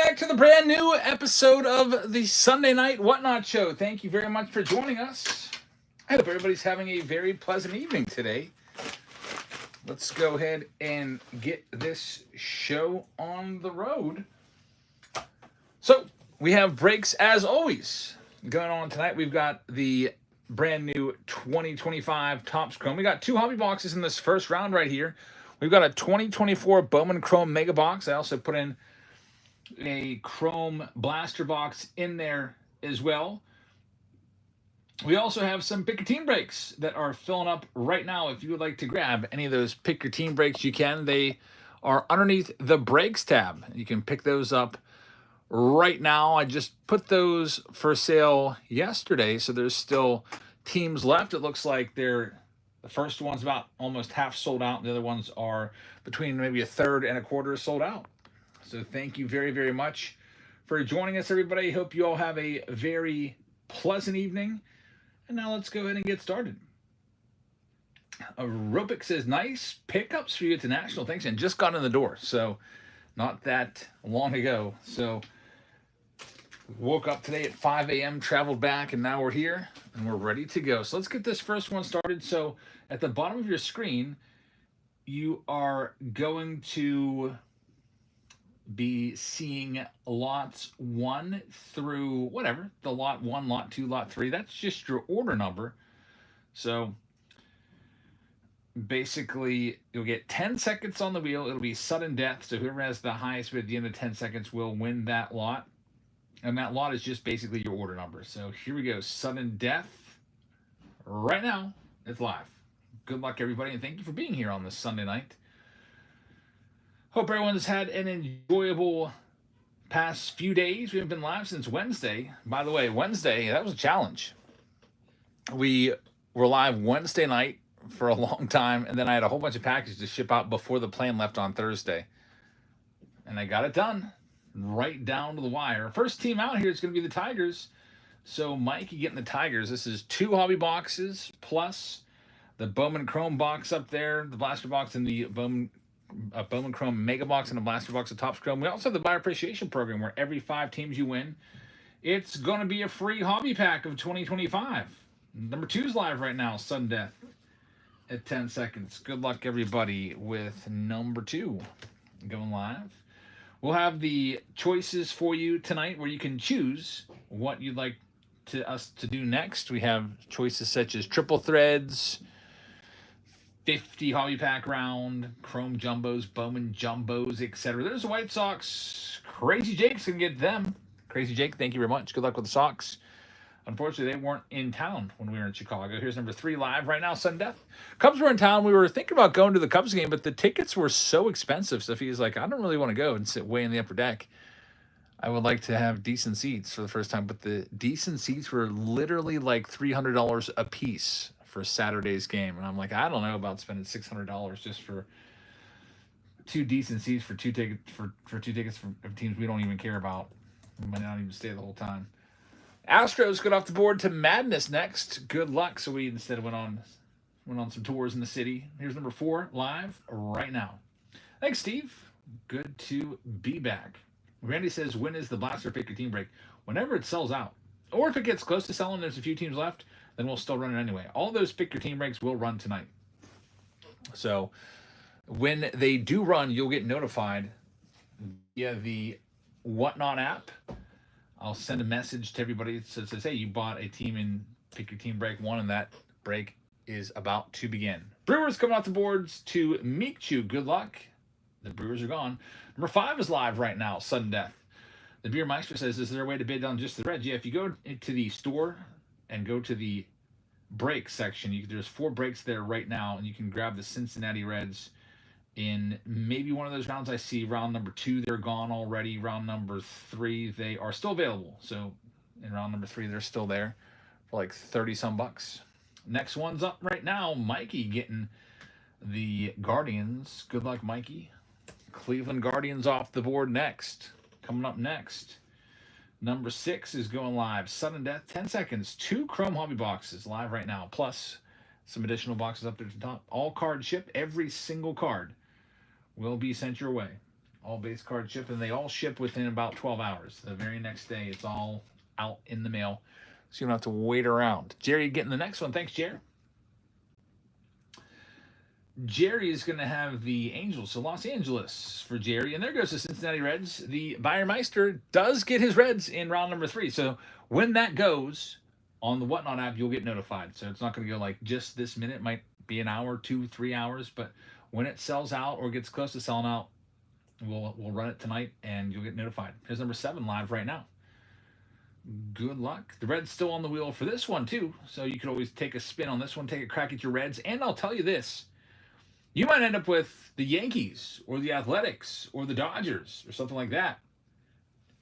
back to the brand new episode of the Sunday Night Whatnot Show. Thank you very much for joining us. I hope everybody's having a very pleasant evening today. Let's go ahead and get this show on the road. So, we have breaks as always going on tonight. We've got the brand new 2025 Topps Chrome. We got two hobby boxes in this first round right here. We've got a 2024 Bowman Chrome Mega Box. I also put in a Chrome Blaster box in there as well. We also have some Pick Your Team breaks that are filling up right now. If you would like to grab any of those Pick Your Team breaks, you can. They are underneath the breaks tab. You can pick those up right now. I just put those for sale yesterday, so there's still teams left. It looks like the first one's about almost half sold out. The other ones are between maybe a third and a quarter sold out. So thank you very, very much for joining us, everybody. Hope you all have a very pleasant evening. And now let's go ahead and get started. Aerobic says, nice pickups for you at the National. Thanks, and just got in the door, so not that long ago. So woke up today at 5 a.m., traveled back, and now we're here, and we're ready to go. So let's get this first one started. So at the bottom of your screen, you are going to be seeing lots 1 through whatever, the lot 1, lot 2, lot 3. That's just your order number. So basically, you'll get 10 seconds on the wheel. It'll be sudden death. So whoever has the highest bid at the end of 10 seconds will win that lot. And that lot is just basically your order number. So here we go. Sudden death. Right now, it's live. Good luck, everybody, and thank you for being here on this Sunday night. Hope everyone's had an enjoyable past few days. We haven't been live since Wednesday. By the way, Wednesday, that was a challenge. We were live Wednesday night for a long time, and then I had a whole bunch of packages to ship out before the plane left on Thursday. And I got it done, right down to the wire. First team out here is going to be the Tigers. So Mikey getting the Tigers. This is 2 hobby boxes, plus the Bowman Chrome box up there, the Blaster box, and the Bowman Chrome Mega Box and a Blaster box of Topps Chrome. We also have the Buyer Appreciation Program, where every 5 teams you win, it's going to be a free hobby pack of 2025. Number 2's live right now, Sudden Death, at 10 seconds. Good luck, everybody, with number 2 going live. We'll have the choices for you tonight, where you can choose what you'd like us to do next. We have choices such as triple threads, 50 hobby pack round, Chrome Jumbos, Bowman Jumbos, etc. There's the White Sox. Crazy Jake's going to get them. Crazy Jake, thank you very much. Good luck with the Sox. Unfortunately, they weren't in town when we were in Chicago. Here's number 3 live right now, Sudden Death. Cubs were in town. We were thinking about going to the Cubs game, but the tickets were so expensive. So he's like, I don't really want to go and sit way in the upper deck. I would like to have decent seats for the first time, but the decent seats were literally like $300 a piece for Saturday's game. And I'm like, I don't know about spending $600 just for 2 decent seats for 2 tickets for 2 tickets for teams we don't even care about. We might not even stay the whole time. Astros got off the board to Madness next. Good luck. So we instead went on some tours in the city. Here's number 4 live right now. Thanks, Steve. Good to be back. Randy says, when is the Blaster Pick Your Team break? Whenever it sells out. Or if it gets close to selling, there's a few teams left, then we'll still run it anyway. All those Pick Your Team breaks will run tonight. So when they do run, you'll get notified via the Whatnot app. I'll send a message to everybody that says, hey, you bought a team in Pick Your Team break 1, and that break is about to begin. Brewers coming off the boards to Meekchu. Good luck. The Brewers are gone. Number 5 is live right now, Sudden Death. The Beer Meister says, is there a way to bid on just the Reds? Yeah, if you go into the store and go to the break section, there's 4 breaks there right now, and you can grab the Cincinnati Reds in maybe one of those rounds. I see round number 2, they're gone already. Round number 3, they are still available. So in round number 3, they're still there for like 30-some bucks. Next one's up right now. Mikey getting the Guardians. Good luck, Mikey. Cleveland Guardians off the board next. Coming up next, number 6 is going live. Sudden Death, 10 seconds. 2 Chrome hobby boxes live right now, plus some additional boxes up there to the top. All card ship. Every single card will be sent your way. All base cards ship, and they all ship within about 12 hours. The very next day, it's all out in the mail, so you don't have to wait around. Jerry getting the next one. Thanks, Jerry. Jerry is going to have the Angels, so Los Angeles for Jerry. And there goes the Cincinnati Reds. The Bayermeister does get his Reds in round number 3. So when that goes on the Whatnot app, you'll get notified. So it's not going to go like just this minute. It might be an hour, 2, 3 hours. But when it sells out or gets close to selling out, we'll run it tonight and you'll get notified. Here's number 7 live right now. Good luck. The Reds still on the wheel for this one too. So you could always take a spin on this one, take a crack at your Reds. And I'll tell you this. You might end up with the Yankees or the Athletics or the Dodgers or something like that.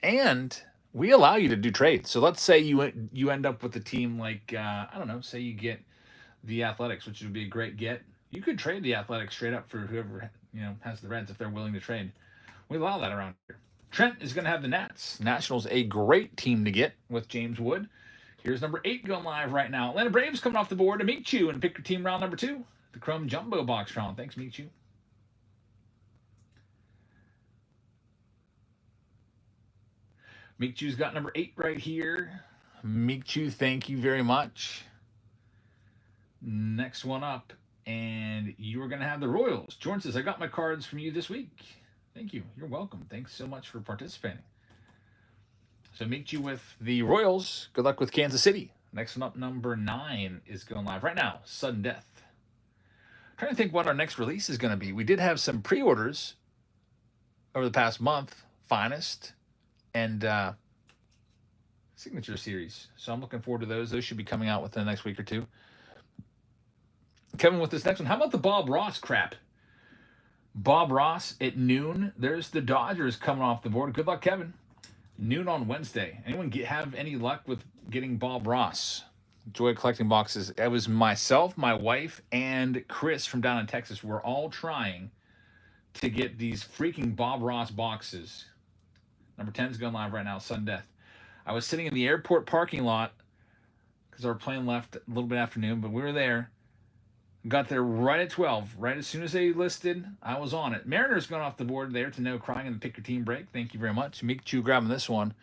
And we allow you to do trades. So let's say you end up with a team like, I don't know, say you get the Athletics, which would be a great get. You could trade the Athletics straight up for whoever has the Reds if they're willing to trade. We allow that around here. Trent is going to have the Nats. Nationals, a great team to get with James Wood. Here's number 8 going live right now. Atlanta Braves coming off the board to meet you and pick your team round number 2. The Chrome Jumbo box round. Thanks, Michu. Michu's got number 8 right here. Michu, thank you very much. Next one up. And you are going to have the Royals. Jordan says, I got my cards from you this week. Thank you. You're welcome. Thanks so much for participating. So Michu with the Royals. Good luck with Kansas City. Next one up, number 9, is going live right now. Sudden Death. Trying to think what our next release is going to be. We did have some pre-orders over the past month, Finest and Signature Series. So I'm looking forward to those. Those should be coming out within the next week or two. Kevin with this next one. How about the Bob Ross crap? Bob Ross at noon. There's the Dodgers coming off the board. Good luck, Kevin. Noon on Wednesday. Anyone have any luck with getting Bob Ross? Enjoy collecting boxes. It was myself, my wife, and Chris from down in Texas. We're all trying to get these freaking Bob Ross boxes. Number 10 is going live right now, Sudden Death. I was sitting in the airport parking lot because our plane left a little bit afternoon, but we were there. Got there right at 12. Right as soon as they listed, I was on it. Mariners going off the board there to no crying in the pick your team break. Thank you very much. Michu grabbing this one.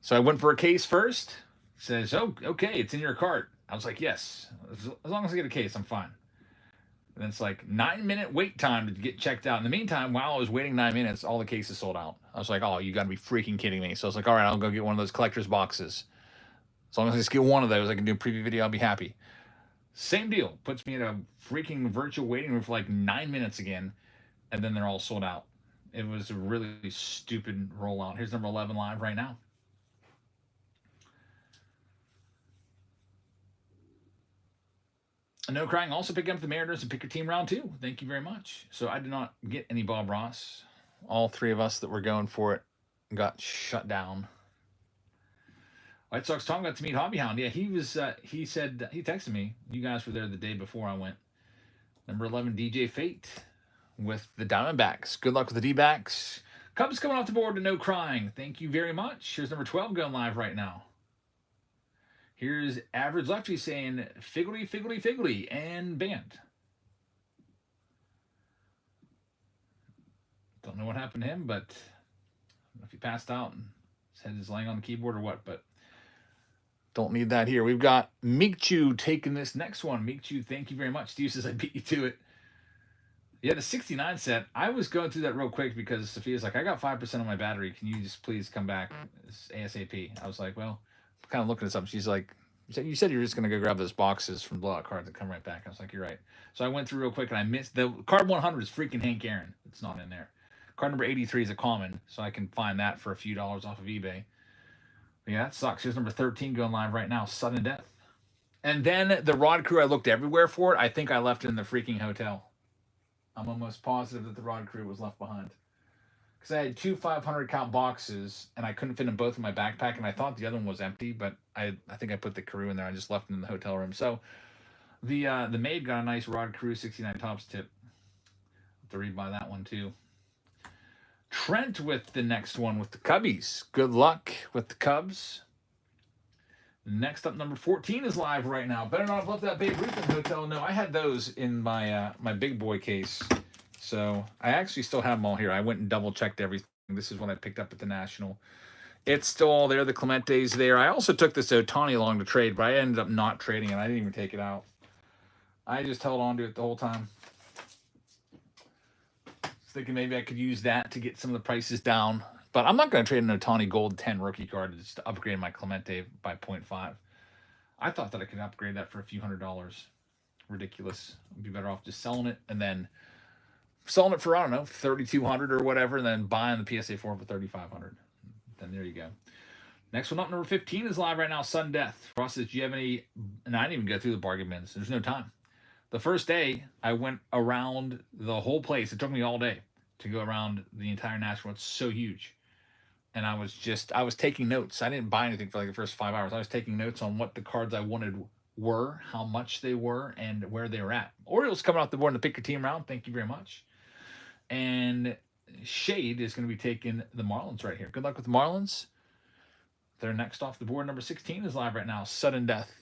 So I went for a case first. Says, oh, okay, it's in your cart. I was like, yes. As long as I get a case, I'm fine. And it's like 9-minute wait time to get checked out. In the meantime, while I was waiting 9 minutes, all the cases sold out. I was like, oh, you got to be freaking kidding me. So I was like, all right, I'll go get one of those collector's boxes. As long as I just get one of those, I can do a preview video, I'll be happy. Same deal. Puts me in a freaking virtual waiting room for like 9 minutes again, and then they're all sold out. It was a really stupid rollout. Here's number 11 live right now. No crying. Also picking up the Mariners and pick your team round 2. Thank you very much. So I did not get any Bob Ross. All 3 of us that were going for it got shut down. White Sox Tom got to meet Hobby Hound. Yeah, he said, he texted me. You guys were there the day before I went. Number 11, DJ Fate with the Diamondbacks. Good luck with the D-backs. Cubs coming off the board to no crying. Thank you very much. Here's number 12 going live right now. Here's Average Lefty saying, Figgledy, Figgledy, Figgledy, and banned. Don't know what happened to him, but I don't know if he passed out and his head is laying on the keyboard or what, but don't need that here. We've got Michu taking this next one. Michu, thank you very much. Steve says, I beat you to it. Yeah, the 69 set. I was going through that real quick because Sophia's like, I got 5% on my battery. Can you just please come back ASAP? I was like, well, kind of looking at something. She's like, you said you're just going to go grab those boxes from blowout cards and come right back. I was like, you're right. So I went through real quick and I missed the card 100 is freaking Hank Aaron. It's not in there. Card number 83 is a common, so I can find that for a few dollars off of eBay. But yeah, that sucks. Here's number 13 going live right now, Sudden Death. And then the Rod Crew, I looked everywhere for it. I think I left it in the freaking hotel. I'm almost positive that the Rod Crew was left behind. Because I had 2 500 count boxes, and I couldn't fit them both in my backpack, and I thought the other one was empty, but I think I put the Crew in there. I just left it in the hotel room. So the maid got a nice Rod Crew 69 Tops tip. Have to read by that one, too. Trent with the next one with the Cubbies. Good luck with the Cubs. Next up, number 14 is live right now. Better not have left that Babe Ruth in the hotel. No, I had those in my my big boy case So I actually still have them all here. I went and double checked everything. This is what I picked up at the National. It's still all there. The Clemente's there. I also took this Otani along to trade, but I ended up not trading it. I didn't even take it out. I just held on to it the whole time. Thinking maybe I could use that to get some of the prices down. But I'm not going to trade an Otani Gold 10 rookie card just to upgrade my Clemente by 0.5. I thought that I could upgrade that for a few $100s. Ridiculous. I'd be better off just selling it and then selling it for, I don't know, 3,200 or whatever, and then buying the PSA 4 for 3,500. Then there you go. Next one up, number 15 is live right now, Sudden Death. Ross says, do you have any, and I didn't even go through the bargain bins. There's no time. The first day, I went around the whole place. It took me all day to go around the entire National. It's so huge. And I was taking notes. I didn't buy anything for like the first 5 hours. I was taking notes on what the cards I wanted were, how much they were, and where they were at. Orioles coming off the board in the pick your team round. Thank you very much. And Shade is going to be taking the Marlins right here. Good luck with the Marlins. They're next off the board. Number 16 is live right now, Sudden Death.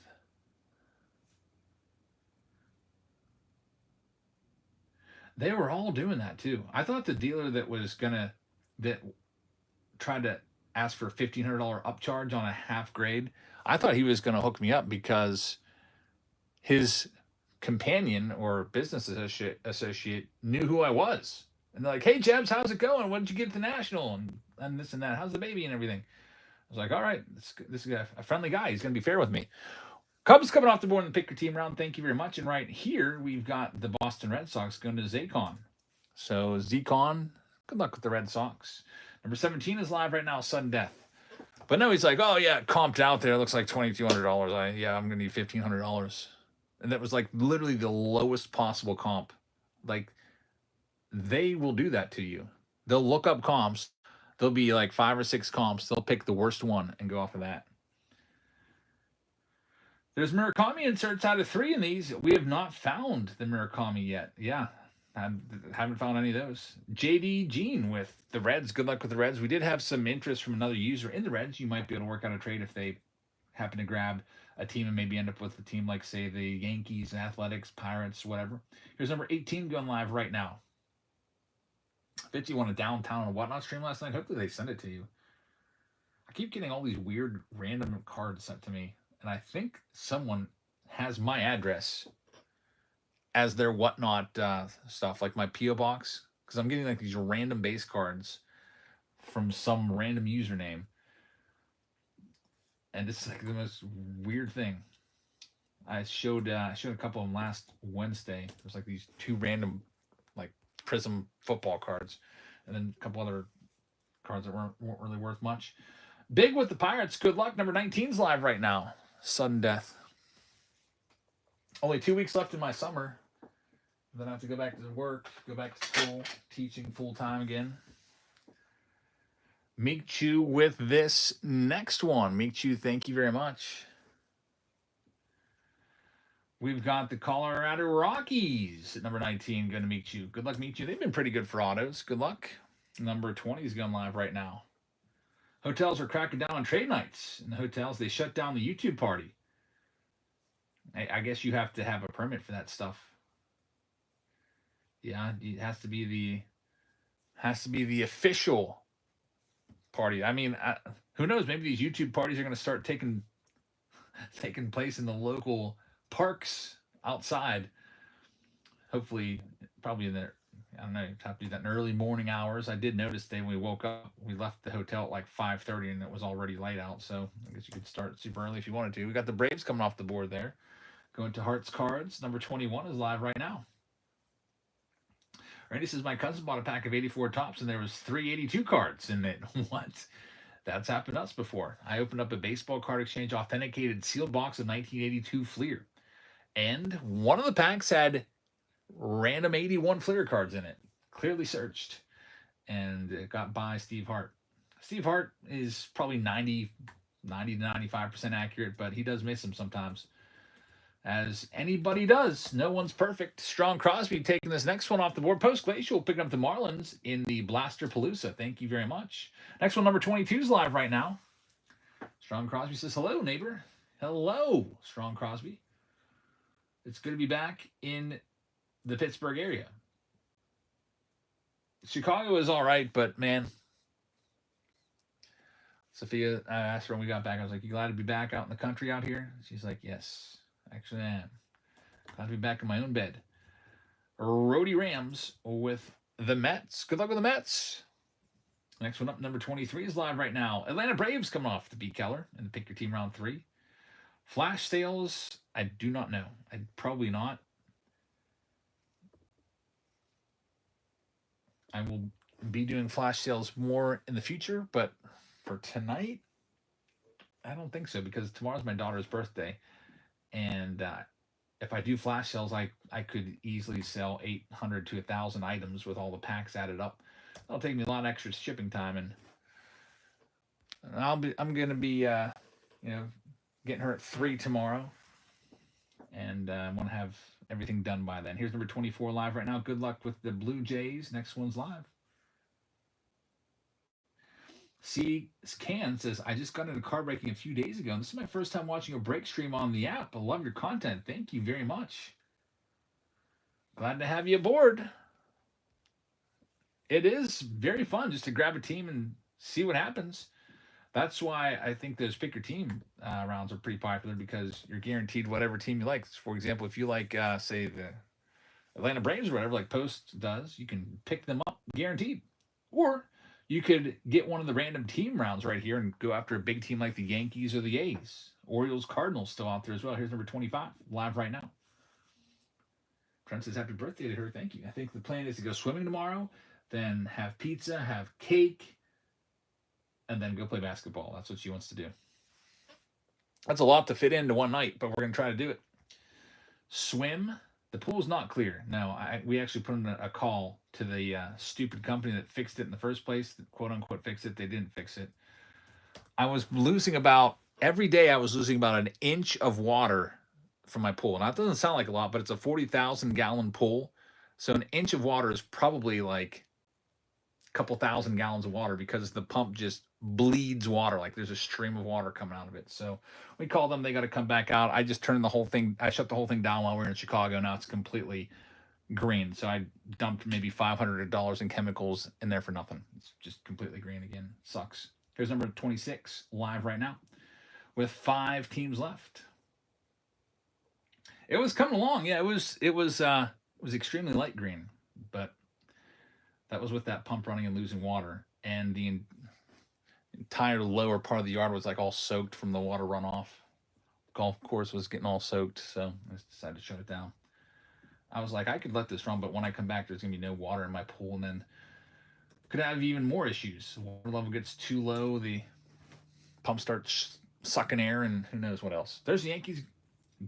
They were all doing that too. I thought the dealer that tried to ask for a $1,500 upcharge on a half grade, I thought he was gonna hook me up because his companion or business associate knew who I was. And they're like, hey Jebs, how's it going? What did you get at the National? And this and that. How's the baby and everything? I was like, all right, this is a friendly guy. He's gonna be fair with me. Cubs coming off the board in the pick your team round. Thank you very much. And right here, we've got the Boston Red Sox going to Zacon. So Zacon, good luck with the Red Sox. Number 17 is live right now, Sudden Death. But no, he's like, oh yeah, comped out there. It looks like $2,200. I'm going to need $1,500. And that was like literally the lowest possible comp. Like, they will do that to you. They'll look up comps. There'll be like 5 or 6 comps. They'll pick the worst one and go off of that. There's Murakami inserts out of 3 in these. We have not found the Murakami yet. Yeah, I haven't found any of those. JD Jean with the Reds. Good luck with the Reds. We did have some interest from another user in the Reds. You might be able to work out a trade if they happen to grab a team and maybe end up with a team like, say, the Yankees, Athletics, Pirates, whatever. Here's number 18 going live right now. I bet you want a downtown and whatnot stream last night. Hopefully they send it to you. I keep getting all these weird random cards sent to me. And I think someone has my address as their whatnot stuff, like my P.O. box, because I'm getting like these random base cards from some random username. And this is like the most weird thing. I showed a couple of them last Wednesday. There's like these 2 random like Prism football cards, and then a couple other cards that weren't really worth much. Big with the Pirates. Good luck. Number 19's live right now. Sudden Death. Only 2 weeks left in my summer. Then I have to go back to work, go back to school, teaching full time again. Meek Chu with this next one. Meek Chu, thank you very much. We've got the Colorado Rockies at number 19 going to Meek Chu. Good luck, Meek Chu. They've been pretty good for autos. Good luck. Number 20 is going live right now. Hotels are cracking down on trade nights. In the hotels, they shut down the YouTube party. I guess you have to have a permit for that stuff. Yeah, it has to be the official party. I mean, who knows? Maybe these YouTube parties are going to start taking place in the local parks outside. Hopefully, probably in the, I don't know, you have to do that in early morning hours. I did notice today when we woke up, we left the hotel at like 5:30 and it was already light out. So I guess you could start super early if you wanted to. We got the Braves coming off the board there. Going to Hearts cards. Number 21 is live right now. Randy says, my cousin bought a pack of 84 tops and there was 382 cards in it. What? That's happened to us before. I opened up a baseball card exchange authenticated sealed box of 1982 Fleer. And one of the packs had random 81 Fleer cards in it. Clearly searched. And it got by Steve Hart. Steve Hart is probably 90 to 95% accurate, but he does miss them sometimes. As anybody does. No one's perfect. Strong Crosby taking this next one off the board. Post Glacial picking up the Marlins in the Blaster Palooza. Thank you very much. Next one, number 22 is live right now. Strong Crosby says, hello, neighbor. Hello, Strong Crosby. It's good to be back in the Pittsburgh area. Chicago is all right, but man, Sophia, I asked her when we got back. I was like, "You glad to be back out in the country out here?" She's like, "Yes, actually, I am. Glad to be back in my own bed." Rhody Rams with the Mets. Good luck with the Mets. Next one up, number 23 is live right now. Atlanta Braves coming off to beat Keller in the pick your team round 3. Flash sales, I do not know. I'd probably not. I will be doing flash sales more in the future, but for tonight, I don't think so because tomorrow's my daughter's birthday, and if I do flash sales, I could easily sell 800 to 1,000 items with all the packs added up. That'll take me a lot of extra shipping time, and I'm gonna be getting her at 3 tomorrow, and I want to have everything done by then. Here's number 24 live right now. Good luck with the Blue Jays. Next one's live. See, Can says, I just got into card breaking a few days ago, and this is my first time watching a break stream on the app. I love your content. Thank you very much. Glad to have you aboard. It is very fun just to grab a team and see what happens. That's why I think those pick your team rounds are pretty popular because you're guaranteed whatever team you like. For example, if you like, say, the Atlanta Braves or whatever, like Post does, you can pick them up guaranteed. Or you could get one of the random team rounds right here and go after a big team like the Yankees or the A's. Orioles, Cardinals still out there as well. Here's number 25, live right now. Trent says, happy birthday to her. Thank you. I think the plan is to go swimming tomorrow, then have pizza, have cake, and then go play basketball. That's what she wants to do. That's a lot to fit into one night, but we're going to try to do it. Swim. The pool's not clear. No, we actually put in a call to the stupid company that fixed it in the first place, that quote unquote fixed it. They didn't fix it. I was losing every day I was losing about an inch of water from my pool. Now, it doesn't sound like a lot, but it's a 40,000 gallon pool. So an inch of water is probably like a couple thousand gallons of water because the pump just bleeds water. Like there's a stream of water coming out of it. So we called them. They got to come back out. I just turned the whole thing. I shut the whole thing down while we were in Chicago. Now it's completely green. So I dumped maybe $500 in chemicals in there for nothing. It's just completely green again. Sucks. Here's number 26 live right now with 5 teams left. It was coming along. Yeah, it was extremely light green, but that was with that pump running and losing water, and the entire lower part of the yard was like all soaked from the water runoff. Golf course was getting all soaked, so I just decided to shut it down. I was like, I could let this run, but when I come back, there's gonna be no water in my pool, and then could have even more issues. Water level gets too low, the pump starts sucking air, and who knows what else. There's the Yankees.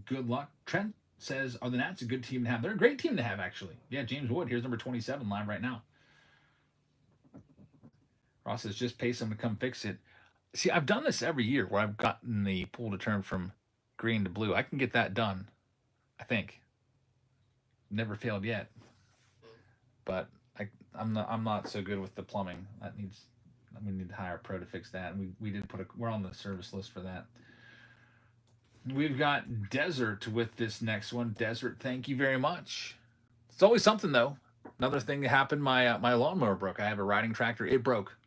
Good luck. Trent says, are the Nats a good team to have? They're a great team to have, actually. Yeah, James Wood. Here's number 27 live right now. Ross says, just pay someone to come fix it. See, I've done this every year where I've gotten the pool to turn from green to blue. I can get that done, I think. Never failed yet. But I'm not so good with the plumbing. We need to hire a pro to fix that. And we did we're on the service list for that. We've got Desert with this next one. Desert, thank you very much. It's always something though. Another thing that happened, my lawnmower broke. I have a riding tractor. It broke.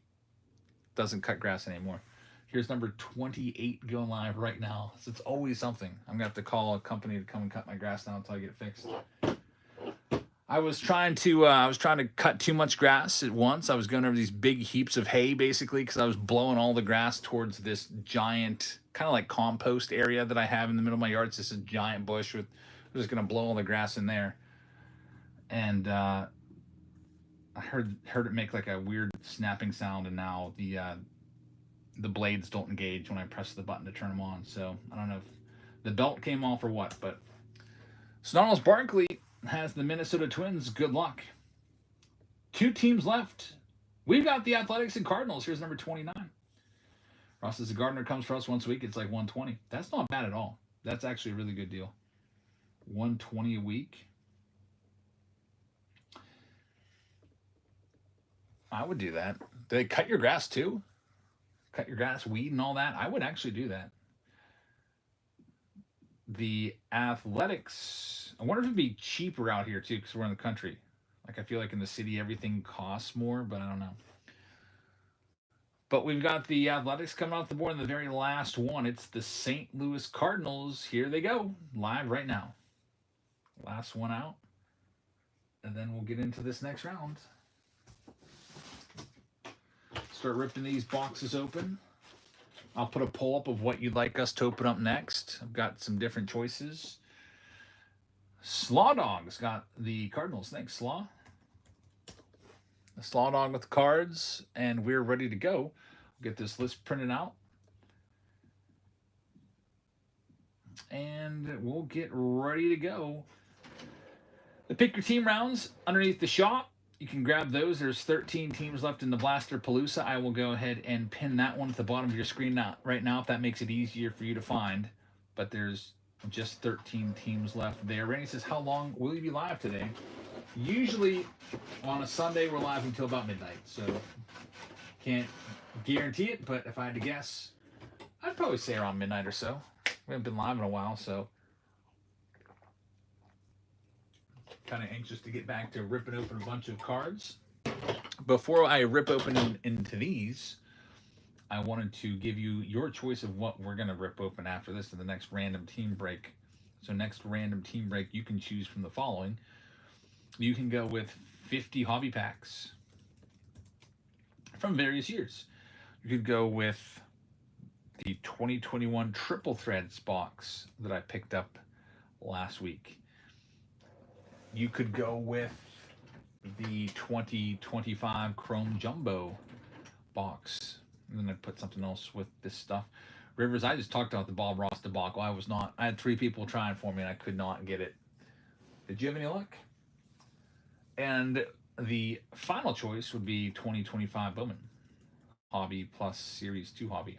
Doesn't cut grass anymore. Here's number 28 going live right now. So it's always something. I'm gonna have to call a company to come and cut my grass now until I get it fixed. I was trying to cut too much grass at once. I was going over these big heaps of hay basically because I was blowing all the grass towards this giant kind of like compost area that I have in the middle of my yard. It's just a giant bush with. I'm just gonna blow all the grass in there, and I heard it make like a weird snapping sound, and now the blades don't engage when I press the button to turn them on. So I don't know if the belt came off or what, but Snarls Barkley has the Minnesota Twins. Good luck. 2 teams left. We've got the Athletics and Cardinals. Here's number 29. Ross says the Gardner comes for us once a week. It's like 120. That's not bad at all. That's actually a really good deal. 120 a week. I would do that. Do they cut your grass too? Cut your grass, weed, and all that? I would actually do that. The Athletics. I wonder if it'd be cheaper out here too, because we're in the country. Like, I feel like in the city, everything costs more, but I don't know. But we've got the Athletics coming off the board in the very last one. It's the St. Louis Cardinals. Here they go, live right now. Last one out. And then we'll get into this next round. Start ripping these boxes open. I'll put a poll up of what you'd like us to open up next. I've got some different choices. Slaw Dog's got the Cardinals. Thanks, Slaw. The Slaw Dog with the cards, and we're ready to go. We'll get this list printed out. And we'll get ready to go. The Pick Your Team rounds underneath the shop. You can grab those. There's 13 teams left in the Blaster Palooza. I will go ahead and pin that one at the bottom of your screen right now if that makes it easier for you to find. But there's just 13 teams left there. Randy says, how long will you be live today? Usually on a Sunday, we're live until about midnight. So can't guarantee it, but if I had to guess, I'd probably say around midnight or so. We haven't been live in a while, so kind of anxious to get back to ripping open a bunch of cards. Before I rip open into these, I wanted to give you your choice of what we're going to rip open after this in the next random team break. So next random team break, you can choose from the following. You can go with 50 hobby packs from various years. You could go with the 2021 Triple Threads box that I picked up last week. You could go with the 2025 Chrome Jumbo box. And then I put something else with this stuff. Rivers, I just talked about the Bob Ross debacle. I had 3 people trying for me and I could not get it. Did you have any luck? And the final choice would be 2025 Bowman Hobby plus Series 2 Hobby.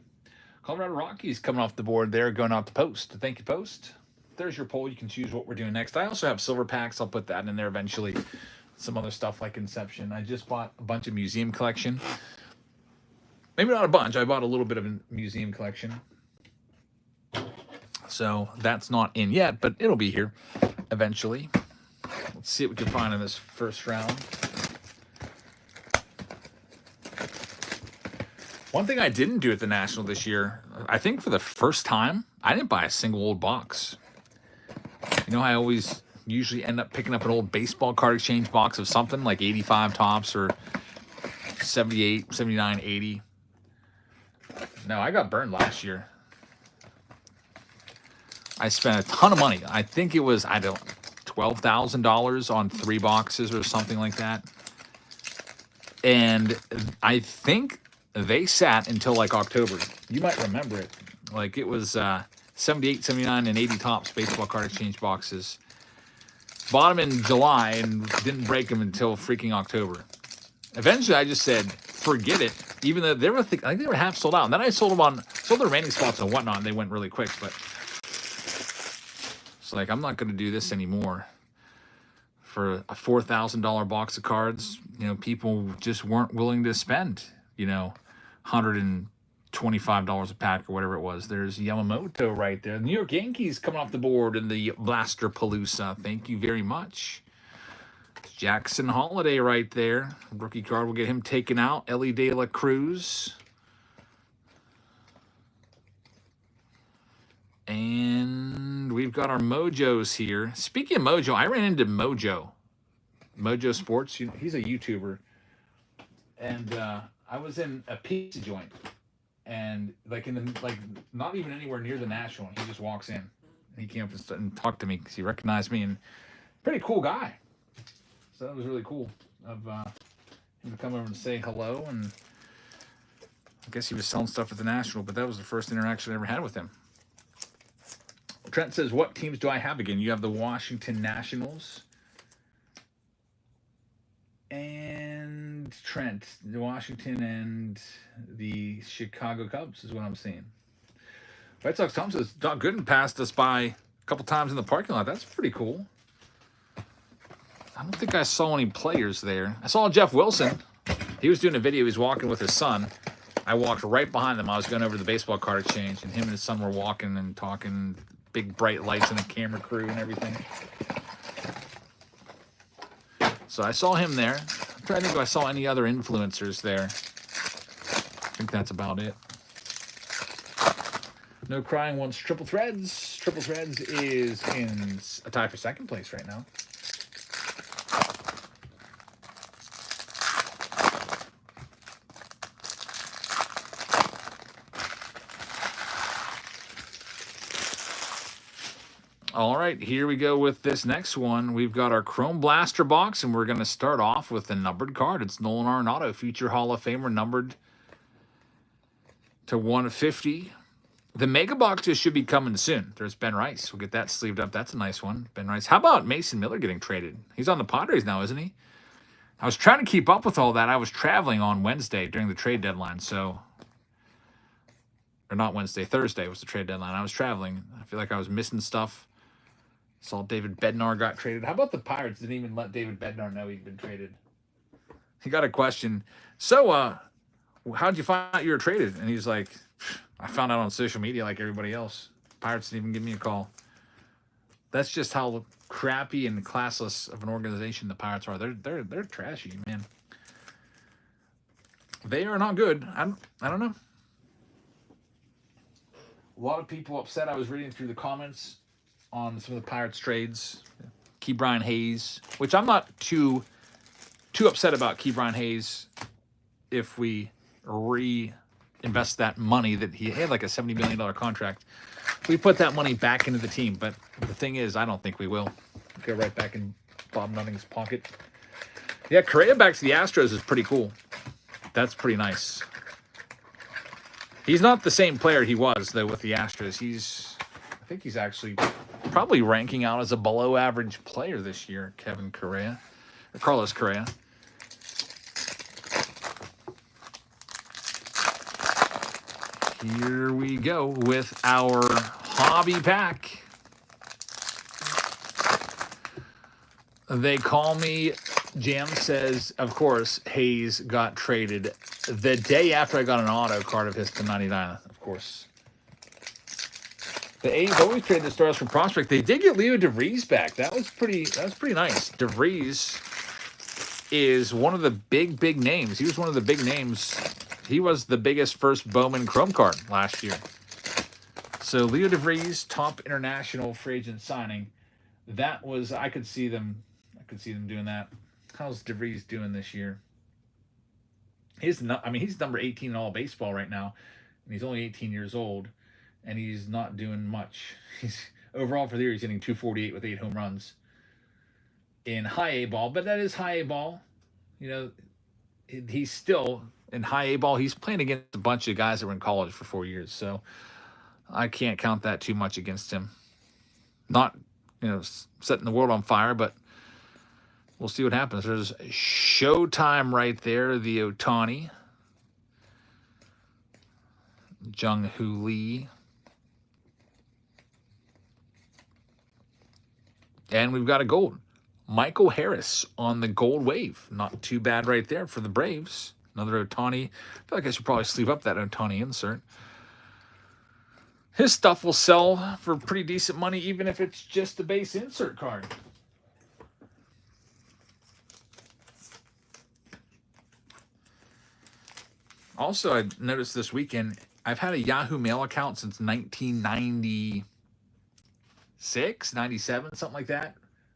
Colorado Rockies coming off the board there, going out to Post. Thank you, Post. There's your poll. You can choose what we're doing next. I also have silver packs. I'll put that in there eventually. Some other stuff like Inception. I just bought a bunch of museum collection. Maybe not a bunch. I bought a little bit of a museum collection. So that's not in yet, but it'll be here eventually. Let's see what we can find in this first round. One thing I didn't do at the National this year, I think for the first time, I didn't buy a single old box. You know, I always usually end up picking up an old baseball card exchange box of something like 85 tops or 78, 79, 80. No, I got burned last year. I spent a ton of money. I think it was, $12,000 on 3 boxes or something like that. And I think they sat until like October. You might remember it. Like it was 78, 79, and 80 tops baseball card exchange boxes. Bought them in July and didn't break them until freaking October. Eventually, I just said, forget it. Even though I think they were half sold out. And then I sold the remaining spots and whatnot. And they went really quick, but it's like, I'm not going to do this anymore. For a $4,000 box of cards, you know, people just weren't willing to spend, you know, $125 a pack or whatever it was. There's Yamamoto right there. The New York Yankees coming off the board in the Blaster Palooza. Thank you very much. Jackson Holiday right there. Rookie card will get him taken out. Ellie De La Cruz. And we've got our Mojos here. Speaking of Mojo, I ran into Mojo Sports. He's a YouTuber. And I was in a pizza joint. And not even anywhere near the National. And he just walks in. And he came up and talked to me because he recognized me. And pretty cool guy. So that was really cool of him to come over and say hello. And I guess he was selling stuff at the National. But that was the first interaction I ever had with him. Trent says, what teams do I have again? You have the Washington Nationals. And Trent, the Washington and the Chicago Cubs is what I'm seeing. White Sox Tom says, Doc Gooden passed us by a couple times in the parking lot. That's pretty cool. I don't think I saw any players there. I saw Jeff Wilson. He was doing a video. He was walking with his son. I walked right behind them. I was going over the baseball card exchange, and him and his son were walking and talking. Big bright lights and a camera crew and everything. So I saw him there. I'm trying to think if I saw any other influencers there. I think that's about it. No Crying wants Triple Threads. Triple Threads is in a tie for second place right now. All right, here we go with this next one. We've got our Chrome Blaster box, and we're going to start off with the numbered card. It's Nolan Arenado, future Hall of Famer, numbered to 150. The mega boxes should be coming soon. There's Ben Rice. We'll get that sleeved up. That's a nice one. Ben Rice. How about Mason Miller getting traded? He's on the Padres now, isn't he? I was trying to keep up with all that. I was traveling on Wednesday during the trade deadline, so... Or not Wednesday, Thursday was the trade deadline. I was traveling. I feel like I was missing stuff. Saw David Bednar got traded. How about the Pirates didn't even let David Bednar know he'd been traded? He got a question. So, how'd you find out you were traded? And he's like, I found out on social media like everybody else. Pirates didn't even give me a call. That's just how crappy and classless of an organization the Pirates are. They're trashy, man. They are not good. I don't know. A lot of people upset. I was reading through the comments on some of the Pirates trades. Ke'Bryan Hayes, which I'm not too upset about Ke'Bryan Hayes if we reinvest that money that he had, like a $70 million contract. We put that money back into the team, but the thing is, I don't think we will. Go right back in Bob Nunning's pocket. Yeah, Correa back to the Astros is pretty cool. That's pretty nice. He's not the same player he was, though, with the Astros. I think he's actually probably ranking out as a below-average player this year, Kevin Correa. Or Carlos Correa. Here we go with our hobby pack. They call me, Jam says, of course, Hayes got traded the day after I got an auto card of his to 99, of course. The A's always trade the stars from prospect. They did get Leo DeVries back. That was pretty nice. DeVries is one of the big names. He was one of the big names. He was the biggest first Bowman Chrome card last year. So Leo DeVries, top international free agent signing. That was, I could see them doing that. How's DeVries doing this year? He's number 18 in all baseball right now, and he's only 18 years old. And he's not doing much. He's overall for the year, he's hitting 248 with 8 home runs in high A ball. But that is high A ball. You know, he's still in high A ball. He's playing against a bunch of guys that were in college for 4 years. So I can't count that too much against him. Not, setting the world on fire, but we'll see what happens. There's Showtime right there, the Ohtani. Jung-Hoo Lee. And we've got a gold. Michael Harris on the gold wave. Not too bad right there for the Braves. Another Ohtani. I feel like I should probably sleeve up that Ohtani insert. His stuff will sell for pretty decent money, even if it's just a base insert card. Also, I noticed this weekend, I've had a Yahoo Mail account since 1996, 97, something like that,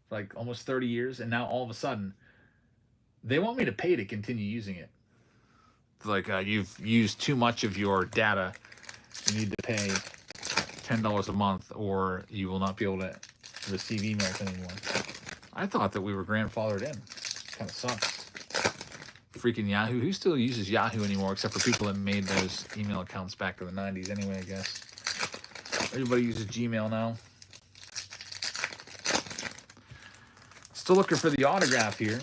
for like almost 30 years. And now all of a sudden, they want me to pay to continue using it. It's like, you've used too much of your data. You need to pay $10 a month or you will not be able to receive emails anymore. I thought that we were grandfathered in. Kind of sucks. Freaking Yahoo. Who still uses Yahoo anymore except for people that made those email accounts back in the 90s anyway, I guess. Everybody uses Gmail now. Still looking for the autograph here.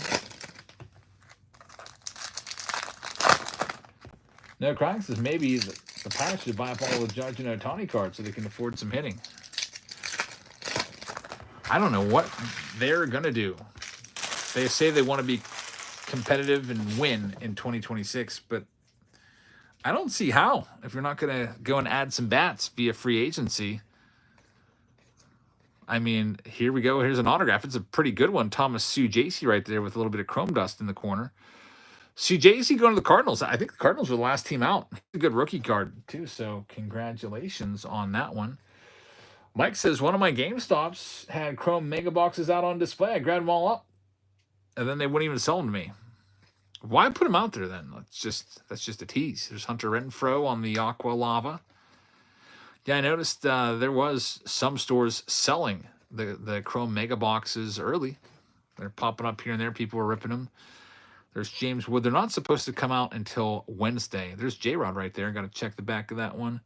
No, Crying says maybe the Pirates should buy up all the Judge and Ohtani cards so they can afford some hitting. I don't know what they're going to do. They say they want to be competitive and win in 2026, but I don't see how. If you're not going to go and add some bats via free agency, I mean, here we go. Here's an autograph. It's a pretty good one. Thomas Sue JC right there with a little bit of chrome dust in the corner. Sue JC going to the Cardinals. I think the Cardinals were the last team out. A good rookie card, too. So congratulations on that one. Mike says, one of my GameStops had chrome mega boxes out on display. I grabbed them all up, and then they wouldn't even sell them to me. Why put them out there then? That's just a tease. There's Hunter Renfroe on the Aqua Lava. Yeah, I noticed there was some stores selling the chrome mega boxes early. They're popping up here and there. People were ripping them. There's James Wood. They're not supposed to come out until Wednesday. There's J-Rod right there. Got to check the back of that one.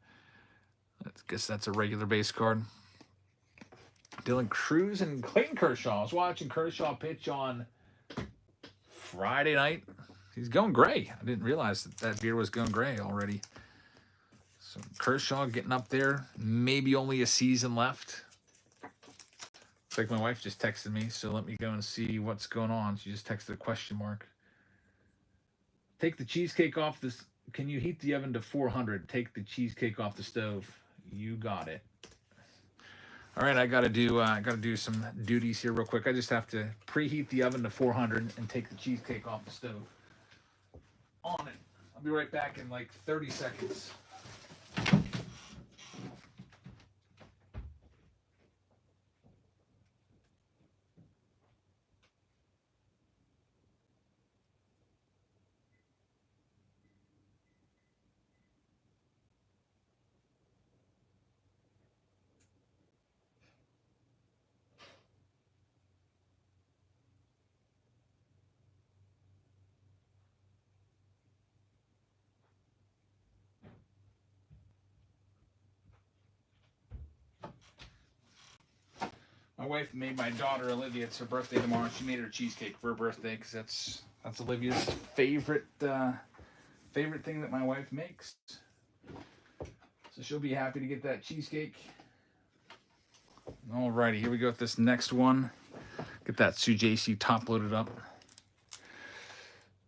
I guess that's a regular base card. Dylan Cruz and Clayton Kershaw. I was watching Kershaw pitch on Friday night. He's going gray. I didn't realize that beer was going gray already. So Kershaw getting up there. Maybe only a season left. Looks like my wife just texted me, so let me go and see what's going on. She just texted a question mark. Take the cheesecake off this. Can you heat the oven to 400? Take the cheesecake off the stove. You got it. All right, I gotta do some duties here real quick. I just have to preheat the oven to 400 and take the cheesecake off the stove. On it. I'll be right back in like 30 seconds. My wife made my daughter Olivia. It's her birthday tomorrow. She made her cheesecake for her birthday because that's Olivia's favorite thing that my wife makes. So she'll be happy to get that cheesecake. Alrighty, here we go with this next one. Get that Sue JC top loaded up.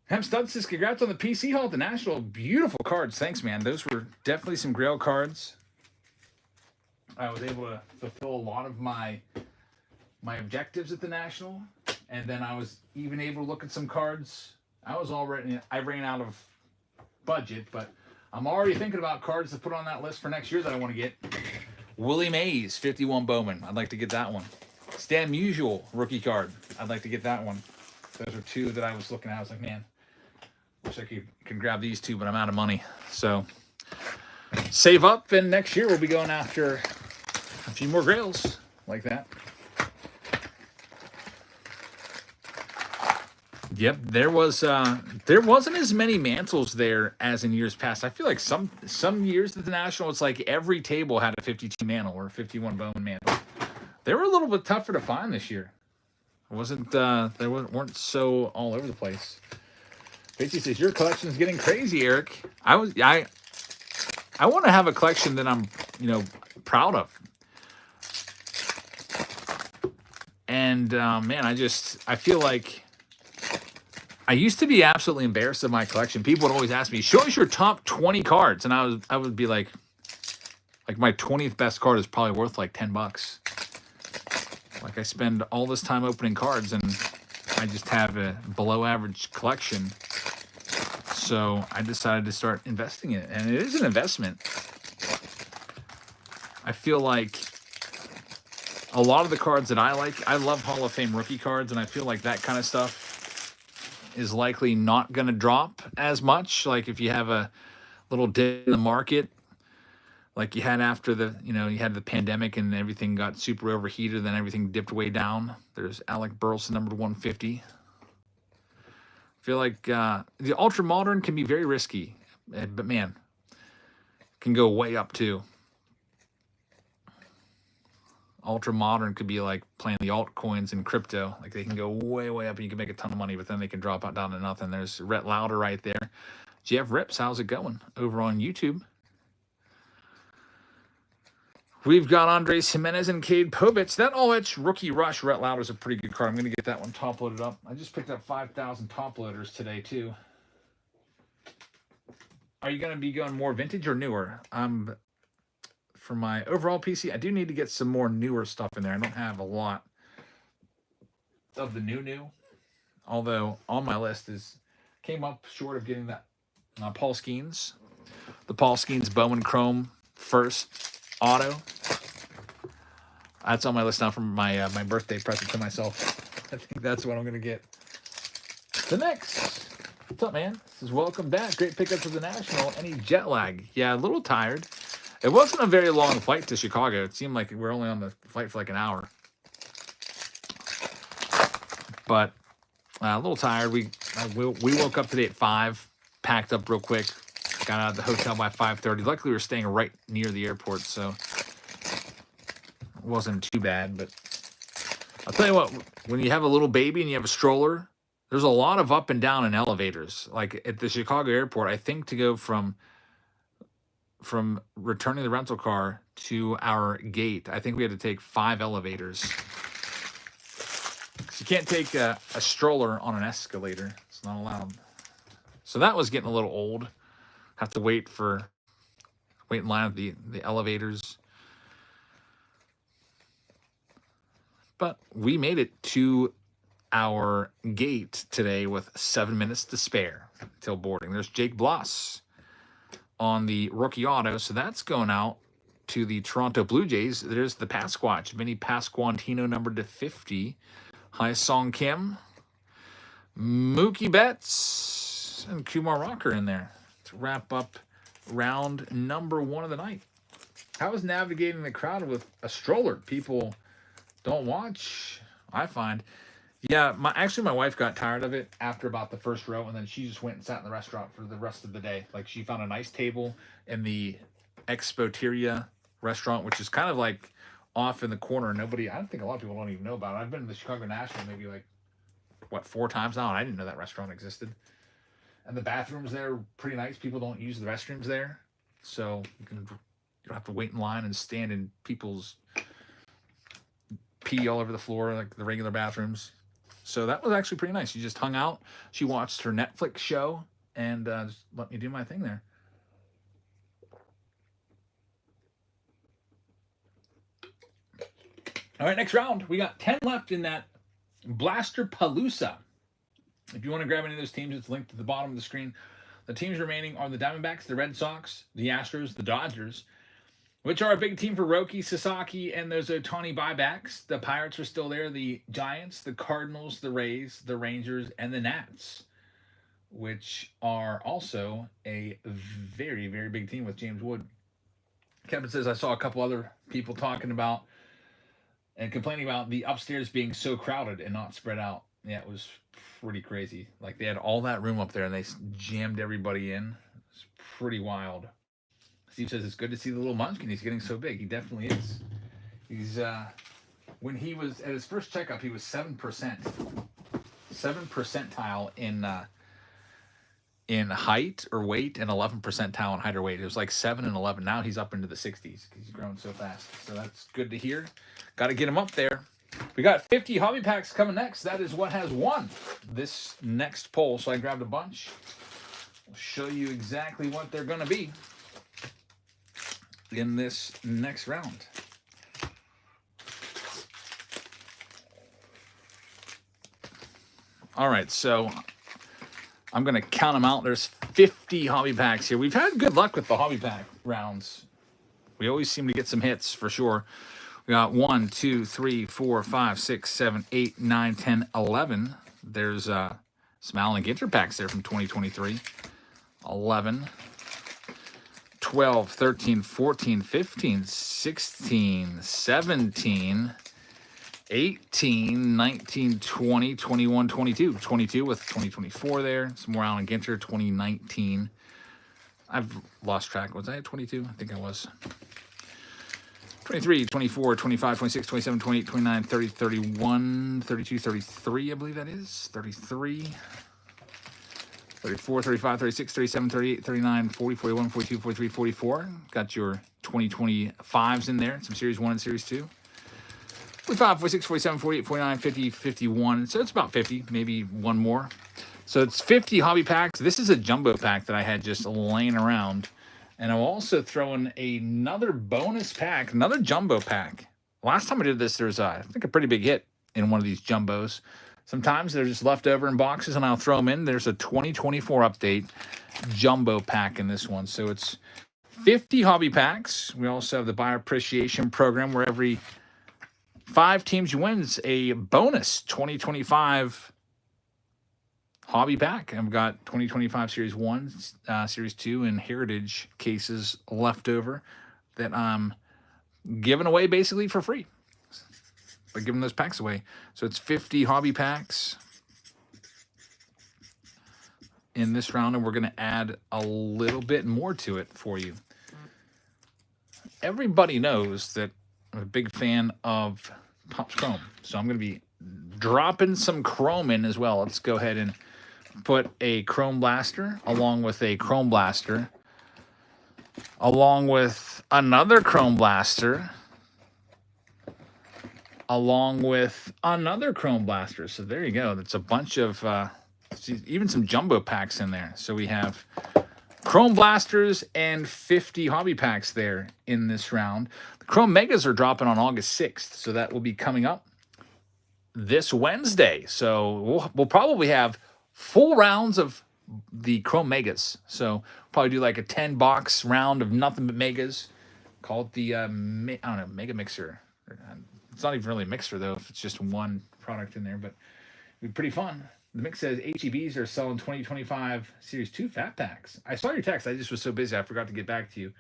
Hem Stud says, congrats on the PC haul at the National. Beautiful cards. Thanks, man. Those were definitely some Grail cards. I was able to fulfill a lot of my objectives at the National, and then I was even able to look at some cards. I ran out of budget, but I'm already thinking about cards to put on that list for next year that I want to get. Willie Mays, 51 Bowman. I'd like to get that one. Stan Musial, rookie card. I'd like to get that one. Those are two that I was looking at. I was like, man, wish I could grab these two, but I'm out of money. So save up, and next year we'll be going after a few more Grails like that. Yep, there wasn't as many mantles there as in years past. I feel like some years at the National, it's like every table had a 52 mantle or a 51 Bowman mantle. They were a little bit tougher to find this year. It wasn't they weren't so all over the place. Beatty says your collection is getting crazy, Eric. I want to have a collection that I'm proud of. And man, I feel like I used to be absolutely embarrassed of my collection. People would always ask me, show us your top 20 cards. And I would be like my 20th best card is probably worth like $10. Like I spend all this time opening cards and I just have a below average collection. So I decided to start investing in it. And it is an investment. I feel like a lot of the cards that I like, I love Hall of Fame rookie cards, and I feel like that kind of stuff is likely not going to drop as much. Like if you have a little dip in the market, like you had after the, you had the pandemic and everything got super overheated, and then everything dipped way down. There's Alec Burleson, number 150. I feel like the ultra modern can be very risky, but man, can go way up too. Ultra modern could be like playing the altcoins in crypto. Like they can go way, way up and you can make a ton of money, but then they can drop out down to nothing. There's Rhett Lauder right there. Jeff Rips, how's it going over on YouTube? We've got Andres Jimenez and Cade Povich. That it's rookie rush. Rhett Lauder's a pretty good card. I'm going to get that one top loaded up. I just picked up 5,000 top loaders today too. Are you going to be going more vintage or newer? I'm for my overall PC. I do need to get some more newer stuff in there. I don't have a lot of the new. Although on my list came up short of getting that Paul Skeens. The Paul Skeens Bowman Chrome first auto. That's on my list now from my my birthday present to myself. I think that's what I'm going to get. The next. What's up, man? This is welcome back. Great pickup to the National. Any jet lag? Yeah, a little tired. It wasn't a very long flight to Chicago. It seemed like we're only on the flight for like an hour. But a little tired. We woke up today at 5, packed up real quick, got out of the hotel by 5:30. Luckily, we were staying right near the airport, so it wasn't too bad. But I'll tell you what, when you have a little baby and you have a stroller, there's a lot of up and down in elevators. Like at the Chicago airport, I think to go from returning the rental car to our gate, I think we had to take 5 elevators. You can't take a stroller on an escalator. It's not allowed. So that was getting a little old. Have to wait in line at the elevators. But we made it to our gate today with 7 minutes to spare till boarding. There's Jake Bloss on the rookie auto. So that's going out to the Toronto Blue Jays. There's the Pasquatch, Vinny Pasquantino, numbered to 50. Hi Song Kim, Mookie Betts, and Kumar Rocker in there to wrap up round number 1 of the night. How was navigating the crowd with a stroller? People don't watch, I find. Yeah, my wife got tired of it after about the first row, and then she just went and sat in the restaurant for the rest of the day. Like, she found a nice table in the Expoteria restaurant, which is kind of like off in the corner. I don't think a lot of people don't even know about it. I've been to the Chicago National maybe 4 times now, and I didn't know that restaurant existed. And the bathrooms there are pretty nice. People don't use the restrooms there, so you don't have to wait in line and stand in people's pee all over the floor like the regular bathrooms. So that was actually pretty nice. She just hung out. She watched her Netflix show and just let me do my thing there. All right, next round. We got 10 left in that Blaster Palooza. If you want to grab any of those teams, it's linked at the bottom of the screen. The teams remaining are the Diamondbacks, the Red Sox, the Astros, the Dodgers, which are a big team for Roki, Sasaki, and those Ohtani buybacks. The Pirates are still there, the Giants, the Cardinals, the Rays, the Rangers, and the Nats, which are also a very, very big team with James Wood. Kevin says, I saw a couple other people talking about and complaining about the upstairs being so crowded and not spread out. Yeah, it was pretty crazy. Like, they had all that room up there and they jammed everybody in. It's pretty wild. Steve says it's good to see the little munchkin. He's getting so big. He definitely is. He's when he was at his first checkup, he was 7%, 7 percentile in height or weight, and 11 percentile in height or weight. It was like 7 and 11. Now he's up into the 60s because he's grown so fast. So that's good to hear. Got to get him up there. We got 50 hobby packs coming next. That is what has won this next poll. So I grabbed a bunch. I'll show you exactly what they're going to be in this next round. All right, so I'm going to count them out. There's 50 hobby packs here. We've had good luck with the hobby pack rounds. We always seem to get some hits for sure. We got 1, 2, 3, 4, 5, 6, 7, 8, 9, 10, 11. There's some Allen Ginter packs there from 2023. 11, 12, 13, 14, 15, 16, 17, 18, 19, 20, 21, 22. 22 with 2024 there. Some more Allen Ginter, 2019. I've lost track. Was I at 22? I think I was. 23, 24, 25, 26, 27, 28, 29, 30, 31, 32, 33, I believe that is. 33, 34, 35, 36, 37, 38, 39, 40, 41, 42, 43, 44. Got your 2025s in there. Some Series 1 and Series 2. 45, 46, 47, 48, 49, 50, 51. So it's about 50, maybe one more. So it's 50 hobby packs. This is a jumbo pack that I had just laying around. And I'm also throwing another bonus pack, another jumbo pack. Last time I did this, there was, I think, a pretty big hit in one of these jumbos. Sometimes they're just left over in boxes, and I'll throw them in. There's a 2024 update jumbo pack in this one. So it's 50 hobby packs. We also have the buyer appreciation program where every 5 teams you win is a bonus 2025 hobby pack. I've got 2025 Series 1, Series 2, and Heritage cases left over that I'm giving away basically for free. By giving those packs away. So it's 50 hobby packs in this round, and we're going to add a little bit more to it for you. Everybody knows that I'm a big fan of Pops Chrome, so I'm going to be dropping some Chrome in as well. Let's go ahead and put a Chrome Blaster along with a Chrome Blaster, along with another Chrome Blaster, along with another Chrome Blaster. So there you go. That's a bunch of, even some jumbo packs in there. So we have Chrome Blasters and 50 hobby packs there in this round. The Chrome Megas are dropping on August 6th, so that will be coming up this Wednesday. So we'll probably have full rounds of the Chrome Megas. So probably do like a 10-box round of nothing but Megas. Call it the, I don't know, Mega Mixer. It's not even really a mixer, though, if it's just one product in there, but it'd be pretty fun. The mix says HEBs are selling 2025 Series 2 fat packs. I saw your text. I just was so busy, I forgot to get back to you.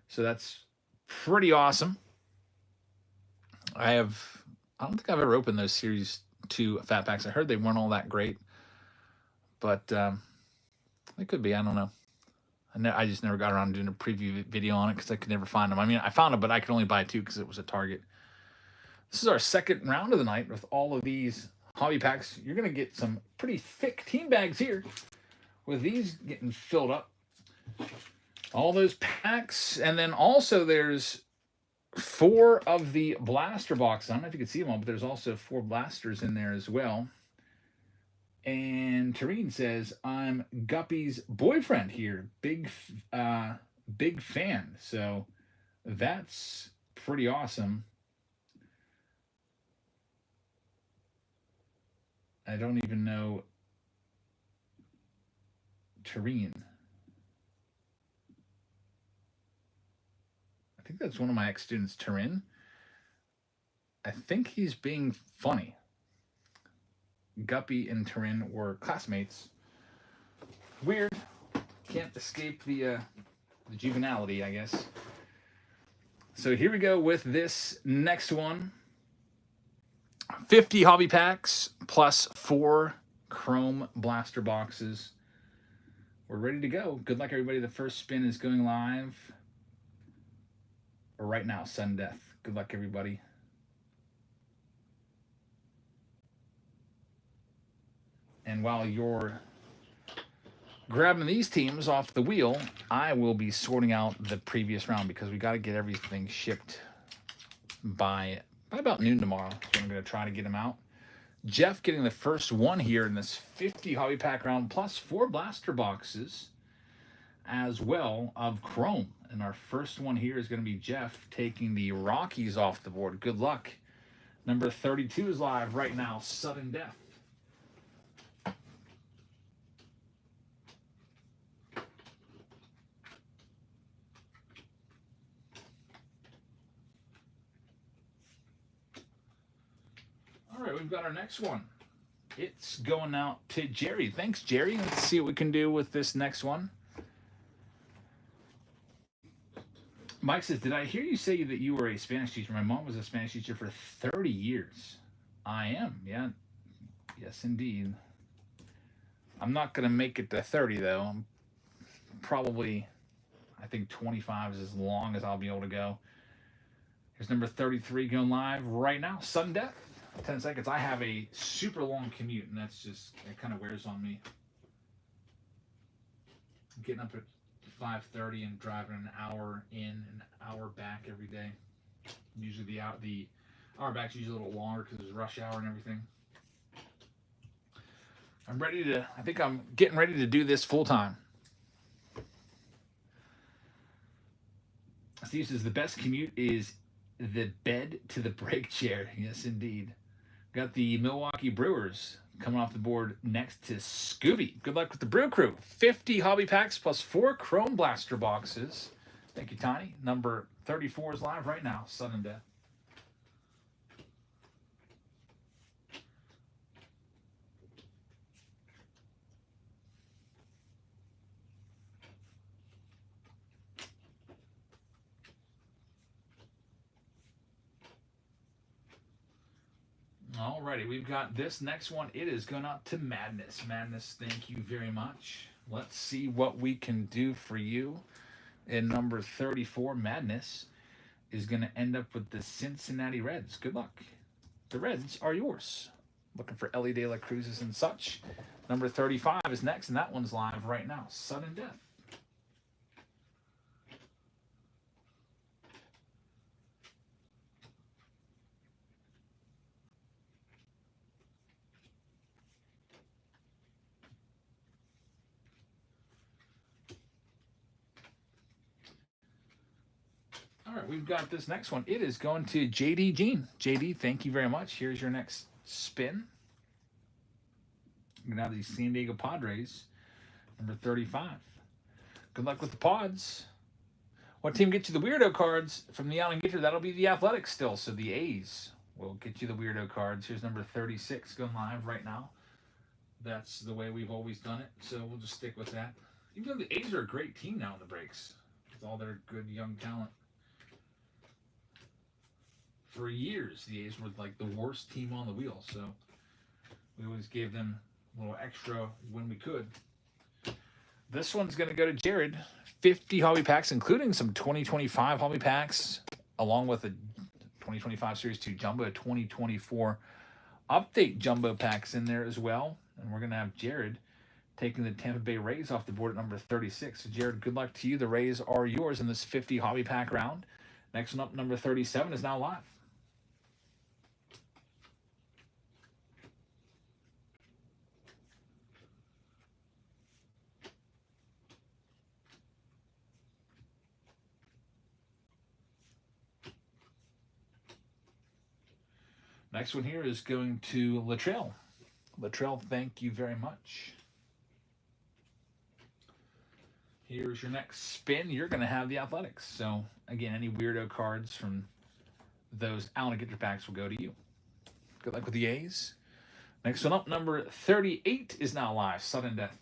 So that's pretty awesome. I don't think I've ever opened those Series 2 fat packs. I heard they weren't all that great, but they could be. I don't know. I just never got around to doing a preview video on it because I could never find them. I mean, I found them, but I could only buy 2 because it was a Target. This is our second round of the night with all of these hobby packs. You're going to get some pretty thick team bags here with these getting filled up. All those packs. And then also there's 4 of the blaster boxes. I don't know if you can see them all, but there's also 4 blasters in there as well. And Tareen says, I'm Guppy's boyfriend here. Big fan. So that's pretty awesome. I don't even know Tareen. I think that's one of my ex-students, Tareen. I think he's being funny. Guppy and Tareen were classmates. Weird. Can't escape the juvenility, I guess. So here we go with this next one. 50 hobby packs plus 4 Chrome Blaster boxes. We're ready to go. Good luck, everybody. The first spin is going live right now. Sudden death. Good luck, everybody. And while you're grabbing these teams off the wheel, I will be sorting out the previous round because we got to get everything shipped by about noon tomorrow. So I'm going to try to get them out. Jeff getting the first one here in this 50 hobby pack round, plus 4 blaster boxes as well of Chrome. And our first one here is going to be Jeff taking the Rockies off the board. Good luck. Number 32 is live right now. Sudden death. All right, we've got our next one. It's going out to Jerry. Thanks, Jerry. Let's see what we can do with this next one. Mike says, did I hear you say that you were a Spanish teacher? My mom was a Spanish teacher for 30 years. I am, yeah. Yes, indeed. I'm not going to make it to 30, though. I'm probably, I think 25 is as long as I'll be able to go. Here's number 33 going live right now. Sudden death. 10 seconds. I have a super long commute, and that's just, it kind of wears on me. I'm getting up at 5:30 and driving an hour in, an hour back every day. Usually the hour back's usually a little longer because there's rush hour and everything. I think I'm getting ready to do this full time. Steve says the best commute is the bed to the brake chair. Yes, indeed. Got the Milwaukee Brewers coming off the board next to Scooby. Good luck with the Brew Crew. 50 hobby packs plus 4 Chrome Blaster boxes. Thank you, Tiny. Number 34 is live right now. Sudden Death. Alrighty, we've got this next one. It is going out to Madness. Madness, thank you very much. Let's see what we can do for you. In number 34, Madness is going to end up with the Cincinnati Reds. Good luck. The Reds are yours. Looking for Ellie De La Cruz's and such. Number 35 is next, and that one's live right now. Sudden Death. All right, we've got this next one. It is going to JD Jean. JD, thank you very much. Here's your next spin. Now the San Diego Padres, number 35. Good luck with the Pods. What team gets you the weirdo cards from the Allen Gator? That'll be the Athletics still. So the A's will get you the weirdo cards. Here's number 36 going live right now. That's the way we've always done it. So we'll just stick with that. Even though the A's are a great team now in the breaks with all their good young talent. For years, the A's were like the worst team on the wheel, so we always gave them a little extra when we could. This one's going to go to Jared. 50 hobby packs, including some 2025 hobby packs, along with a 2025 Series 2 Jumbo, 2024 Update Jumbo packs in there as well. And we're going to have Jared taking the Tampa Bay Rays off the board at number 36. So Jared, good luck to you. The Rays are yours in this 50 hobby pack round. Next one up, number 37, is now live. Next one here is going to Latrell. Latrell, thank you very much. Here's your next spin. You're going to have the Athletics. So, again, any weirdo cards from those Alligator packs will go to you. Good luck with the A's. Next one up, number 38 is now live. Sudden Death.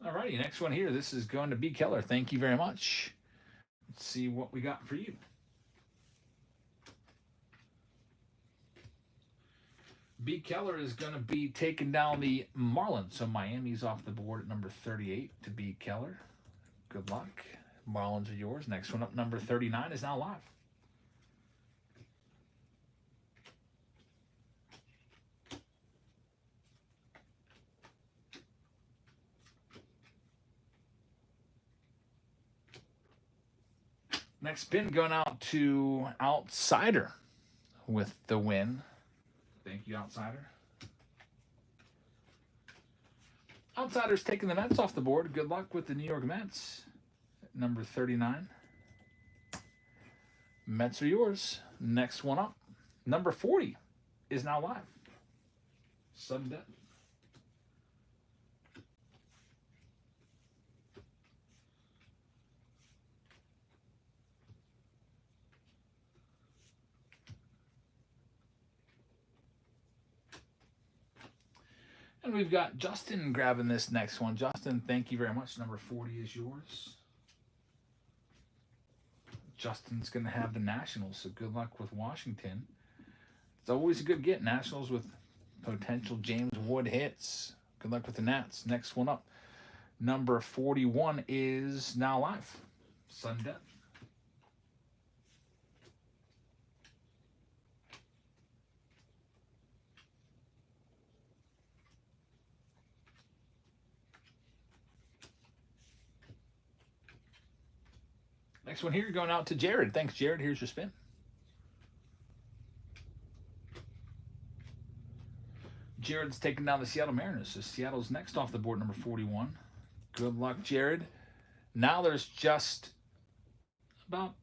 Alrighty, next one here. This is going to B. Keller. Thank you very much. Let's see what we got for you. B. Keller is going to be taking down the Marlins. So Miami's off the board at number 38 to B. Keller. Good luck. Marlins are yours. Next one up, number 39, is now live. Next spin going out to Outsider with the win. Thank you, Outsider. Outsider's taking the Mets off the board. Good luck with the New York Mets. Number 39. Mets are yours. Next one up. Number 40 is now live. Sudden Death. And we've got Justin grabbing this next one. Justin, thank you very much. Number 40 is yours. Justin's going to have the Nationals, so good luck with Washington. It's always a good get. Nationals with potential James Wood hits. Good luck with the Nats. Next one up. Number 41 is now live. Sudden Death. Next one here going out to Jared. Thanks, Jared. Here's your spin. Jared's taking down the Seattle Mariners. So Seattle's next off the board, number 41. Good luck, Jared. Now there's just about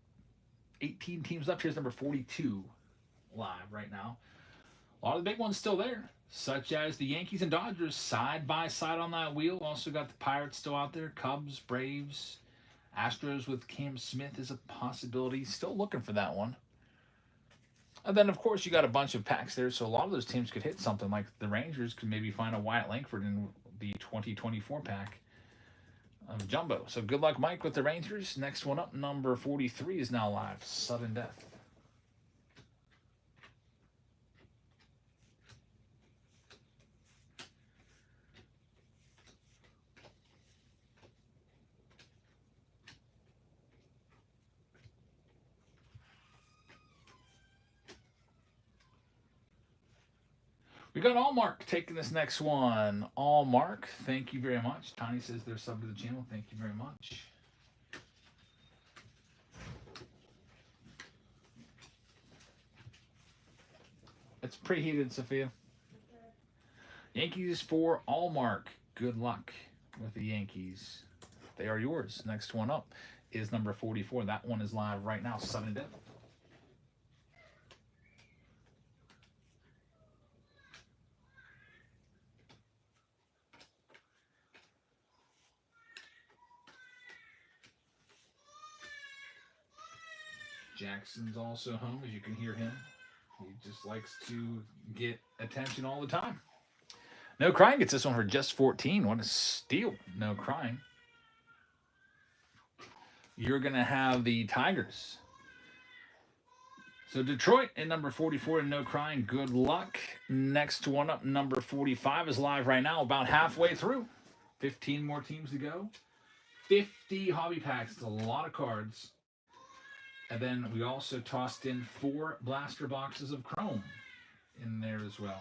18 teams left. Here's number 42 live right now. A lot of the big ones still there, such as the Yankees and Dodgers side by side on that wheel. Also got the Pirates still out there. Cubs, Braves, Astros with Cam Smith is a possibility. Still looking for that one. And then, of course, you got a bunch of packs there, so a lot of those teams could hit something. Like the Rangers could maybe find a Wyatt Langford in the 2024 pack of Jumbo. So good luck, Mike, with the Rangers. Next one up, number 43 is now live. Sudden Death. We got Allmark taking this next one. Allmark, thank you very much. Tiny says they're sub to the channel. Thank you very much. It's preheated, Sophia. Yankees for Allmark. Good luck with the Yankees. They are yours. Next one up is number 44. That one is live right now. Sudden Death. Jackson's also home, as you can hear him. He just likes to get attention all the time. No Crying gets this one for just 14. What a steal. No Crying. You're going to have the Tigers. So Detroit in number 44 and No Crying. Good luck. Next one up, number 45 is live right now, about halfway through. 15 more teams to go. 50 hobby packs. It's a lot of cards. And then we also tossed in 4 blaster boxes of Chrome in there as well.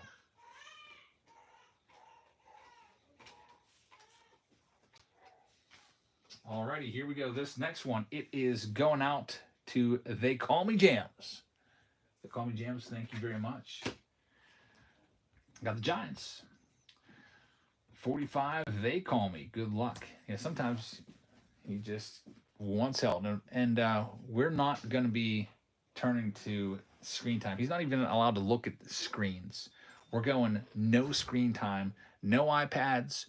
Alrighty, here we go. This next one, it is going out to They Call Me Jams. They Call Me Jams, thank you very much. Got the Giants. 45, They Call Me. Good luck. Yeah, sometimes he just wants help. And we're not going to be turning to screen time. He's not even allowed to look at the screens. We're going no screen time, no iPads,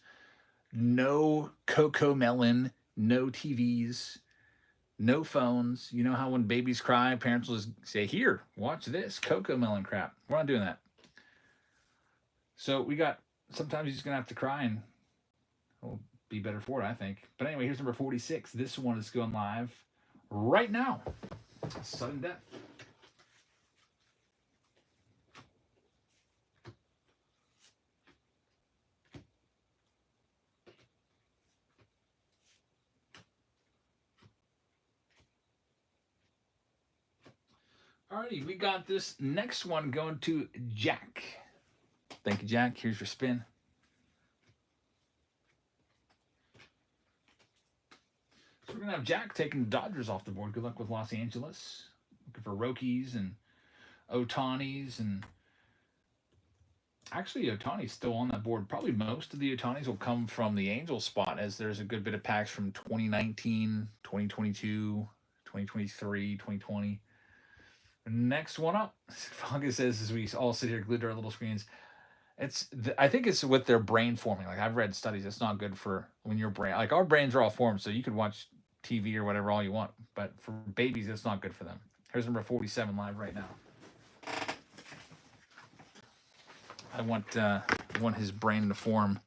no Coco Melon, no TVs, no phones. You know how when babies cry, parents will just say, here, watch this Coco Melon crap. We're not doing that. So we got, sometimes you're just going to have to cry and it'll be better for it, I think. But anyway, here's number 46. This one is going live right now. Sudden Death. Alrighty, we got this next one going to Jack. Thank you, Jack. Here's your spin. So we're going to have Jack taking the Dodgers off the board. Good luck with Los Angeles. Looking for Rokies and Otanis. And actually, Otani's still on that board. Probably most of the Otanis will come from the Angels spot, as there's a good bit of packs from 2019, 2022, 2023, 2020. Next one up. Fungus says, as we all sit here glued to our little screens, I think it's with their brain forming. Like, I've read studies, it's not good for when your brain, like our brains are all formed, so you could watch TV or whatever all you want, but for babies, it's not good for them. Here's number 47 live right now. I want his brain to form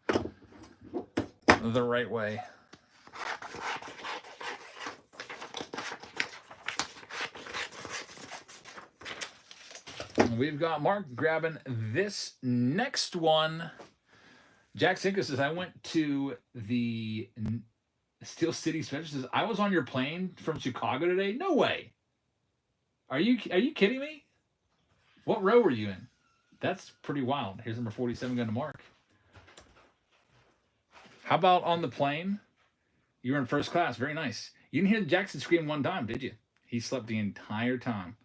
the right way. We've got Mark grabbing this next one. Jack Sinka says, I went to the Steel City Special. Says, I was on your plane from Chicago today. No way. Are you kidding me? What row were you in? That's pretty wild. Here's number 47 going to Mark. How about on the plane? You were in first class. Very nice. You didn't hear Jackson scream one time, did you? He slept the entire time.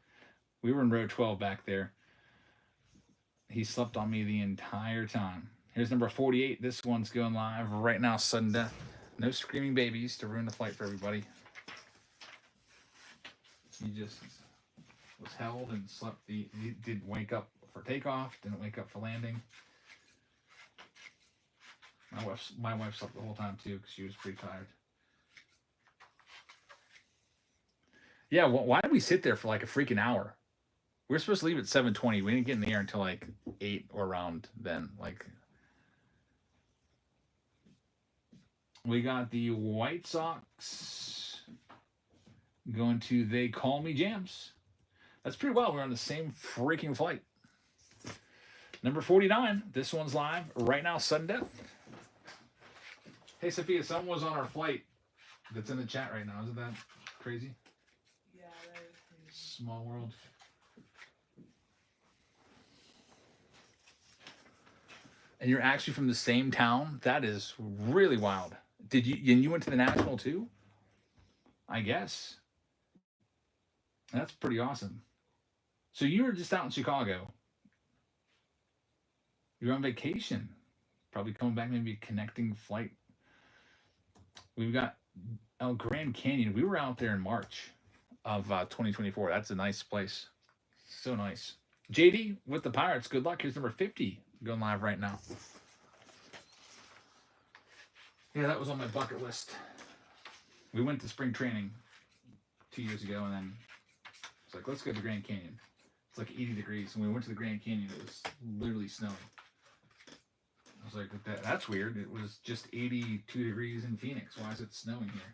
We were in row 12 back there. He slept on me the entire time. Here's number 48. This one's going live right now, sudden death. No screaming babies to ruin the flight for everybody. He just was held and slept. He didn't wake up for takeoff, didn't wake up for landing. My wife slept the whole time too because she was pretty tired. Yeah, well, why did we sit there for like a freaking hour? We were supposed to leave at 7:20. We didn't get in the air until like 8 or around then. Like, we got the White Sox going to They Call Me Jams. That's pretty well. We're on the same freaking flight. Number 49. This one's live right now, sudden death. Hey, Sophia, someone was on our flight that's in the chat right now. Isn't that crazy? Yeah, that is crazy. Small world. And you're actually from the same town? That is really wild. And you went to the National too? I guess. That's pretty awesome. So you were just out in Chicago. You're on vacation. Probably coming back, maybe a connecting flight. We've got Grand Canyon. We were out there in March of 2024. That's a nice place. So nice. JD with the Pirates. Good luck. Here's number 50 going live right now. Yeah, that was on my bucket list. We went to spring training 2 years ago, and then it's like, let's go to the Grand Canyon. It's like 80 degrees. And when we went to the Grand Canyon, it was literally snowing. I was like, that's weird. It was just 82 degrees in Phoenix. Why is it snowing here?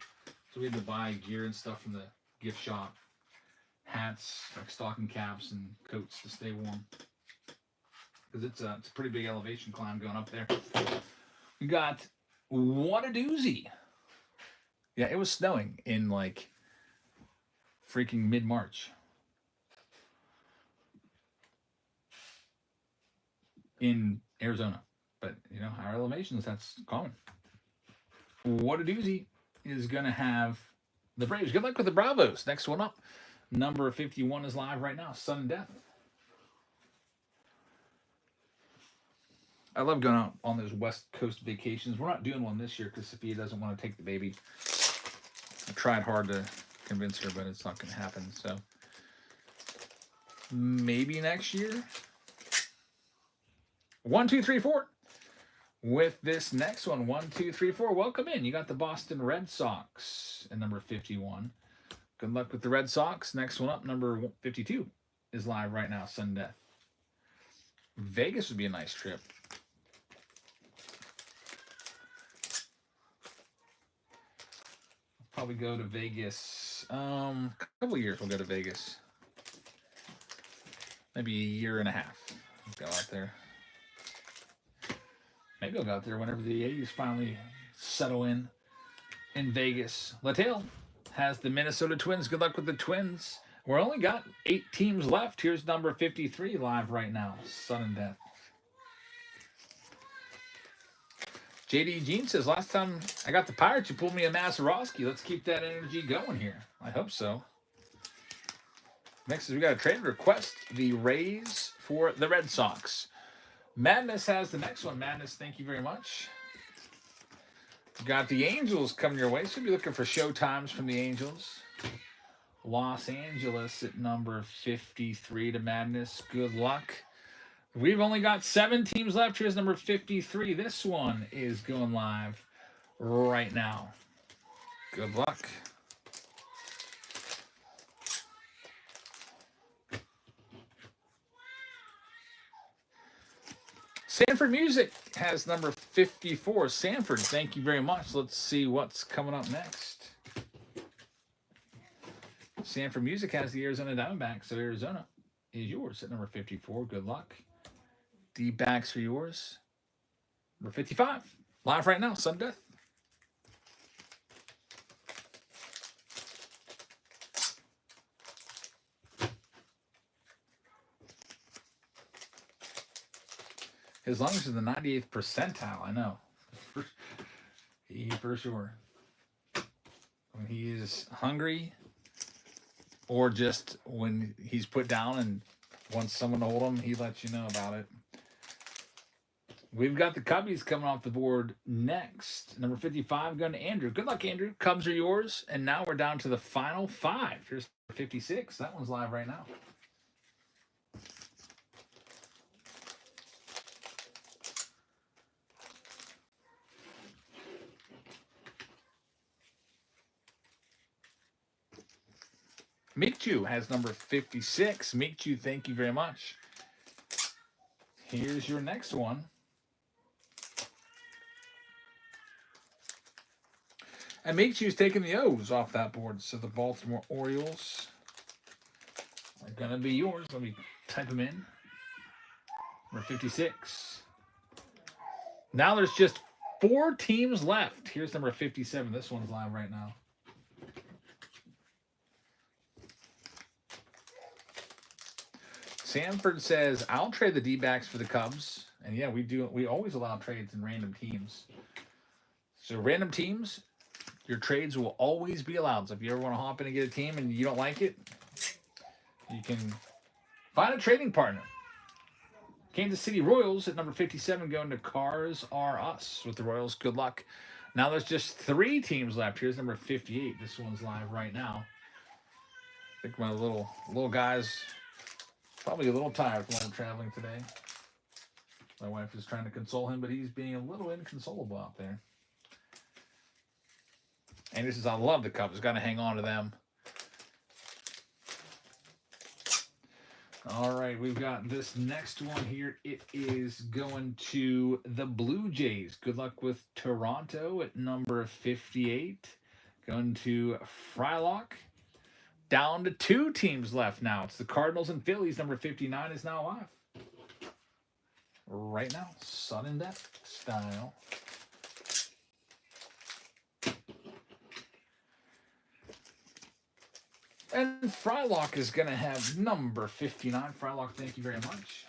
So we had to buy gear and stuff from the gift shop. Hats, like stocking caps and coats to stay warm. Because it's a pretty big elevation climb going up there. We got what a doozy. Yeah, it was snowing in like freaking mid-March. In Arizona. But, you know, higher elevations, that's common. What a doozy is going to have the Braves. Good luck with the Bravos. Next one up. Number 51 is live right now. Sudden death. I love going out on those West Coast vacations. We're not doing one this year because Sophia doesn't want to take the baby. I tried hard to convince her, but it's not going to happen. So maybe next year. 1, 2, 3, 4. With this next one, 1, 2, 3, 4. Welcome in. You got the Boston Red Sox at number 51. Good luck with the Red Sox. Next one up, number 52, is live right now, sudden death. Vegas would be a nice trip. Probably go to Vegas. A couple of years we'll go to Vegas. Maybe a year and a half. Go out there. Maybe I'll go out there whenever the A's finally settle in Vegas. Lattale has the Minnesota Twins. Good luck with the Twins. We're only got 8 teams left. Here's number 53 live right now. Sudden death. JD Jean says, last time I got the Pirates, you pulled me a Mazeroski. Let's keep that energy going here. I hope so. Next is we got a trade request. The Rays for the Red Sox. Madness has the next one. Madness, thank you very much. Got the Angels coming your way. So you'll be looking for show times from the Angels. Los Angeles at number 53 to Madness. Good luck. We've only got 7 teams left. Here's number 53. This one is going live right now. Good luck. Sanford Music has number 54. Sanford, thank you very much. Let's see what's coming up next. Sanford Music has the Arizona Diamondbacks, so Arizona is yours at number 54. Good luck. D-backs are yours. Number 55. Live right now, sudden death. As long as it's in the 98th percentile, I know. For sure. when he is hungry, or just when he's put down and wants someone to hold him, he lets you know about it. We've got the Cubbies coming off the board next. Number 55 going to Andrew. Good luck, Andrew. Cubs are yours. And now we're down to the final 5. Here's 56. That one's live right now. Mikchu has number 56. Mikchu, thank you very much. Here's your next one. And Mikchu's taking the O's off that board. So the Baltimore Orioles are going to be yours. Let me type them in. Number 56. Now there's just 4 teams left. Here's number 57. This one's live right now. Sanford says, I'll trade the D-backs for the Cubs. And yeah, we do. We always allow trades in random teams. So random teams, your trades will always be allowed. So if you ever want to hop in and get a team and you don't like it, you can find a trading partner. Kansas City Royals at number 57 going to Cars R Us with the Royals. Good luck. Now there's just 3 teams left. Here's number 58. This one's live right now. I think my little guy's probably a little tired from all the traveling today. My wife is trying to console him, but he's being a little inconsolable out there. And this is, I love the Cubs. Got to hang on to them. All right, we've got this next one here. It is going to the Blue Jays. Good luck with Toronto at number 58. Going to Frylock. Down to 2 teams left now. It's the Cardinals and Phillies. Number 59 is now live. Right now, sudden death style. And Frylock is going to have number 59. Frylock, thank you very much.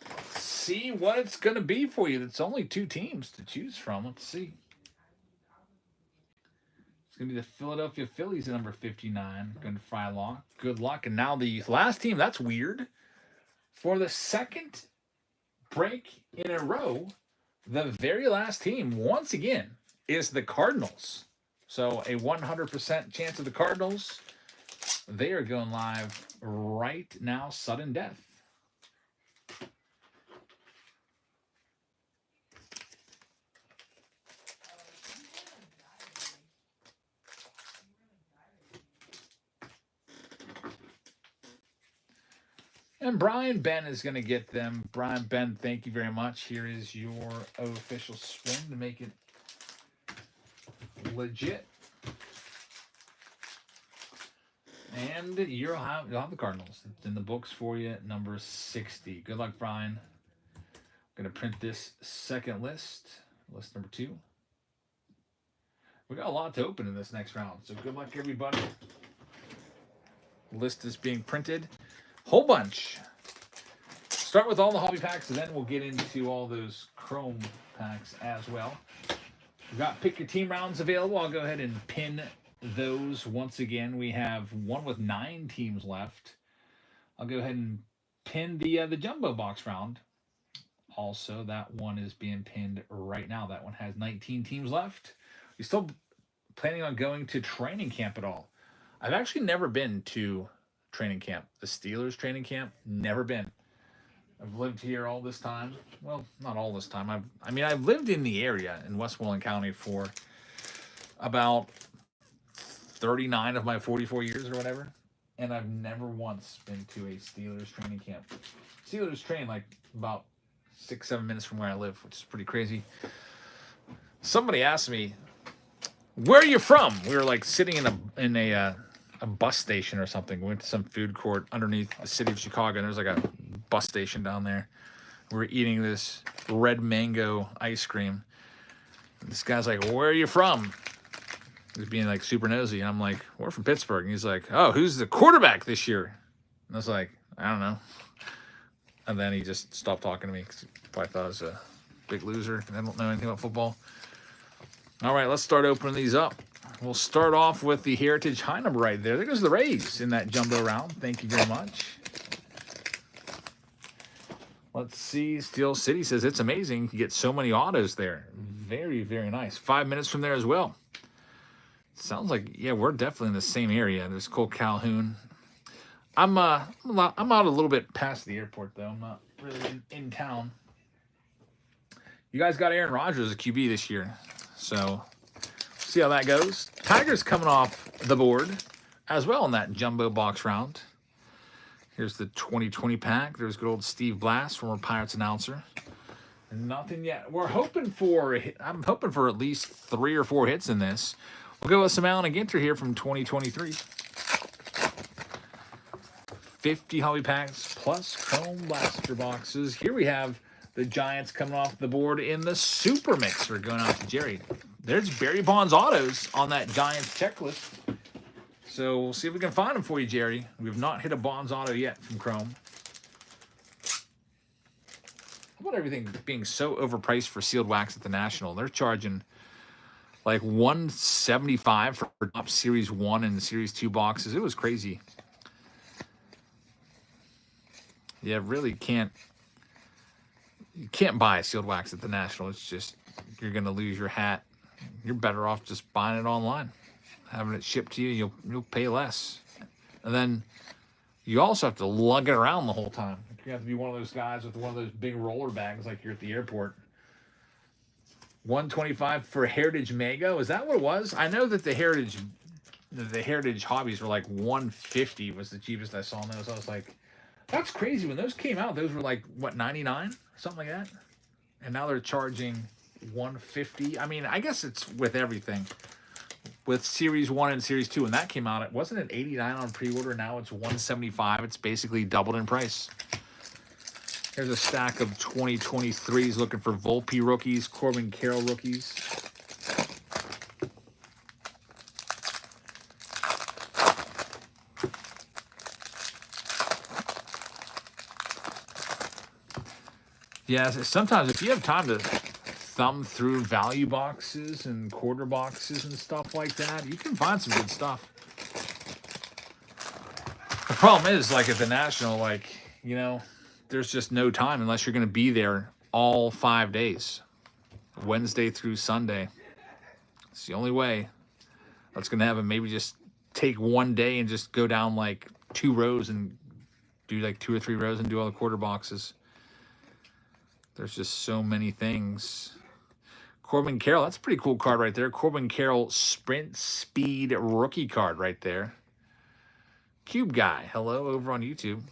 Let's see what it's going to be for you. It's only 2 teams to choose from. Let's see. It's going to be the Philadelphia Phillies at number 59. Going to Frylock. Good luck. And now the last team, that's weird. For the second break in a row, the very last team, once again, is the Cardinals. So a 100% chance of the Cardinals. They are going live right now, sudden death. And Brian Ben is going to get them. Brian Ben, thank you very much. Here is your official spin to make it legit. And you'll have the Cardinals. It's in the books for you at number 60. Good luck, Brian. I'm going to print this second list number 2. We got a lot to open in this next round, so good luck, everybody. List is being printed. Whole bunch. Start with all the hobby packs, and then we'll get into all those chrome packs as well. We've got pick your team rounds available. I'll go ahead and pin those once again. We have one with 9 teams left. I'll go ahead and pin the jumbo box round. Also, that one is being pinned right now. That one has 19 teams left. You still planning on going to training camp at all? I've actually never been to training camp. The Steelers training camp, never been. I've lived here all this time. Well, not all this time. I've lived in the area in Westmoreland County for about 39 of my 44 years or whatever, and I've never once been to a Steelers training camp. Steelers train like about 6-7 minutes from where I live, which is pretty crazy. Somebody asked me, "Where are you from?" We were like sitting in a bus station or something. We went to some food court underneath the city of Chicago, and there's like a bus station down there. We're eating this red mango ice cream. And this guy's like, "Where are you from?" He's being like super nosy. And I'm like, "We're from Pittsburgh." And he's like, "Oh, who's the quarterback this year?" And I was like, "I don't know." And then he just stopped talking to me because he probably thought I was a big loser and I don't know anything about football. All right, let's start opening these up. We'll start off with the Heritage high number right there. There goes the Rays in that jumbo round. Thank you very much. Let's see. Steel City says it's amazing. You get so many autos there. Very, very nice. 5 minutes from there as well. Sounds like, yeah, we're definitely in the same area. There's Cole Calhoun. I'm out a little bit past the airport, though. I'm not really in town. You guys got Aaron Rodgers as a QB this year. So, see how that goes. Tigers coming off the board as well in that jumbo box round. Here's the 2020 pack. There's good old Steve Blass, former Pirates announcer. Nothing yet. I'm hoping for at least 3 or 4 hits in this. We'll go with some Allen and Ginter here from 2023. 50 hobby packs plus chrome blaster boxes. Here we have the Giants coming off the board in the super mixer going out to Jerry. There's Barry Bonds autos on that Giants checklist. So we'll see if we can find them for you, Jerry. We've not hit a Bonds auto yet from Chrome. How about everything being so overpriced for sealed wax at the National? They're charging like $175 for top Series 1 and Series 2 boxes. It was crazy. Yeah, really can't. You can't buy sealed wax at the National. It's just, you're going to lose your hat. You're better off just buying it online. Having it shipped to you, you'll pay less. And then you also have to lug it around the whole time. You have to be one of those guys with one of those big roller bags like you're at the airport. $125 for Heritage Mago. Is that what it was? I know that the Heritage hobbies were like $150 was the cheapest I saw on those. I was like, that's crazy. When those came out, those were like, what, $99? Something like that? And now they're charging $150. I mean, I guess it's with everything. With Series 1 and Series 2, when that came out, it wasn't at $89 on pre-order. Now it's $175. It's basically doubled in price. Here's a stack of 2023s looking for Volpe rookies, Corbin Carroll rookies. Yeah, sometimes if you have time to thumb through value boxes and quarter boxes and stuff like that, you can find some good stuff. The problem is, like at the National, like, you know, there's just no time unless you're going to be there all 5 days, Wednesday through Sunday. It's the only way that's going to happen. Maybe just take one day and just go down like 2 rows and do like 2 or 3 rows and do all the quarter boxes. There's just so many things. Corbin Carroll, that's a pretty cool card right there. Corbin Carroll Sprint Speed rookie card right there. Cube Guy, hello over on YouTube.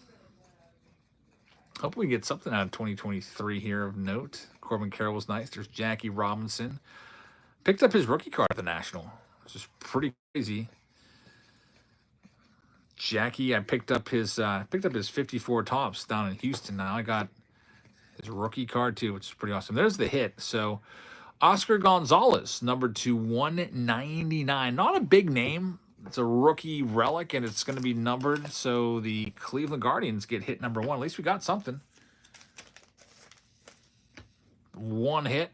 Hope we can get something out of 2023 here of note. Corbin Carroll was nice. There's Jackie Robinson. Picked up his rookie card at the National. It's just pretty crazy. Jackie, I picked up his 54 tops down in Houston. Now I got his rookie card too, which is pretty awesome. There's the hit. So Oscar Gonzalez, numbered to 199. Not a big name. It's a rookie relic, and it's going to be numbered. So the Cleveland Guardians get hit number 1. At least we got something. 1 hit.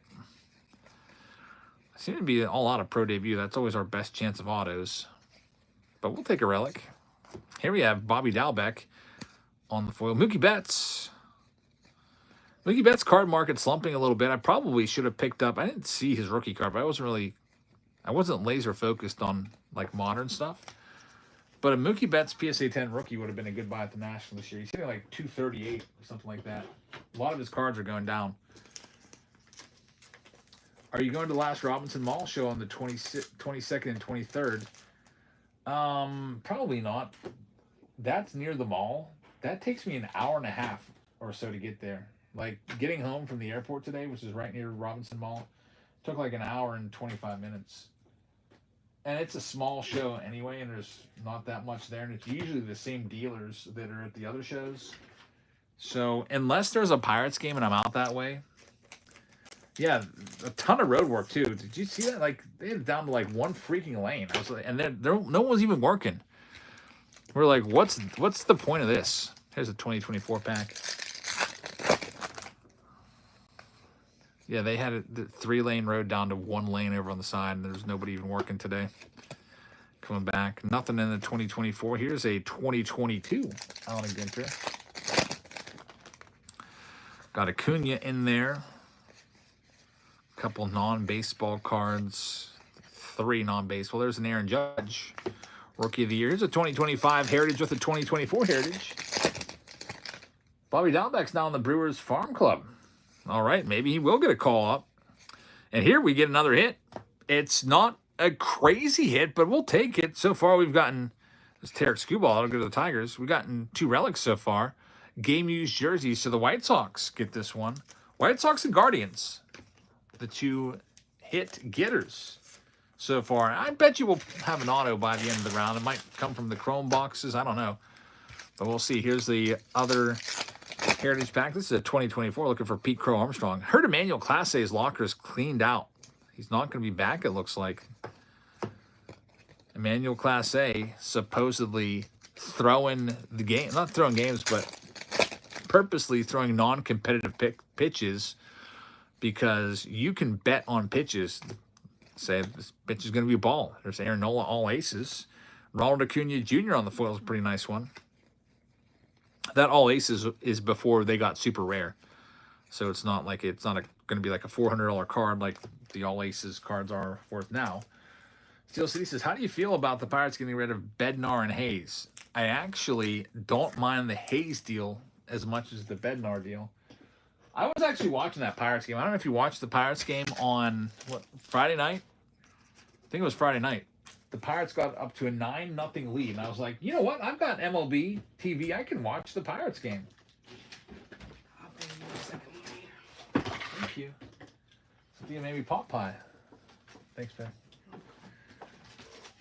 Seem to be all out of pro debut. That's always our best chance of autos. But we'll take a relic. Here we have Bobby Dalbec on the foil. Mookie Betts. Mookie Betts' card market slumping a little bit. I probably should have picked up. I didn't see his rookie card, but I wasn't laser focused on like modern stuff. But a Mookie Betts PSA 10 rookie would have been a good buy at the National this year. He's hitting like 238 or something like that. A lot of his cards are going down. Are you going to the last Robinson Mall show on the 22nd and 23rd? Probably not. That's near the mall. That takes me an hour and a half or so to get there. Like getting home from the airport today, which is right near Robinson Mall, took like an hour and 25 minutes. And it's a small show anyway, and there's not that much there. And it's usually the same dealers that are at the other shows. So unless there's a Pirates game and I'm out that way, yeah, a ton of road work too. Did you see that? Like they had it down to like 1 freaking lane. I was like, and there no one was even working. We're like, what's the point of this? Here's a 2024 pack. Yeah, they had the 3-lane road down to 1 lane over on the side, and there's nobody even working today. Coming back. Nothing in the 2024. Here's a 2022 Allen and Ginter. Got Acuna in there. A couple non-baseball cards. 3 non-baseball. There's an Aaron Judge. Rookie of the Year. Here's a 2025 Heritage with a 2024 Heritage. Bobby Dalbeck's now in the Brewers Farm Club. All right, maybe he will get a call up. And here we get another hit. It's not a crazy hit, but we'll take it. So far, we've gotten this Tarek Skubal. I'll go to the Tigers. We've gotten 2 relics so far. Game used jerseys. So the White Sox get this one. White Sox and Guardians, the 2 hit getters so far. I bet you we'll have an auto by the end of the round. It might come from the Chrome boxes. I don't know. But we'll see. Here's the other Heritage pack. This is a 2024. Looking for Pete Crow Armstrong. Heard Emmanuel Class A's locker is cleaned out. He's not going to be back, it looks like. Emmanuel Class A supposedly throwing the game, not throwing games, but purposely throwing non-competitive pitches because you can bet on pitches. Say this pitch is going to be a ball. There's Aaron Nola, all aces. Ronald Acuna Jr. on the foil is a pretty nice one. That all aces is before they got super rare. So it's not like it's not going to be like a $400 card like the all aces cards are worth now. Steel City says, how do you feel about the Pirates getting rid of Bednar and Hayes? I actually don't mind the Hayes deal as much as the Bednar deal. I was actually watching that Pirates game. I don't know if you watched the Pirates game on Friday night. I think it was Friday night. The Pirates got up to a 9-0 lead. And I was like, you know what? I've got MLB TV. I can watch the Pirates game. I'll bring you a second one later. Thank you. Cynthia made me pot pie. Thanks, Ben.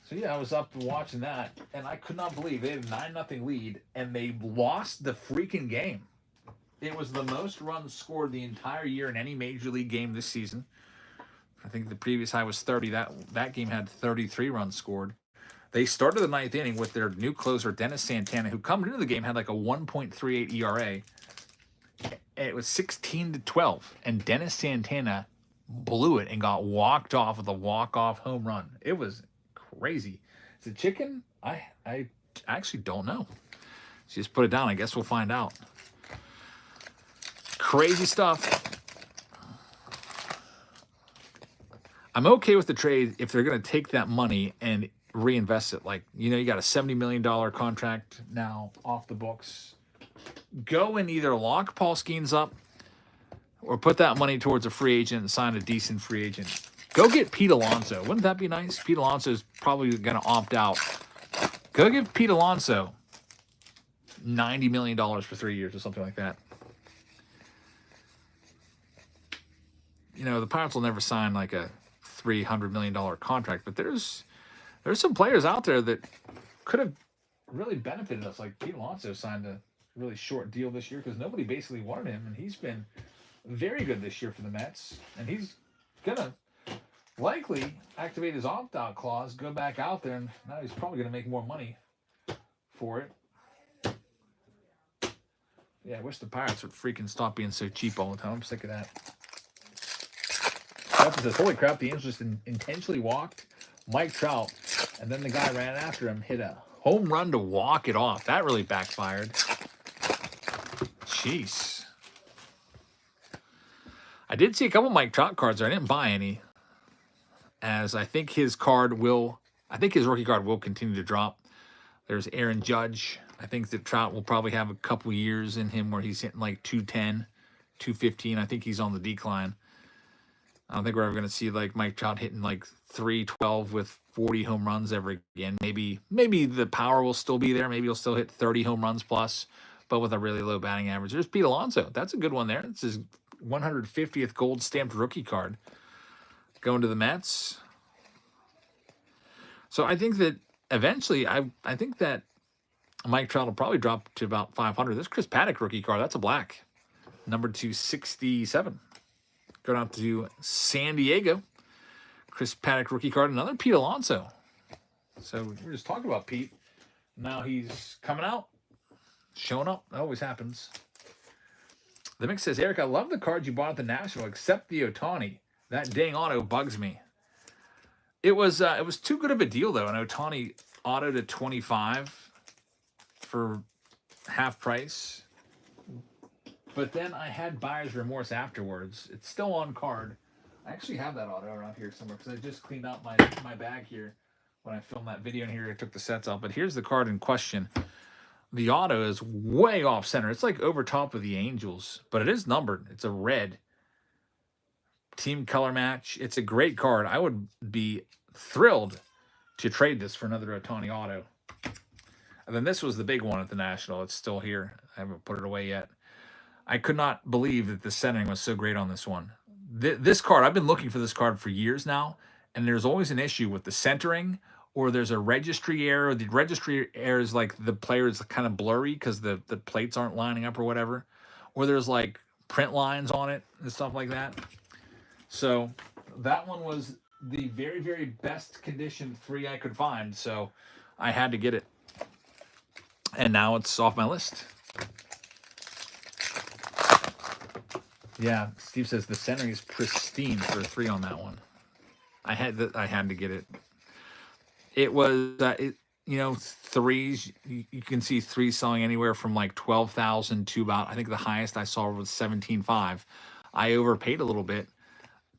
So, yeah, I was up watching that, and I could not believe they had a 9-0 lead, and they lost the freaking game. It was the most runs scored the entire year in any major league game this season. I think the previous high was 30. That game had 33 runs scored. They started the 9th inning with their new closer, Dennis Santana, who coming into the game had like a 1.38 ERA. It was 16-12, and Dennis Santana blew it and got walked off with a walk-off home run. It was crazy. Is it chicken? I actually don't know. She just put it down. I guess we'll find out. Crazy stuff. I'm okay with the trade if they're going to take that money and reinvest it. Like, you got a $70 million contract now off the books. Go and either lock Paul Skeens up or put that money towards a free agent and sign a decent free agent. Go get Pete Alonso. Wouldn't that be nice? Pete Alonso is probably going to opt out. Go give Pete Alonso $90 million for 3 years or something like that. The Pirates will never sign like a $300 million contract, but there's some players out there that could have really benefited us. Like Pete Alonso signed a really short deal this year because nobody basically wanted him, and he's been very good this year for the Mets, and he's gonna likely activate his opt-out clause, go back out there, and now he's probably gonna make more money for it. Yeah, I wish the Pirates would freaking stop being so cheap all the time. I'm sick of that. Captain says, holy crap, the Angels just intentionally walked Mike Trout, and then the guy ran after him, hit a home run to walk it off. That really backfired. Jeez. I did see a couple Mike Trout cards there. I didn't buy any, as I think his rookie card will continue to drop. There's Aaron Judge. I think that Trout will probably have a couple years in him where he's hitting like 210, 215. I think he's on the decline. I don't think we're ever going to see like Mike Trout hitting like 312 with 40 home runs ever again. Maybe the power will still be there. Maybe he'll still hit 30 home runs plus, but with a really low batting average. There's Pete Alonso. That's a good one there. It's his 150th gold stamped rookie card going to the Mets. So I think that eventually, I think that Mike Trout will probably drop to about 500. This Chris Paddock rookie card, that's a black. Number 267. Going out to San Diego. Chris Paddock rookie card. Another Pete Alonso. So we were just talking about Pete. Now he's coming out. Showing up. That always happens. The mix says, Eric, I love the cards you bought at the National, except the Otani. That dang auto bugs me. It was too good of a deal though. An Otani auto to 25 for half price. But then I had buyer's remorse afterwards. It's still on card. I actually have that auto around here somewhere because I just cleaned out my bag here when I filmed that video in here. I took the sets off. But here's the card in question. The auto is way off center. It's like over top of the Angels, but it is numbered. It's a red team color match. It's a great card. I would be thrilled to trade this for another Otani auto. And then this was the big one at the National. It's still here. I haven't put it away yet. I could not believe that the centering was so great on this one. This card, I've been looking for this card for years now, and there's always an issue with the centering, or there's a registry error. The registry error is like the player is kind of blurry because the plates aren't lining up or whatever. Or there's like print lines on it and stuff like that. So that one was the very, very best condition 3 I could find. So I had to get it. And now it's off my list. Yeah, Steve says the centering is pristine for a 3 on that one. I had to get it. It was, you know, 3s. You can see 3s selling anywhere from like 12,000 to about, I think the highest I saw was 17.5. I overpaid a little bit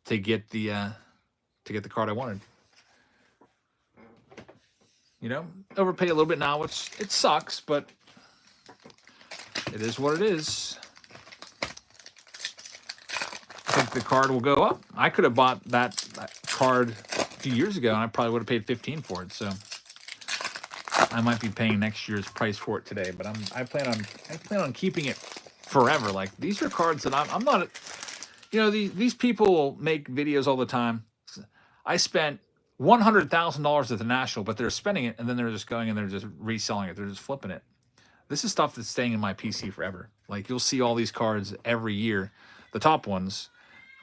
to get the card I wanted. You know, overpay a little bit now, which it sucks, but it is what it is. I think the card will go up. I could have bought that card a few years ago, and I probably would have paid 15 for it. So I might be paying next year's price for it today. But I plan on keeping it forever. Like, these are cards that I'm not. You know, these people make videos all the time. I spent $100,000 at the National, but they're spending it, and then they're just going and they're just reselling it. They're just flipping it. This is stuff that's staying in my PC forever. Like, you'll see all these cards every year, the top ones,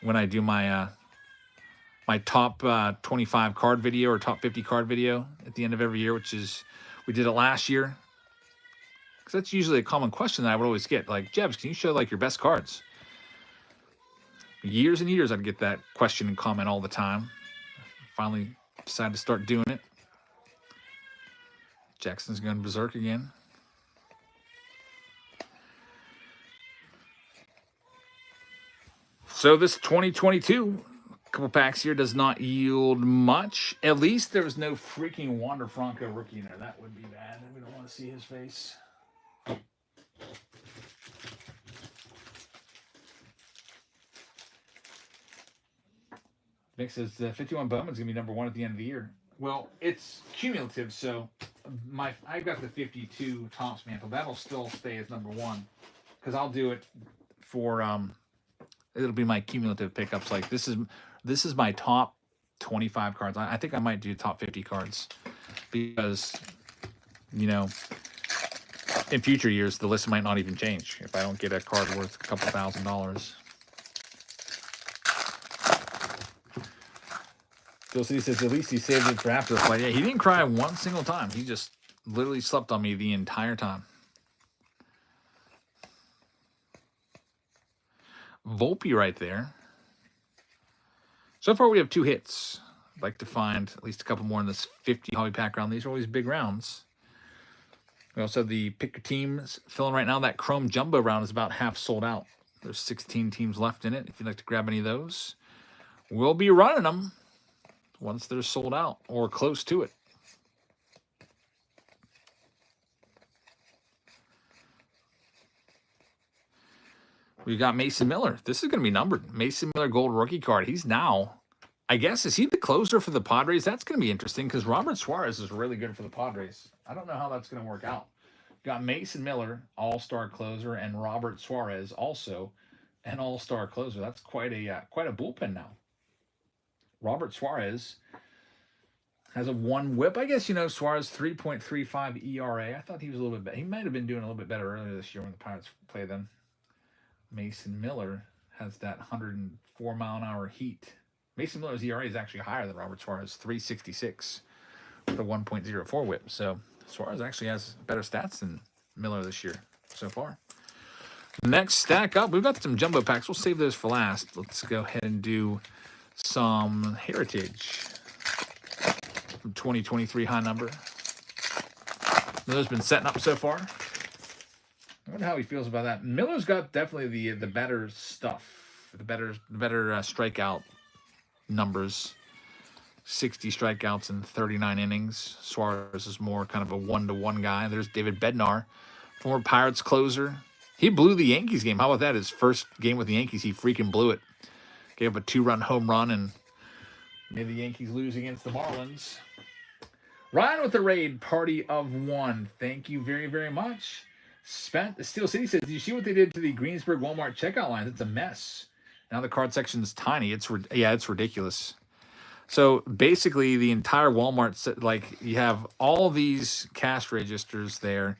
when I do my my top 25 card video or top 50 card video at the end of every year, which is, we did it last year. Because that's usually a common question that I would always get. Like, Jebs, can you show like your best cards? Years and years I'd get that question and comment all the time. Finally decided to start doing it. Jackson's going berserk again. So this 2022 couple packs here does not yield much. At least there was no freaking Wander Franco rookie in there. That would be bad. We don't want to see his face. Nick says 51 Bowman's going to be number 1 at the end of the year. Well, it's cumulative, so I've got the 52 Topps mantle. That'll still stay as number 1 because I'll do it for it'll be my cumulative pickups. Like, this is my top 25 cards. I think I might do top 50 cards because, you know, in future years the list might not even change if I don't get a card worth a couple $1,000s. Phil City says at least he saved it for after the flight. Yeah, he didn't cry one single time. He just literally slept on me the entire time. Volpe right there. So far we have 2 hits. I'd like to find at least a couple more in this 50 hobby pack round. These are always big rounds. We also have the pick your teams filling right now. That Chrome Jumbo round is about half sold out. There's 16 teams left in it. If you'd like to grab any of those, we'll be running them once they're sold out or close to it. We got Mason Miller. This is going to be numbered. Mason Miller gold rookie card. He's now, I guess, is he the closer for the Padres? That's going to be interesting because Robert Suarez is really good for the Padres. I don't know how that's going to work out. Got Mason Miller, all-star closer, and Robert Suarez also an all-star closer. That's quite a bullpen now. Robert Suarez has a 1 whip. I guess, you know, Suarez 3.35 ERA. I thought he was a little bit better. He might have been doing a little bit better earlier this year when the Pirates played them. Mason Miller has that 104 mile an hour heat. Mason Miller's ERA is actually higher than Robert Suarez, 3.66 with a 1.04 whip. So Suarez actually has better stats than Miller this year so far. Next stack up, we've got some jumbo packs. We'll save those for last. Let's go ahead and do some Heritage from 2023 high number. Miller's been setting up so far. I wonder how he feels about that. Miller's got definitely the better stuff, the better strikeout numbers. 60 strikeouts in 39 innings. Suarez is more kind of a 1-to-1 guy. There's David Bednar, former Pirates closer. He blew the Yankees game. How about that? His first game with the Yankees, he freaking blew it. Gave up a 2-run home run and made the Yankees lose against the Marlins. Ryan with the raid, party of one. Thank you very, very much. Steel City says, "Do you see what they did to the Greensburg Walmart checkout lines? It's a mess. Now the card section's tiny. It's ridiculous." So basically, the entire Walmart, like you have all these cash registers there,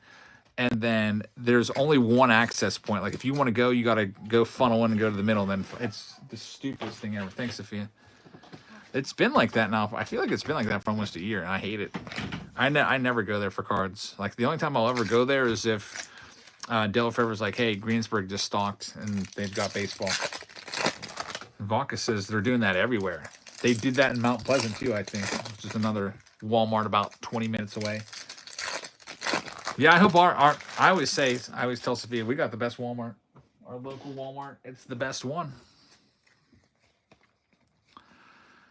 and then there's only one access point. Like if you want to go, you got to go funnel in and go to the middle. Then it's the stupidest thing ever. Thanks, Sophia. It's been like that now. I feel like it's been like that for almost a year, and I hate it. I never go there for cards. Like the only time I'll ever go there is if Dale Fevre's like, "Hey, Greensburg just stocked and they've got baseball." Vodka says they're doing that everywhere. They did that in Mount Pleasant too, I think, which is another Walmart about 20 minutes away. Yeah, I hope I always tell Sophia, we got the best Walmart. Our local Walmart, it's the best one.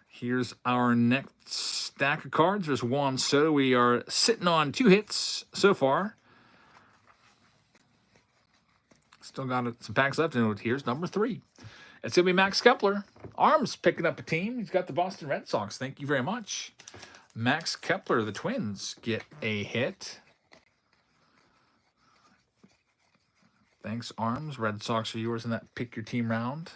Here's our next stack of cards. There's Juan Soto. We are sitting on 2 hits so far. Still got some packs left, and here's number 3. It's going to be Max Kepler. Arms picking up a team. He's got the Boston Red Sox. Thank you very much. Max Kepler, the Twins, get a hit. Thanks, Arms. Red Sox are yours in that pick your team round.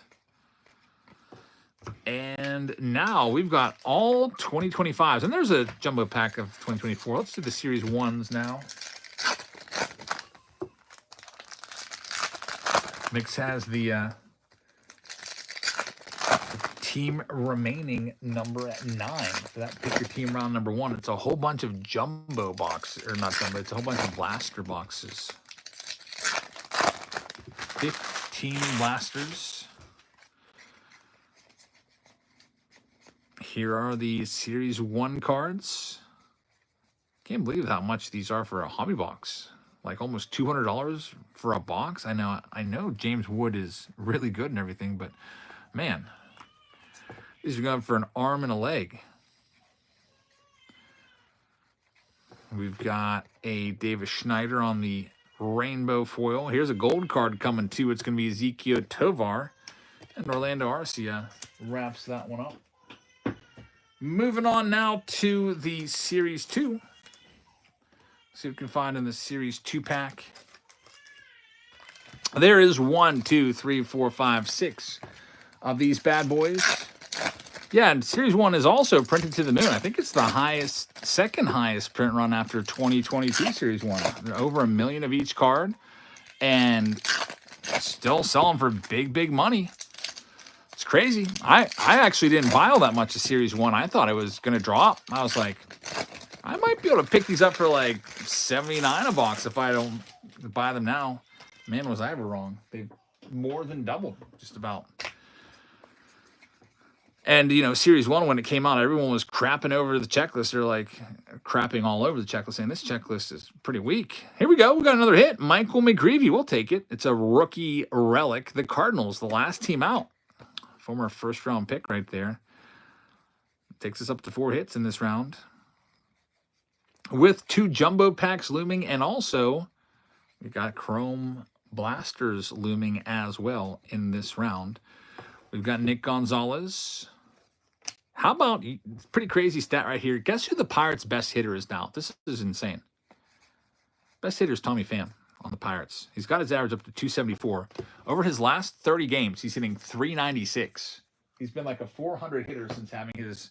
And now we've got all 2025s. And there's a jumbo pack of 2024. Let's do the Series 1s now. Mix has the team remaining number at 9 for that pick your team round number 1. It's a whole bunch of jumbo boxes, or not jumbo, it's a whole bunch of blaster boxes. 15 blasters. Here are the Series 1 cards. Can't believe how much these are for a hobby box. Like almost $200 for a box. I know James Wood is really good and everything, but man, these are going for an arm and a leg. We've got a Davis Schneider on the rainbow foil. Here's a gold card coming too. It's going to be Ezekiel Tovar. And Orlando Arcia wraps that one up. Moving on now to the Series 2. See what we can find in the Series 2 pack. There is 1, 2, 3, 4, 5, 6 of these bad boys. Yeah, and Series 1 is also printed to the moon. I think it's the highest, second highest print run after 2022 Series 1. They're over 1 million of each card. And still selling for big, big money. It's crazy. I actually didn't buy all that much of Series 1. I thought it was going to drop. I was like, I might be able to pick these up for like $79 a box if I don't buy them now. Man, was I ever wrong. They've more than doubled, just about. And, you know, Series 1, when it came out, everyone was crapping over the checklist. They're like crapping all over the checklist, saying this checklist is pretty weak. Here we go. We got another hit. Michael McGreevy. We'll take it. It's a rookie relic. The Cardinals, the last team out. Former first-round pick right there. Takes us up to 4 hits in this round. With 2 jumbo packs looming, and also we got Chrome Blasters looming as well in this round. We've got Nick Gonzalez. How about, pretty crazy stat right here. Guess who the Pirates' best hitter is now? This is insane. Best hitter is Tommy Pham on the Pirates. He's got his average up to 274. Over his last 30 games, he's hitting 396. He's been like a 400 hitter since having his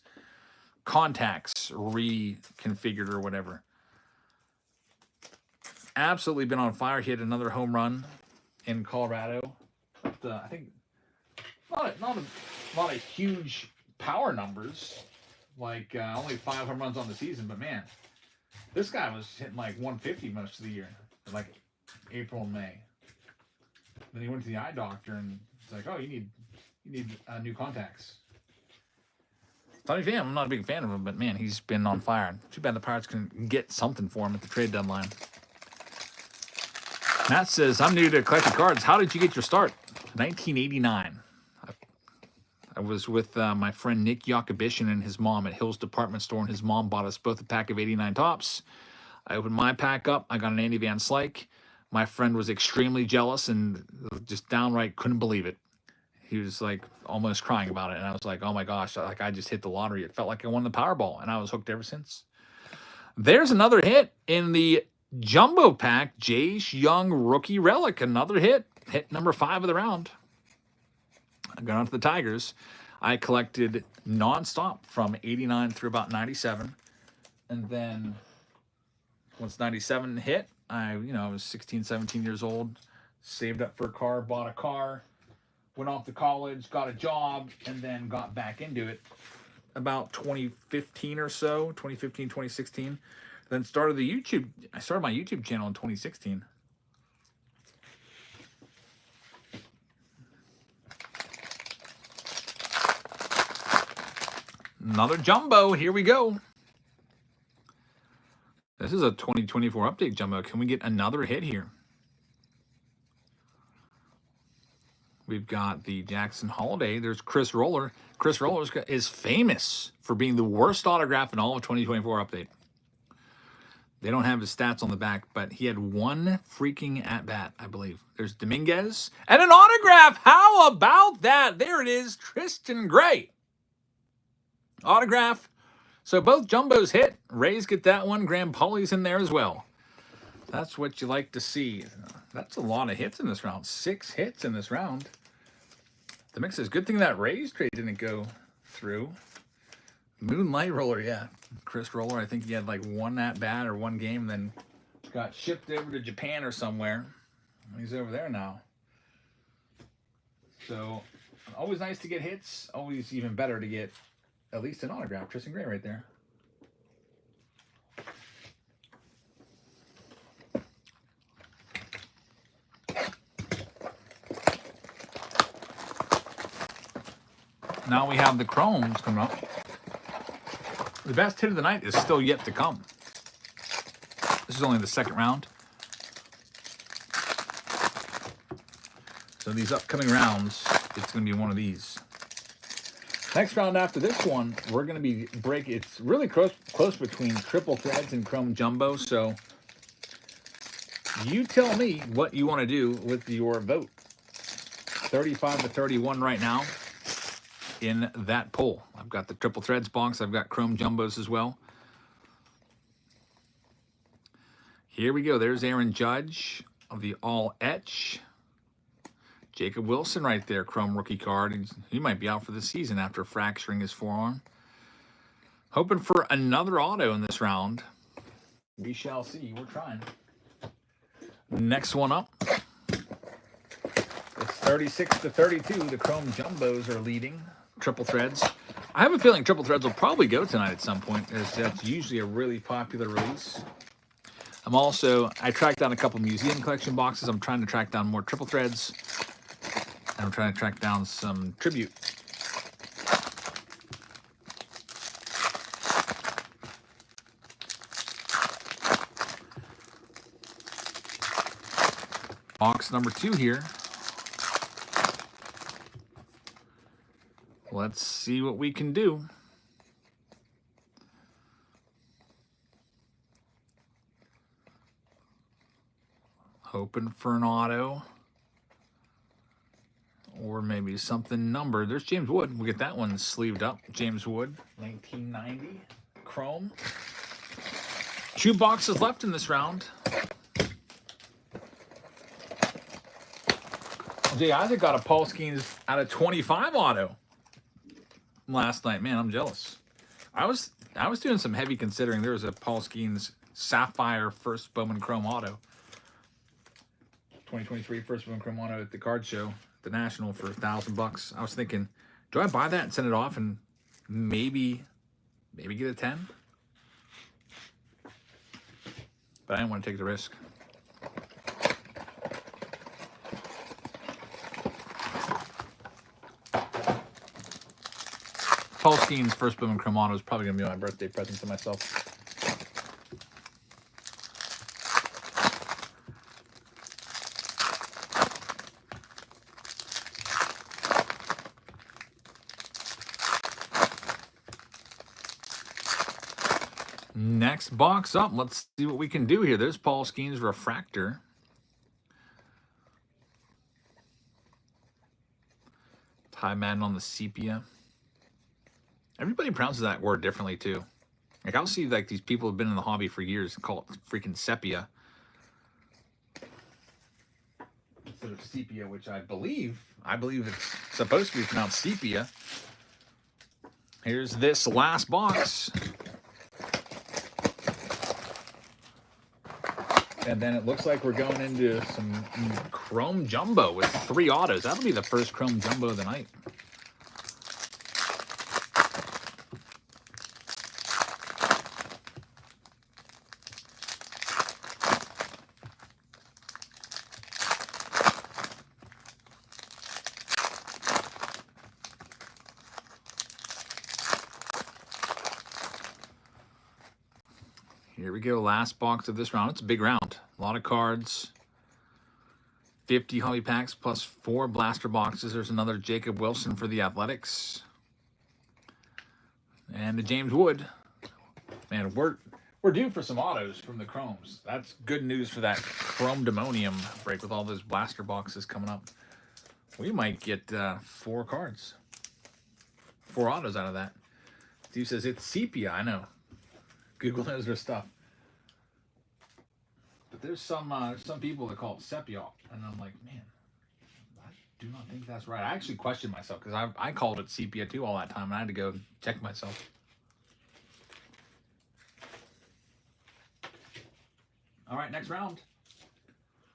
contacts reconfigured or whatever. Absolutely been on fire. He had another home run in Colorado. But, I think not a lot of huge power numbers, like only 5 home runs on the season. But man, this guy was hitting like 150 most of the year, like April and May. Then he went to the eye doctor, and it's like, oh, you need new contacts. Tommy Pham, I'm not a big fan of him, but man, he's been on fire. Too bad the Pirates couldn't get something for him at the trade deadline. Matt says, I'm new to collecting cards. How did you get your start? 1989. I was with my friend Nick Yakubishin and his mom at Hill's Department Store, and his mom bought us both a pack of 89 tops. I opened my pack up. I got an Andy Van Slyke. My friend was extremely jealous and just downright couldn't believe it. He was like almost crying about it. And I was like, oh my gosh, like I just hit the lottery. It felt like I won the Powerball, and I was hooked ever since. There's another hit in the Jumbo Pack, Jace Young Rookie Relic. Another hit. Hit number 5 of the round. I'm going on to the Tigers. I collected nonstop from 89 through about 97. And then once 97 hit, I was 16, 17 years old, saved up for a car, bought a car, went off to college, got a job, and then got back into it about 2015 or so, 2015, 2016. Then started I started my YouTube channel in 2016. Another jumbo. Here we go. This is a 2024 update jumbo. Can we get another hit here? We've got the Jackson Holiday. There's Chris Roller. Chris Roller is famous for being the worst autograph in all of 2024 update. They don't have his stats on the back, but he had one freaking at-bat, I believe. There's Dominguez. And an autograph! How about that? There it is. Tristan Gray. Autograph. So both jumbos hit. Rays get that one. Graham Pauley's in there as well. That's what you like to see. That's a lot of hits in this round. 6 hits in this round. The mix is good thing that Rays trade didn't go through. Moonlight Roller, yeah. Chris Roller, I think he had like one at-bat or one game, then got shipped over to Japan or somewhere. He's over there now. So, always nice to get hits. Always even better to get at least an autograph. Tristan Gray right there. Now we have the Chromes coming up. The best hit of the night is still yet to come. This is only the second round. So these upcoming rounds, it's going to be one of these. Next round after this one, we're going to be it's really close between triple threads and chrome jumbo. So you tell me what you want to do with your vote. 35 to 31 right now in that poll. I've got the triple threads box. I've got chrome jumbos as well. Here we go. There's Aaron Judge of the All Etch. Jacob Wilson right there, chrome rookie card. He might be out for the season after fracturing his forearm. Hoping for another auto in this round. We shall see. We're trying. Next one up. It's 36 to 32. The chrome jumbos are leading. Triple threads. I have a feeling triple threads will probably go tonight at some point, as that's usually a really popular release. I tracked down a couple museum collection boxes. I'm trying to track down more triple threads. And I'm trying to track down some tribute. Box number 2 here. Let's see what we can do. Hoping for an auto. Or maybe something numbered. There's James Wood. We'll get that one sleeved up. James Wood, 1990. Chrome. 2 boxes left in this round. Jay Isaac got a Paul Skeens out of 25 auto last night. Man, I'm jealous. I was doing some heavy considering. There was a Paul Skeens Sapphire first Bowman Chrome auto. 2023 first Bowman Chrome auto at the card show, the National, for $1,000. I was thinking, do I buy that and send it off and maybe get a 10? But I didn't want to take the risk. Paul Skeen's first boom and chrome auto is probably going to be my birthday present to myself. Next box up. Let's see what we can do here. There's Paul Skeen's refractor. Ty Madden on the sepia. Everybody pronounces that word differently too. Like I'll see like these people have been in the hobby for years and call it freaking sepia instead of sepia, which I believe it's supposed to be pronounced sepia. Here's this last box. And then it looks like we're going into some chrome jumbo with 3 autos. That'll be the first chrome jumbo of the night. Here we go, last box of this round. It's a big round. A lot of cards. 50 hobby packs plus 4 blaster boxes. There's another Jacob Wilson for the Athletics. And the James Wood. Man, we're due for some autos from the Chromes. That's good news for that Chrome Demonium break with all those blaster boxes coming up. We might get 4 cards. 4 autos out of that. Steve says it's sepia. I know. Google knows their stuff. But there's some people that call it sepia, and I'm like, man, I do not think that's right. I actually questioned myself because I called it sepia too all that time, and I had to go check myself. All right, next round.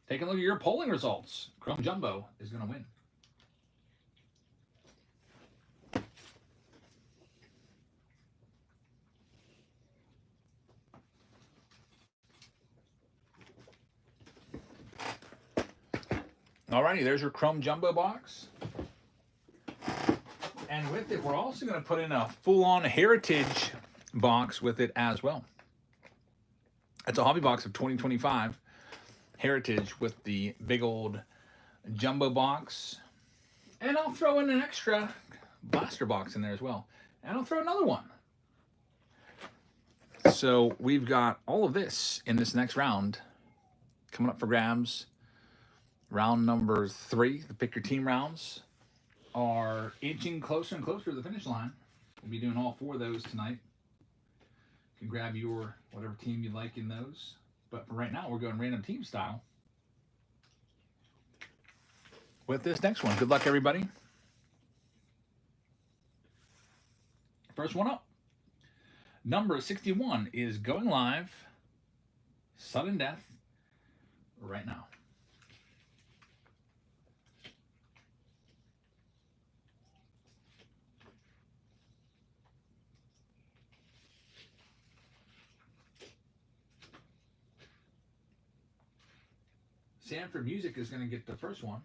Take a look at your polling results. Chrome Jumbo is going to win. Alrighty, there's your Chrome Jumbo box. And with it, we're also going to put in a full-on Heritage box with it as well. It's a hobby box of 2025 Heritage with the big old jumbo box. And I'll throw in an extra blaster box in there as well. And I'll throw another one. So we've got all of this in this next round coming up for grabs. Round number 3, the pick your team rounds, are inching closer and closer to the finish line. We'll be doing all 4 of those tonight. You can grab your whatever team you like in those. But for right now, we're going random team style with this next one. Good luck, everybody. First one up. Number 61 is going live. Sudden death right now. Sanford Music is going to get the first one.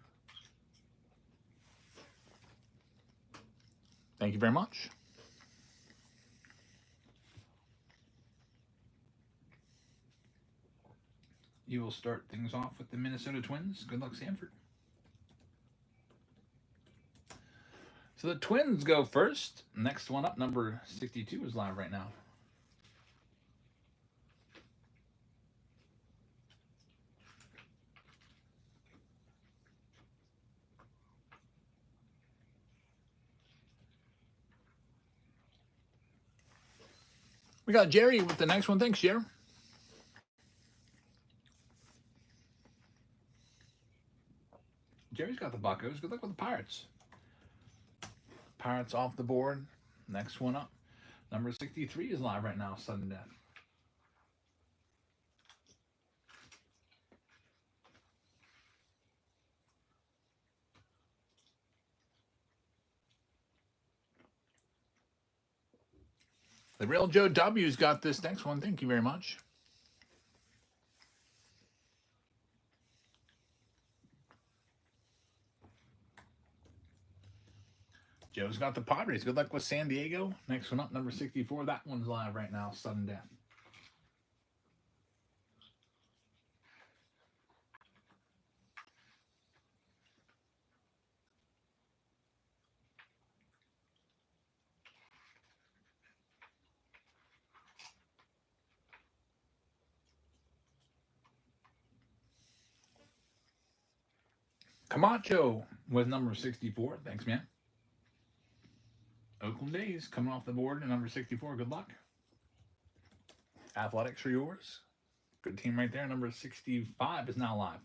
Thank you very much. You will start things off with the Minnesota Twins. Good luck, Sanford. So the Twins go first. Next one up, number 62, is live right now. We got Jerry with the next one. Thanks, Jerry. Jerry's got the Buccos. Good luck with the Pirates. Pirates off the board. Next one up. Number 63 is live right now. Sudden death. The real Joe W's got this next one. Thank you very much. Joe's got the Padres. Good luck with San Diego. Next one up, number 64. That one's live right now. Sudden death. Camacho with number 64. Thanks, man. Oakland A's coming off the board at number 64. Good luck. Athletics are yours. Good team right there. Number 65 is now live.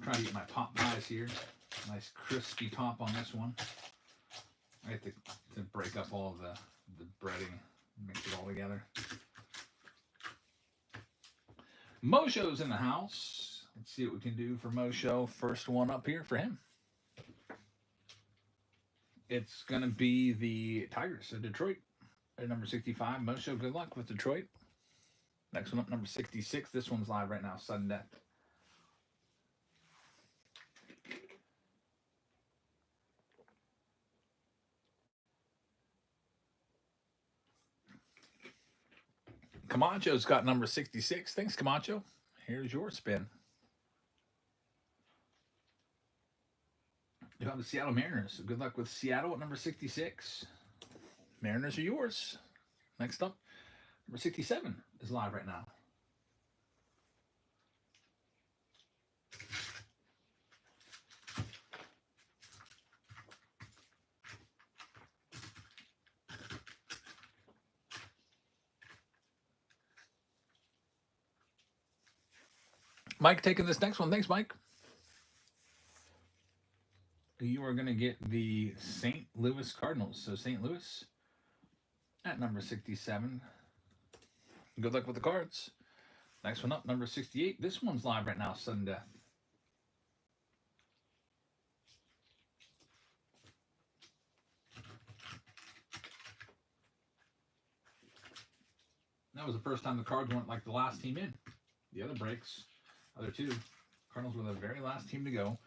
Try to get my top pies here. Nice crispy top on this one. I have to break up all the breading, mix it all together. Mosho's in the house. Let's see what we can do for Mosho. First one up here for him. It's going to be the Tigers of Detroit at number 65. Mosho, good luck with Detroit. Next one up, number 66. This one's live right now, sudden death. Camacho's got number 66. Thanks, Camacho. Here's your spin. You have the Seattle Mariners. So good luck with Seattle at number 66. Mariners are yours. Next up, number 67 is live right now. Mike taking this next one. Thanks, Mike. You are going to get the St. Louis Cardinals. So St. Louis at number 67. Good luck with the cards. Next one up, number 68. This one's live right now, sudden death. That was the first time the Cards weren't like the last team in. The other breaks, other two, Cardinals were the very last team to go.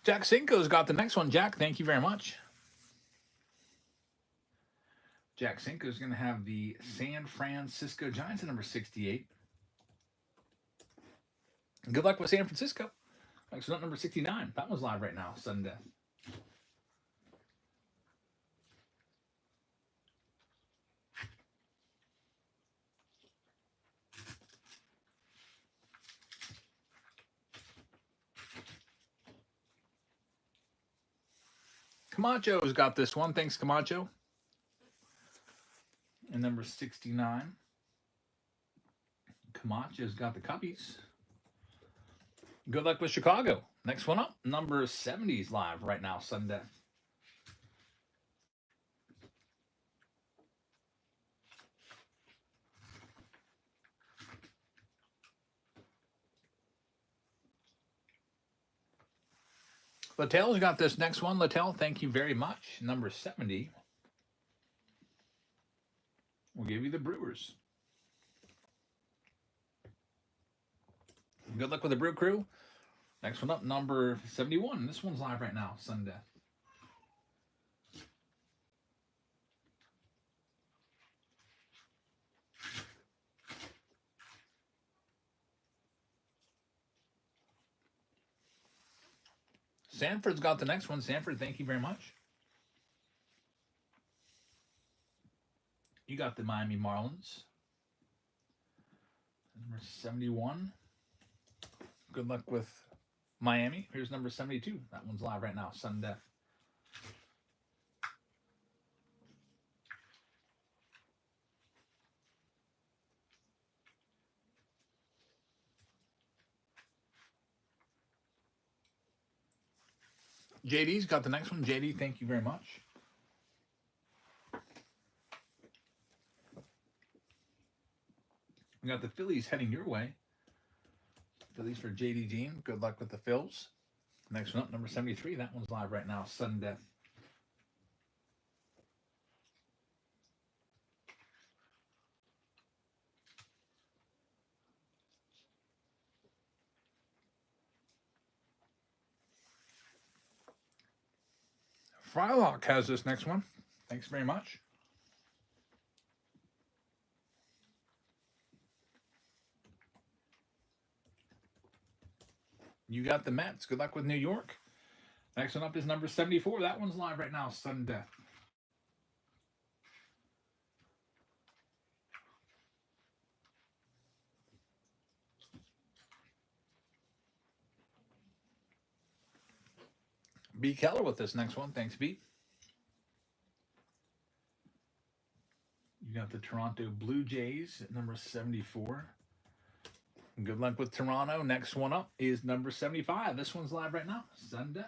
Jack Cinco's got the next one. Jack, thank you very much. Jack Cinco's going to have the San Francisco Giants at number 68. Good luck with San Francisco. Next one up, number 69. That one's live right now, sudden death. Camacho's got this one. Thanks, Camacho. And number 69. Camacho's got the Cubbies. Good luck with Chicago. Next one up, number 70 is live right now, sudden death. Littell's got this next one. Littell, thank you very much. Number 70. We'll give you the Brewers. Good luck with the Brew Crew. Next one up, number 71. This one's live right now, sudden death. Sanford's got the next one. Sanford, thank you very much. You got the Miami Marlins. Number 71. Good luck with Miami. Here's number 72. That one's live right now. Sudden death. JD's got the next one. JD, thank you very much. We got the Phillies heading your way. Phillies for JD Jean. Good luck with the Phils. Next one up, number 73. That one's live right now. Sudden death. Frylock has this next one. Thanks very much. You got the Mets. Good luck with New York. Next one up is number 74. That one's live right now. Sudden death. B. Keller with this next one. Thanks, B. You got the Toronto Blue Jays at number 74. Good luck with Toronto. Next one up is number 75. This one's live right now. Sudden death.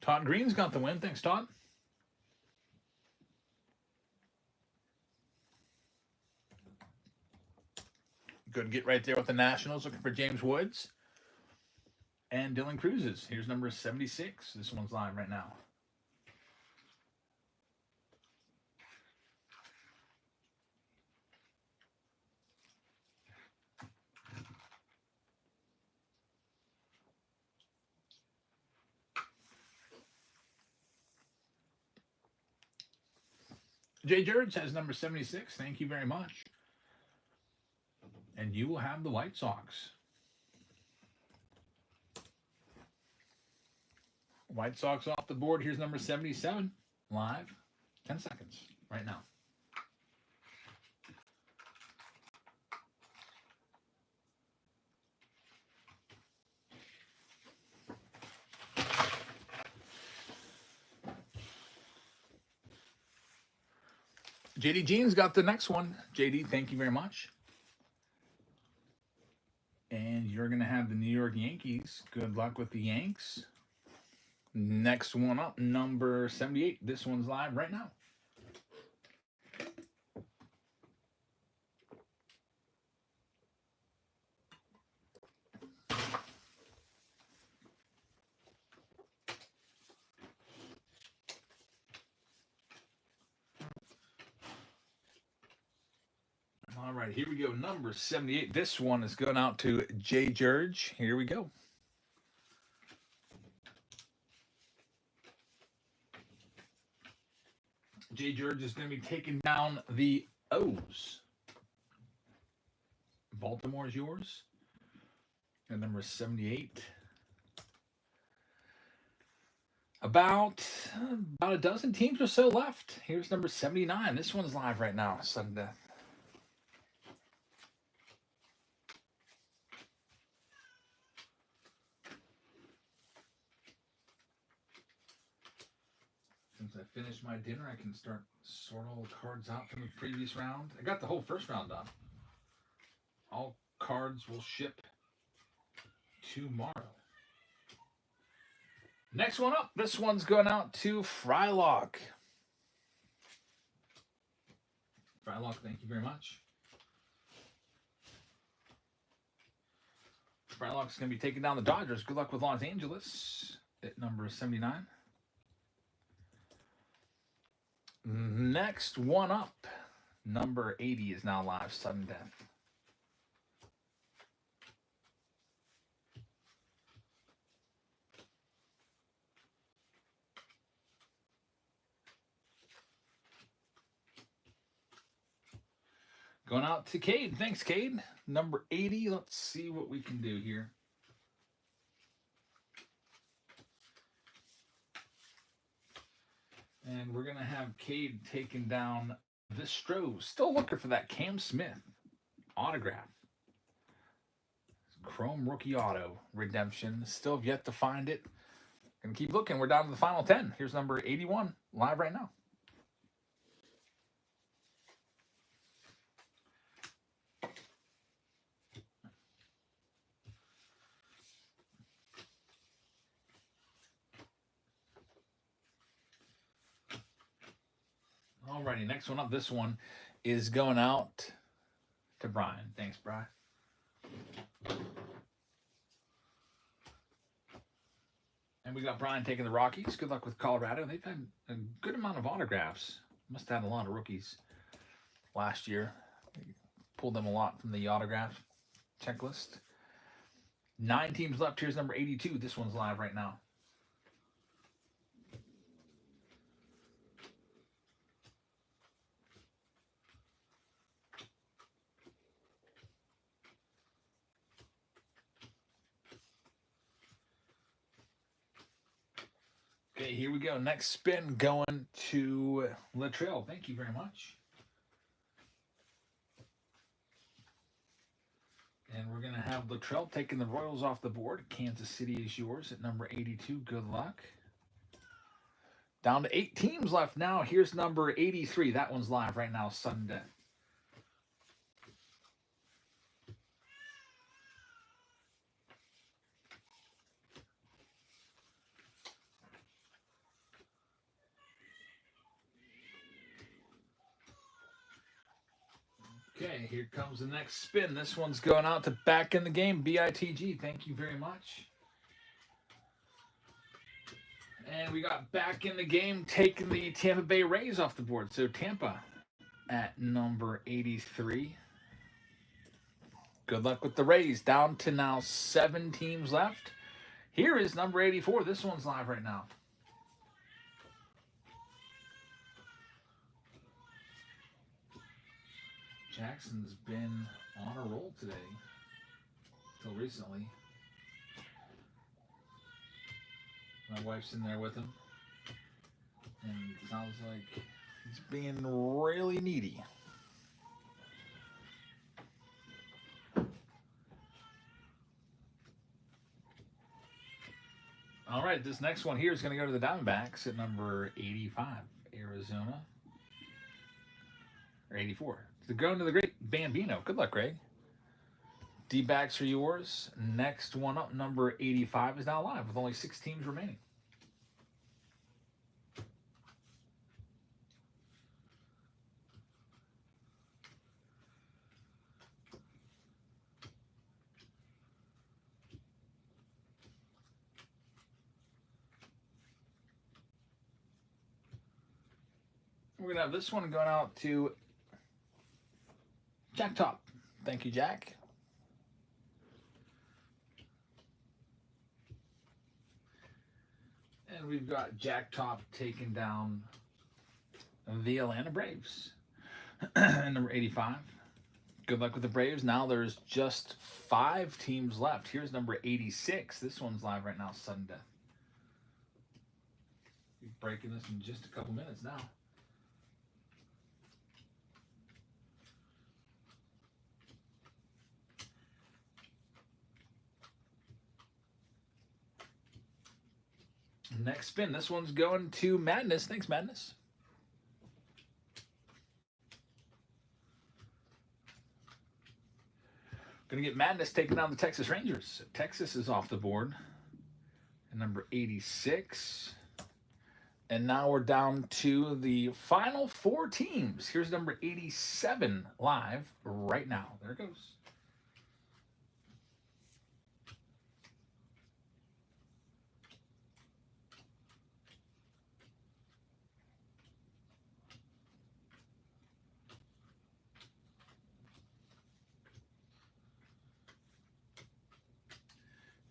Todd Green's got the win. Thanks, Todd. Good get right there with the Nationals. Looking for James Woods and Dylan Cruz's. Here's number 76. This one's live right now. Jay George has number 76. Thank you very much. And you will have the White Sox. White Sox off the board. Here's number 77. Live. 10 seconds right now. JD Jeans got the next one. JD, thank you very much. And you're going to have the New York Yankees. Good luck with the Yanks. Next one up, number 78. This one's live right now. All right, here we go. Number 78. This one is going out to Jay George. Here we go. Jay George is going to be taking down the O's. Baltimore is yours. And number 78. About a dozen teams or so left. Here's number 79. This one's live right now. Sudden death. Since I finished my dinner, I can start sorting all the cards out from the previous round. I got the whole first round done. All cards will ship tomorrow. Next one up. This one's going out to Frylock. Frylock, thank you very much. Frylock's going to be taking down the Dodgers. Good luck with Los Angeles at number 79. Next one up, number 80 is now live. Sudden death. Going out to Cade. Thanks, Cade. Number 80. Let's see what we can do here. And we're going to have Cade taking down the Stros. Still looking for that Cam Smith autograph. Chrome rookie auto redemption. Still have yet to find it. Gonna keep looking. We're down to the final 10. Here's number 81 live right now. Alrighty, next one up. This one is going out to Brian. Thanks, Brian. And we got Brian taking the Rockies. Good luck with Colorado. They've had a good amount of autographs. Must have had a lot of rookies last year. They pulled them a lot from the autograph checklist. 9 teams left. Here's number 82. This one's live right now. Okay, here we go. Next spin going to Latrell. Thank you very much. And we're going to have Latrell taking the Royals off the board. Kansas City is yours at number 82. Good luck. Down to 8 teams left now. Here's number 83. That one's live right now, sudden death. Okay, here comes the next spin. This one's going out to Back in the Game, BITG. Thank you very much. And we got Back in the Game taking the Tampa Bay Rays off the board. So Tampa at number 83. Good luck with the Rays. Down to now 7 teams left. Here is number 84. This one's live right now. Jackson's been on a roll today, until recently. My wife's in there with him, and it sounds like he's being really needy. All right, this next one here is going to go to the Diamondbacks at number 85, Arizona, or 84. They're going to the great Bambino. Good luck, Greg. D-backs are yours. Next one up, number 85, is now live with only 6 teams remaining. We're going to have this one going out to Jack Top. Thank you, Jack. And we've got Jack Top taking down the Atlanta Braves. And number 85. Good luck with the Braves. Now there's just 5 teams left. Here's number 86. This one's live right now, sudden death. We're breaking this in just a couple minutes now. Next spin. This one's going to Madness. Thanks, Madness. Going to get Madness taking down the Texas Rangers. Texas is off the board. And number 86. And now we're down to the final 4 teams. Here's number 87 live right now. There it goes.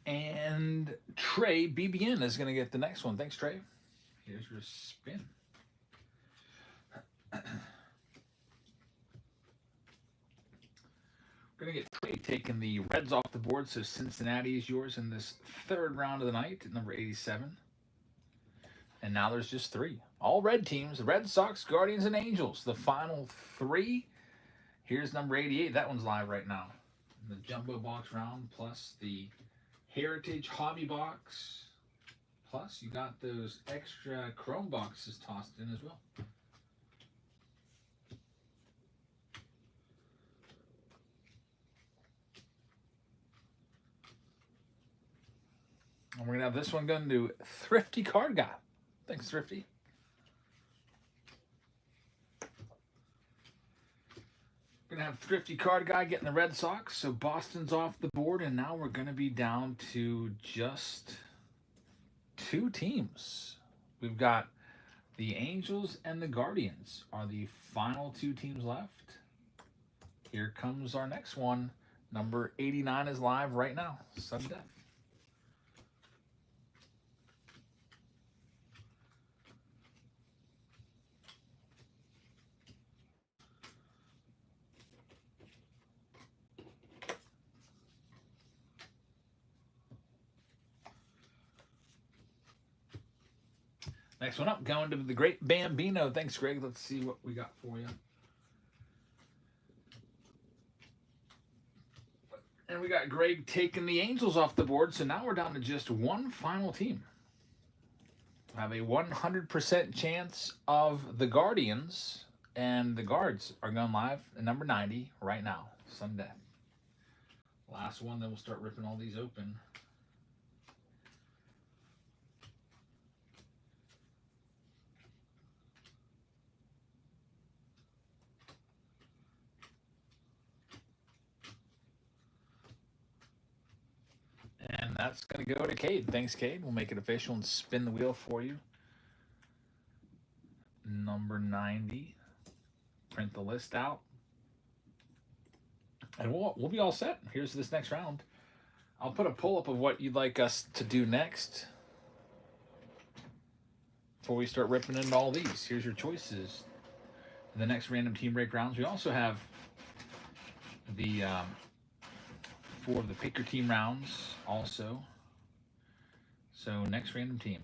And Trey BBN is going to get the next one. Thanks, Trey. Here's your spin. We're going to get Trey taking the Reds off the board, so Cincinnati is yours in this 3rd round of the night at number 87. And now there's just 3. All red teams, the Red Sox, Guardians, and Angels. The final 3. Here's number 88. That one's live right now. The Jumbo Box round plus the Heritage Hobby Box. Plus, you got those extra Chrome boxes tossed in as well. And we're going to have this one going to Thrifty Card Guy. Thanks, Thrifty. We're going to have Thrifty Card Guy getting the Red Sox. So Boston's off the board, and now we're going to be down to just two teams. We've got the Angels and the Guardians are the final two teams left. Here comes our next one. Number 89 is live right now. Sudden death. Next one up, going to the Great Bambino. Thanks, Greg. Let's see what we got for you. And we got Greg taking the Angels off the board, so now we're down to just one final team. We have a 100% chance of the Guardians, and the Guards are going live at number 90 right now, Sunday. Last one, then we'll start ripping all these open. And that's going to go to Cade. Thanks, Cade. We'll make it official and spin the wheel for you. Number 90. Print the list out. And we'll be all set. Here's this next round. I'll put a pull-up of what you'd like us to do next before we start ripping into all these. Here's your choices. In the next random team break rounds, we also have the 4 of the pick your team rounds also. So next random team.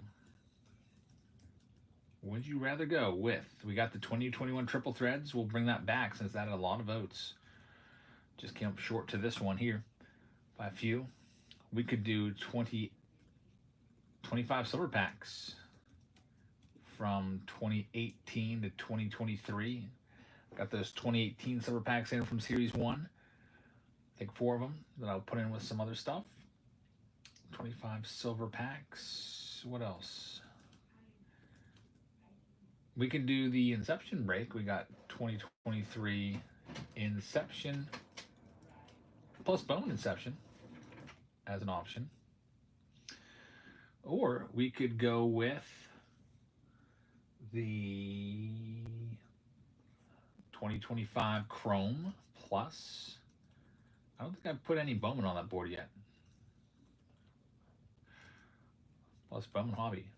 Would you rather go with? We got the 2021 triple threads. We'll bring that back since that had a lot of votes. Just came up short to this one here by a few. We could do 25 silver packs from 2018 to 2023. Got those 2018 silver packs in from Series 1. I think 4 of them that I'll put in with some other stuff. 25 silver packs. What else? We can do the Inception break. We got 2023 Inception plus Bone Inception as an option. Or we could go with the 2025 Chrome plus. I don't think I've put any Bowman on that board yet. Plus Bowman Hobby.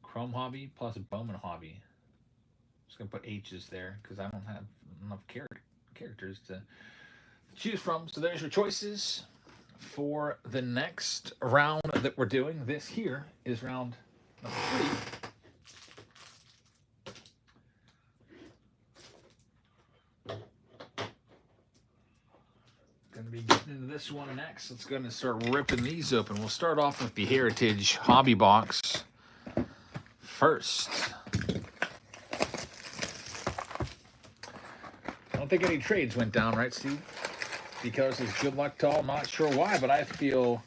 Chrome Hobby plus Bowman Hobby. I'm just going to put H's there because I don't have enough characters to choose from. So there's your choices for the next round that we're doing. This here is round number 3. Going to be getting into this one next. Let's go and start ripping these open. We'll start off with the Heritage Hobby Box first. I don't think any trades went down, right, Steve? Because it's good luck to all. Not sure why, but I feel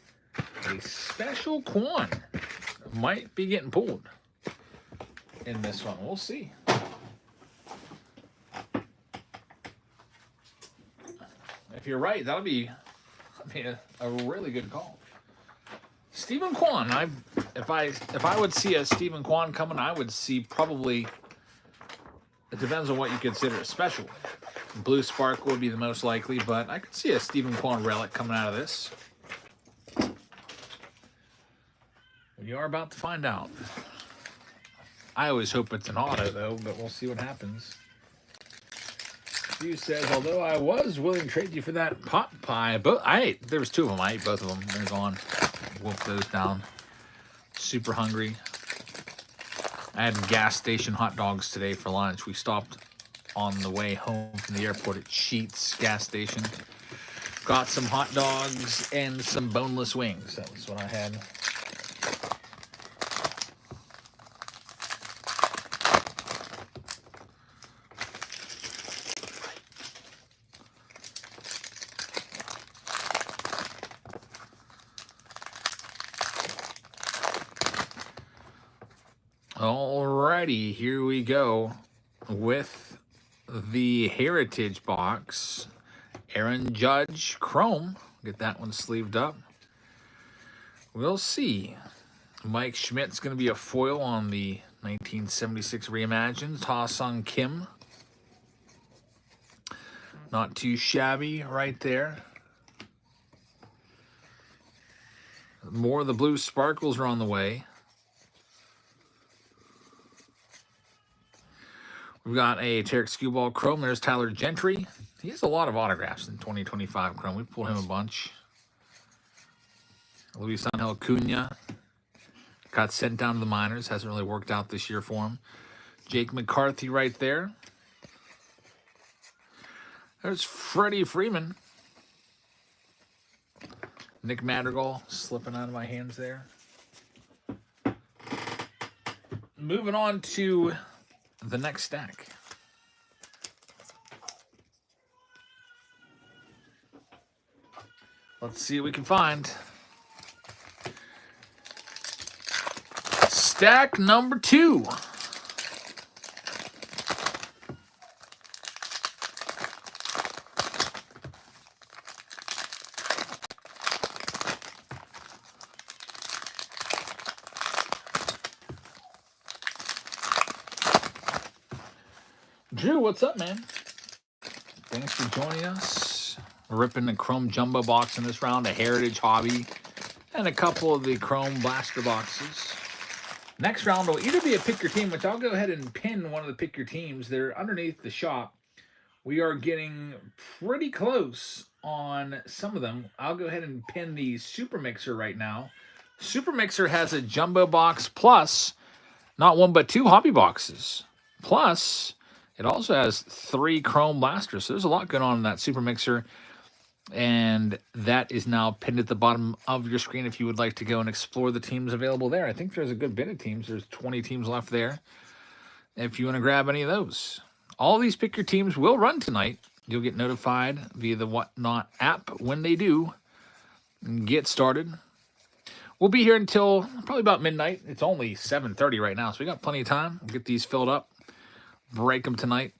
a special Quan might be getting pulled in this one. We'll see. If you're right, that'll be a really good call. Stephen Kwan. If I would see a Stephen Kwan coming, I would see probably. It depends on what you consider a special. Blue Spark would be the most likely, but I could see a Stephen Kwan relic coming out of this. We are about to find out. I always hope it's an auto, though, but we'll see what happens. Stu says, although I was willing to trade you for that pot pie, but there was 2 of them. I ate both of them. They're gone. Wolf those down. Super hungry. I had gas station hot dogs today for lunch. We stopped on the way home from the airport at Sheetz gas station. Got some hot dogs and some boneless wings. That was what I had. Alrighty, here we go with the Heritage box. Aaron Judge Chrome. Get that one sleeved up. We'll see. Mike Schmidt's going to be a foil on the 1976 Reimagined. Ha-Sung Kim. Not too shabby right there. More of the blue sparkles are on the way. We've got a Tarek Skewball Chrome. There's Tyler Gentry. He has a lot of autographs in 2025 Chrome. We pulled him a bunch. Luis Angel Acuna got sent down to the minors. Hasn't really worked out this year for him. Jake McCarthy right there. There's Freddie Freeman. Nick Madrigal slipping out of my hands there. Moving on to the next stack. Let's see what we can find. Stack number 2. Drew, what's up, man? Thanks for joining us. We're ripping the Chrome Jumbo box in this round, a Heritage Hobby, and a couple of the Chrome Blaster boxes. Next round will either be a Pick Your Team, which I'll go ahead and pin one of the Pick Your Teams. They're underneath the shop. We are getting pretty close on some of them. I'll go ahead and pin the Super Mixer right now. Super Mixer has a Jumbo box plus not one but 2 hobby boxes. Plus, it also has 3 Chrome Blasters. So there's a lot going on in that Super Mixer. And that is now pinned at the bottom of your screen if you would like to go and explore the teams available there. I think there's a good bit of teams. There's 20 teams left there if you want to grab any of those. All these Pick Your Teams will run tonight. You'll get notified via the Whatnot app when they do get started. We'll be here until probably about midnight. It's only 7:30 right now, so we got plenty of time. We'll get these filled up, break them tonight,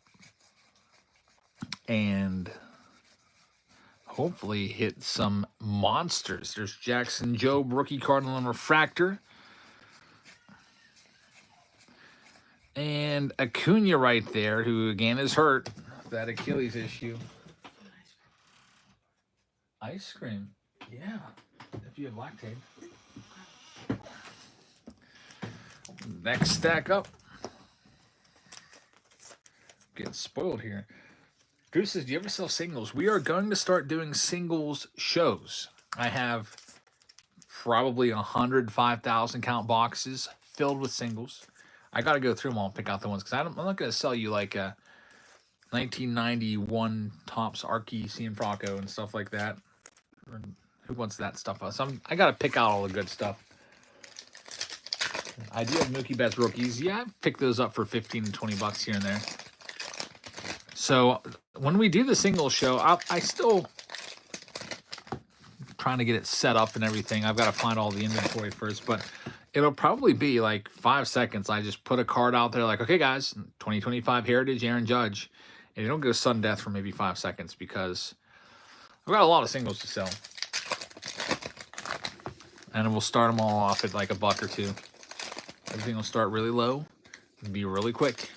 and hopefully hit some monsters. There's Jackson Jobe, rookie Cardinal and Refractor. And Acuna right there, who again is hurt. That Achilles issue. Ice cream. Yeah. If you have lactate. Next stack up. Getting spoiled here. Drew says, do you ever sell singles? We are going to start doing singles shows. I have probably 105,000 count boxes filled with singles. I got to go through them all and pick out the ones because I'm not going to sell you like a 1991 Topps Archie Cianfrocco and stuff like that. Who wants that stuff? So I got to pick out all the good stuff. I do have Mookie Betts rookies. Yeah, I've picked those up for 15 and 20 bucks here and there. So when we do the single show, I still trying to get it set up and everything. I've got to find all the inventory first, but it'll probably be like 5 seconds. I just put a card out there like, okay, guys, 2025 Heritage Aaron Judge. And it'll go sudden death for maybe 5 seconds because I've got a lot of singles to sell. And we'll start them all off at like $1 or $2. Everything will start really low and be really quick.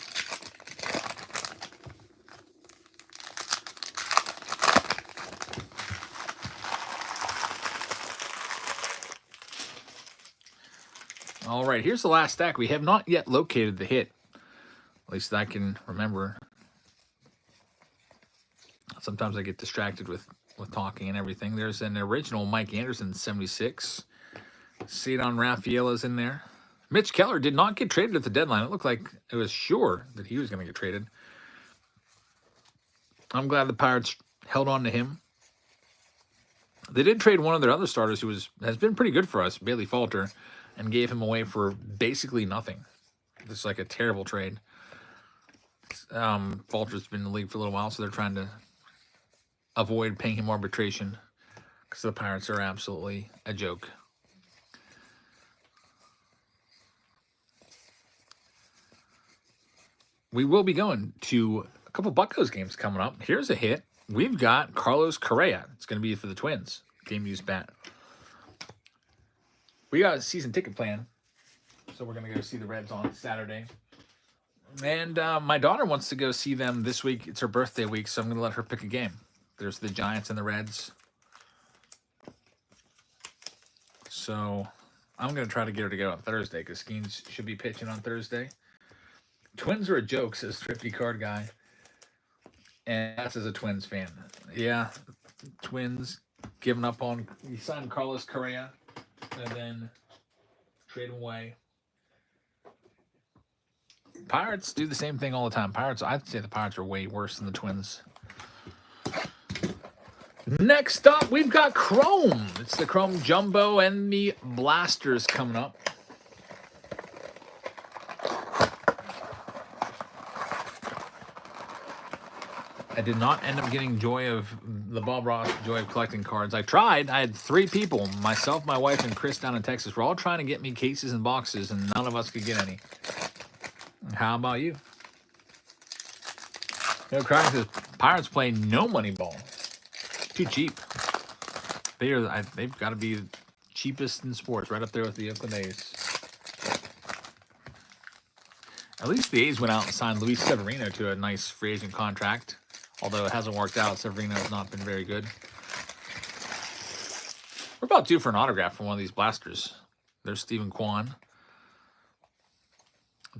All right, here's the last stack. We have not yet located the hit. At least I can remember. Sometimes I get distracted with talking and everything. There's an original Mike Anderson 76. Cedon Rafaela's in there. Mitch Keller did not get traded at the deadline. It looked like it was sure that he was going to get traded. I'm glad the Pirates held on to him. They did trade one of their other starters who has been pretty good for us, Bailey Falter, and gave him away for basically nothing. It's like a terrible trade. Falter's been in the league for a little while, so they're trying to avoid paying him arbitration because the Pirates are absolutely a joke. We will be going to a couple Buccos games coming up. Here's a hit. We've got Carlos Correa. It's going to be for the Twins. Game used bat. We got a season ticket plan So we're going to go see the Reds on Saturday. And my daughter wants to go see them this week. It's her birthday week, so I'm going to let her pick a game. There's the Giants and the Reds. So I'm going to try to get her to go on Thursday because Skeens should be pitching on Thursday. Twins are a joke, says Thrifty Card Guy. And that's as a Twins fan. Yeah, Twins giving up on... You signed Carlos Correa and then trade him away. Pirates do the same thing all the time. I'd say the Pirates are way worse than the Twins. Next up, we've got Chrome. It's the Chrome Jumbo and the Blasters coming up. I did not end up getting the Bob Ross joy of collecting cards. I tried. I had 3 people, myself, my wife, and Chris down in Texas. We're all trying to get me cases and boxes, and none of us could get any. How about you? Crying says Pirates play no money ball. Too cheap. They've got to be the cheapest in sports, right up there with the Oakland A's. At least the A's went out and signed Luis Severino to a nice free agent contract. Although it hasn't worked out, Severino has not been very good. We're about due for an autograph from one of these Blasters. There's Stephen Kwan.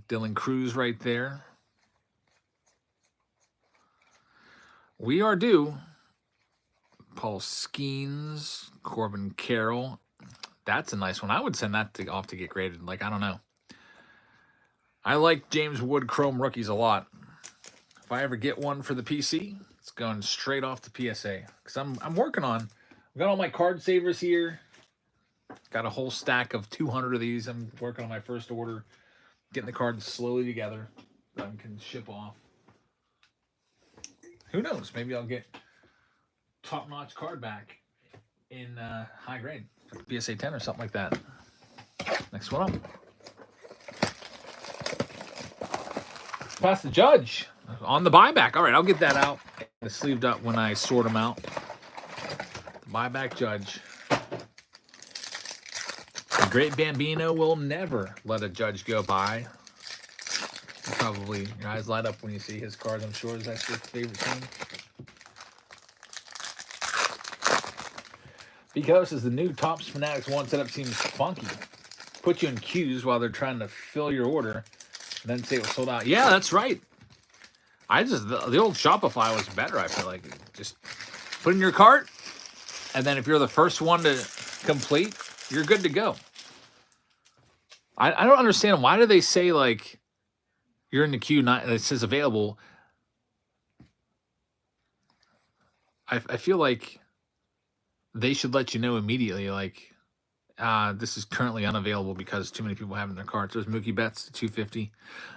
Dylan Cruz right there. We are due. Paul Skeens, Corbin Carroll. That's a nice one. I would send that off to get graded. Like, I don't know. I like James Wood Chrome rookies a lot. If I ever get one for the PC, it's going straight off to PSA. Because I'm working on... I've got all my card savers here. Got a whole stack of 200 of these. I'm working on my first order. Getting the cards slowly together so I can ship off. Who knows? Maybe I'll get top-notch card back in high grade. PSA 10 or something like that. Next one up. Pass the Judge on the buyback. All right, I'll get that out. It's sleeved up when I sort them out. The buyback Judge. The great Bambino will never let a Judge go by. Probably your eyes light up when you see his cards. I'm sure that's your favorite team. Because as the new Topps Fanatics 1 setup seems funky. Put you in queues while they're trying to fill your order. And then say it was sold out. Yeah, that's right. The old Shopify was better, I feel like. Just put in your cart, and then if you're the first one to complete, you're good to go. I don't understand. Why do they say, like, you're in the queue, and it says available? I feel like they should let you know immediately, like, this is currently unavailable because too many people have in their carts. There's Mookie Betts to 250.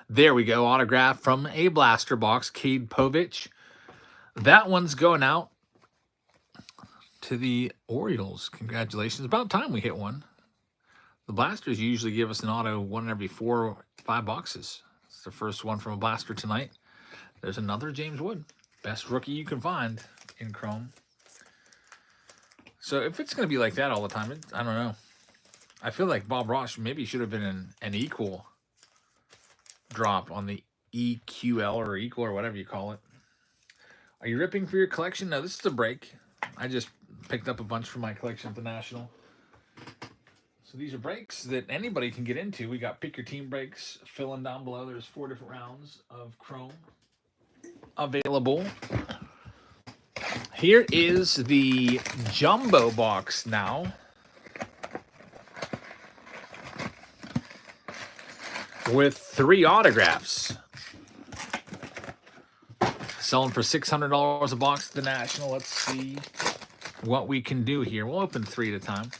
There we go. Autograph from a blaster box. Cade Povich. That one's going out to the Orioles. Congratulations. About time we hit one. The Blasters usually give us an auto one every 4 or 5 boxes. It's the first one from a Blaster tonight. There's another James Wood. Best rookie you can find in Chrome. So if it's going to be like that all the time, I don't know. I feel like Bob Ross maybe should have been an equal drop on the EQL or equal or whatever you call it. Are you ripping for your collection? No, this is a break. I just picked up a bunch for my collection at the National. So these are breaks that anybody can get into. We got pick your team breaks. Fill in down below. There's 4 different rounds of Chrome available. Here is the jumbo box now. With 3 autographs. Selling for $600 a box at the National. Let's see what we can do here. We'll open 3 at a time.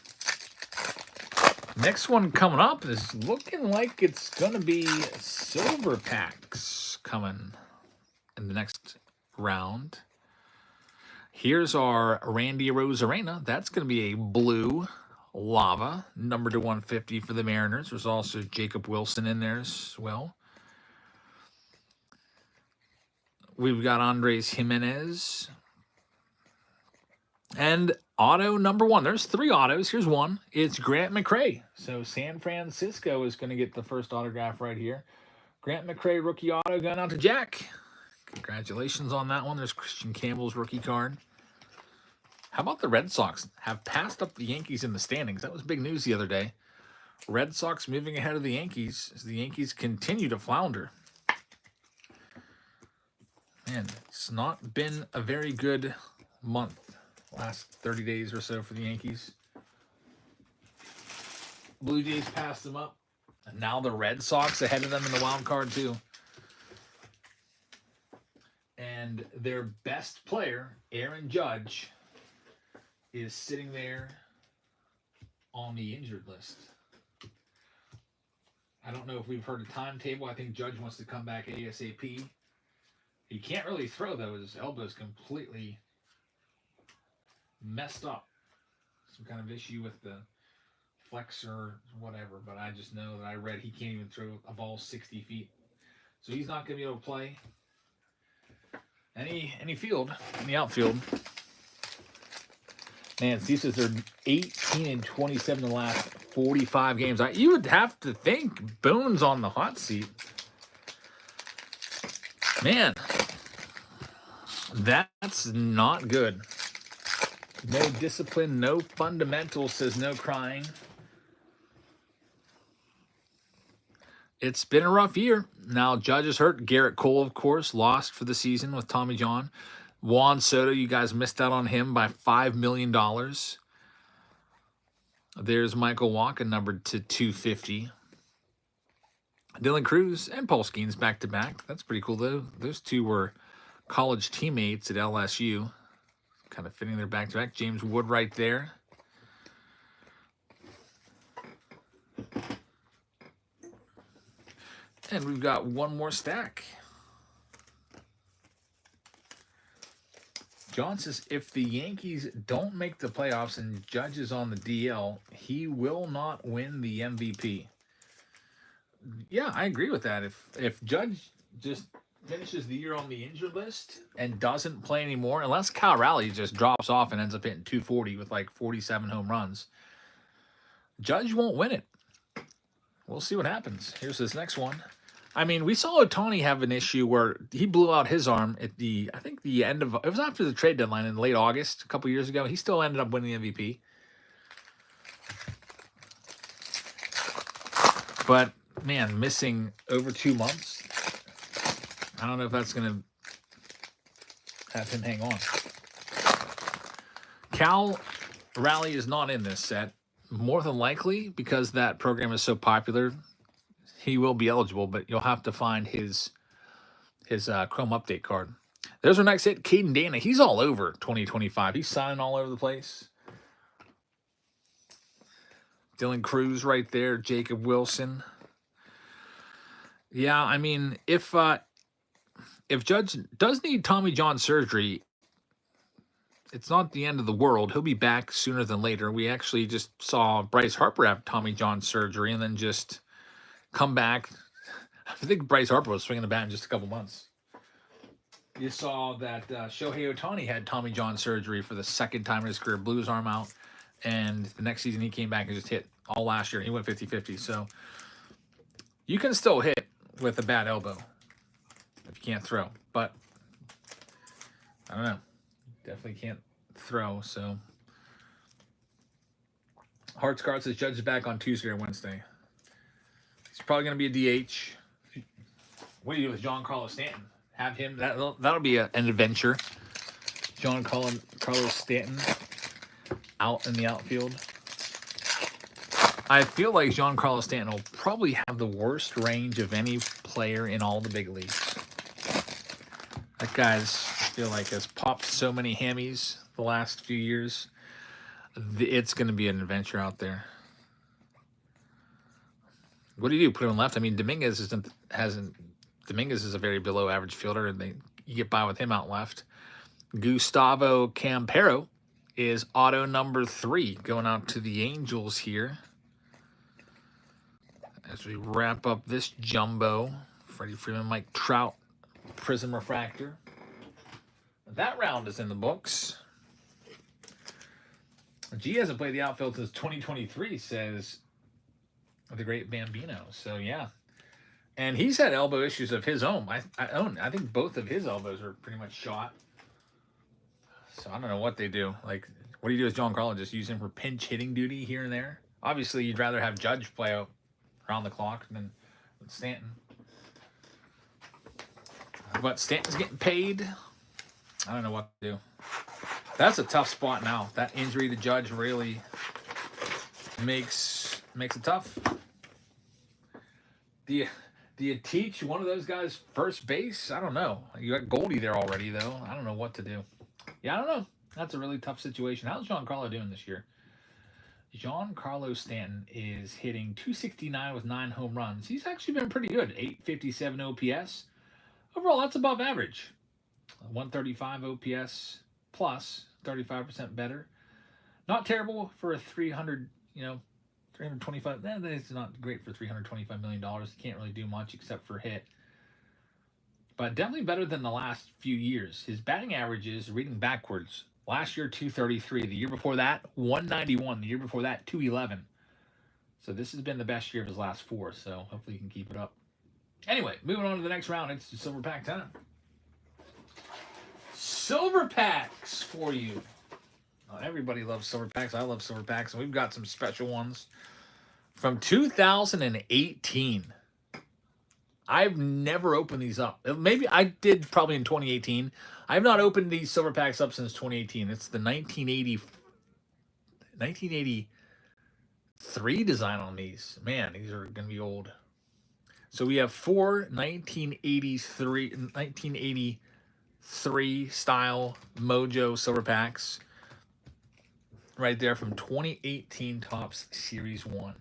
Next one coming up is looking like it's going to be silver packs coming in the next round. Here's our Randy Arozarena. That's going to be a blue lava, numbered to 150 for the Mariners. There's also Jacob Wilson in there as well. We've got Andres Jimenez. And auto number 1. There's 3 autos. Here's one. It's Grant McCray. So San Francisco is going to get the first autograph right here. Grant McCray rookie auto going out to Jack. Congratulations on that one. There's Christian Campbell's rookie card. How about the Red Sox have passed up the Yankees in the standings? That was big news the other day. Red Sox moving ahead of the Yankees as the Yankees continue to flounder. Man, it's not been a very good month. Last 30 days or so for the Yankees. Blue Jays passed them up. And now the Red Sox ahead of them in the wild card too. And their best player, Aaron Judge, is sitting there on the injured list. I don't know if we've heard a timetable. I think Judge wants to come back ASAP. He can't really throw, though. His elbow's completely messed up. Some kind of issue with the flexor or whatever. But I just know that I read he can't even throw a ball 60 feet. So he's not going to be able to play any field, in the outfield. Man, these are 18 and 27 in the last 45 games. You would have to think Boone's on the hot seat. Man, that's not good. No discipline, no fundamentals, says no crying. It's been a rough year. Now, Judge is hurt. Garrett Cole, of course, lost for the season with Tommy John. Juan Soto, you guys missed out on him by $5 million. There's Michael Wacha, numbered to 250. Dylan Cruz and Paul Skeens back-to-back. That's pretty cool, though. Those two were college teammates at LSU. Kind of fitting their back-to-back. James Wood right there. And we've got one more stack. John says, if the Yankees don't make the playoffs and Judge is on the DL, he will not win the MVP. Yeah, I agree with that. If Judge just finishes the year on the injured list and doesn't play anymore, unless Kyle Raleigh just drops off and ends up hitting 240 with like 47 home runs, Judge won't win it. We'll see what happens. Here's this next one. I mean, we saw Ohtani have an issue where he blew out his arm at the end of, it was after the trade deadline in late August, a couple years ago. He still ended up winning the MVP. But, man, missing over 2 months, I don't know if that's going to have him hang on. Cal Raleigh is not in this set. More than likely, because that program is so popular, he will be eligible, but you'll have to find his Chrome update card. There's our next hit, Caden Dana. He's all over 2025. He's signing all over the place. Dylan Cruz right there, Jacob Wilson. Yeah, I mean, if Judge does need Tommy John surgery, it's not the end of the world. He'll be back sooner than later. We actually just saw Bryce Harper have Tommy John surgery and then just come back. I think Bryce Harper was swinging the bat in just a couple months. You saw that Shohei Ohtani had Tommy John surgery for the second time in his career, blew his arm out, and the next season he came back and just hit all last year. He went 50-50. So you can still hit with a bad elbow if you can't throw. But I don't know. Definitely can't throw. So Hearts Card says Judge is back on Tuesday or Wednesday. He's probably going to be a DH. What do you do with Giancarlo Stanton? Have him. That'll be an adventure. Giancarlo Stanton out in the outfield. I feel like Giancarlo Stanton will probably have the worst range of any player in all the big leagues. That guy's, I feel like, has popped so many hammies the last few years. It's going to be an adventure out there. What do you do? Put him left? I mean, Dominguez is a very below average fielder, and you get by with him out left. Gustavo Campero is auto number 3 going out to the Angels here. As we wrap up this jumbo, Freddie Freeman, Mike Trout, Prism Refractor. That round is in the books. G hasn't played the outfield since 2023, says the great Bambino. So, yeah. And he's had elbow issues of his own. I think both of his elbows are pretty much shot. So, I don't know what they do. Like, what do you do with Giancarlo? Just use him for pinch hitting duty here and there? Obviously, you'd rather have Judge play out around the clock than Stanton. But Stanton's getting paid. I don't know what to do. That's a tough spot now. That injury to Judge really makes it tough. Do you teach one of those guys first base? I don't know. You got Goldie there already, though. I don't know what to do. Yeah, I don't know. That's a really tough situation. How's Giancarlo doing this year? Giancarlo Stanton is hitting .269 with 9 home runs. He's actually been pretty good. .857 OPS. Overall, that's above average. 135 OPS plus, 35% better. Not terrible for a 325. That's not great for $325 million. You can't really do much except for hit. But definitely better than the last few years. His batting average is reading backwards. Last year, 233. The year before that, 191. The year before that, 211. So this has been the best year of his last 4. So hopefully he can keep it up. Anyway, moving on to the next round. It's the Silver Pack time. Silver Packs for you. Oh, everybody loves Silver Packs. I love Silver Packs. And we've got some special ones from 2018. I've never opened these up. Maybe I did probably in 2018. I have not opened these Silver Packs up since 2018. It's the 1983 design on these. Man, these are going to be old. So we have 4 1983 style Mojo Silver Packs right there from 2018 Topps Series 1.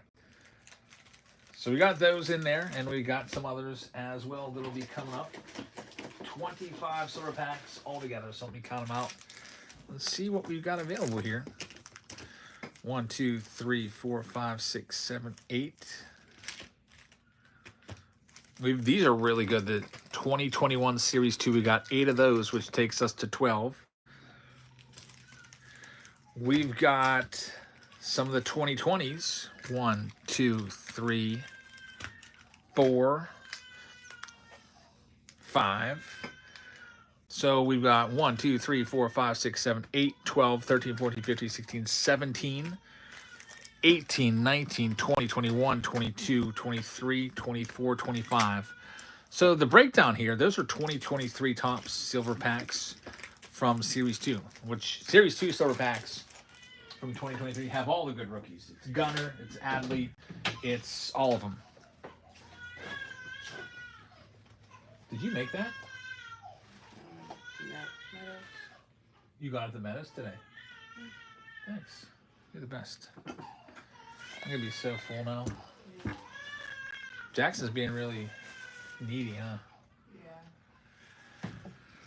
So we got those in there, and we got some others as well that'll be coming up. 25 Silver Packs altogether, so let me count them out. Let's see what we've got available here. 1, 2, 3, 4, 5, 6, 7, 8. These are really good. The 2021 Series 2, we got 8 of those, which takes us to 12. We've got some of the 2020s. 1, 2, 3, 4, 5. So we've got 1, 2, 3, 4, 5, 6, 7, 8, 12, 13, 14, 15, 16, 17, 18, 19, 20, 21, 22, 23, 24, 25. So the breakdown here, those are 2023 Topps Silver Packs from Series 2, which Series 2 Silver Packs from 2023 have all the good rookies. It's Gunnar, it's Adley, it's all of them. Did you make that? Meadows. You got it at the Meadows today? Thanks. You're the best. I'm going to be so full now. Yeah. Jackson's being really needy, huh?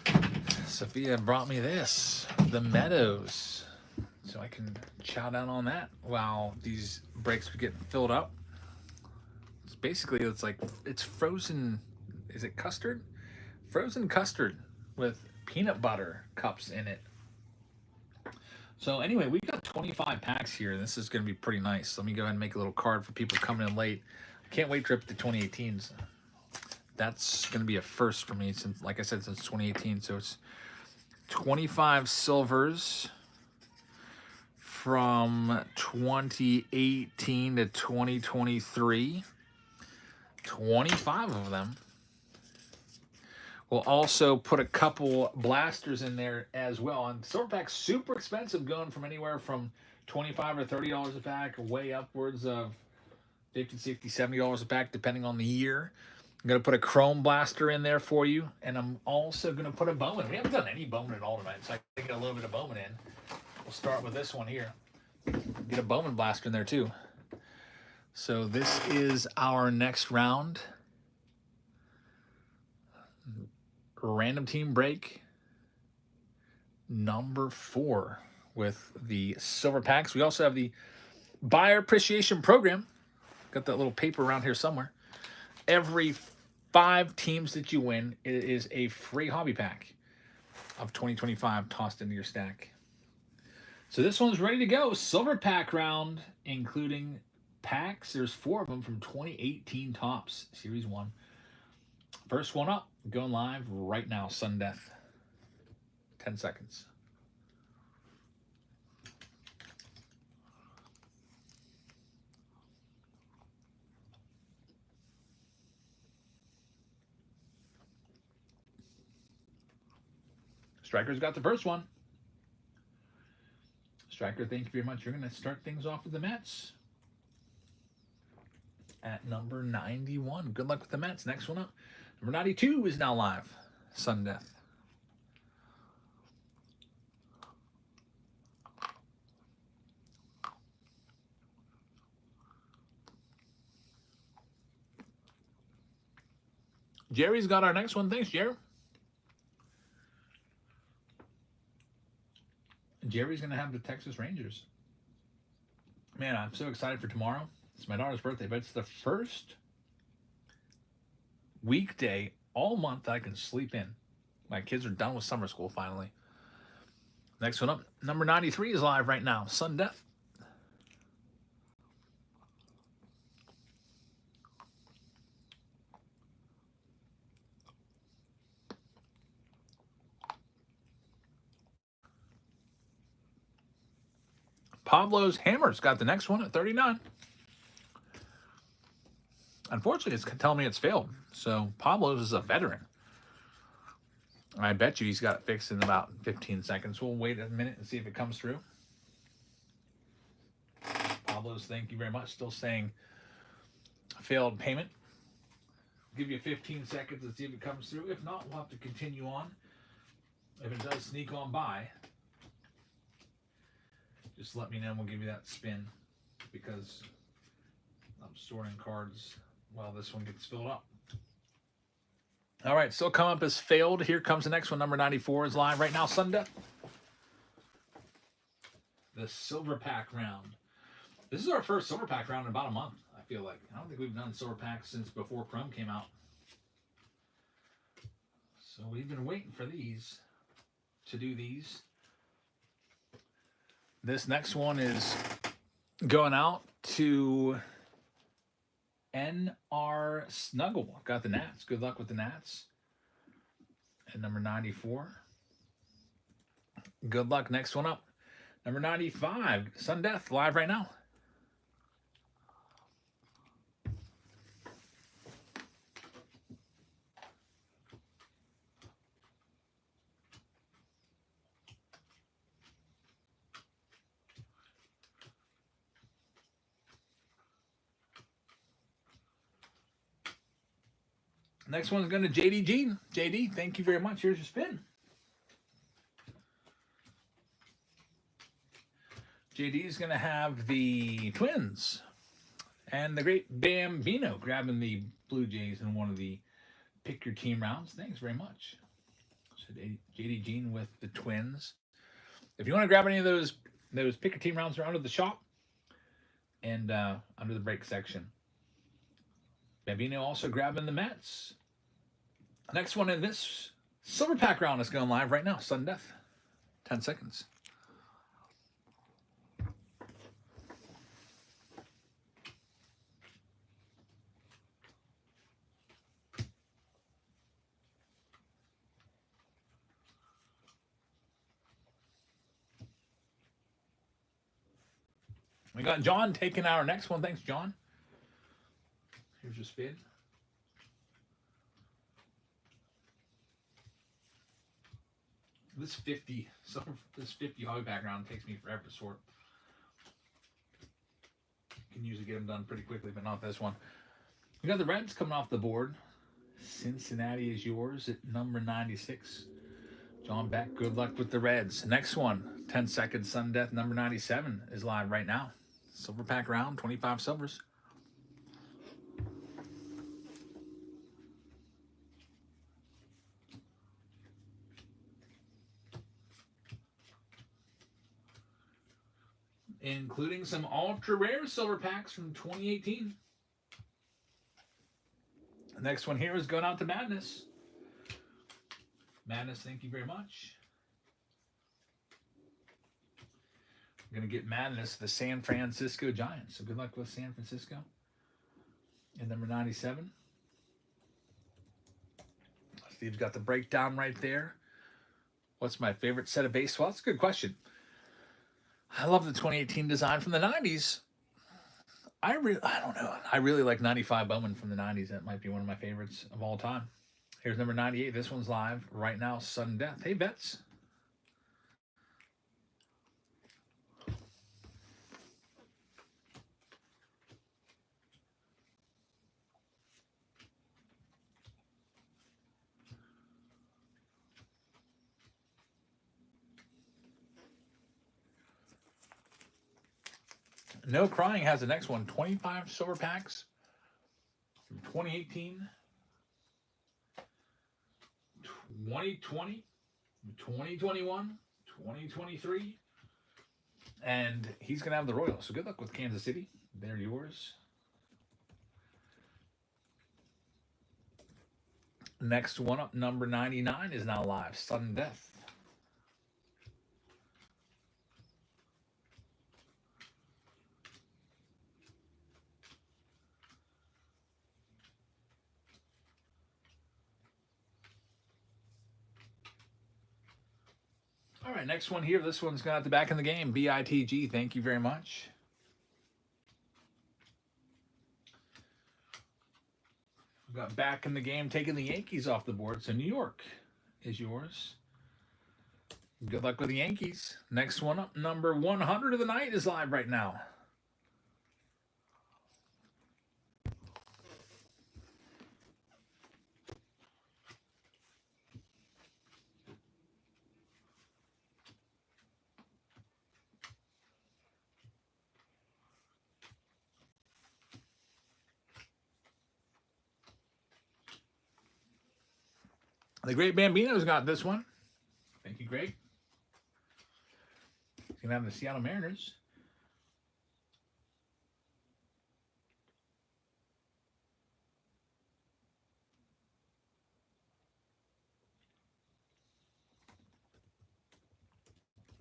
Yeah. Sophia brought me this, the Meadows. So I can chow down on that while these breaks are getting filled up. It's basically, it's frozen, is it custard? Frozen custard with peanut butter cups in it. So anyway, we've got 25 packs here. This is going to be pretty nice. Let me go ahead and make a little card for people coming in late. I can't wait to rip the 2018s. That's going to be a first for me, since, like I said, since 2018. So it's 25 silvers from 2018 to 2023. 25 of them. We'll also put a couple blasters in there as well. And Silver Pack's super expensive, going from anywhere from $25 or $30 a pack, way upwards of $50, $60, $70 a pack, depending on the year. I'm going to put a chrome blaster in there for you. And I'm also going to put a Bowman. We haven't done any Bowman at all tonight, so I can get a little bit of Bowman in. We'll start with this one here. Get a Bowman blaster in there too. So this is our next round. Random team break number 4 with the Silver Packs. We also have the Buyer Appreciation Program. Got that little paper around here somewhere. Every 5 teams that you win, it is a free hobby pack of 2025 tossed into your stack. So this one's ready to go. Silver pack round, including packs. There's 4 of them from 2018 Topps Series 1. First one up, going live right now. Sudden death. 10 seconds. Striker's got the first one. Striker, thank you very much. You're going to start things off with the Mets at number 91. Good luck with the Mets. Next one up. Number 92 is now live. Sudden death. Jerry's got our next one. Thanks, Jerry. Jerry's going to have the Texas Rangers. Man, I'm so excited for tomorrow. It's my daughter's birthday, but it's the first weekday all month I can sleep in. My kids are done with summer school finally. Next one up, number 93 is live right now. Sudden death. Pablo's Hammer's got the next one at 39. Unfortunately, it's telling me it's failed. So Pablo's is a veteran. I bet you he's got it fixed in about 15 seconds. We'll wait a minute and see if it comes through. Pablo's, thank you very much. Still saying failed payment. Give you 15 seconds and see if it comes through. If not, we'll have to continue on. If it does sneak on by, just let me know and we'll give you that spin, because I'm sorting cards while this one gets filled up. All right, still come up as failed. Here comes the next one. Number 94 is live right now. Sudden death. The silver pack round. This is our first silver pack round in about a month, I feel like. I don't think we've done silver packs since before Chrome came out. So we've been waiting for these, to do these. This next one is going out to NR Snuggle. Got the Nats. Good luck with the Nats. And number 94. Good luck. Next one up. Number 95. Sudden death. Live right now. Next one's going to JD Jean. JD, thank you very much. Here's your spin. JD is going to have the Twins and the great Bambino grabbing the Blue Jays in one of the pick your team rounds. Thanks very much. So JD Jean with the Twins. If you want to grab any of those pick your team rounds, are under the shop and under the break section. Bambino also grabbing the Mets. Next one in this silver pack round is going live right now. Sudden death. 10 seconds. We got John taking our next one. Thanks, John. Here's your spin. This 50 hobby background takes me forever to sort. You can usually get them done pretty quickly, but not this one. We got the Reds coming off the board. Cincinnati is yours at number 96. John Beck, good luck with the Reds. Next one, 10 seconds, sudden death, number 97 is live right now. Silver pack round, 25 silvers. Including some ultra rare silver packs from 2018. The next one here is going out to Madness. Madness, thank you very much. We're going to get madness, the San Francisco Giants. So good luck with San Francisco. And number 97. Steve's got the breakdown right there. What's my favorite set of baseball? That's a good question. I love the 2018 design from the 90s. I don't know. I really like 95 Bowman from the 90s. That might be one of my favorites of all time. Here's number 98. This one's live right now, sudden death. Hey, Vets. No Crying has the next one. 25 silver packs from 2018, 2020, 2021, 2023. And he's going to have the Royals. So good luck with Kansas City. They're yours. Next one up, number 99 is now live. Sudden death. All right, next one here. This one's got the back in the game. BITG, thank you very much. We've got back in the game, taking the Yankees off the board. So New York is yours. Good luck with the Yankees. Next one up, number 100 of the night is live right now. The Great Bambino's got this one. Thank you, Greg. He's going to have the Seattle Mariners.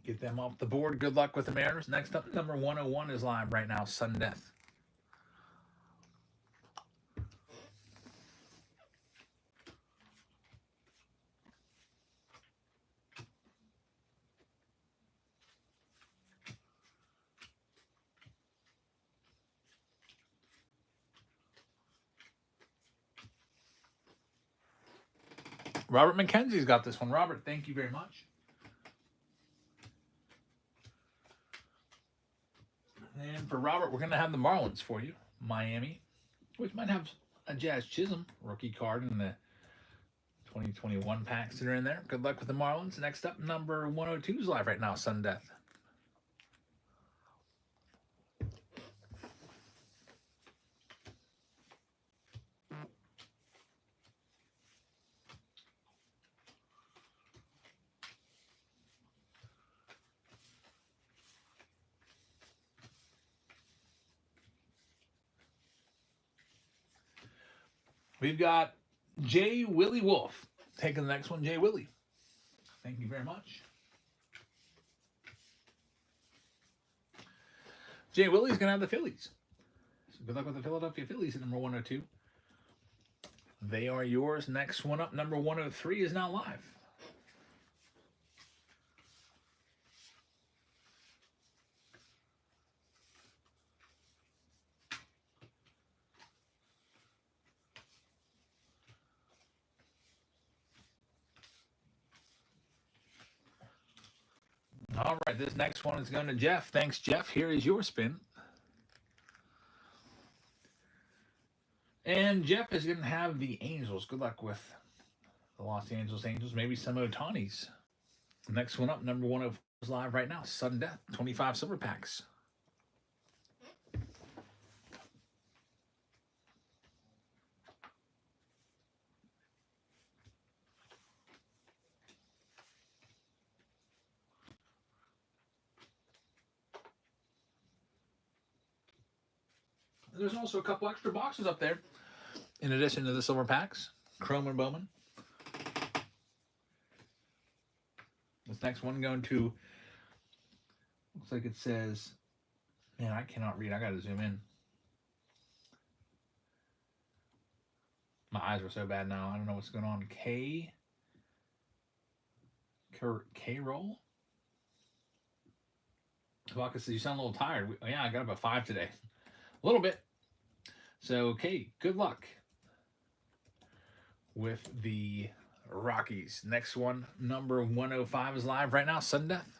Get them off the board. Good luck with the Mariners. Next up, number 101 is live right now. Sudden death. Robert McKenzie's got this one. Robert, thank you very much. And for Robert, we're going to have the Marlins for you. Miami, which might have a Jazz Chisholm rookie card in the 2021 packs that are in there. Good luck with the Marlins. Next up, number 102 is live right now, Sudden Death. We've got J. Willie Wolf taking the next one. J. Willie, thank you very much. J. Willie's going to have the Phillies. So good luck with the Philadelphia Phillies at number 102. They are yours. Next one up, number 103 is now live. All right, this next one is going to Jeff. Thanks, Jeff. Here is your spin. And Jeff is going to have the Angels. Good luck with the Los Angeles Angels. Maybe some Otanis. Next one up, number 104 is live right now. Sudden Death, 25 silver packs. There's also a couple extra boxes up there in addition to the silver packs. Chrome and Bowman. This next one going to Looks like it says, man, I cannot read. I got to zoom in. My eyes are so bad now. I don't know what's going on. K-roll? Vodka says, you sound a little tired. Yeah, I got up at 5 today. A little bit. So, okay, good luck with the Rockies. Next one, number 105 is live right now. Sudden death.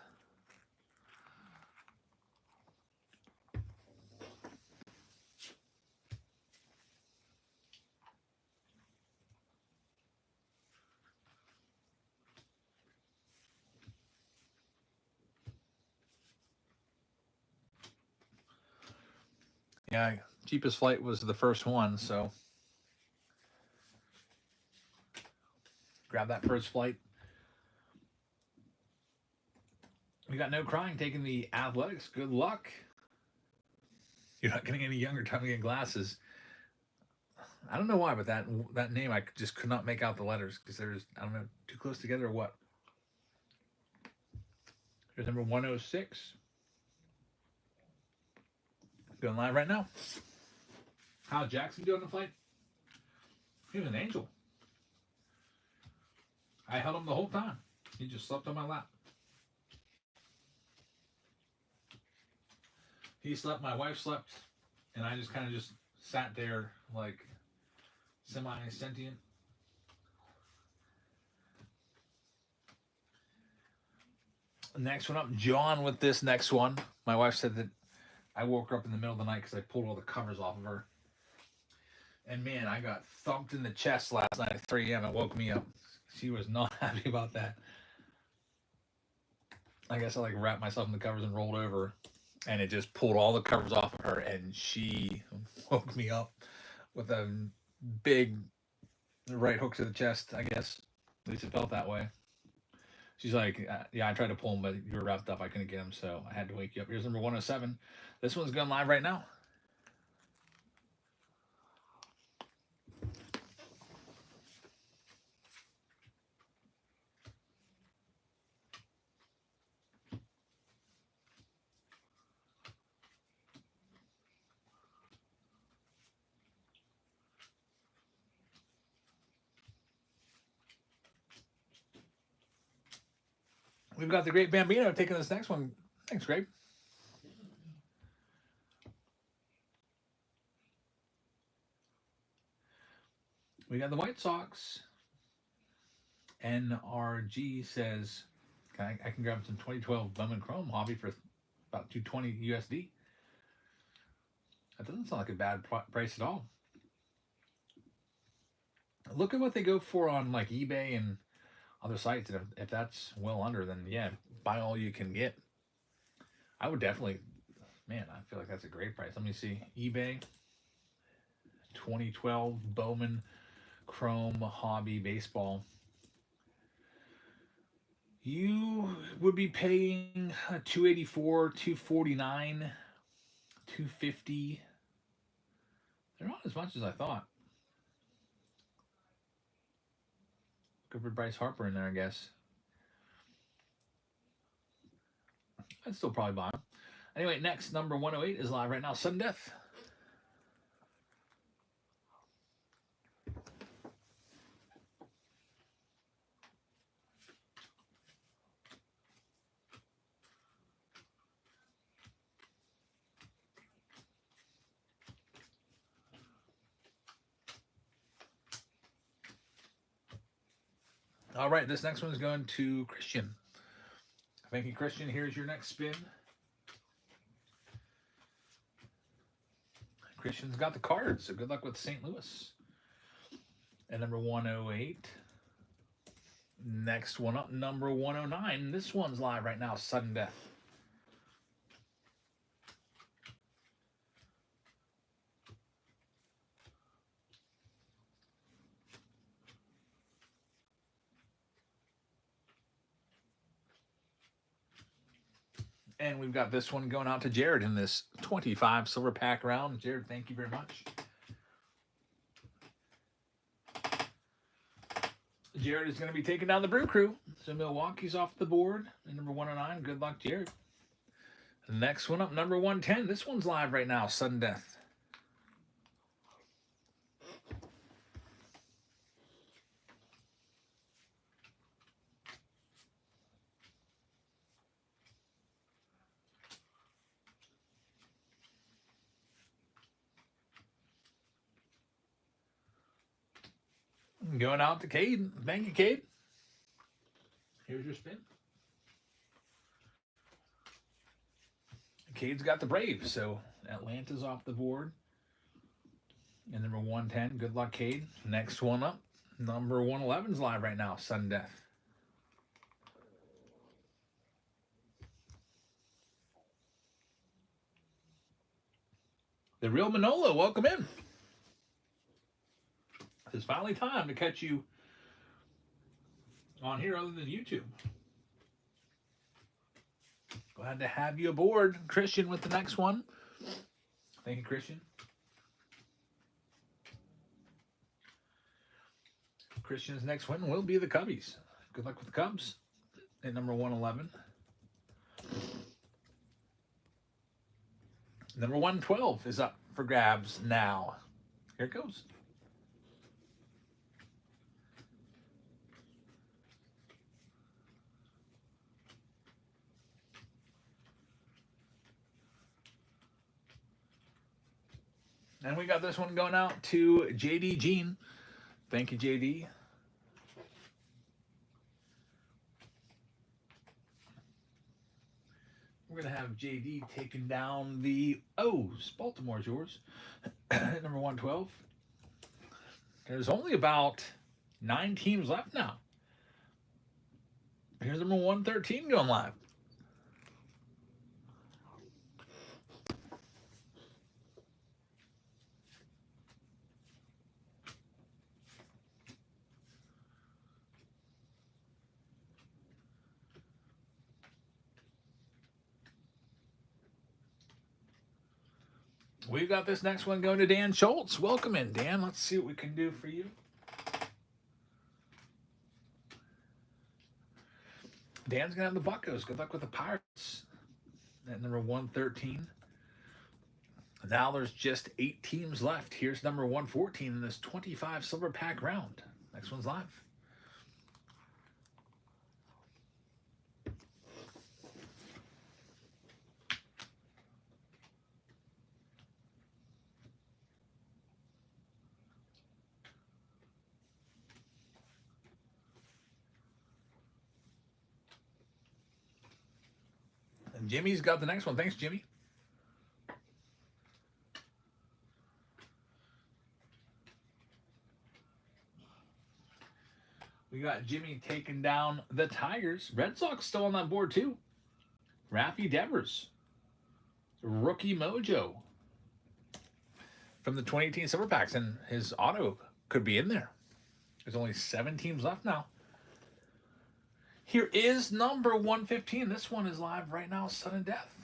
Yeah, cheapest flight was the first one, so grab that first flight. We got no crying taking the Athletics. Good luck. You're not getting any younger. Time to get glasses. I don't know why, but that name I just could not make out the letters because there's, I don't know, too close together or what. Here's number 106. Going live right now. How's Jackson doing the flight? He was an angel. I held him the whole time. He just slept on my lap. He slept, my wife slept, and I just kind of just sat there like semi-sentient. Next one up, John with this next one. My wife said that I woke her up in the middle of the night because I pulled all the covers off of her. And man, I got thumped in the chest last night at 3 a.m. It woke me up. She was not happy about that. I guess I like wrapped myself in the covers and rolled over, and it just pulled all the covers off of her, and she woke me up with a big right hook to the chest, I guess. At least it felt that way. She's like, yeah, I tried to pull him, but you were wrapped up. I couldn't get him, so I had to wake you up. Here's number 107. This one's going live right now. We've got the Great Bambino taking this next one. Thanks, Grape. We got the White Sox. NRG says, I can grab some 2012 Bowman Chrome hobby for about $220 USD. That doesn't sound like a bad price at all. Look at what they go for on like eBay and other sites, and if that's well under, then yeah, buy all you can get. I would definitely, man, I feel like that's a great price. Let me see, eBay 2012 Bowman Chrome Hobby Baseball. You would be paying $284, $249, $250. They're not as much as I thought. Good for Bryce Harper in there, I guess. I'd still probably buy him. Anyway, next, number 108 is live right now. Sudden death. All right, this next one is going to Christian. Thank you, Christian. Here's your next spin. Christian's got the cards, so good luck with St. Louis. And number 108. Next one up, number 109. This one's live right now, Sudden Death. And we've got this one going out to Jared in this 25 silver pack round. Jared, thank you very much. Jared is going to be taking down the Brew Crew. So Milwaukee's off the board. And number 109, good luck, Jared. Next one up, number 110. This one's live right now, sudden death. Going out to Cade. Thank you, Cade. Here's your spin. Cade's got the Braves, so Atlanta's off the board. And number 110, good luck, Cade. Next one up, number 111's live right now, sudden death. The real Manolo, welcome in. It's finally time to catch you on here other than YouTube. Glad to have you aboard, Christian, with the next one. Thank you, Christian. Christian's next win will be the Cubbies. Good luck with the Cubs at number 111. Number 112 is up for grabs now. Here it goes. And we got this one going out to JD Jean. Thank you, JD. We're going to have JD taking down the O's. Baltimore's yours. Number 112. There's only about 9 teams left now. Here's number 113 going live. We've got this next one going to Dan Schultz. Welcome in, Dan. Let's see what we can do for you. Dan's going to have the Buccos. Good luck with the Pirates at number 113. Now there's just 8 teams left. Here's number 114 in this 25 silver pack round. Next one's live. And Jimmy's got the next one. Thanks, Jimmy. We got Jimmy taking down the Tigers. Red Sox still on that board, too. Raffy Devers. Rookie Mojo. From the 2018 Silver Packs. And his auto could be in there. There's only 7 teams left now. Here is number 115. This one is live right now, sudden death.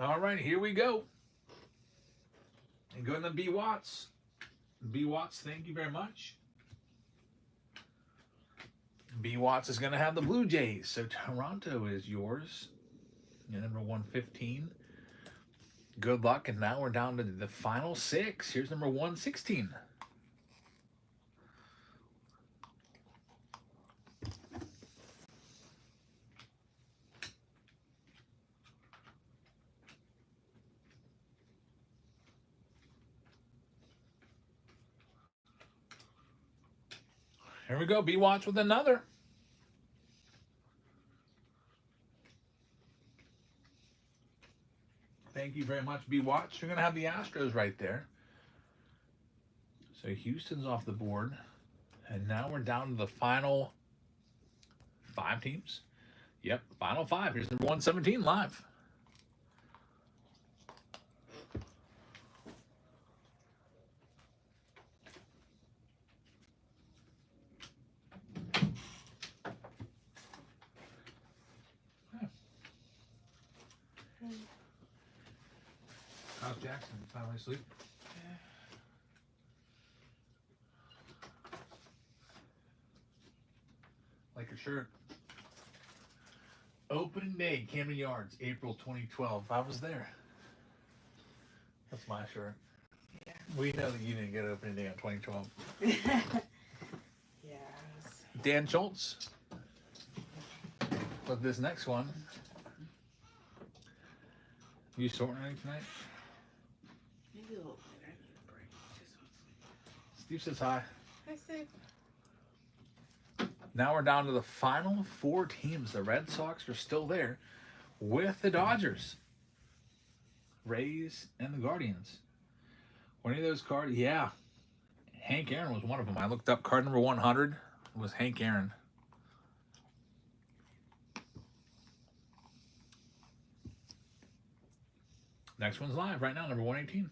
All right, here we go. And going to B. Watts. B. Watts, thank you very much. B. Watts is going to have the Blue Jays. So Toronto is yours. And number 115. Good luck. And now we're down to the final 6. Here's number 116. Here we go. B. Watts with another. Thank you very much, B. Watts. You're going to have the Astros right there. So Houston's off the board. And now we're down to the final 5 teams. Yep, final 5. Here's number 117 live. Jackson finally asleep. Like your shirt. Opening day, Camden Yards, April 2012. I was there. That's my shirt. Yeah. We know that you didn't get opening day on 2012. Yes. Dan Schultz. But this next one. You sorting anything tonight? Maybe a little bit. I need a break. Just Steve says hi. Hi, Steve. Now we're down to the final 4 teams. The Red Sox are still there with the Dodgers, Rays, and the Guardians. One of those cards, yeah. Hank Aaron was one of them. I looked up card number 100 was Hank Aaron. Next one's live right now, number 118.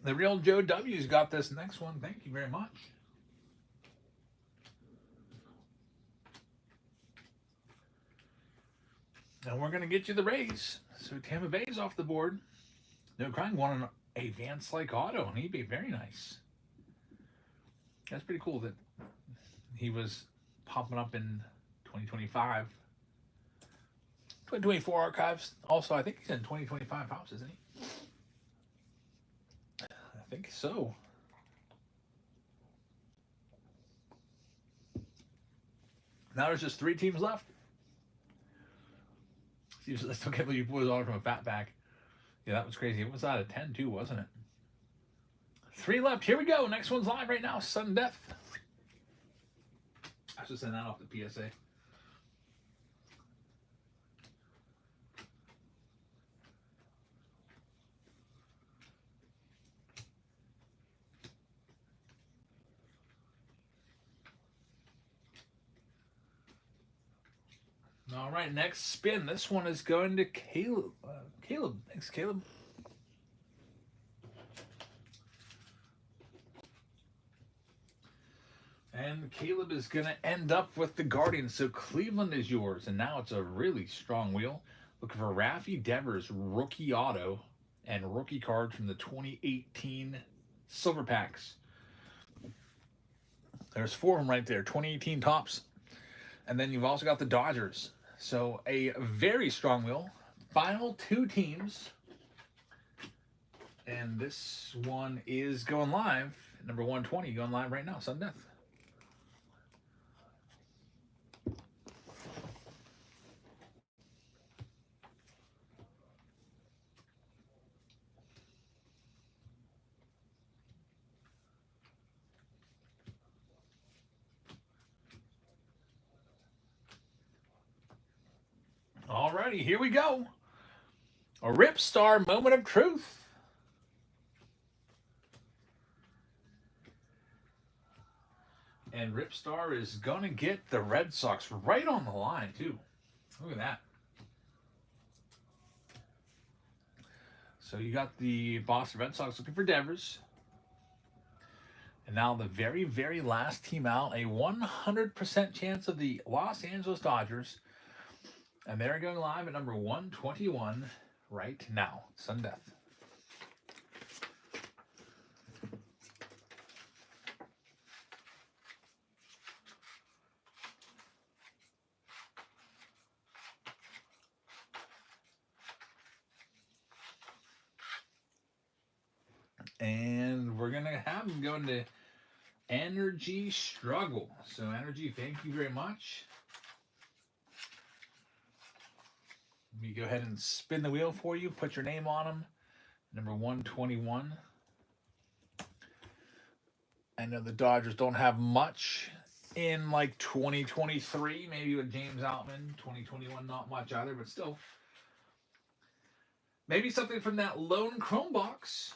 The real Joe W's got this next one. Thank you very much. And we're going to get you the Rays. So Tampa Bay's off the board. No crying won a Vance-like auto on eBay. Very nice. That's pretty cool that he was popping up in 2025. 2024 archives. Also, I think he's in 2025 pops, isn't he? I think so. Now there's just 3 teams left. I still can't believe you pulled his order from a fat pack. Yeah, that was crazy. It was out of 10 too, wasn't it? 3 left. Here we go. Next one's live right now. Sudden death. I should send that off the PSA. All right, next spin. This one is going to Caleb. Caleb. Thanks, Caleb. And Caleb is going to end up with the Guardians. So Cleveland is yours. And now it's a really strong wheel. Looking for Raffy Devers rookie auto and rookie cards from the 2018 Silver Packs. There's 4 of them right there. 2018 tops. And then you've also got the Dodgers. So a very strong wheel. Final 2 teams. And this one is going live. Number 120 going live right now. Sudden death. Alrighty, here we go. A Rip Star moment of truth. And Rip Star is going to get the Red Sox right on the line, too. Look at that. So you got the Boston Red Sox looking for Devers. And now the very, very last team out, a 100% chance of the Los Angeles Dodgers. And they're going live at number 121 right now. Sudden death. And we're going to have them go into Energy Struggle. So Energy, thank you very much. Let me go ahead and spin the wheel for you. Put your name on them. Number 121. I know the Dodgers don't have much in like 2023. Maybe with James Outman. 2021, not much either, but still. Maybe something from that lone Chrome box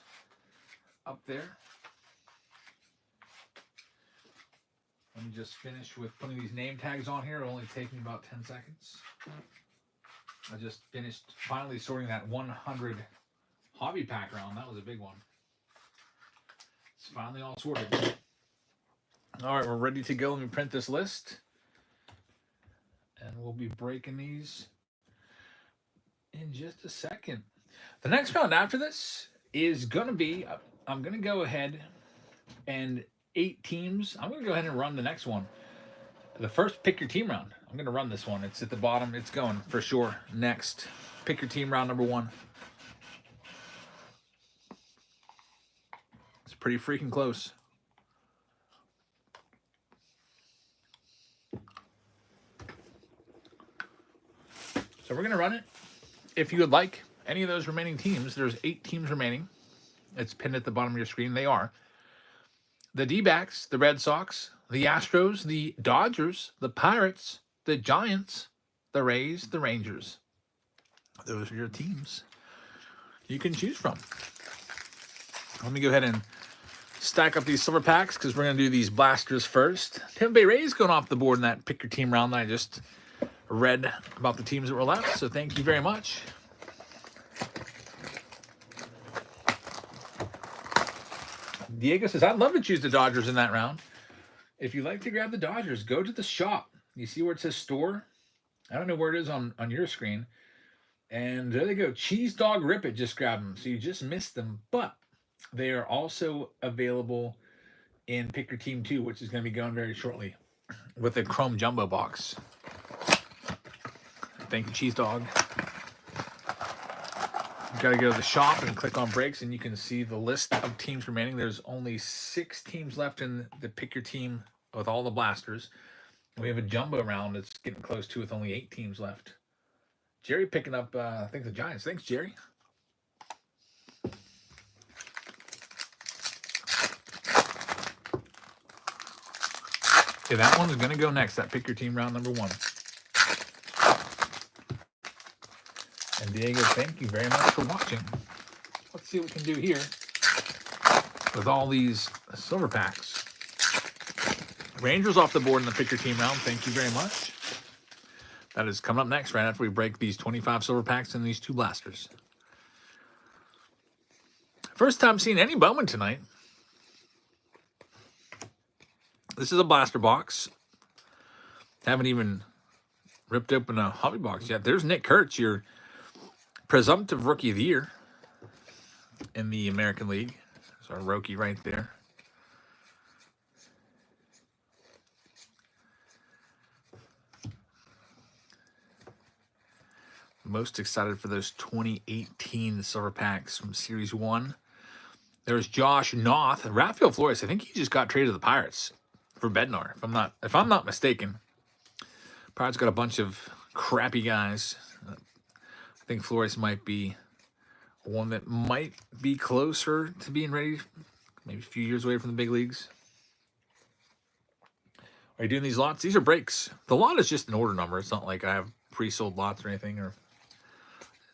up there. Let me just finish with putting these name tags on here. It'll only take me about 10 seconds. I just finished finally sorting that 100 hobby pack round. That was a big one. It's finally all sorted. All right, we're ready to go. Let me print this list. And we'll be breaking these in just a second. The next round after this is going to be, I'm going to go ahead and 8 teams. I'm going to go ahead and run the next one. The first pick your team round. I'm going to run this one. It's at the bottom. It's going for sure. Next, pick your team round number 1. It's pretty freaking close. So we're going to run it. If you would like any of those remaining teams, there's 8 teams remaining. It's pinned at the bottom of your screen. They are the D-backs, the Red Sox, the Astros, the Dodgers, the Pirates, the Giants, the Rays, the Rangers. Those are your teams you can choose from. Let me go ahead and stack up these silver packs because we're going to do these blasters first. Tampa Bay Rays going off the board in that pick your team round that I just read about the teams that were left. So thank you very much. Diego says, I'd love to choose the Dodgers in that round. If you'd like to grab the Dodgers, go to the shop. You see where it says store? I don't know where it is on your screen. And there they go. Cheese Dog Rip It just grabbed them. So you just missed them. But they are also available in Pick Your Team 2, which is going to be going very shortly with a Chrome Jumbo box. Thank you, Cheese Dog. You got to go to the shop and click on breaks, and you can see the list of teams remaining. There's only 6 teams left in the Pick Your Team with all the blasters. And we have a jumbo round that's getting close to with only 8 teams left. Jerry picking up, I think, the Giants. Thanks, Jerry. Okay, that one's going to go next. That Pick Your Team round number 1. And Diego, thank you very much for watching. Let's see what we can do here with all these silver packs. Rangers off the board in the Pick Your Team round. Thank you very much. That is coming up next right after we break these 25 silver packs and these 2 blasters. First time seeing any Bowman tonight. This is a blaster box. Haven't even ripped open a hobby box yet. There's Nick Kurtz, your presumptive rookie of the year in the American League. There's our rookie right there. Most excited for those 2018 silver packs from Series 1. There's Josh Noth. Rafael Flores, I think he just got traded to the Pirates for Bednar, if I'm not mistaken. Pirates got a bunch of crappy guys. I think Flores might be one that might be closer to being ready, maybe a few years away from the big leagues. Are you doing these lots? These are breaks. The lot is just an order number. It's not like I have pre-sold lots or anything, or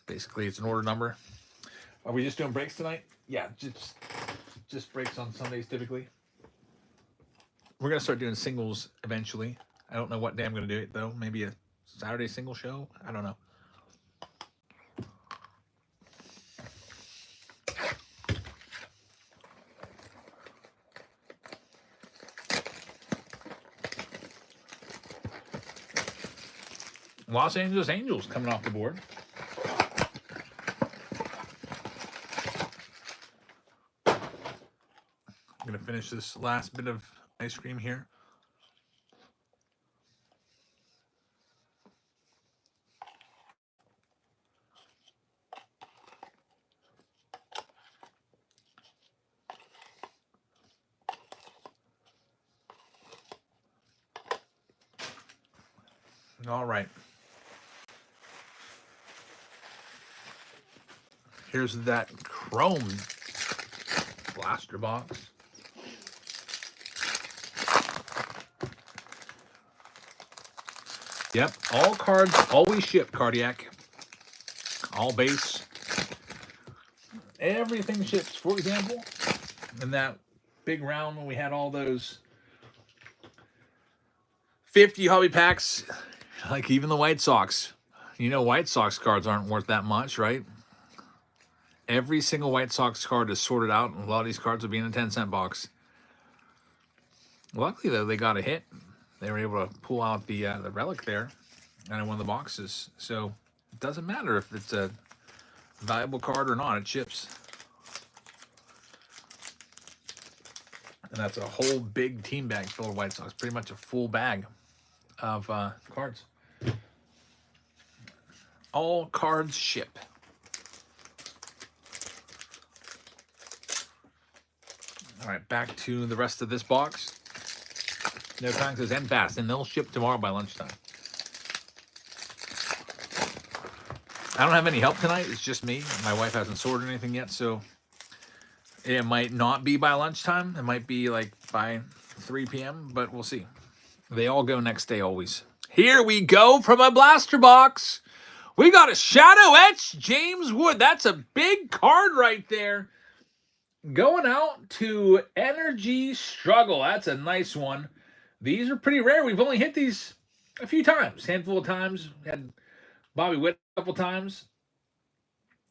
basically it's an order number. Are we just doing breaks tonight? Yeah, just breaks on Sundays typically. We're going to start doing singles eventually. I don't know what day I'm going to do it, though. Maybe a Saturday single show? I don't know. Los Angeles Angels coming off the board. I'm going to finish this last bit of ice cream here. All right. Here's that chrome blaster box. Yep, all cards always ship, Cardiac. All base. Everything ships. For example, in that big round when we had all those 50 hobby packs, like even the White Sox. You know, White Sox cards aren't worth that much, right? Every single White Sox card is sorted out, and a lot of these cards will be in a 10-cent box. Luckily, though, they got a hit. They were able to pull out the relic there out of one of the boxes. So it doesn't matter if it's a valuable card or not. It ships. And that's a whole big team bag full of White Sox. Pretty much a full bag of cards. All cards ship. All right, back to the rest of this box. No time says end fast, and they'll ship tomorrow by lunchtime. I don't have any help tonight. It's just me. My wife hasn't sorted anything yet, so it might not be by lunchtime. It might be like by 3 p.m., but we'll see. They all go next day always. Here we go from a blaster box. We got a Shadow Etch James Wood. That's a big card right there. Going out to Energy Struggle. That's a nice one. These are pretty rare. We've only hit these a few times, handful of times. We had Bobby Witt a couple times.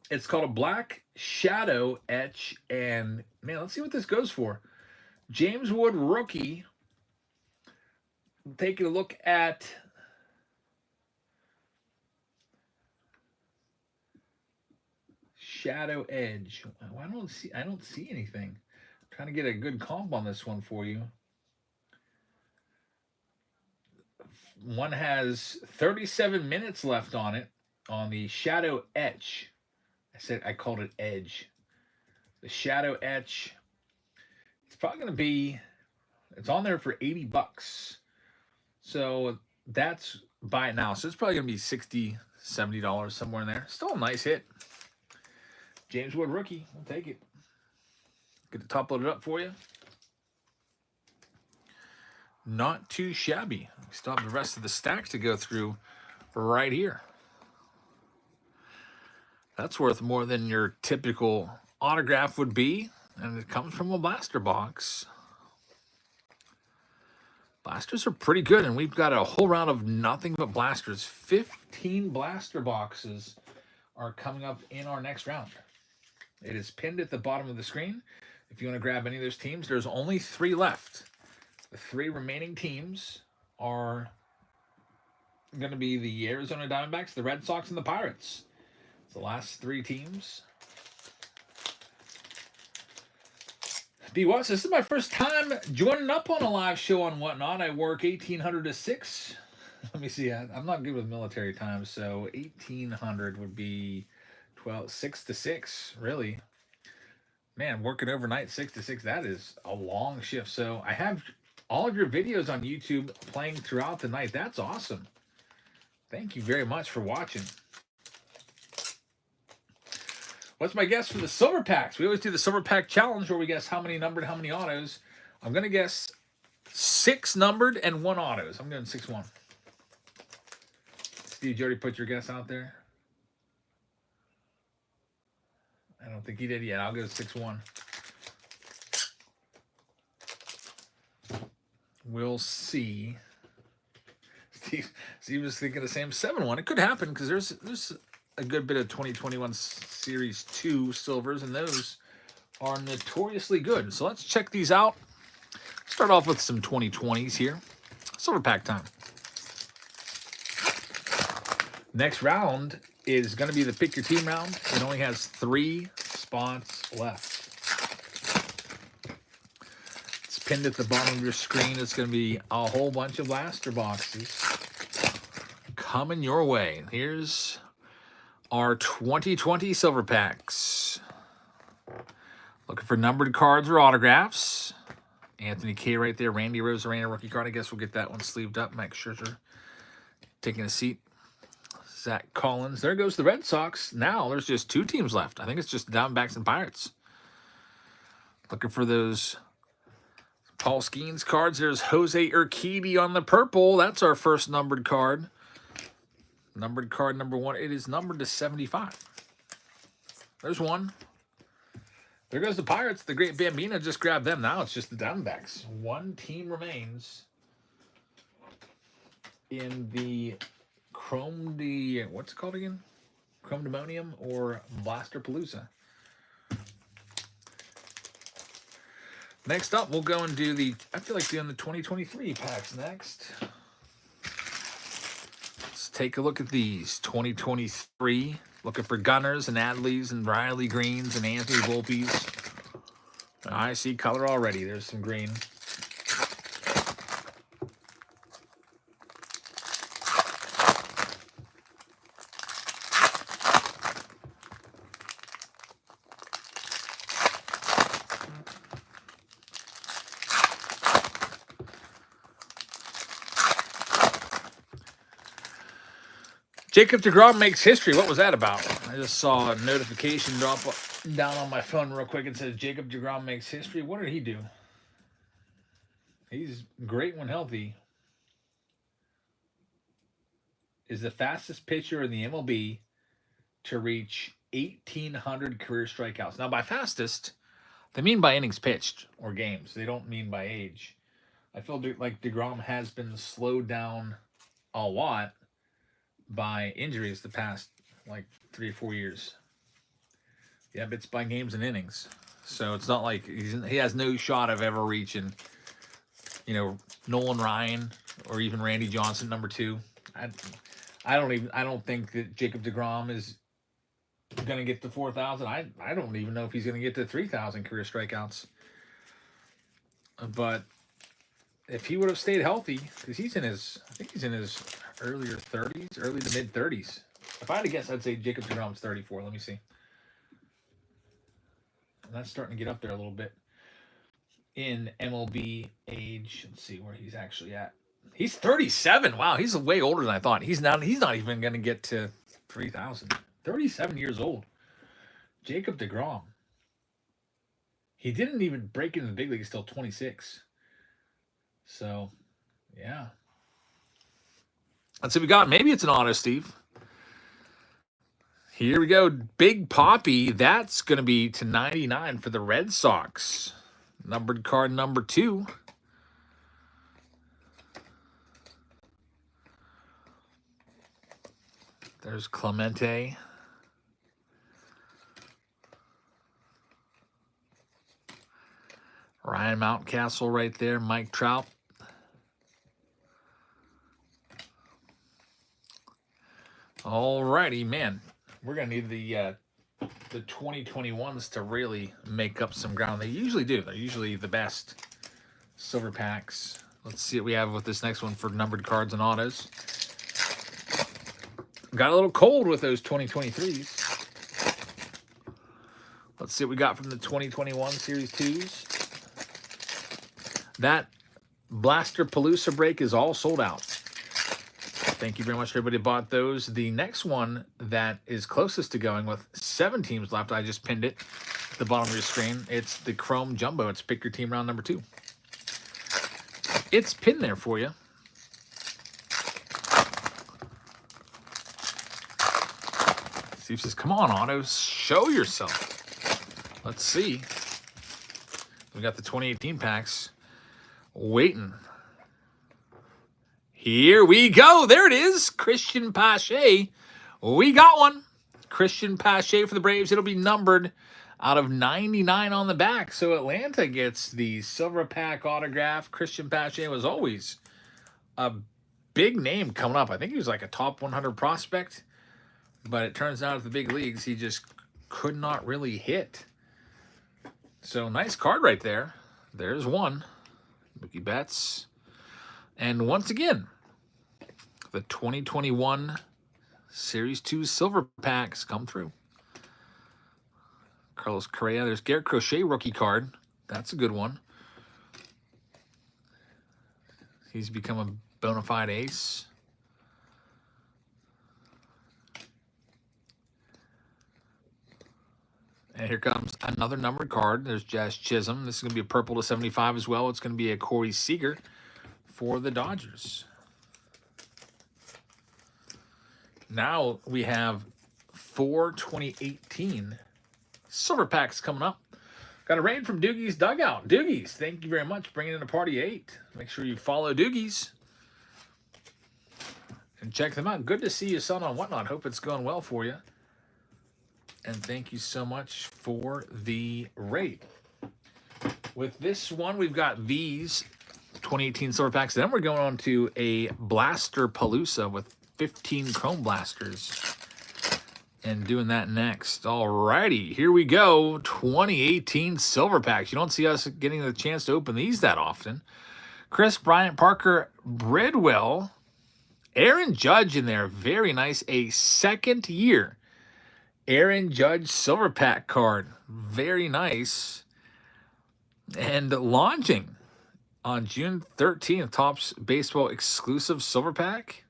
It's called a Black Shadow Etch. And, man, let's see what this goes for. James Wood rookie. Taking a look at Shadow Edge. I don't see anything. I'm trying to get a good comp on this one for you. One has 37 minutes left on it on the Shadow Etch. I called it Edge. The Shadow Etch. It's probably going to be, it's on there for $80. So that's buy it now. So it's probably going to be $60, $70 somewhere in there. Still a nice hit. James Wood rookie. We'll take it. Get the top loaded up for you. Not too shabby. We still have the rest of the stacks to go through right here. That's worth more than your typical autograph would be. And it comes from a blaster box. Blasters are pretty good, and we've got a whole round of nothing but blasters. 15 blaster boxes are coming up in our next round. It is pinned at the bottom of the screen. If you want to grab any of those teams, there's only 3 left. The 3 remaining teams are going to be the Arizona Diamondbacks, the Red Sox, and the Pirates. It's the last 3 teams. B. Watts, this is my first time joining up on a live show on Whatnot. I work 1800 to 6. Let me see. I'm not good with military time, so 1800 would be 6 to 6, really. Man, working overnight 6 to 6, that is a long shift. So I have all of your videos on YouTube playing throughout the night. That's awesome. Thank you very much for watching. What's my guess for the silver packs? We always do the silver pack challenge where we guess how many numbered, how many autos. I'm going to guess 6 numbered and 1 autos. I'm going 6-1. Steve, did you already put your guess out there? I don't think he did yet. I'll go 6-1. We'll see. Steve was thinking the same 7-1. It could happen because there's a good bit of 2021 Series 2 silvers, and those are notoriously good. So let's check these out. Start off with some 2020s here. Silver pack time. Next round is going to be the pick your team round. It only has 3 spots left. It's pinned at the bottom of your screen. It's going to be a whole bunch of blaster boxes coming your way. Here's our 2020 silver packs. Looking for numbered cards or autographs. Anthony K right there. Randy Rosarena rookie card. I guess we'll get that one sleeved up. Max Scherzer taking a seat. Zach Collins. There goes the Red Sox. Now there's just 2 teams left. I think it's just Diamondbacks and Pirates. Looking for those Paul Skeens cards. There's Jose Urquidy on the purple. That's our first numbered card. Numbered card number 1. It is numbered to 75. There's one. There goes the Pirates. The Great Bambino just grabbed them. Now it's just the Diamondbacks. 1 team remains. in the what's it called again? Chrome Demonium or Blaster Palooza. Next up, we'll go and do I feel like doing the 2023 packs next. Let's take a look at these. 2023. Looking for Gunners and Adleys and Riley Greens and Anthony Volpes. I see color already. There's some green. Jacob deGrom makes history. What was that about? I just saw a notification drop down on my phone real quick and says Jacob deGrom makes history. What did he do? He's great when healthy. Is the fastest pitcher in the MLB to reach 1,800 career strikeouts. Now, by fastest, they mean by innings pitched or games. They don't mean by age. I feel like deGrom has been slowed down a lot by injuries the past like 3 or 4 years. Yeah, but it's by games and innings. So it's not like he has no shot of ever reaching, Nolan Ryan or even Randy Johnson, number 2. I don't think that Jacob deGrom is going to get to 4,000. I don't even know if he's going to get to 3,000 career strikeouts. But if he would have stayed healthy, because I think he's in his early to mid 30s. If I had to guess, I'd say Jacob deGrom's 34. Let me see. And that's starting to get up there a little bit in MLB age. Let's see where he's actually at. He's 37. Wow, he's way older than I thought. He's not even going to get to 3,000. 37 years old. Jacob deGrom. He didn't even break into the big leagues till 26. So, yeah. Let's see what we got. Maybe it's an auto, Steve. Here we go. Big Poppy. That's going to be to 99 for the Red Sox. Numbered card number 2. There's Clemente. Ryan Mountcastle right there. Mike Trout. Alrighty, man. We're going to need the 2021s to really make up some ground. They usually do. They're usually the best silver packs. Let's see what we have with this next one for numbered cards and autos. Got a little cold with those 2023s. Let's see what we got from the 2021 Series 2s. That Blaster Palooza break is all sold out. Thank you very much, everybody who bought those. The next one that is closest to going with 7 teams left, I just pinned it at the bottom of your screen. It's the Chrome Jumbo. It's pick your team round number 2. It's pinned there for you. Steve says, come on, Otto, show yourself. Let's see. We got the 2018 packs waiting. Here we go. There it is. Christian Pache. We got one. Christian Pache for the Braves. It'll be numbered out of 99 on the back. So Atlanta gets the silver pack autograph. Christian Pache was always a big name coming up. I think he was like a top 100 prospect. But it turns out at the big leagues, he just could not really hit. So nice card right there. There's one. Mookie Betts. And once again, the 2021 Series 2 silver packs come through. Carlos Correa. There's Garrett Crochet rookie card. That's a good one. He's become a bona fide ace. And here comes another numbered card. There's Jazz Chisholm. This is going to be a purple to 75 as well. It's going to be a Corey Seager for the Dodgers. Now we have 4 2018 silver packs coming up. Got a raid from Doogie's Dugout. Doogie's, thank you very much. Bringing in a party 8. Make sure you follow Doogie's. and check them out. Good to see you, son, on Whatnot. Hope it's going well for you. And thank you so much for the rate. With this one, we've got these 2018 silver packs. Then we're going on to a Blaster Palooza with 15 Chrome Blasters. And doing that next. Alrighty, here we go. 2018 silver packs. You don't see us getting the chance to open these that often. Chris Bryant, Parker Bridwell, Aaron Judge in there. Very nice. A second year Aaron Judge silver pack card. Very nice. And launching on June 13th, Topps Baseball exclusive silver pack.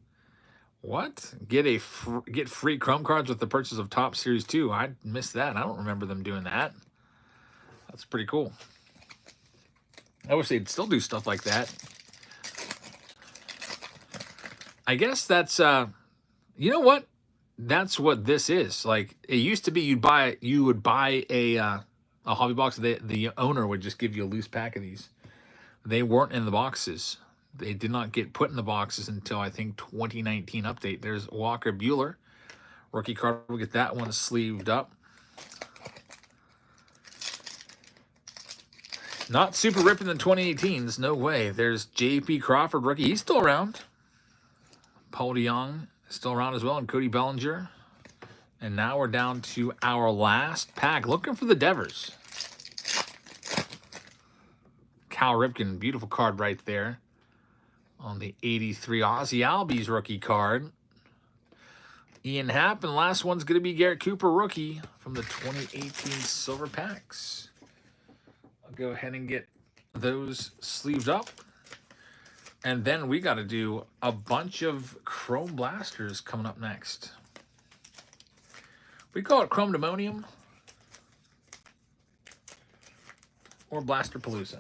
What? Get free Chrome cards with the purchase of Topps Series 2. I missed that. I don't remember them doing that. That's pretty cool. I wish they'd still do stuff like that. I guess that's you know what? That's what this is. Like, it used to be you would buy a hobby box. The owner would just give you a loose pack of these. They weren't in the boxes. They did not get put in the boxes until, I think, 2019 update. There's Walker Buehler. Rookie card. We'll get that one sleeved up. Not super ripping the 2018s. No way. There's J.P. Crawford, rookie. He's still around. Paul DeYoung still around as well. And Cody Bellinger. And now we're down to our last pack. Looking for the Devers. Cal Ripken. Beautiful card right there. On the 83 Ozzy Albies rookie card. Ian Happ, and the last one's going to be Garrett Cooper rookie from the 2018 silver packs. I'll go ahead and get those sleeved up. And then we got to do a bunch of Chrome Blasters coming up next. We call it Chrome Demonium or Blaster Palooza.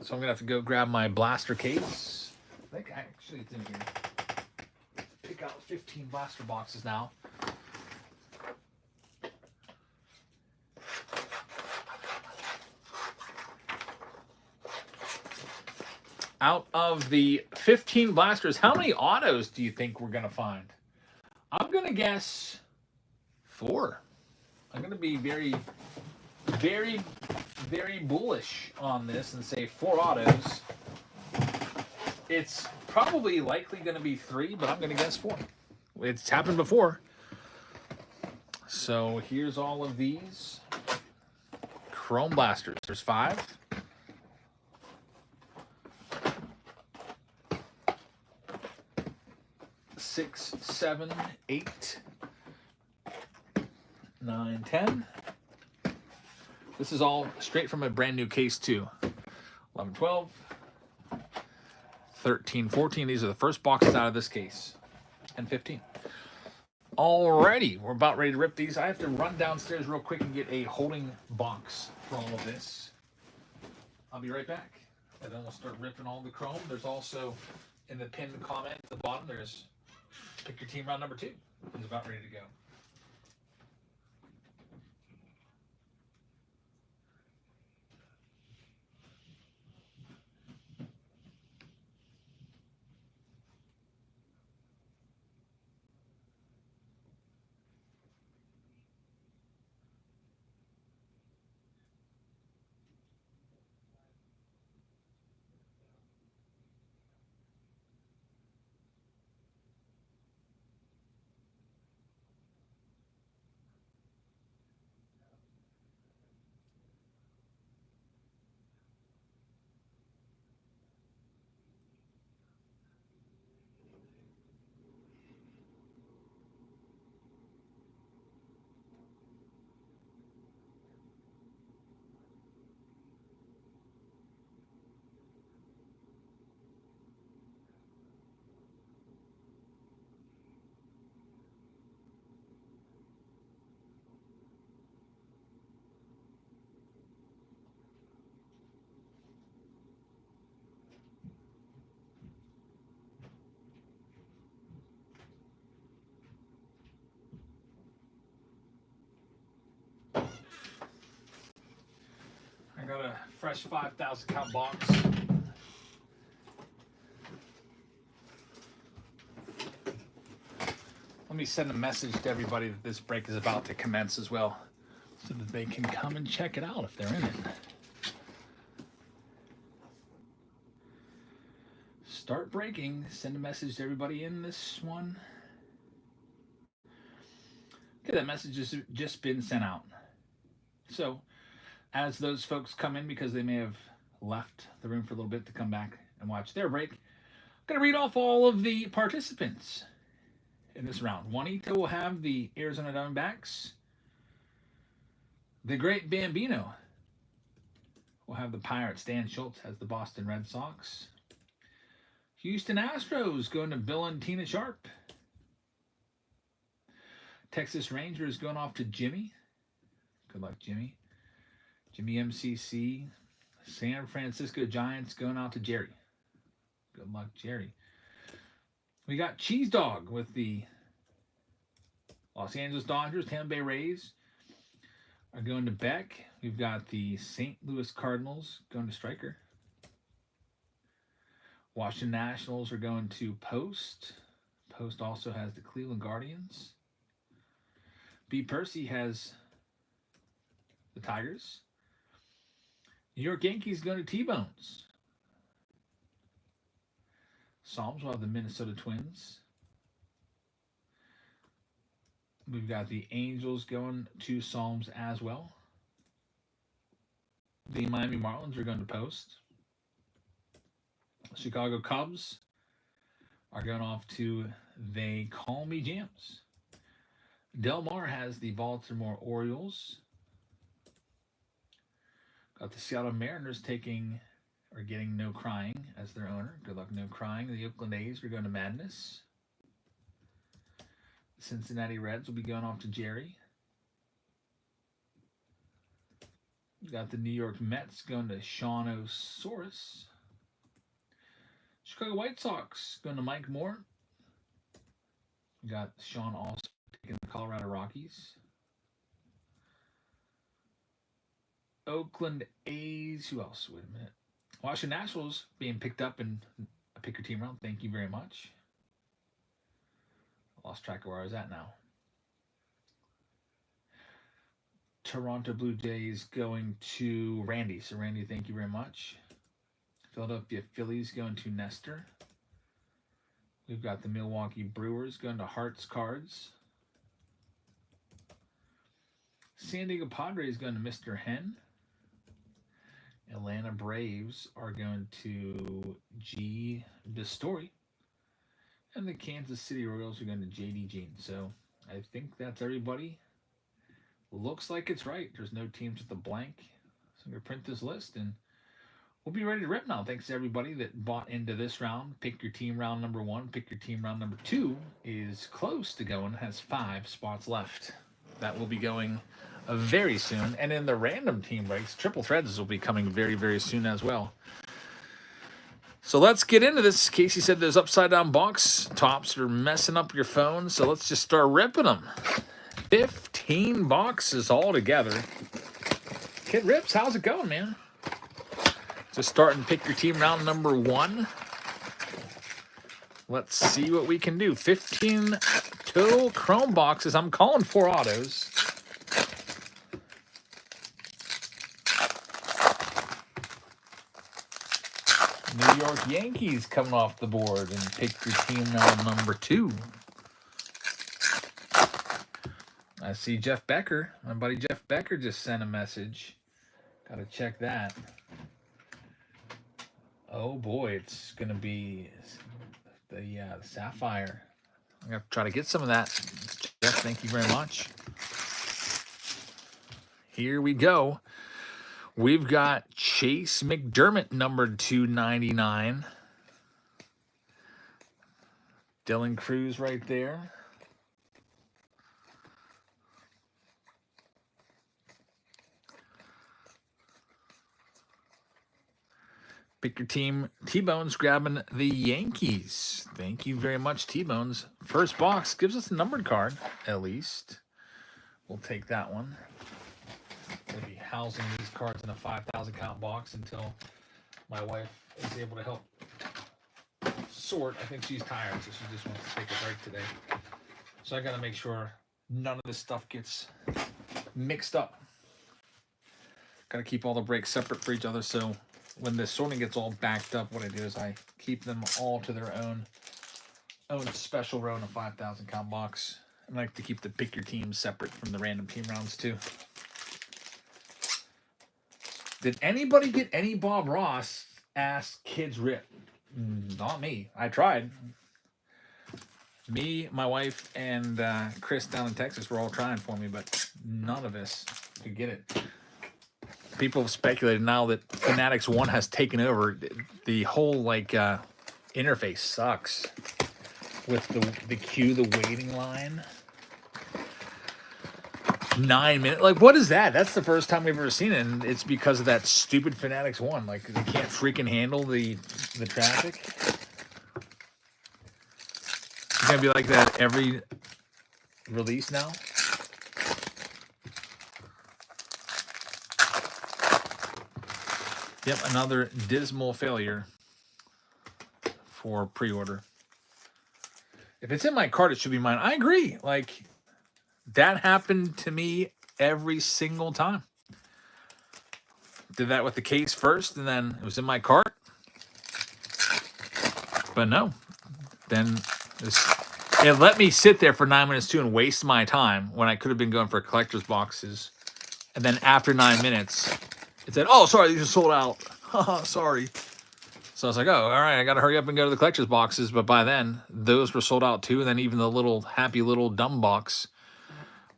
So I'm going to have to go grab my blaster case. I think actually it's in here. Pick out 15 blaster boxes now. Out of the 15 blasters, how many autos do you think we're going to find? I'm going to guess 4. I'm going to be very, very, very bullish on this and say 4 autos. It's probably likely going to be 3, but I'm going to guess 4. It's happened before. So here's all of these Chrome Blasters. There's 5. 6, 7, 8, 9, 10. This is all straight from a brand new case too. 11, 12, 13, 14. These are the first boxes out of this case. And 15. Alrighty, we're about ready to rip these. I have to run downstairs real quick and get a holding box for all of this. I'll be right back. And then we'll start ripping all the Chrome. There's also, in the pinned comment at the bottom, there's pick your team round number 2. It's about ready to go. I got a fresh 5,000 count box. Let me send a message to everybody that this break is about to commence as well, so that they can come and check it out if they're in it. Start breaking. Send a message to everybody in this one. Okay, that message has just been sent out. So, as those folks come in, because they may have left the room for a little bit to come back and watch their break, I'm going to read off all of the participants in this round. Juanita will have the Arizona Diamondbacks. The Great Bambino will have the Pirates. Dan Schultz has the Boston Red Sox. Houston Astros going to Bill and Tina Sharp. Texas Rangers going off to Jimmy. Good luck, Jimmy. Jimmy MCC. San Francisco Giants going out to Jerry. Good luck, Jerry. We got Cheese Dog with the Los Angeles Dodgers. Tampa Bay Rays are going to Beck. We've got the St. Louis Cardinals going to Stryker. Washington Nationals are going to Post. Post also has the Cleveland Guardians. B. Percy has the Tigers. New York Yankees going to T-Bones. Psalms will have the Minnesota Twins. We've got the Angels going to Psalms as well. The Miami Marlins are going to Post. Chicago Cubs are going off to They Call Me Jams. Del Mar has the Baltimore Orioles. Got the Seattle Mariners getting No Crying as their owner. Good luck, No Crying. The Oakland A's are going to Madness. The Cincinnati Reds will be going off to Jerry. We got the New York Mets going to Sean O'Saurus. Chicago White Sox going to Mike Moore. We got Sean also taking the Colorado Rockies. Oakland A's. Who else? Wait a minute. Washington Nationals being picked up in a pick your team round. Thank you very much. I lost track of where I was at now. Toronto Blue Jays going to Randy. So Randy, thank you very much. Philadelphia Phillies going to Nestor. We've got the Milwaukee Brewers going to Hearts Cards. San Diego Padres going to Mr. Hen. Atlanta Braves are going to G. DeStory. And the Kansas City Royals are going to JD Jean. So I think that's everybody. Looks like it's right. There's no teams with a blank. So I'm going to print this list and we'll be ready to rip now. Thanks to everybody that bought into this round. Pick your team round number 1. Pick your team round number 2 is close to going. Has 5 spots left. That will be going very soon. And in the random team breaks, triple threads will be coming very, very soon as well. So let's get into this. Casey said those upside down box tops are messing up your phone. So let's just start ripping them. 15 boxes all together. Kid Rips, how's it going, man? Just start and pick your team round number 1. Let's see what we can do. 15 total chrome boxes. I'm calling 4 autos. New York Yankees coming off the board and pick your team round number 2. I see Jeff Becker. My buddy Jeff Becker just sent a message. Got to check that. Oh boy, it's going to be the Sapphire. I'm going to try to get some of that. Jeff, thank you very much. Here we go. We've got Chase McDermott, numbered 299. Dylan Cruz right there. Pick your team. T-Bones grabbing the Yankees. Thank you very much, T-Bones. First box gives us a numbered card, at least. We'll take that one. We'll be housing these cards in a 5,000 count box until my wife is able to help sort. I think she's tired, so she just wants to take a break today. So I got to make sure none of this stuff gets mixed up. Got to keep all the breaks separate for each other. So when the sorting gets all backed up, what I do is I keep them all to their own special row in a 5,000 count box. I like to keep the pick your team separate from the random team rounds too. Did anybody get any Bob Ross? Asked Kids Rip. Not me. I tried. Me, my wife, and Chris down in Texas were all trying for me, but none of us could get it. People have speculated now that Fanatics 1 has taken over. The whole interface sucks with the queue, the waiting line. 9 minutes. Like, what is that? That's the first time we've ever seen it, and it's because of that stupid Fanatics 1. Like, they can't freaking handle the traffic. It's gonna be like that every release now. Yep, another dismal failure for pre-order. If it's in my cart, it should be mine. I agree. Like, that happened to me every single time. Did that with the case first, and then it was in my cart. But no. Then it let me sit there for 9 minutes too and waste my time when I could have been going for collector's boxes. And then after 9 minutes, it said, "Oh, sorry, these are sold out." Sorry. So I was like, "Oh, all right, I got to hurry up and go to the collector's boxes." But by then, those were sold out too. And then even the little happy little dumb box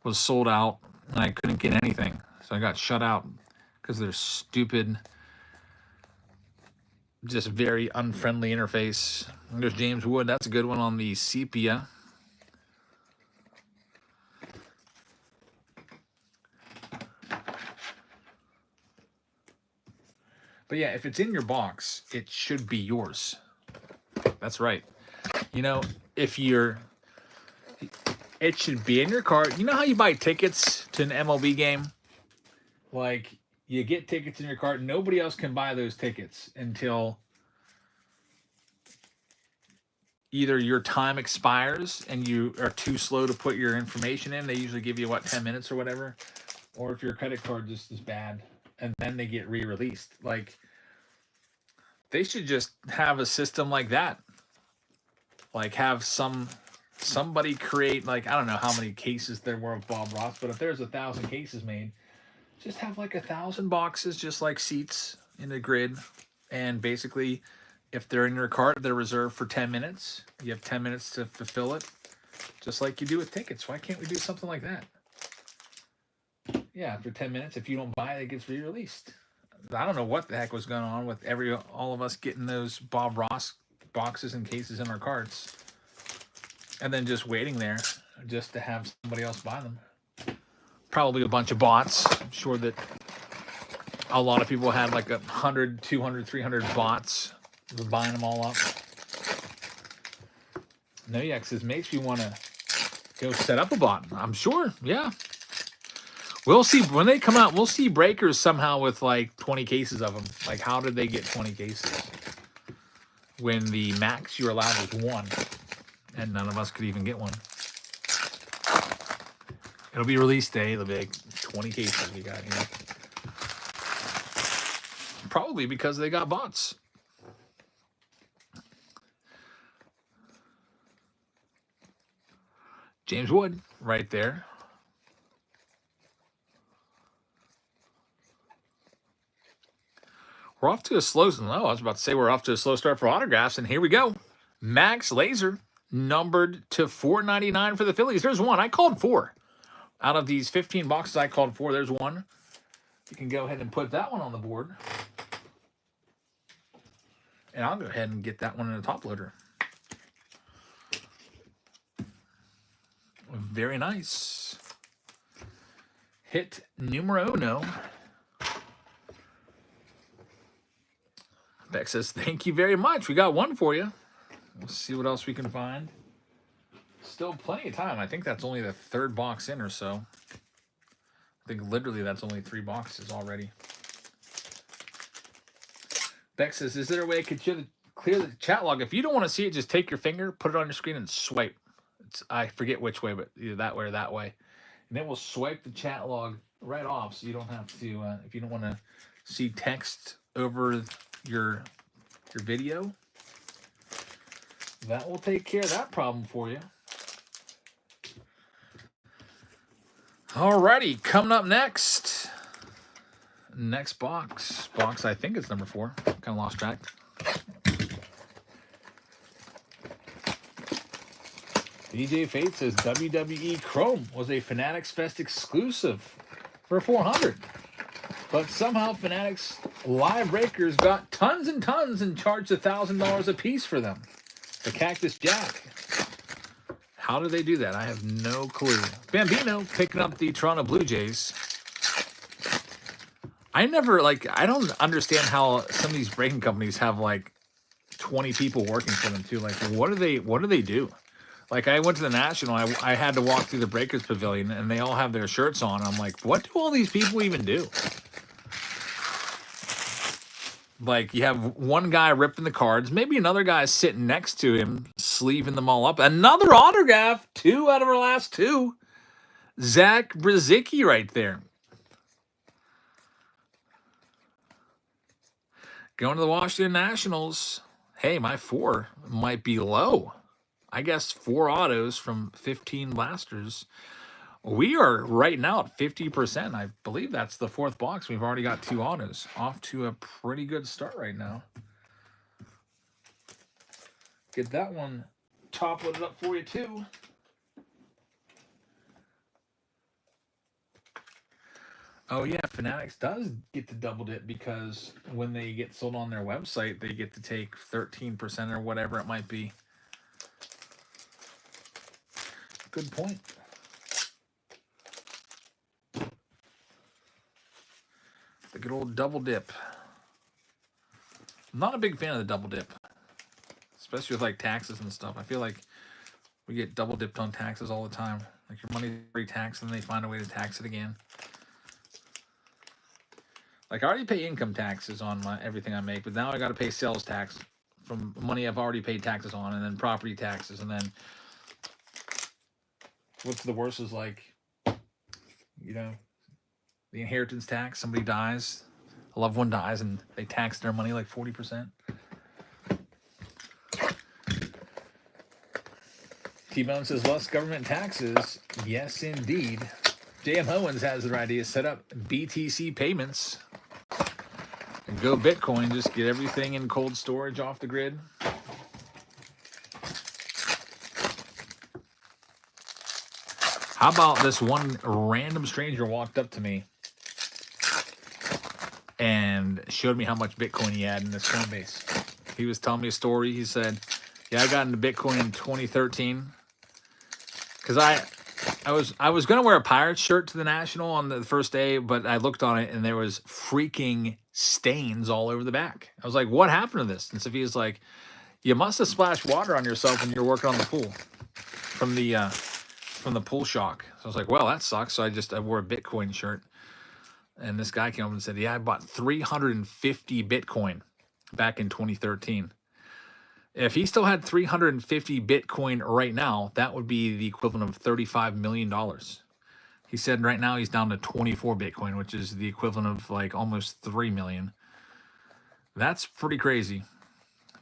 was sold out, and I couldn't get anything. So I got shut out because they're stupid, just very unfriendly interface. There's James Wood. That's a good one on the sepia. But yeah, if it's in your box, it should be yours. That's right. You know, it should be in your cart. You know how you buy tickets to an MLB game? Like, you get tickets in your cart. Nobody else can buy those tickets until either your time expires and you are too slow to put your information in. They usually give you, 10 minutes or whatever. Or if your credit card just is bad, and then they get re-released. Like, they should just have a system like that. Like, have somebody create, I don't know how many cases there were of Bob Ross, but if there's 1,000 cases made, just have 1,000 boxes, just like seats in a grid. And basically, if they're in your cart, they're reserved for 10 minutes. You have 10 minutes to fulfill it, just like you do with tickets. Why can't we do something like that? Yeah, after 10 minutes, if you don't buy it, it gets re-released. I don't know what the heck was going on with all of us getting those Bob Ross boxes and cases in our carts, and then just waiting there just to have somebody else buy them. Probably a bunch of bots. I'm sure that a lot of people had 100, 200, 300 bots buying them all up. No, yeah, because it makes me want to go set up a bot. I'm sure, yeah. We'll see when they come out. We'll see breakers somehow with 20 cases of them. Like, how did they get 20 cases when the max you're allowed was 1, and none of us could even get one? It'll be release day. It'll be 20 cases we got here. Probably because they got bots. James Wood, right there. We're off to a slow. No, I was about to say we're off to a slow start for autographs, and here we go. Max Laser, numbered to 499 for the Phillies. There's one. I called 4. Out of these 15 boxes, I called 4. There's one. You can go ahead and put that one on the board. And I'll go ahead and get that one in the top loader. Very nice. Hit numero uno. Beck says, "Thank you very much. We got one for you." We'll see what else we can find. Still plenty of time. I think that's only the 3rd box in or so. I think literally that's only 3 boxes already. Beck says, "Is there a way I could clear the chat log? If you don't want to see it, just take your finger, put it on your screen, and swipe. I forget which way, but either that way or that way. And it will swipe the chat log right off, so you don't have to, if you don't want to see text over your video, that will take care of that problem for you. Alrighty, coming up next. Next box. I think it's number 4. Kind of lost track. DJ Fate says WWE Chrome was a Fanatics Fest exclusive for 400. But somehow Fanatics Live Breakers got tons and tons and charged $1,000 a piece for them. The Cactus Jack. How did they do that? I have no clue. Bambino picking up the Toronto Blue Jays. I don't understand how some of these breaking companies have like 20 people working for them too. Like, what do they do? Like, I went to the National, I had to walk through the Breakers Pavilion, and they all have their shirts on. I'm like, what do all these people even do? Like, you have one guy ripping the cards, maybe another guy sitting next to him, sleeving them all up. Another autograph, 2 out of our last 2. Zach Brzezicki right there. Going to the Washington Nationals. Hey, my 4 might be low. I guess 4 autos from 15 blasters. We are right now at 50%. I believe that's the 4th box. We've already got 2 autos. Off to a pretty good start right now. Get that one top loaded up for you too. Oh yeah, Fanatics does get to double dip because when they get sold on their website, they get to take 13% or whatever it might be. Good point. The good old double dip. I'm not a big fan of the double dip, especially with like taxes and stuff. I feel like we get double dipped on taxes all the time. Like, your money's pre-taxed and they find a way to tax it again. Like, I already pay income taxes on everything I make, but now I got to pay sales tax from money I've already paid taxes on, and then property taxes, and then what's the worst is, like, you know, the inheritance tax. Somebody dies, a loved one dies, and they tax their money like 40%. T-Bone says less government taxes. Yes, indeed. J.M. Owens has the idea. Set up BTC payments and go Bitcoin. Just get everything in cold storage off the grid. How about this one random stranger walked up to me and showed me how much Bitcoin he had in his Coinbase. He was telling me a story. He said, yeah, I got into Bitcoin in 2013 because I was going to wear a Pirates shirt to the National on the first day, but I looked on it and there was freaking stains all over the back. I was like, what happened to this? And Sophia's like, you must have splashed water on yourself when you were working on the pool from the pool shock. So I was like, well, that sucks. So I wore a Bitcoin shirt. And this guy came up and said, yeah, I bought 350 Bitcoin back in 2013. If he still had 350 Bitcoin right now, that would be the equivalent of $35 million. He said right now he's down to 24 Bitcoin, which is the equivalent of like almost 3 million. That's pretty crazy.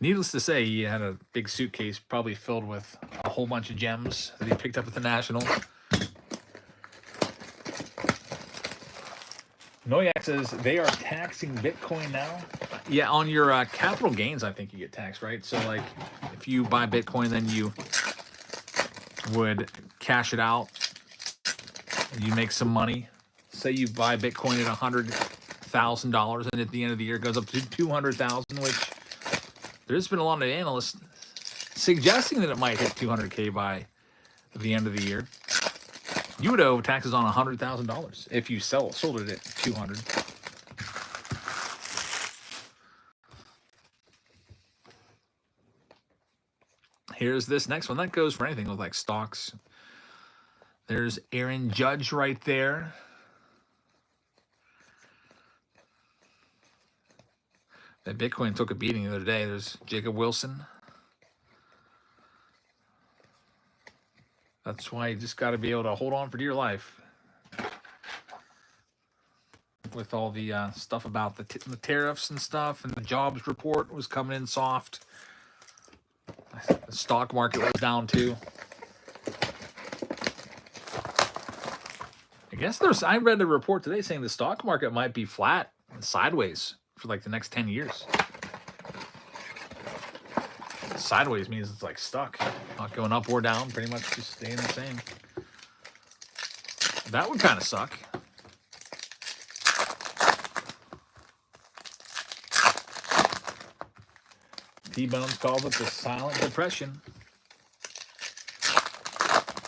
Needless to say, he had a big suitcase probably filled with a whole bunch of gems that he picked up at the National. Noyak says they are taxing Bitcoin now. Yeah, on your capital gains, I think you get taxed, right? So, like, if you buy Bitcoin, then you would cash it out. You make some money. Say you buy Bitcoin at $100,000, and at the end of the year, it goes up to $200,000, which there's been a lot of analysts suggesting that it might hit 200K by the end of the year. You would owe taxes on $100,000 if you sold it at 200. Here's this next one. That goes for anything with like stocks. There's Aaron Judge right there. That Bitcoin took a beating the other day. There's Jacob Wilson. That's why you just got to be able to hold on for dear life. With all the stuff about the tariffs and stuff, and the jobs report was coming in soft. The stock market was down too. I guess I read a report today saying the stock market might be flat and sideways for like the next 10 years. Sideways means it's like stuck, not going up or down, pretty much just staying the same. That would kind of suck. T-Bones calls it the silent depression.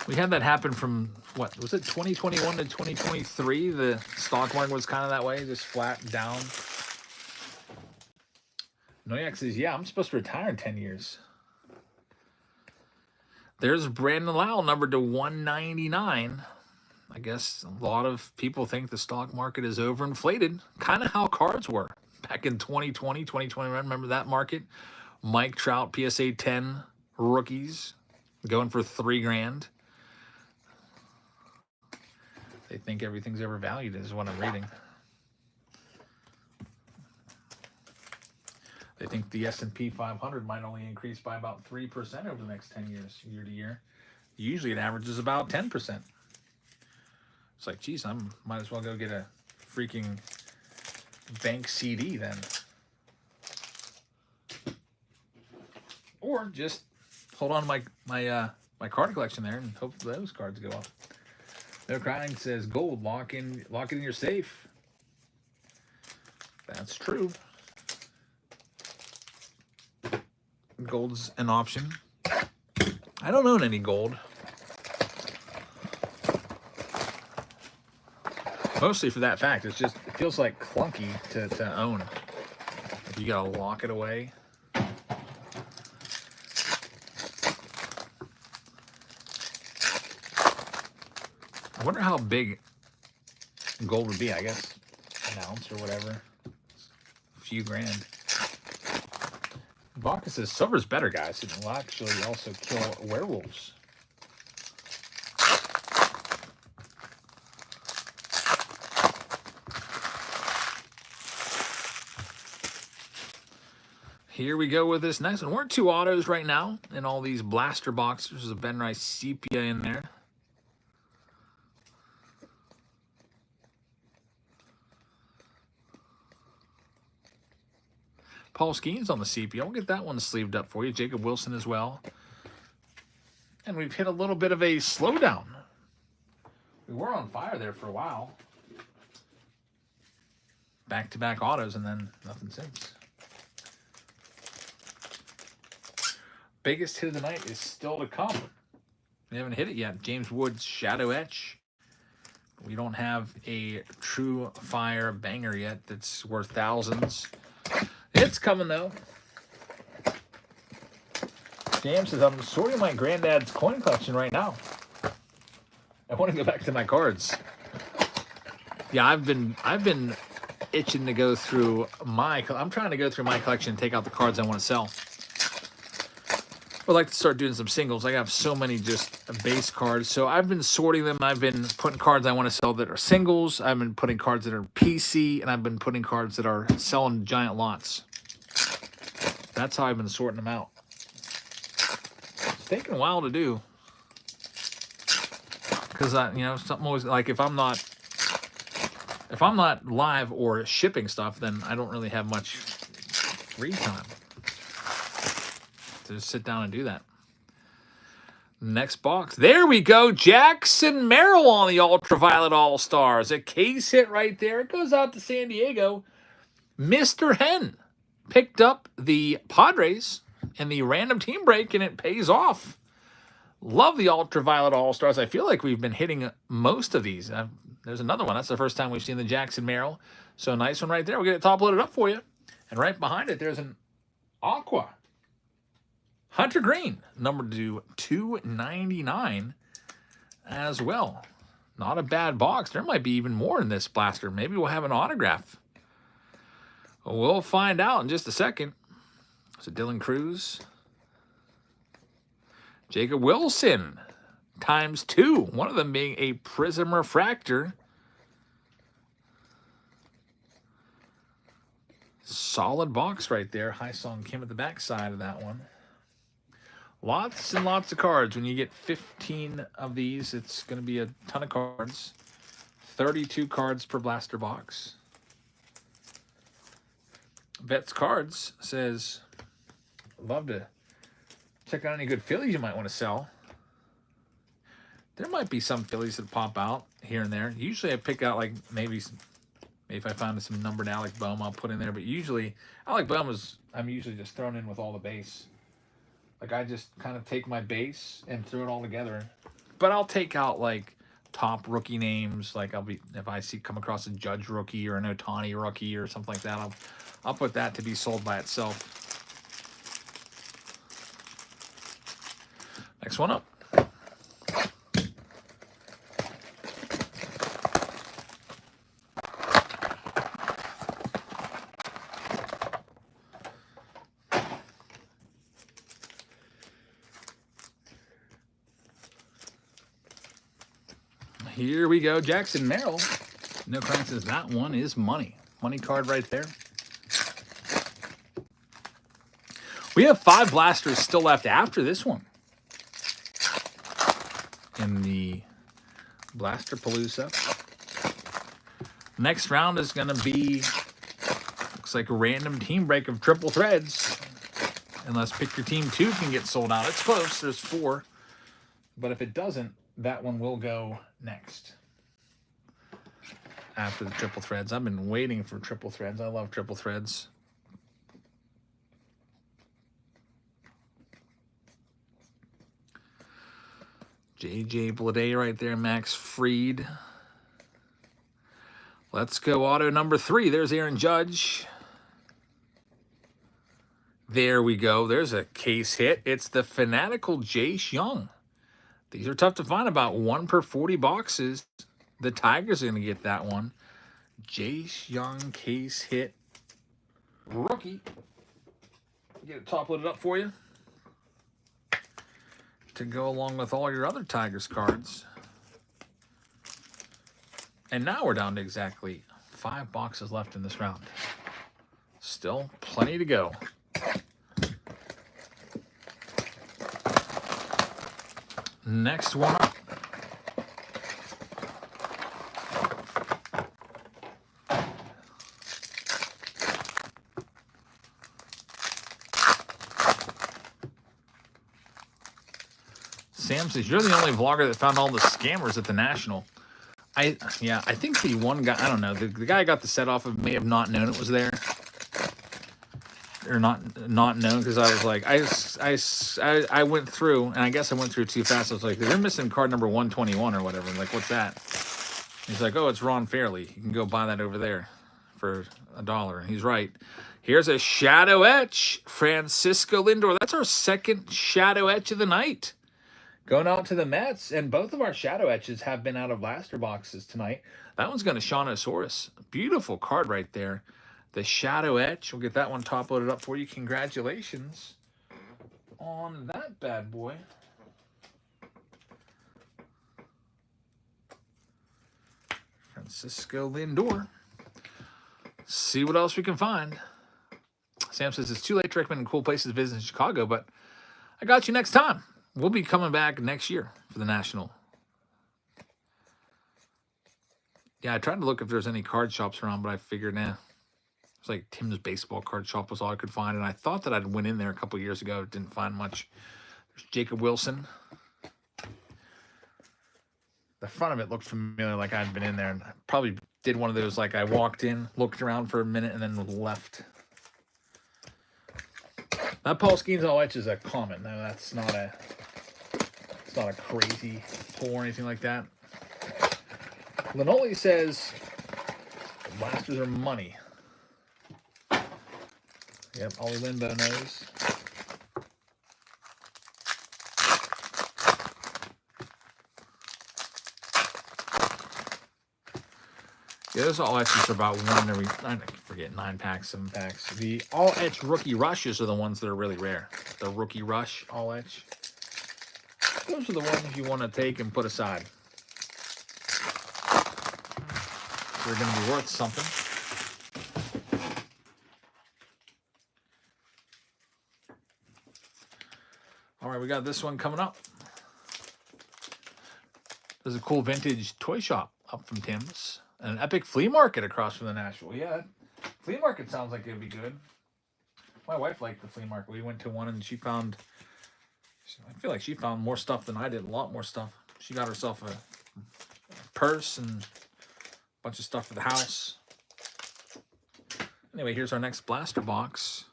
We had that happen from, what, was it 2021 to 2023? The stock market was kind of that way, just flat down. Noyak says, yeah, I'm supposed to retire in 10 years. There's Brandon Lau, numbered to 199. I guess a lot of people think the stock market is overinflated. Kind of how cards were back in 2020, 2021. Remember that market? Mike Trout, PSA 10 rookies going for $3,000. They think everything's overvalued is what I'm reading. They think the S&P 500 might only increase by about 3% over the next 10 years, year to year. Usually it averages about 10%. It's like, geez, I might as well go get a freaking bank CD then. Or just hold on to my card collection there and hope those cards go up. No Crying says, gold, lock it in your safe. That's true. Gold's an option. I don't own any gold. Mostly for that fact. It feels like clunky to own. If you gotta lock it away. I wonder how big gold would be. I guess an ounce or whatever. A few grand. Vodka says silver's better, guys. It will actually also kill werewolves. Here we go with this next one. We're 2 autos right now in all these blaster boxes. There's a Ben Rice sepia in there. Paul Skeens on the sepia. We'll get that one sleeved up for you. Jacob Wilson as well. And we've hit a little bit of a slowdown. We were on fire there for a while. Back-to-back autos and then nothing since. Biggest hit of the night is still to come. We haven't hit it yet. James Wood's Shadow Etch. We don't have a true fire banger yet that's worth thousands. It's coming, though. James says, I'm sorting my granddad's coin collection right now. I want to go back to my cards. Yeah, I've been itching to go through I'm trying to go through my collection and take out the cards I want to sell. I'd like to start doing some singles. I have so many just base cards. So I've been sorting them. I've been putting cards I want to sell that are singles. I've been putting cards that are PC. And I've been putting cards that are selling giant lots. That's how I've been sorting them out. It's taking a while to do. Because, something always, like if I'm not live or shipping stuff, then I don't really have much free time to just sit down and do that. Next box. There we go. Jackson Merrill on the Ultraviolet All-Stars. A case hit right there. It goes out to San Diego. Mr. Hen picked up the Padres in the random team break, and it pays off. Love the Ultraviolet All-Stars. I feel like we've been hitting most of these. There's another one. That's the first time we've seen the Jackson Merrill. So nice one right there. We'll get it top loaded up for you. And right behind it, there's an Aqua Hunter Green, numbered to 299 as well. Not a bad box. There might be even more in this blaster. Maybe we'll have an autograph. We'll find out in just a second. So Dylan Cruz. Jacob Wilson. times 2. One of them being a Prism Refractor. Solid box right there. High Song Kim at the back side of that one. Lots and lots of cards. When you get 15 of these, it's going to be a ton of cards. 32 cards per blaster box. Vets Cards says, love to check out any good Phillies you might want to sell. There might be some Phillies that pop out here and there. Usually I pick out like maybe if I find some numbered Alec Bohm, I'll put in there. But usually Alec Bohm I'm usually just thrown in with all the base. Like I just kind of take my base and throw it all together. But I'll take out like top rookie names. Like if I come across a Judge rookie or an Ohtani rookie or something like that, I'll put that to be sold by itself. Next one up. Here we go. Jackson Merrill. No Crank says that one is money. Money card right there. We have 5 blasters still left after this one. In the Blaster Palooza. Next round is going to be, looks like a random team break of triple threads. Unless Pick Your Team 2 can get sold out. It's close. There's 4. But if it doesn't, that one will go next. After the triple threads. I've been waiting for triple threads. I love triple threads. JJ Bleday right there. Max Fried. Let's go auto number 3. There's Aaron Judge. There we go. There's a case hit. It's the Fanatical Jace Young. These are tough to find. About 1 per 40 boxes. The Tigers are going to get that one. Jace Young case hit. Rookie. Get it top loaded up for you. To go along with all your other Tigers cards. And now we're down to exactly 5 boxes left in this round. Still plenty to go. Next one up. Sam says, you're the only vlogger that found all the scammers at the National. I think the one guy, I don't know, the guy I got the set off of may have not known it was there. Or not known, because I was like, I went through, and I guess I went through too fast. I was like, they're missing card number 121 or whatever. I'm like, what's that? He's like, oh, it's Ron Fairley. You can go buy that over there for $1. He's right. Here's a Shadow Etch, Francisco Lindor. That's our second Shadow Etch of the night. Going out to the Mets, and both of our Shadow Etches have been out of blaster boxes tonight. That one's going to Shawnosaurus. Beautiful card right there. The Shadow Etch. We'll get that one top loaded up for you. Congratulations on that bad boy. Francisco Lindor. See what else we can find. Sam says it's too late to recommend cool places to visit in Chicago, but I got you next time. We'll be coming back next year for the National. Yeah, I tried to look if there's any card shops around, but I figured, nah. It's like Tim's Baseball Card Shop was all I could find, and I thought that I'd went in there a couple years ago. Didn't find much. There's Jacob Wilson. The front of it looked familiar, like I'd been in there, and I probably did one of those, like I walked in, looked around for a minute, and then left. That Paul Skeens all etch is a common. No, that's not a. It's not a crazy pull or anything like that. Linoli says the blasters are money. Yep, Ollie Limbo knows. Yeah, those all etches are about one every, I forget, 9 packs, 7 packs. The all etch rookie rushes are the ones that are really rare. The rookie rush all etch. Those are the ones you want to take and put aside. They're going to be worth something. All right, we got this one coming up. There's a cool vintage toy shop up from Tim's. And an epic flea market across from the Nashville. Yeah, flea market sounds like it would be good. My wife liked the flea market. We went to one and she found, I feel like she found more stuff than I did, a lot more stuff. She got herself a purse and a bunch of stuff for the house. Anyway, here's our next blaster box.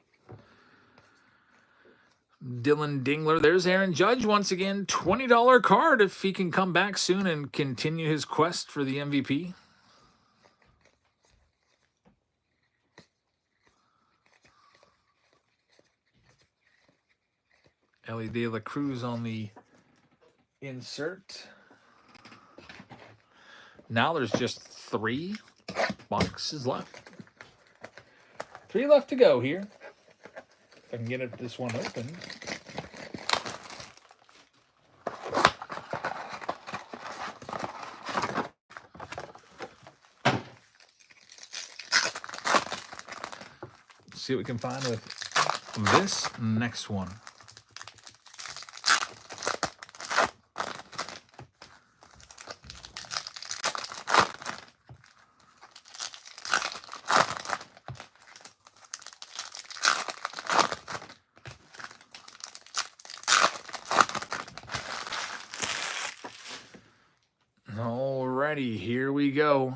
Dylan Dingler. There's Aaron Judge once again. $20 card if he can come back soon and continue his quest for the MVP. Ellie De La Cruz on the insert. Now there's just 3 boxes left. 3 left to go here. If I can get this one open. Let's see what we can find with this next one. Alrighty, here we go.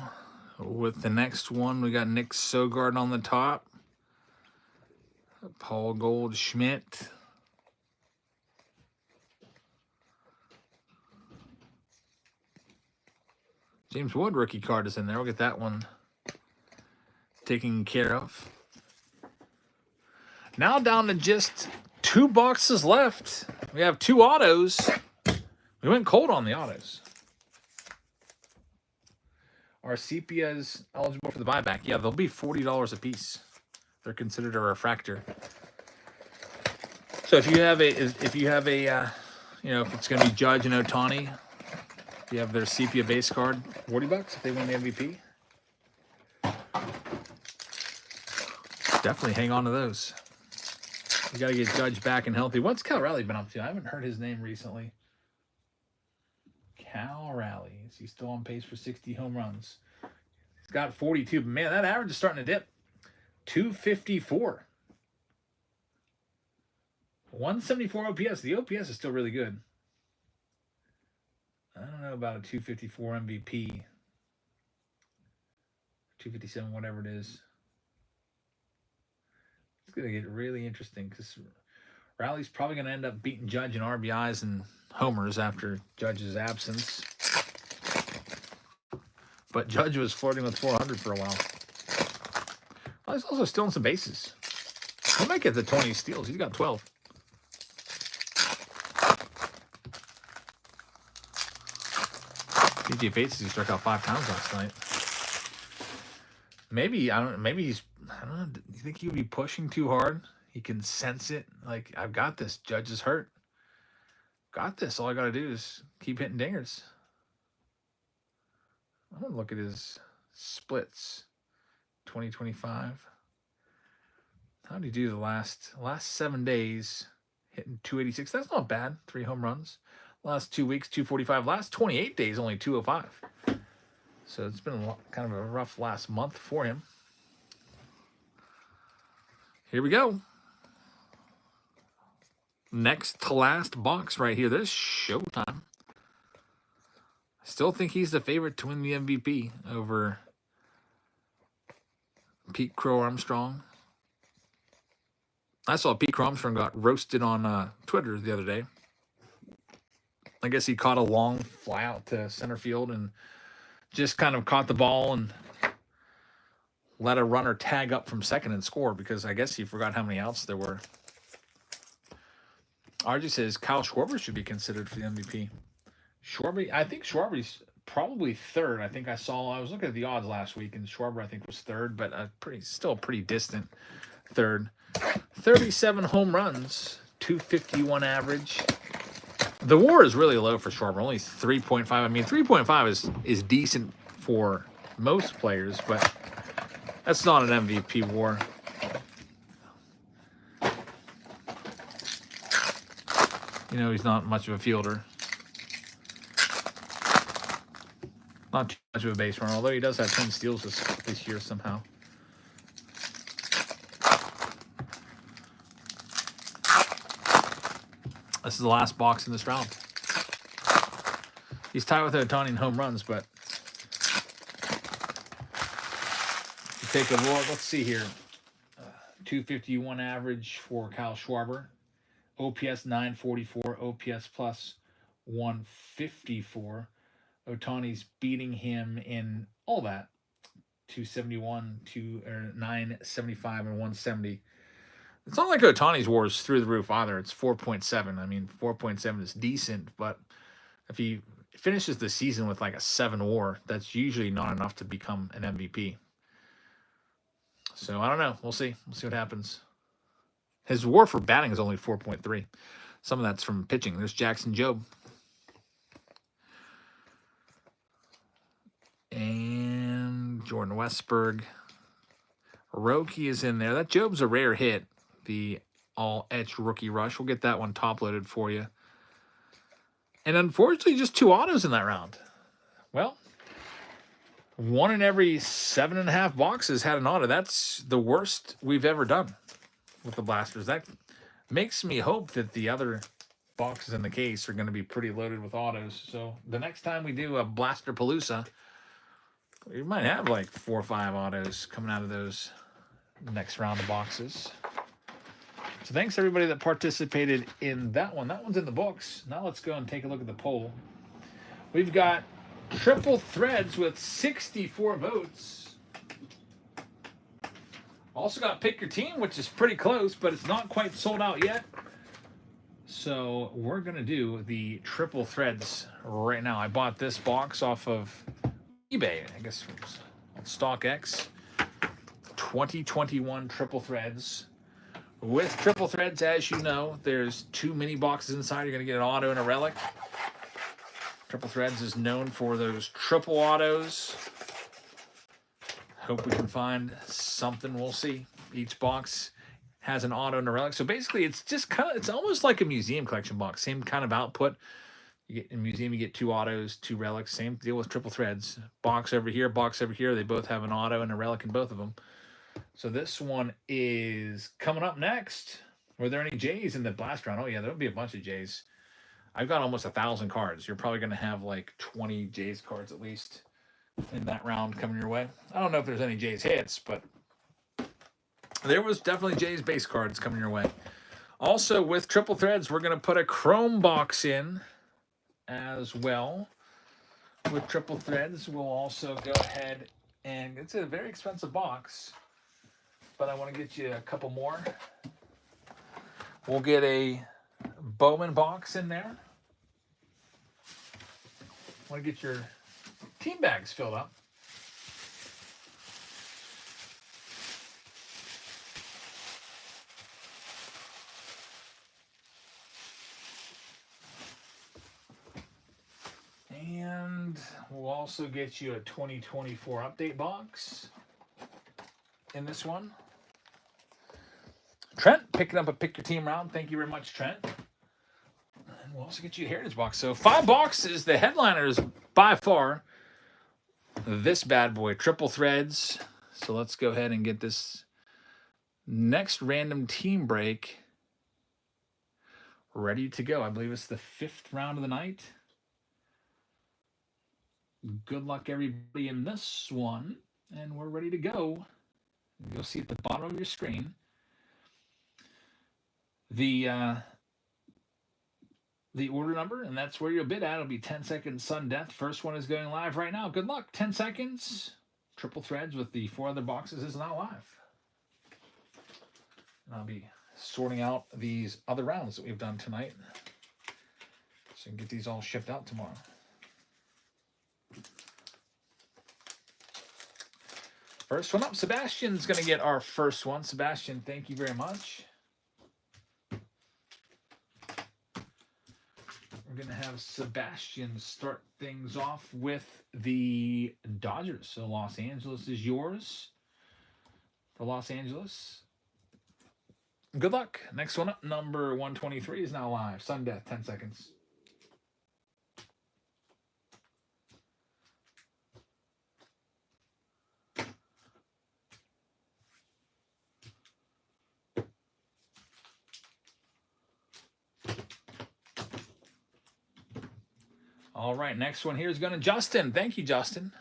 With the next one, we got Nick Sogard on the top. Paul Goldschmidt. James Wood rookie card is in there. We'll get that one taken care of. Now down to just 2 boxes left. We have 2 autos. We went cold on the autos. Are sepias eligible for the buyback? Yeah, they'll be $40 a piece. They're considered a refractor. So if you have a, you know, if it's going to be Judge and Ohtani, if you have their sepia base card, $40 if they win the MVP. Definitely hang on to those. You got to get Judge back and healthy. What's Cal Raleigh been up to? I haven't heard his name recently. Cal Raleigh. Is he still on pace for 60 home runs? He's got 42. But man, that average is starting to dip. 254. 174 OPS. The OPS is still really good. I don't know about a 254 MVP. 257, whatever it is. It's going to get really interesting because Rowley's probably going to end up beating Judge in RBIs and homers after Judge's absence. But Judge was flirting with 400 for a while. Well, he's also stealing some bases. He might get the 20 steals. He's got 12. DJ Bates, he struck out 5 times last night. Maybe, I don't know, do you think he would be pushing too hard? He can sense it. Like, I've got this. Judge is hurt. Got this. All I got to do is keep hitting dingers. I'm going to look at his splits. 2025. How did he do the last 7 days? Hitting 286. That's not bad. 3 home runs. Last 2 weeks, 245. Last 28 days, only 205. So it's been kind of a rough last month for him. Here we go. Next to last box right here. This is showtime. I still think he's the favorite to win the MVP over Pete Crow Armstrong. I saw Pete Crow Armstrong got roasted on Twitter the other day. I guess he caught a long fly out to center field and just kind of caught the ball and let a runner tag up from second and score because I guess he forgot how many outs there were. RJ says Kyle Schwarber should be considered for the MVP. Schwarber, I think Schwarber's probably third. I was looking at the odds last week, and Schwarber I think was third, but still pretty distant third. 37 home runs, 251 average. The WAR is really low for Schwarber, only 3.5. I mean, 3.5 is decent for most players, but that's not an MVP WAR. You know, he's not much of a fielder. Not too much of a base runner, although he does have 10 steals this year somehow. This is the last box in this round. He's tied with Ohtani in home runs, but if you take a look, let's see here. 251 average for Kyle Schwarber. OPS 944, OPS plus 154. Ohtani's beating him in all that. 271, 975, and 170. It's not like Ohtani's WAR is through the roof either. It's 4.7. I mean, 4.7 is decent, but if he finishes the season with like a 7 WAR, that's usually not enough to become an MVP. So I don't know. We'll see. We'll see what happens. His WAR for batting is only 4.3. Some of that's from pitching. There's Jackson Jobe. And Jordan Westberg. Roki is in there. That Jobe's a rare hit. The all-etched rookie rush. We'll get that one top-loaded for you. And unfortunately, just 2 autos in that round. Well, 1 in every 7.5 boxes had an auto. That's the worst we've ever done with the blasters. That makes me hope that the other boxes in the case are going to be pretty loaded with autos. So the next time we do a Blaster Palooza, we might have like 4 or 5 autos coming out of those next round of boxes. So thanks everybody that participated in that one. That one's in the books. Now let's go and take a look at the poll. We've got triple threads with 64 votes. Also got Pick Your Team, which is pretty close, but it's not quite sold out yet. So we're going to do the triple threads right now. I bought this box off of eBay, I guess on StockX. 2021 triple threads. With triple threads, as you know, there's 2 mini boxes inside. You're going to get an auto and a relic. Triple threads is known for those triple autos. Hope we can find something. We'll see. Each box has an auto and a relic. So basically, it's just it's almost like a museum collection box. Same kind of output. You get in museum, you get 2 autos, 2 relics. Same deal with triple threads. Box over here, box over here. They both have an auto and a relic in both of them. So this one is coming up next. Were there any J's in the blast round? Oh yeah, there'll be a bunch of J's. I've got almost 1,000 cards. You're probably going to have like 20 J's cards at least in that round coming your way. I don't know if there's any J's hits, but there was definitely J's base cards coming your way. Also with triple threads, we're going to put a Chrome box in as well. With triple threads, we'll also go ahead and it's a very expensive box, but I want to get you a couple more. We'll get a Bowman box in there. I want to get your team bags filled up. And we'll also get you a 2024 update box in this one. Trent, picking up a Pick Your Team round. Thank you very much, Trent. And we'll also get you a Heritage box. So 5 boxes. The headliner is by far this bad boy, triple threads. So let's go ahead and get this next random team break ready to go. I believe it's the 5th round of the night. Good luck, everybody, in this one. And we're ready to go. You'll see at the bottom of your screen the order number, and that's where you'll bid at. It'll be 10 seconds sudden death. First one is going live right now. Good luck. 10 seconds. Triple threads with the 4 other boxes is not live. And I'll be sorting out these other rounds that we've done tonight so we can get these all shipped out tomorrow. First one up, Sebastian's going to get our first one. Sebastian, thank you very much. We're going to have Sebastian start things off with the Dodgers. So Los Angeles is yours. For Los Angeles. Good luck. Next one up, number 123 is now live. Sudden death, 10 seconds. All right, next one here is going to Justin. Thank you, Justin.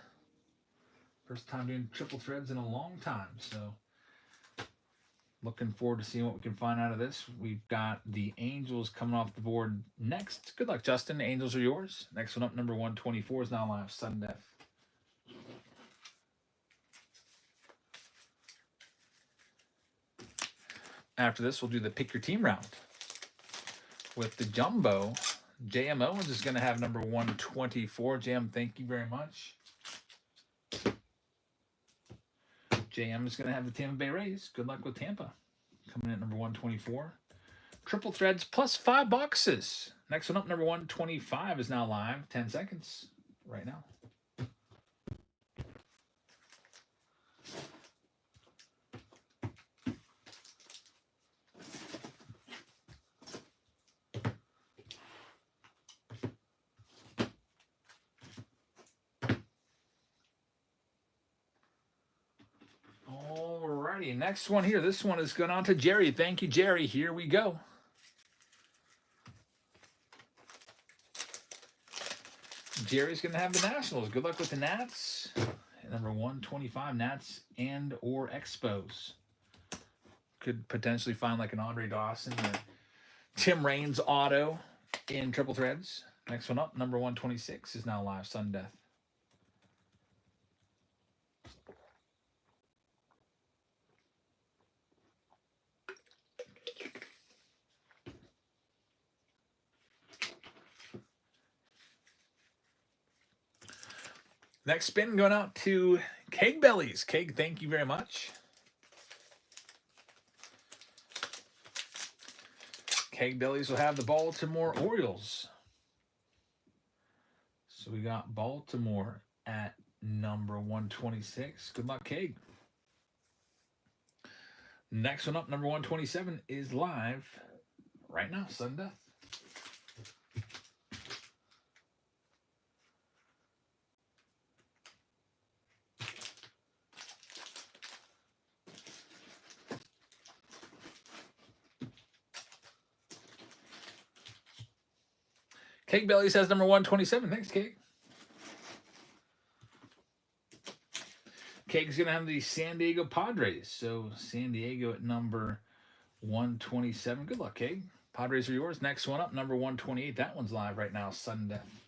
First time doing triple threads in a long time, so looking forward to seeing what we can find out of this. We've got the Angels coming off the board next. Good luck, Justin. The Angels are yours. Next one up, number 124 is now live. Sudden death. After this, we'll do the pick your team round with the jumbo. JM Owens is going to have number 124. JM, thank you very much. JM is going to have the Tampa Bay Rays. Good luck with Tampa. Coming in at number 124. Triple threads plus 5 boxes. Next one up, number 125 is now live. 10 seconds right now. Alrighty, next one here. This one is going on to Jerry. Thank you, Jerry. Here we go. Jerry's going to have the Nationals. Good luck with the Nats. Number 125, Nats and or Expos. Could potentially find like an Andre Dawson or Tim Raines auto in triple threads. Next one up, number 126 is now live. Sudden death. Next spin going out to Keg Bellies. Keg, thank you very much. Keg Bellies will have the Baltimore Orioles. So we got Baltimore at number 126. Good luck, Keg. Next one up, number 127, is live right now. Sudden death. Cake Belly says number 127. Thanks, Cake. Cake's going to have the San Diego Padres. So San Diego at number 127. Good luck, Cake. Padres are yours. Next one up, number 128. That one's live right now. Sudden death.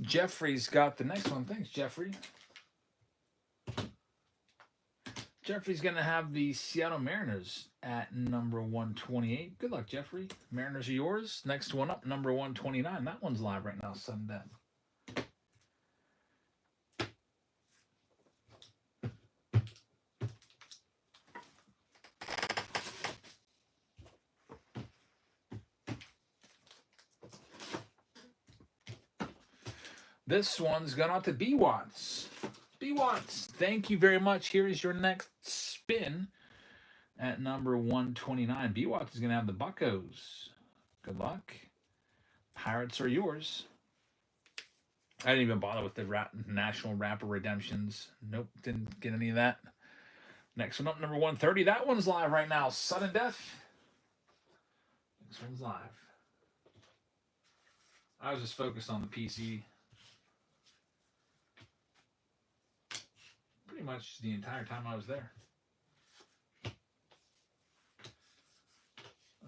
Jeffrey's got the next one. Thanks, Jeffrey. Jeffrey's going to have the Seattle Mariners at number 128. Good luck, Jeffrey. Mariners are yours. Next one up, number 129. That one's live right now. Sudden death. This one's gone out to B Watts. B Watts, thank you very much. Here is your next spin at number 129. B Watts is going to have the Buccos. Good luck. Pirates are yours. I didn't even bother with the National Rapper Redemptions. Nope, didn't get any of that. Next one up, number 130. That one's live right now. Sudden death. Next one's live. I was just focused on the PC. Pretty much the entire time I was there. I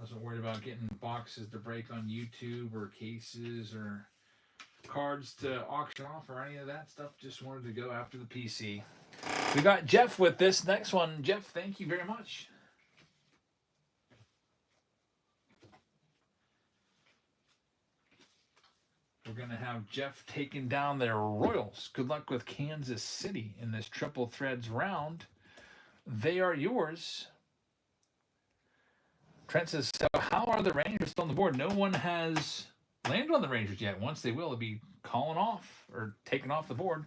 wasn't worried about getting boxes to break on YouTube or cases or cards to auction off or any of that stuff. Just wanted to go after the PC. We got Jeff with this next one. Jeff, thank you very much. We're going to have Jeff taking down their Royals. Good luck with Kansas City in this triple threads round. They are yours. Trent says, so how are the Rangers on the board? No one has landed on the Rangers yet. Once they will, it'll be calling off or taken off the board.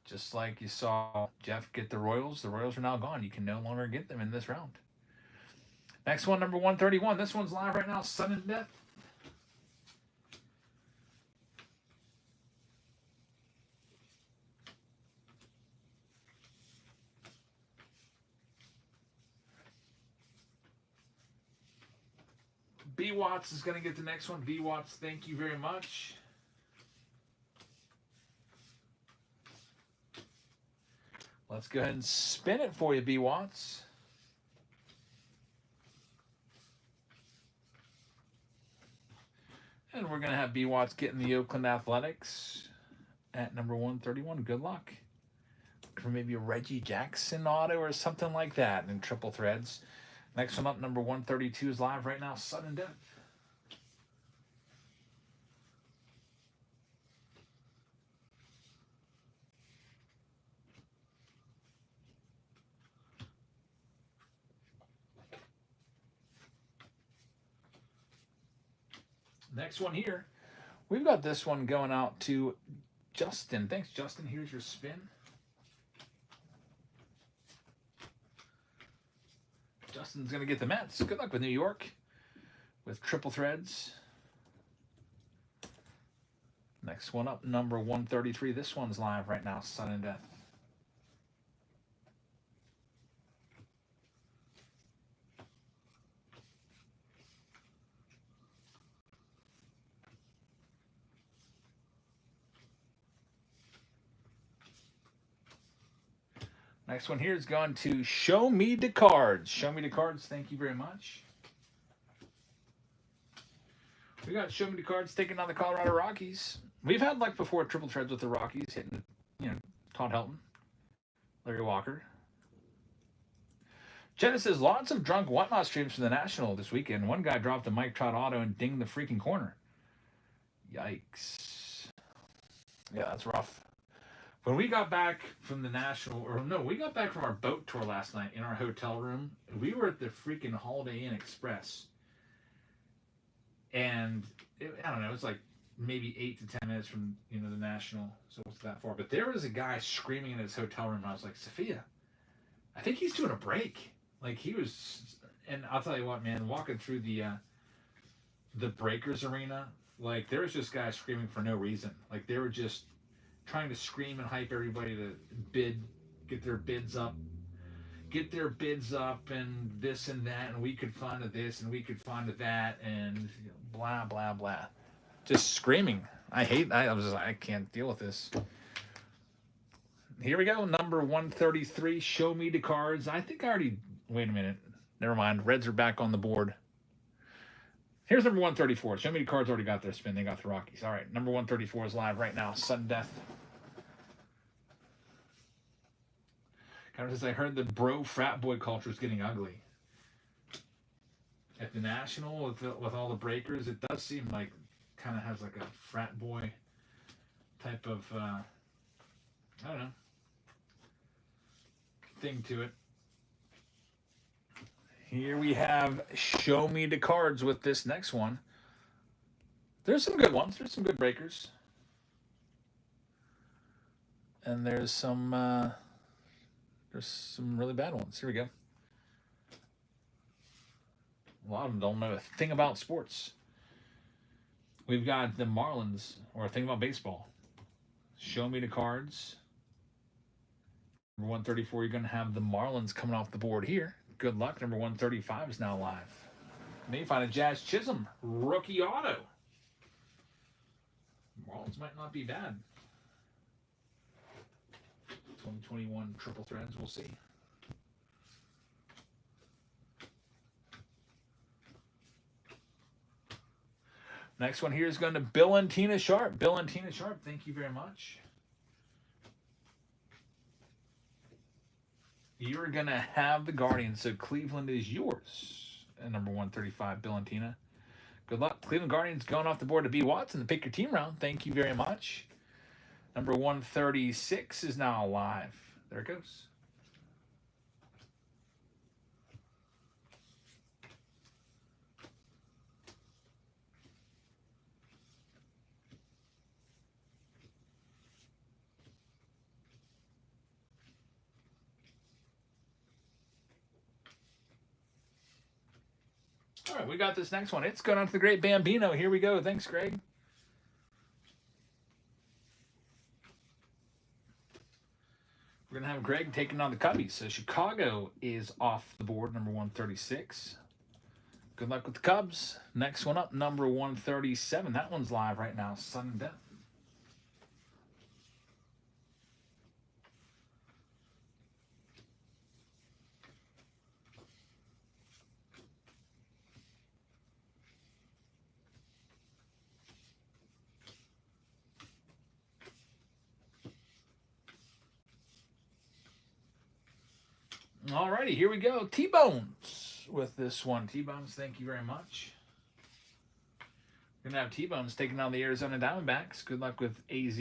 Just like you saw Jeff get the Royals. The Royals are now gone. You can no longer get them in this round. Next one, number 131. This one's live right now. Sudden Death. B. Watts is going to get the next one. B. Watts, thank you very much. Let's go ahead and spin it for you, B. Watts. And we're going to have B. Watts getting the Oakland Athletics at number 131. Good luck. For maybe a Reggie Jackson auto or something like that in triple threads. Next one up, number 132 is live right now. Sudden Death. Next one here. We've got this one going out to Justin. Thanks, Justin. Here's your spin. Justin's going to get the Mets. Good luck with New York with triple threads. Next one up, number 133. This one's live right now, Sudden Death. Next one here is going to Show Me the Cards. Show Me the Cards, thank you very much. We got Show Me the Cards taking on the Colorado Rockies. We've had luck before triple threads with the Rockies, hitting, Todd Helton, Larry Walker. Jenna says, lots of drunk whatnot streams from the National this weekend. One guy dropped a Mike Trout auto and dinged the freaking corner. Yikes. Yeah, that's rough. When we got back from the National, we got back from our boat tour last night in our hotel room. We were at the freaking Holiday Inn Express. And, I don't know, it's like maybe 8 to 10 minutes from, the National. So it's that far. But there was a guy screaming in his hotel room. I was like, Sophia, I think he's doing a break. Like, he was, and I'll tell you what, man, walking through the Breakers arena, like, there was just guys screaming for no reason. Like, they were just trying to scream and hype everybody to get their bids up, and this and that, and we could fund this and we could fund that, and blah blah blah, just screaming. I can't deal with this. Here we go, number 133. Show Me the Cards. I think I already. Wait a minute. Never mind. Reds are back on the board. Here's number 134. Show Me the Cards already got their spin. They got the Rockies. All right, number 134 is live right now. Sudden Death. As I heard the bro frat boy culture is getting ugly. At the National, with all the Breakers, it does seem like kind of has like a frat boy type of, I don't know, thing to it. Here we have Show Me the Cards with this next one. There's some good ones. There's some good Breakers. And there's some really bad ones. Here we go. A lot of them don't know a thing about sports. We've got the Marlins, or a thing about baseball. Show Me the Cards. Number 134, you're going to have the Marlins coming off the board here. Good luck. Number 135 is now live. And then you find a Jazz Chisholm rookie auto. Marlins might not be bad. 2021 triple threads, we'll see. Next one here is going to Bill and Tina Sharp. Bill and Tina Sharp, thank you very much. You're going to have the Guardians, so Cleveland is yours. And number 135, Bill and Tina. Good luck. Cleveland Guardians going off the board to B. Watson to pick your team round. Thank you very much. Number 136 is now live. There it goes. All right, we got this next one. It's going on to the Great Bambino. Here we go. Thanks, Greg. We're going to have Greg taking on the Cubbies. So Chicago is off the board, number 136. Good luck with the Cubs. Next one up, number 137. That one's live right now, sudden death. Alrighty, here we go. T-Bones with this one. T-Bones, thank you very much. We're going to have T-Bones taking on the Arizona Diamondbacks. Good luck with AZ.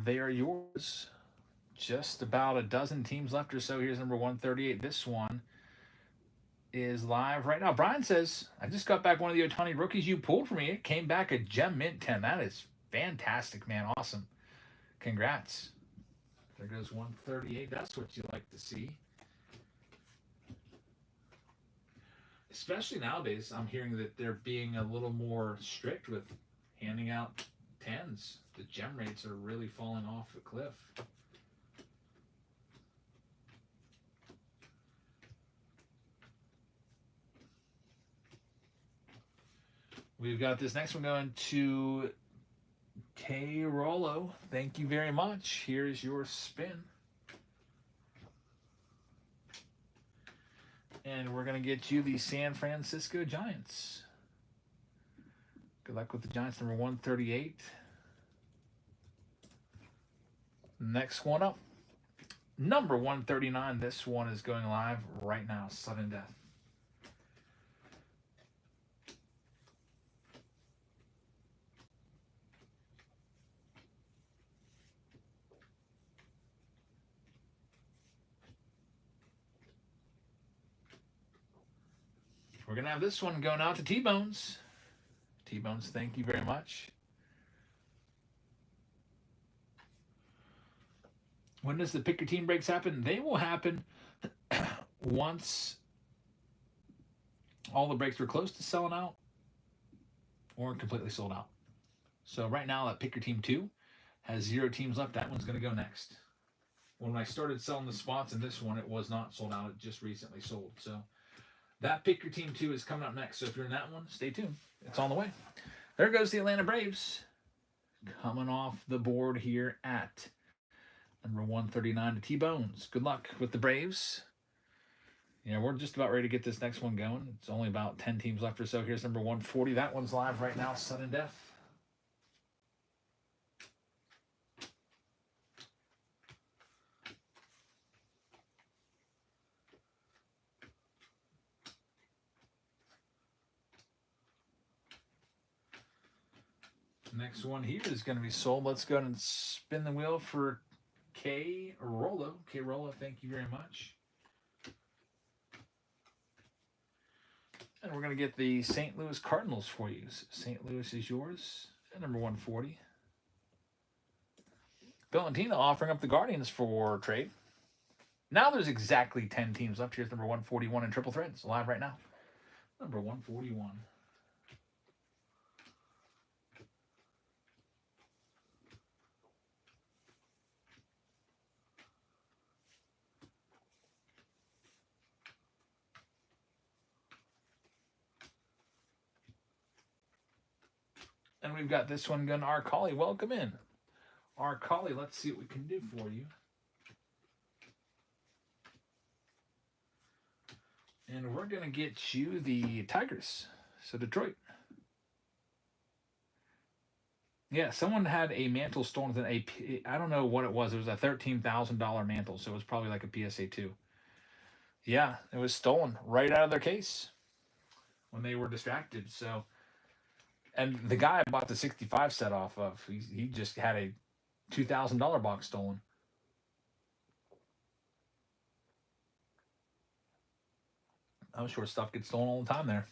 They are yours. Just about a dozen teams left or so. Here's number 138. This one is live right now. Brian says, I just got back one of the Ohtani rookies you pulled for me. It came back a Gem Mint 10. That is fantastic, man. Awesome. Congrats. There goes 138. That's what you like to see. Especially nowadays, I'm hearing that they're being a little more strict with handing out 10s. The gem rates are really falling off the cliff. We've got this next one going to K. Rollo. Thank you very much. Here's your spin. And we're going to get you the San Francisco Giants. Good luck with the Giants, number 138. Next one up, number 139. This one is going live right now, sudden death. We're going to have this one going out to T-Bones. T-Bones, thank you very much. When does the pick your team breaks happen? They will happen once all the breaks were close to selling out or completely sold out. So right now, that pick your team 2 has 0 teams left. That one's going to go next. When I started selling the spots in this one, it was not sold out. It just recently sold. So that pick your team 2 is coming up next. So if you're in that one, stay tuned. It's on the way. There goes the Atlanta Braves coming off the board here at number 139 to T-Bones. Good luck with the Braves. Yeah, we're just about ready to get this next one going. It's only about 10 teams left or so. Here's number 140. That one's live right now, sudden death. Next one here is going to be sold. Let's go ahead and spin the wheel for K. Rollo. K. Rollo, thank you very much. And we're going to get the St. Louis Cardinals for you. St. Louis is yours. And number 140. Valentina offering up the Guardians for trade. Now there's exactly 10 teams left. Here's number 141 in triple threads. Live right now. Number 141. And we've got this one going to Arcali. Welcome in. Arcali, let's see what we can do for you. And we're going to get you the Tigers. So Detroit. Yeah, someone had a mantle stolen. I don't know what it was. It was a $13,000 mantle. So it was probably like a PSA 2. Yeah, it was stolen right out of their case. when they were distracted. So, and the guy I bought the 65 set off of, he just had a $2,000 box stolen. I'm sure stuff gets stolen all the time there.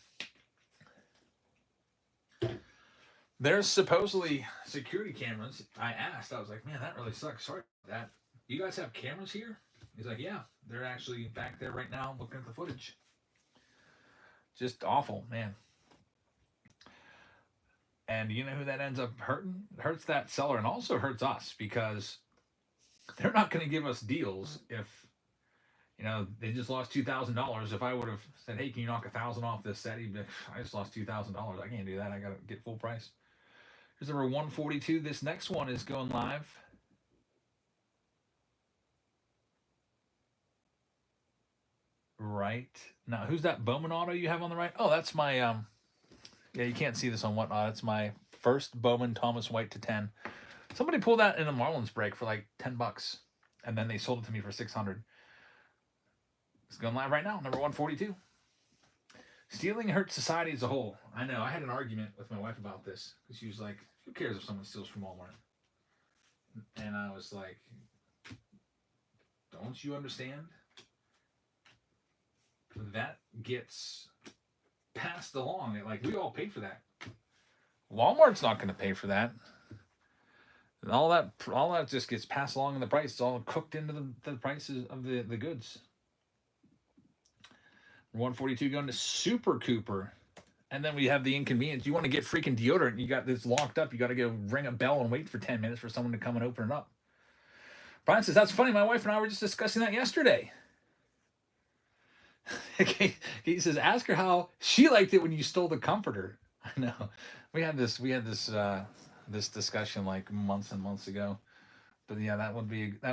There's supposedly security cameras. I asked, I was like, man, that really sucks. Sorry about that. You guys have cameras here? He's like, yeah, they're actually back there right now looking at the footage. Just awful, man. And you know who that ends up hurting? It hurts that seller and also hurts us because they're not going to give us deals if, they just lost $2,000. If I would have said, hey, can you knock 1,000 off this set? He'd be like, I just lost $2,000. I can't do that. I got to get full price. Here's number 142. This next one is going live. Right now, who's that Bowman auto you have on the right? Oh, that's my yeah, you can't see this on Whatnot. It's my first Bowman Thomas White to 10. Somebody pulled that in a Marlins break for like $10, and then they sold it to me for $600. It's going live right now. Number 142. Stealing hurts society as a whole. I know. I had an argument with my wife about this because she was like, "Who cares if someone steals from Walmart?" And I was like, "Don't you understand? That gets passed along. Like, we all pay for that. Walmart's not going to pay for that. And all that just gets passed along in the price. It's all cooked into the prices of the goods." 142 going to Super Cooper. And then we have the inconvenience. You want to get freaking deodorant. You got this locked up. You got to go ring a bell and wait for 10 minutes for someone to come and open it up. Brian says, that's funny. My wife and I were just discussing that yesterday. He says, ask her how she liked it when you stole the comforter. I know. We had this discussion like months and months ago. But yeah, that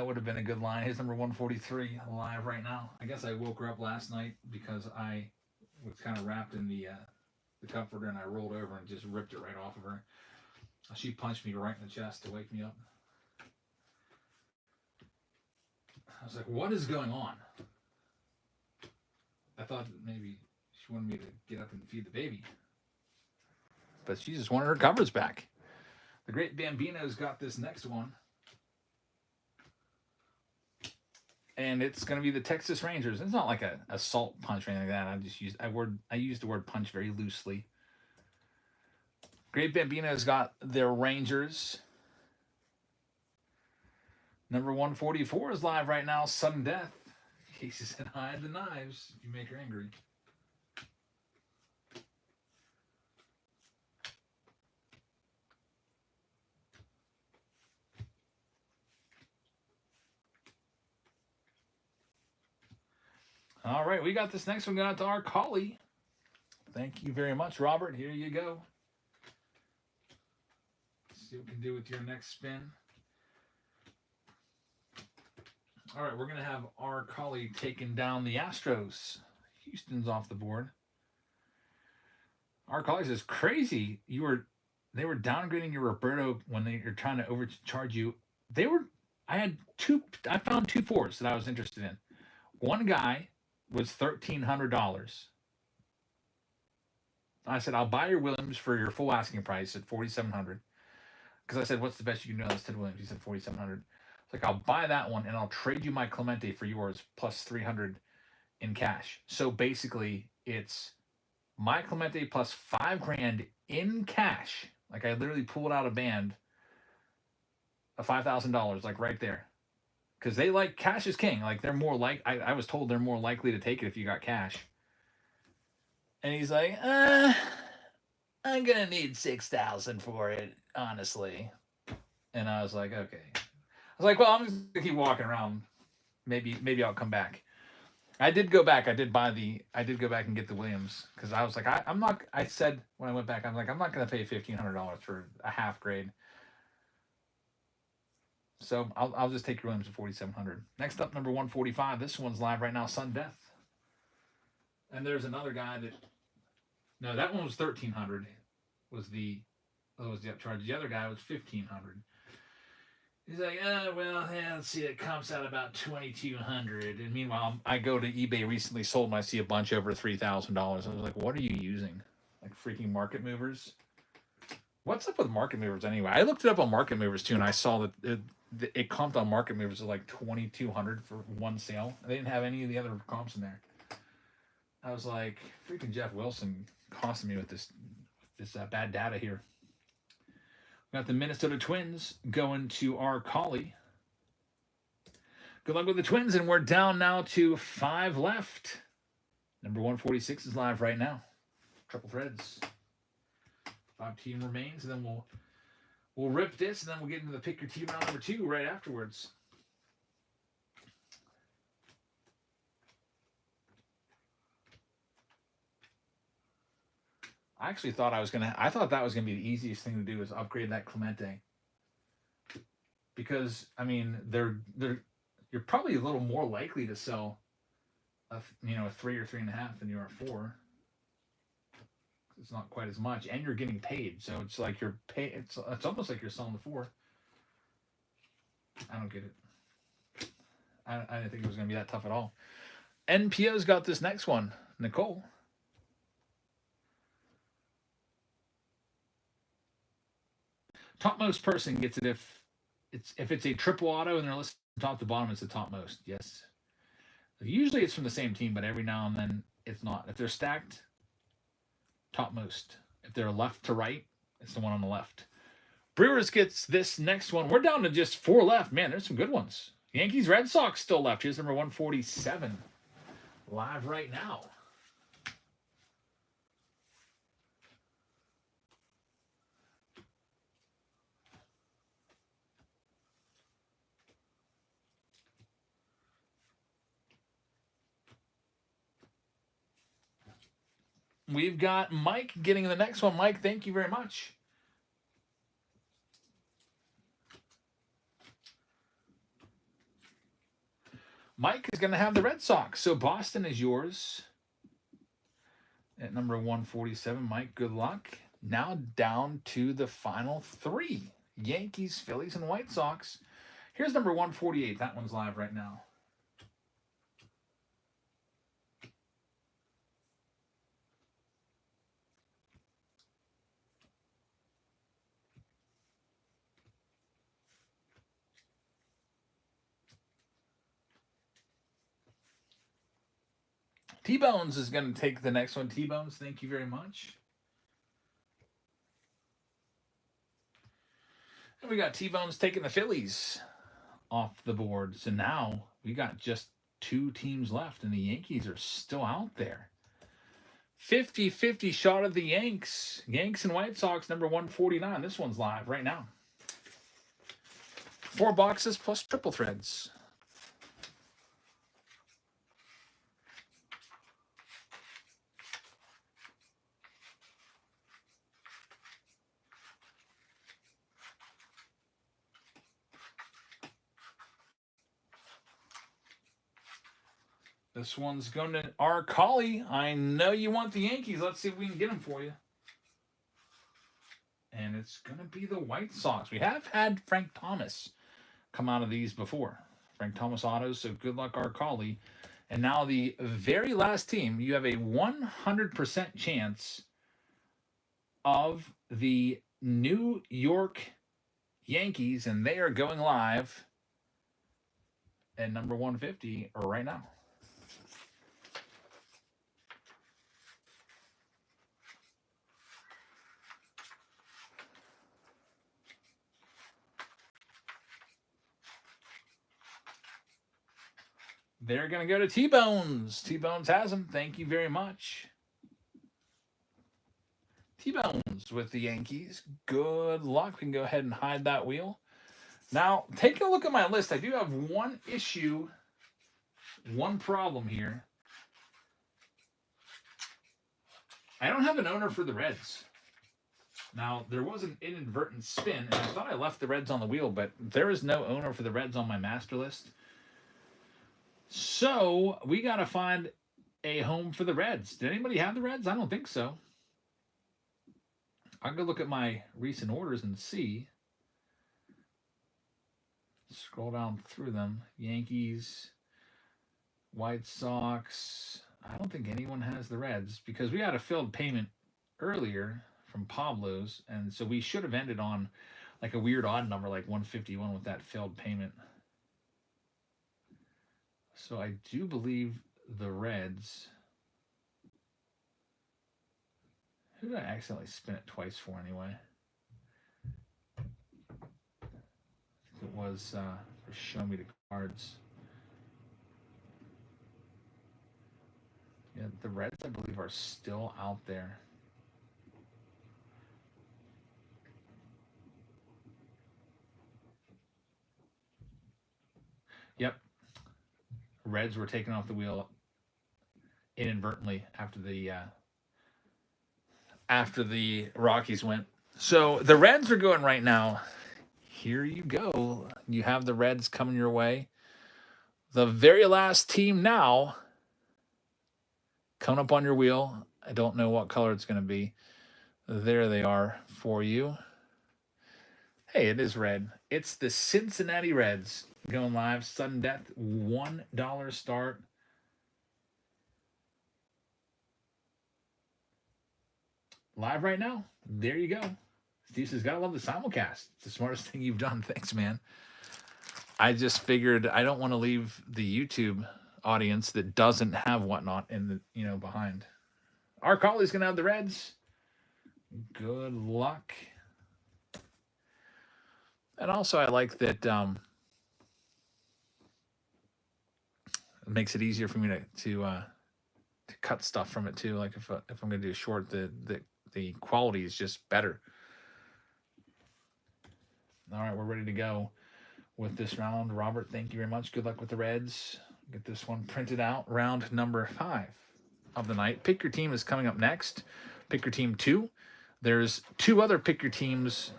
would have been a good line. Here's number 143 live right now. I guess I woke her up last night because I was kind of wrapped in the comforter and I rolled over and just ripped it right off of her. She punched me right in the chest to wake me up. I was like, what is going on? I thought that maybe she wanted me to get up and feed the baby. But she just wanted her covers back. The Great Bambino's got this next one. And it's going to be the Texas Rangers. It's not like a assault punch or anything like that. I used the word punch very loosely. Great Bambino's got their Rangers. Number 144 is live right now. Sudden Death. Casey said, hide the knives if you make her angry. All right, we got this next one going out to our collie. Thank you very much, Robert. Here you go. Let's see what we can do with your next spin. All right, we're going to have our collie taking down the Astros. Houston's off the board. Our collie says, crazy. They were downgrading your Roberto when they're trying to overcharge you. I found two fours that I was interested in. One guy was $1,300. I said, I'll buy your Williams for your full asking price at $4,700. Because I said, what's the best you can do? That's Ted Williams. He said $4,700. It's like, I'll buy that one and I'll trade you my Clemente for yours plus $300 in cash. So basically, it's my Clemente plus $5,000 in cash. Like, I literally pulled out a band of $5,000, like right there. Because they like cash is king. Like, they're more like, I was told they're more likely to take it if you got cash. And he's like, I'm going to need $6,000 for it, honestly. And I was like, okay. I was like, well, I'm just going to keep walking around. Maybe I'll come back. I did go back. I did go back and get the Williams. Because I was like, I said when I went back, I'm like, I'm not going to pay $1,500 for a half grade. So I'll just take your Williams at $4,700. Next up, number 145. This one's live right now. Sun Death. And there's another guy that. No, that one was $1,300. Was the upcharge. The other guy was $1,500. He's like, well, yeah, let's see, it comps out about 2,200. And meanwhile, I go to eBay recently, sold them. I see a bunch over $3,000. I was like, what are you using? Like freaking market movers? What's up with market movers anyway? I looked it up on market movers too, and I saw that it comped on market movers at like 2,200 for one sale. They didn't have any of the other comps in there. I was like, freaking Jeff Wilson costing me with this bad data here. We got the Minnesota Twins going to our Collie. Good luck with the Twins, and we're down now to 5 left. Number 146 is live right now. Triple threads. 5 team remains, and then we'll rip this, and then we'll get into the pick your team round number 2 right afterwards. I actually thought I thought that was gonna be the easiest thing to do, is upgrade that Clemente. Because I mean, you're probably a little more likely to sell a 3 or 3.5 than you are 4. It's not quite as much, and you're getting paid, so it's like you're pay. It's almost like you're selling the 4. I don't get it. I didn't think it was gonna be that tough at all. NPO's got this next one, Nicole. Topmost person gets it if it's a triple auto and they're listed top to bottom. It's the topmost. Yes. Usually it's from the same team, but every now and then it's not. If they're stacked, topmost. If they're left to right, it's the one on the left. Brewers gets this next one. We're down to just 4 left. Man, there's some good ones. Yankees, Red Sox still left. Here's number 147. Live right now. We've got Mike getting the next one. Mike, thank you very much. Mike is going to have the Red Sox. So Boston is yours at number 147. Mike, good luck. Now down to the final 3. Yankees, Phillies, and White Sox. Here's number 148. That one's live right now. T-Bones is going to take the next one. T-Bones, thank you very much. And we got T-Bones taking the Phillies off the board. So now we got just 2 teams left, and the Yankees are still out there. 50-50 shot of the Yanks. Yanks and White Sox, number 149. This one's live right now. 4 boxes plus triple threads. This one's going to our Collie. I know you want the Yankees. Let's see if we can get them for you. And it's going to be the White Sox. We have had Frank Thomas come out of these before. Frank Thomas autos, so good luck, our Collie. And now the very last team, you have a 100% chance of the New York Yankees, and they are going live at number 150 right now. They're going to go to T-Bones. T-Bones has them. Thank you very much. T-Bones with the Yankees. Good luck. We can go ahead and hide that wheel. Now, take a look at my list. I do have one issue, one problem here. I don't have an owner for the Reds. Now, there was an inadvertent spin, and I thought I left the Reds on the wheel, but there is no owner for the Reds on my master list. So we got to find a home for the Reds. Did anybody have the Reds? I don't think so. I'll go look at my recent orders and see. Scroll down through them. Yankees, White Sox. I don't think anyone has the Reds because we had a failed payment earlier from Pablo's, and so we should have ended on like a weird odd number like 151 with that failed payment. So I do believe the Reds. Who did I accidentally spin it twice for anyway? I think it was for Show Me the Cards. Yeah, the Reds, I believe, are still out there. Yep. Reds were taken off the wheel inadvertently after the Rockies went. So the Reds are going right now. Here you go. You have the Reds coming your way. The very last team now coming up on your wheel. I don't know what color it's going to be. There they are for you. Hey, it is red. It's the Cincinnati Reds going live. Sudden death, $1 start. Live right now. There you go. Steve says, gotta love the simulcast. It's the smartest thing you've done. Thanks, man. I just figured I don't want to leave the YouTube audience that doesn't have whatnot in the behind. Our collie's gonna have the Reds. Good luck. And also, I like that it makes it easier for me to cut stuff from it too. Like if I'm gonna do a short, the quality is just better. All right, we're ready to go with this round. Robert, thank you very much. Good luck with the Reds. Get this one printed out. Round number 5 of the night. Pick Your Team is coming up next. Pick Your Team 2. There's 2 other Pick Your Teams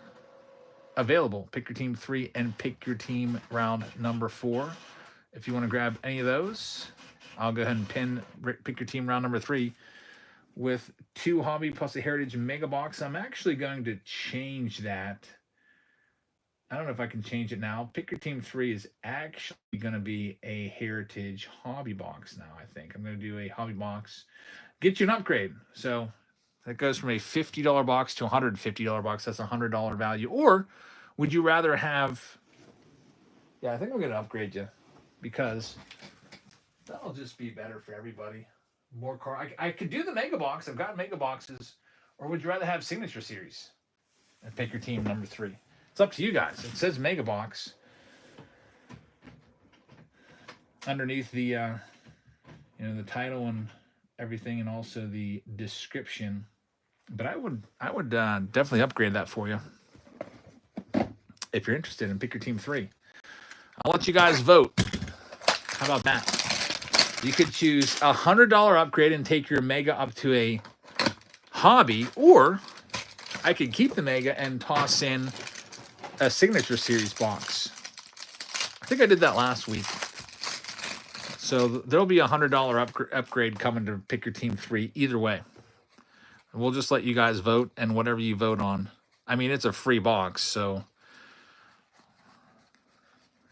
available. Pick Your Team 3 and Pick Your Team round number 4. If you want to grab any of those, I'll go ahead and pin Pick Your Team round number 3 with 2 hobby plus a heritage mega box. I'm actually going to change that. I don't know if I can change it now. Pick Your Team 3 is actually going to be a heritage hobby box now, I think. I'm going to do a hobby box. Get you an upgrade. So that goes from a $50 box to a $150 box. That's a $100 value. Or would you rather have... Yeah, I think I'm going to upgrade you because that'll just be better for everybody. More car. I could do the mega box. I've got mega boxes. Or would you rather have signature series and Pick Your Team number 3? It's up to you guys. It says mega box underneath the the title and everything, and also the description. But I would definitely upgrade that for you if you're interested in Pick Your Team 3. I'll let you guys vote. How about that? You could choose a $100 upgrade and take your mega up to a hobby, or I could keep the mega and toss in a signature series box. I think I did that last week. So there'll be a $100 upgrade coming to Pick Your Team 3 either way. We'll just let you guys vote, and whatever you vote on. I mean, it's a free box, so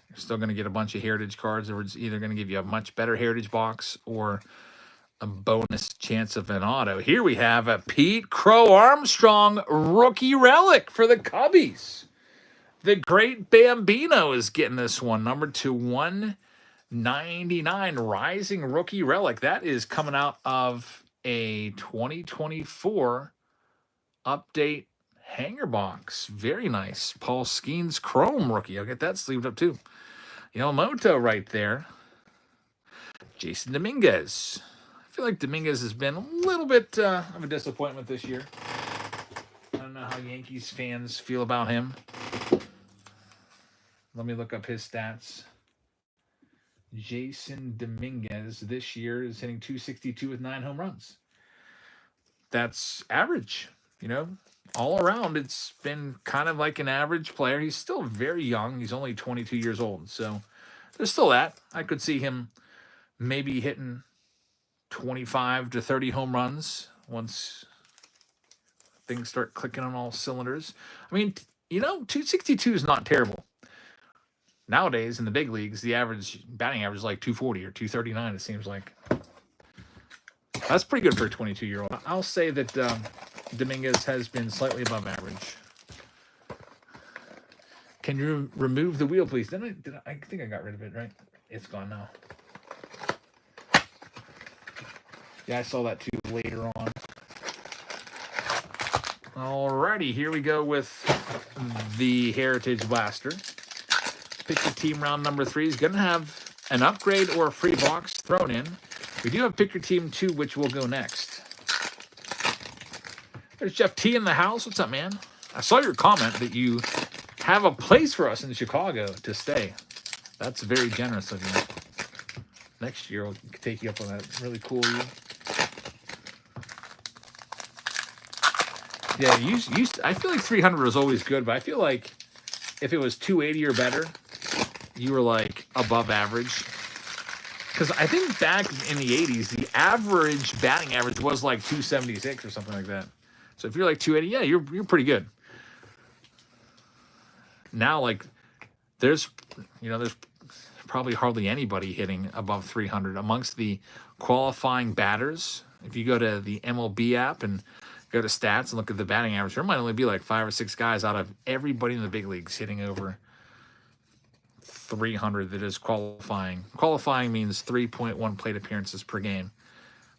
you're still going to get a bunch of heritage cards, or it's either going to give you a much better heritage box or a bonus chance of an auto. Here we have a Pete Crow Armstrong rookie relic for the Cubbies. The great Bambino is getting this one. Number 2/199 Rising Rookie Relic. That is coming out of a 2024 update hanger box. Very nice. Paul Skeens Chrome rookie. I'll get that sleeved up too. Yamamoto right there. Jason Dominguez. I feel like Dominguez has been a little bit of a disappointment this year. I don't know how Yankees fans feel about him. Let me look up his stats. Jason Dominguez this year is hitting .262 with 9 home runs. That's average, all around. It's been kind of like an average player. He's still very young. He's only 22 years old. So there's still that. I could see him maybe hitting 25 to 30 home runs once things start clicking on all cylinders. I mean, 262 is not terrible. Nowadays, in the big leagues, the average batting average is like 240 or 239, it seems like. That's pretty good for a 22-year-old. I'll say that Dominguez has been slightly above average. Can you remove the wheel, please? I think I got rid of it, right? It's gone now. Yeah, I saw that too later on. Alrighty, here we go with the Heritage Blaster. Pick the team round number 3 is going to have an upgrade or a free box thrown in. We do have Pick Your Team 2, which will go next. There's Jeff T in the house. What's up, man? I saw your comment that you have a place for us in Chicago to stay. That's very generous of you. Next year, we'll take you up on that. Really cool of you. Yeah, I feel like 300 was always good, but I feel like if it was 280 or better, you were like above average. Because I think back in the 80s, the average batting average was like 276 or something like that. So if you're like 280, yeah, you're pretty good. Now, like, there's probably hardly anybody hitting above 300 amongst the qualifying batters. If you go to the MLB app and go to stats and look at the batting average, there might only be like 5 or 6 guys out of everybody in the big leagues hitting over 300 that is qualifying. Qualifying means 3.1 plate appearances per game,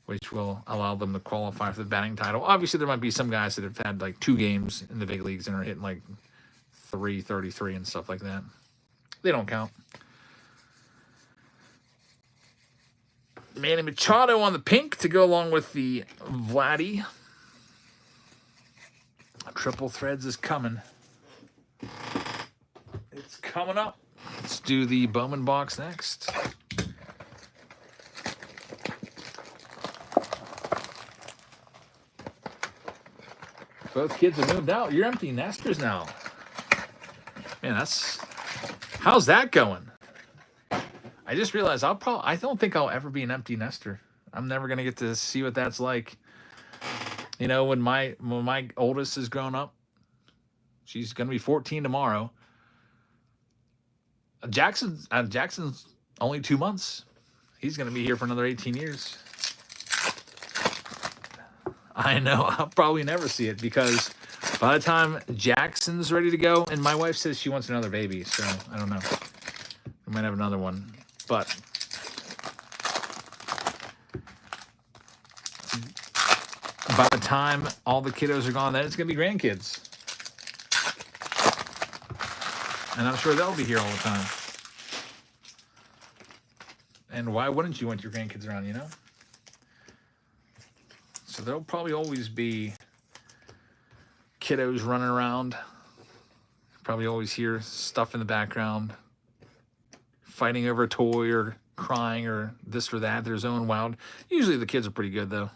which will allow them to qualify for the batting title. Obviously, there might be some guys that have had like 2 games in the big leagues and are hitting like 333 and stuff like that. They don't count. Manny Machado on the pink to go along with the Vladdy. Triple Threads is coming. It's coming up. Let's do the Bowman box next. Both kids have moved out. You're empty nesters now. Man, how's that going? I just realized I don't think I'll ever be an empty nester. I'm never gonna get to see what that's like. You know, when my oldest is grown up, she's gonna be 14 tomorrow. Jackson's only 2 months. He's gonna be here for another 18 years. I know. I'll probably never see it because by the time Jackson's ready to go, and my wife says she wants another baby, so I don't know. We might have another one, but by the time all the kiddos are gone, then it's gonna be grandkids. And I'm sure they'll be here all the time. And why wouldn't you want your grandkids around, you know? So there'll probably always be kiddos running around. Probably always hear stuff in the background. Fighting over a toy or crying or this or that. Their own wild. Usually the kids are pretty good, though.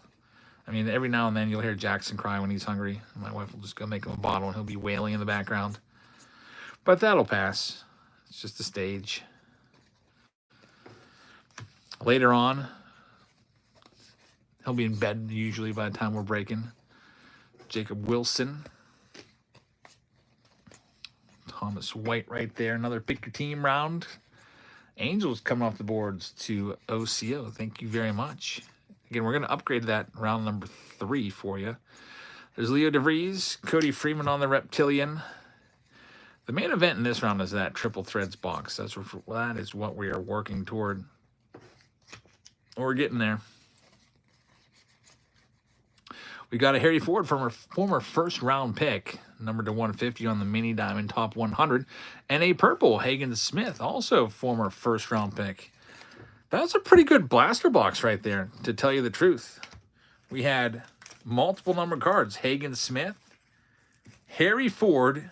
I mean, every now and then you'll hear Jackson cry when he's hungry. My wife will just go make him a bottle and he'll be wailing in the background. But that'll pass. It's just a stage. Later on, he'll be in bed usually by the time we're breaking. Jacob Wilson. Thomas White right there. Another pick your team round. Angels coming off the boards to OCO. Thank you very much. Again, we're going to upgrade that round number 3 for you. There's Leo DeVries, Cody Freeman on the Reptilian. The main event in this round is that Triple Threads box. That is what we are working toward. We're getting there. We got a Harry Ford from our former first-round pick, numbered to 150 on the Mini Diamond Top 100, and a purple Hagen Smith, also former first-round pick. That's a pretty good blaster box right there, to tell you the truth. We had multiple numbered cards. Hagen Smith, Harry Ford,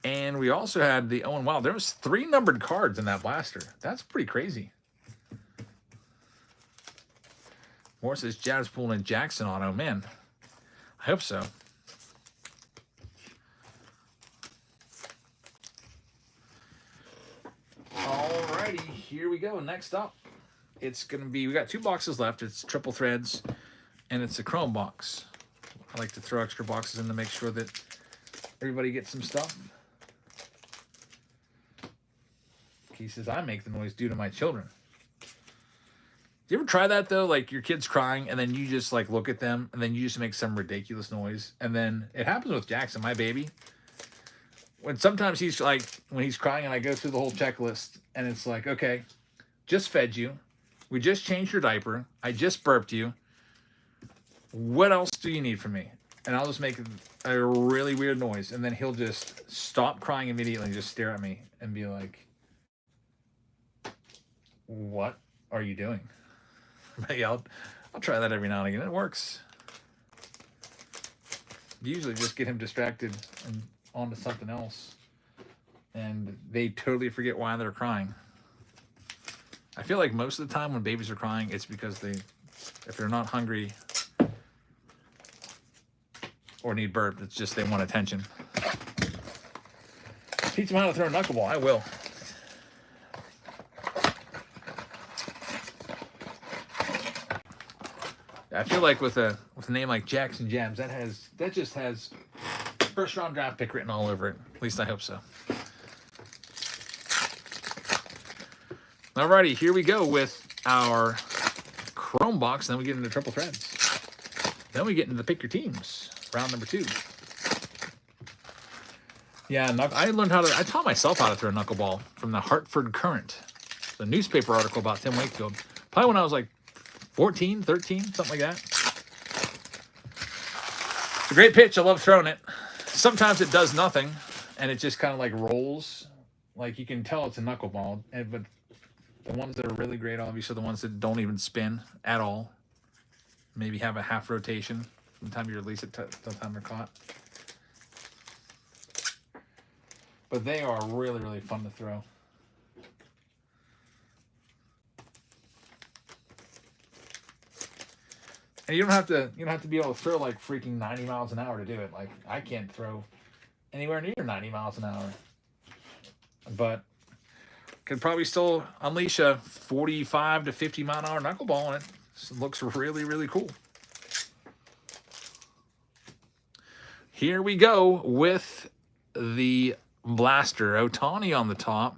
and we also had the Owen Wild. There was 3 numbered cards in that blaster. That's pretty crazy. Moore says Jazz pulling in Jackson auto. Man, I hope so. Alrighty, here we go. Next up, it's going to be, we got 2 boxes left. It's Triple Threads, and it's a Chrome box. I like to throw extra boxes in to make sure that everybody gets some stuff. He says, I make the noise due to my children. Do you ever try that though? Like your kid's crying and then you just like look at them and then you just make some ridiculous noise. And then it happens with Jackson, my baby. When sometimes he's like, when he's crying and I go through the whole checklist and it's like, okay, just fed you. We just changed your diaper. I just burped you. What else do you need from me? And I'll just make a really weird noise. And then he'll just stop crying immediately and just stare at me and be like, what are you doing? But yeah, I'll try that every now and again. It works. Usually just get him distracted and onto something else. And they totally forget why they're crying. I feel like most of the time when babies are crying, it's because if they're not hungry or need burp, it's just they want attention. Teach them how to throw a knuckleball. I will. I feel like with a name like Jackson Jams, that just has first round draft pick written all over it. At least I hope so. Alrighty, here we go with our Chrome box. Then we get into triple threads. Then we get into the pick your teams. Round number 2. Yeah, I taught myself how to throw a knuckleball from the Hartford Courant, the newspaper article about Tim Wakefield. Probably when I was like 14, 13, something like that. It's a great pitch. I love throwing it. Sometimes it does nothing, and it just kind of like rolls. Like you can tell it's a knuckleball, but the ones that are really great, obviously, are the ones that don't even spin at all. Maybe have a half rotation from the time you release it to the time they're caught. But they are really, really fun to throw. And you don't have to be able to throw like freaking 90 miles an hour to do it. Like I can't throw anywhere near 90 miles an hour. But could probably still unleash a 45 to 50 mile an hour knuckleball on it. It looks really, really cool. Here we go with the blaster. Otani on the top.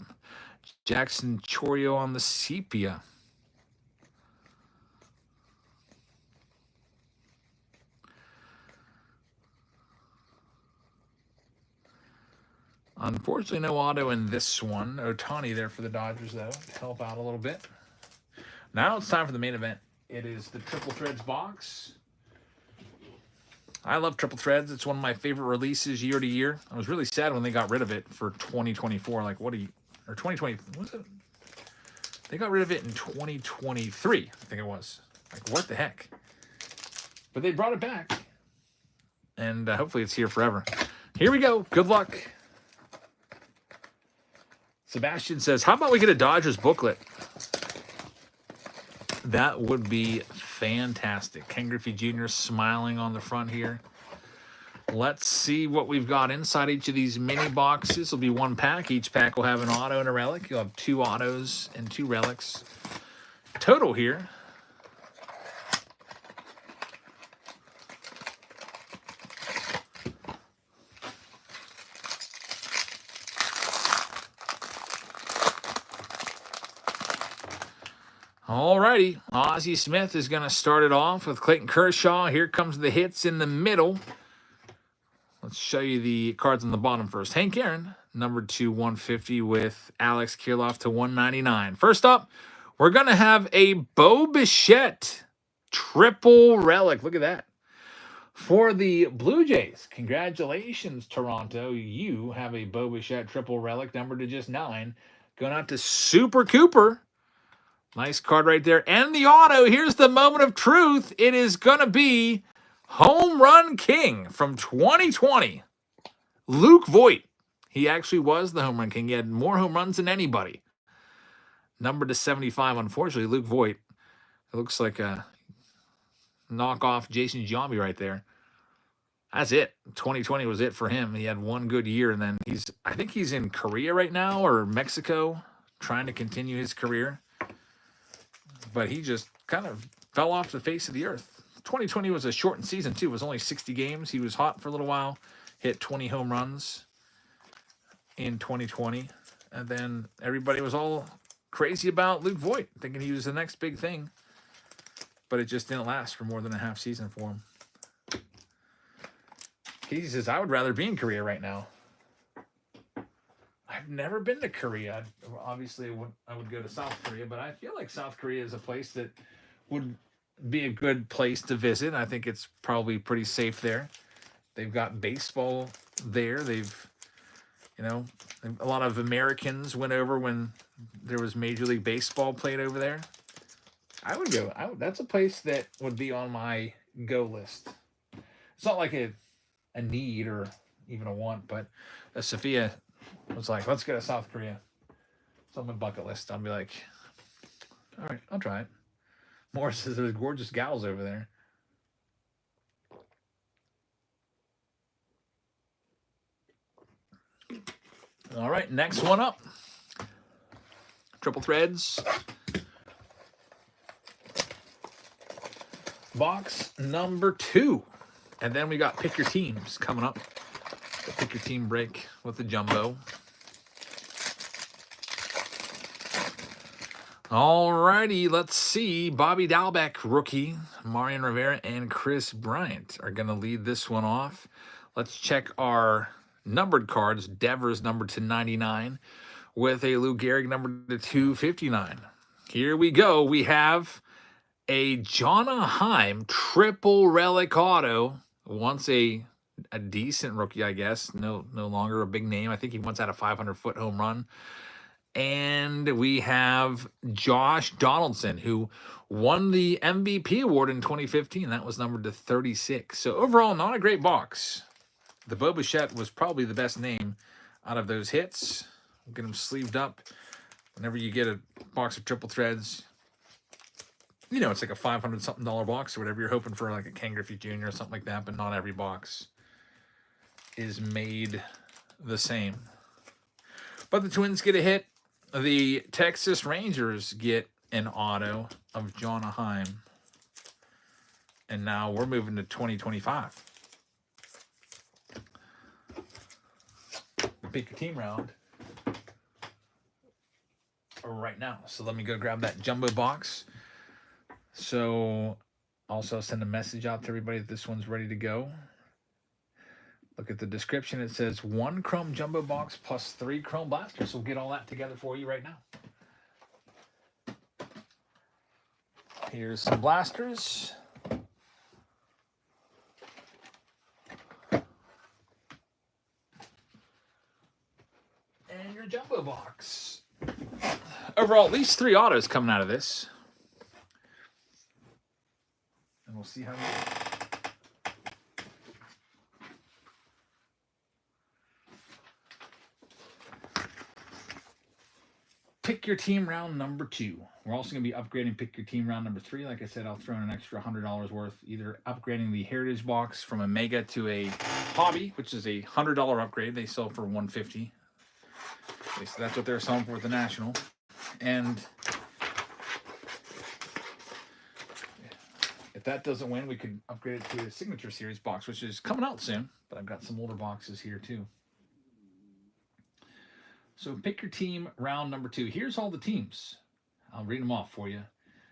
Jackson Chourio on the sepia. Unfortunately, no auto in this one. Otani there for the Dodgers, though, to help out a little bit. Now it's time for the main event. It is the Triple Threads box. I love Triple Threads. It's one of my favorite releases year to year. I was really sad when they got rid of it for 2024. Like, or 2020, what's it? They got rid of it in 2023, I think it was. Like, what the heck? But they brought it back. And hopefully it's here forever. Here we go. Good luck. Sebastian says, how about we get a Dodgers booklet? That would be fantastic. Ken Griffey Jr. smiling on the front here. Let's see what we've got inside each of these mini boxes. It'll be one pack. Each pack will have an auto and a relic. You'll have 2 autos and 2 relics. Total here. Alrighty, Ozzie Smith is going to start it off with Clayton Kershaw. Here comes the hits in the middle. Let's show you the cards on the bottom first. Hank Aaron, number 2, 150 with Alex Kirilloff to 199. First up, we're going to have a Bo Bichette triple relic. Look at that. For the Blue Jays, congratulations, Toronto. You have a Bo Bichette triple relic numbered to just 9. Going out to Super Cooper. Nice card right there. And the auto, here's the moment of truth. It is going to be Home Run King from 2020. Luke Voit. He actually was the Home Run King. He had more home runs than anybody. Numbered to 75, unfortunately, Luke Voit. It looks like a knockoff Jason Giambi right there. That's it. 2020 was it for him. He had one good year, and then I think he's in Korea right now or Mexico trying to continue his career. But he just kind of fell off the face of the earth. 2020 was a shortened season, too. It was only 60 games. He was hot for a little while. Hit 20 home runs in 2020. And then everybody was all crazy about Luke Voigt, thinking he was the next big thing. But it just didn't last for more than a half season for him. Casey says, I would rather be in Korea right now. I've never been to Korea. Obviously, I would go to South Korea, but I feel like South Korea is a place that would be a good place to visit. I think it's probably pretty safe there. They've got baseball there. They've, a lot of Americans went over when there was Major League Baseball played over there. I would go. That's a place that would be on my go list. It's not like a need or even a want, but Sophia was like, let's go to South Korea. It's on my bucket list. I'll be like, all right, I'll try it. Morris says there's gorgeous gals over there. All right, next one up. Triple threads. Box number 2. And then we got pick your teams coming up. The pick your team break with the jumbo. Alrighty, let's see. Bobby Dalbec, rookie. Marian Rivera and Chris Bryant are going to lead this one off. Let's check our numbered cards. Devers numbered to 99 with a Lou Gehrig numbered to 259. Here we go. We have a Jonna Heim triple relic auto. Once a decent rookie, I guess. No longer a big name. I think he once had a 500-foot home run. And we have Josh Donaldson, who won the MVP award in 2015. That was numbered to 36. So overall, not a great box. The Bo Bichette was probably the best name out of those hits. We'll get them sleeved up. Whenever you get a box of triple threads, it's like a $500-something box or whatever. You're hoping for like a Ken Griffey Jr. or something like that, but not every box is made the same. But the Twins get a hit. The Texas Rangers get an auto of Jonna Heim. And now we're moving to 2025. The pick your team round right now. So let me go grab that jumbo box. So also send a message out to everybody that this one's ready to go. Look at the description. It says 1 Chrome Jumbo Box plus 3 Chrome Blasters. We'll get all that together for you right now. Here's some blasters. And your Jumbo Box. Overall, at least 3 autos coming out of this. And we'll see how we do. Pick your team round number 2. We're also going to be upgrading pick your team round number 3. Like I said, I'll throw in an extra $100 worth, either upgrading the Heritage box from a Mega to a Hobby, which is a $100 upgrade. They sell for $150. At least that's what they're selling for at the National. And if that doesn't win, we could upgrade it to a Signature Series box, which is coming out soon. But I've got some older boxes here too. So pick your team round number 2. Here's all the teams. I'll read them off for you.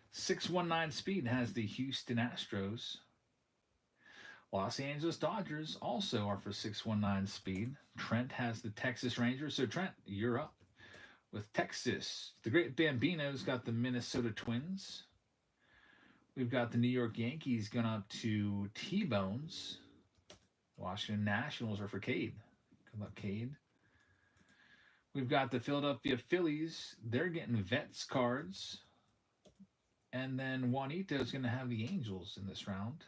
619 Speed has the Houston Astros. Los Angeles Dodgers also are for 619 Speed. Trent has the Texas Rangers. So Trent, you're up with Texas. The Great Bambino's got the Minnesota Twins. We've got the New York Yankees going up to T-Bones. Washington Nationals are for Cade. Good luck, Cade. We've got the Philadelphia Phillies. They're getting Vets cards. And then Juanito's going to have the Angels in this round.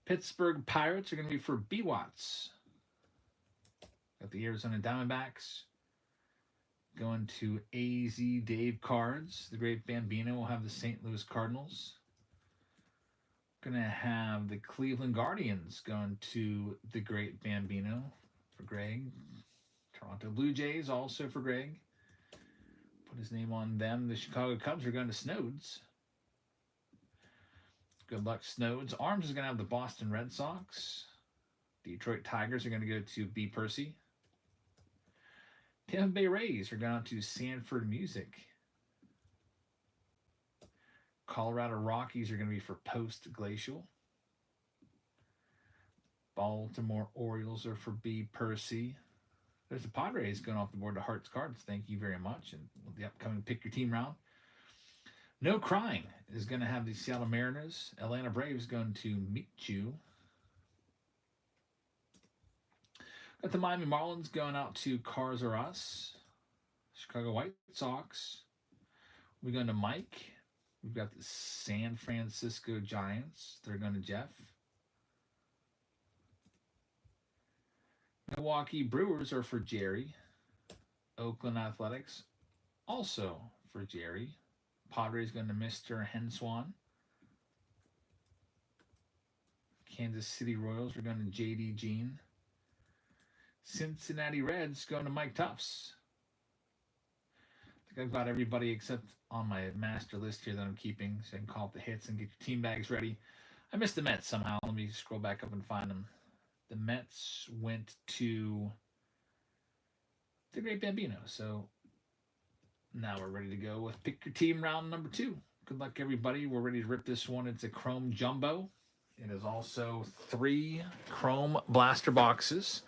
Pittsburgh Pirates are going to be for B-Watts. Got the Arizona Diamondbacks. Going to AZ Dave cards. The Great Bambino will have the St. Louis Cardinals. Going to have the Cleveland Guardians going to the Great Bambino for Greg. Toronto Blue Jays also for Greg. Put his name on them. The Chicago Cubs are going to Snodes. Good luck, Snodes. Arms is going to have the Boston Red Sox. Detroit Tigers are going to go to B. Percy. Tampa Bay Rays are going out to Sanford Music. Colorado Rockies are going to be for Post Glacial. Baltimore Orioles are for B. Percy. There's the Padres going off the board to Hearts Cards. Thank you very much. And with the upcoming Pick Your Team round. No Crying is going to have the Seattle Mariners. Atlanta Braves going to Meet You. Got the Miami Marlins going out to Cars R Us. Chicago White Sox. We're going to Mike. We've got the San Francisco Giants. They're going to Jeff. Milwaukee Brewers are for Jerry. Oakland Athletics also for Jerry. Padres going to Mr. Henswan. Kansas City Royals are going to JD Jean. Cincinnati Reds going to Mike Tufts. I think I've got everybody except on my master list here that I'm keeping, so I can call up the hits and get your team bags ready. I missed the Mets somehow. Let me scroll back up and find them. The Mets went to the Great Bambino, so now we're ready to go with Pick Your Team round number 2. Good luck, everybody. We're ready to rip this one. It's a Chrome Jumbo. It is also 3 Chrome Blaster boxes.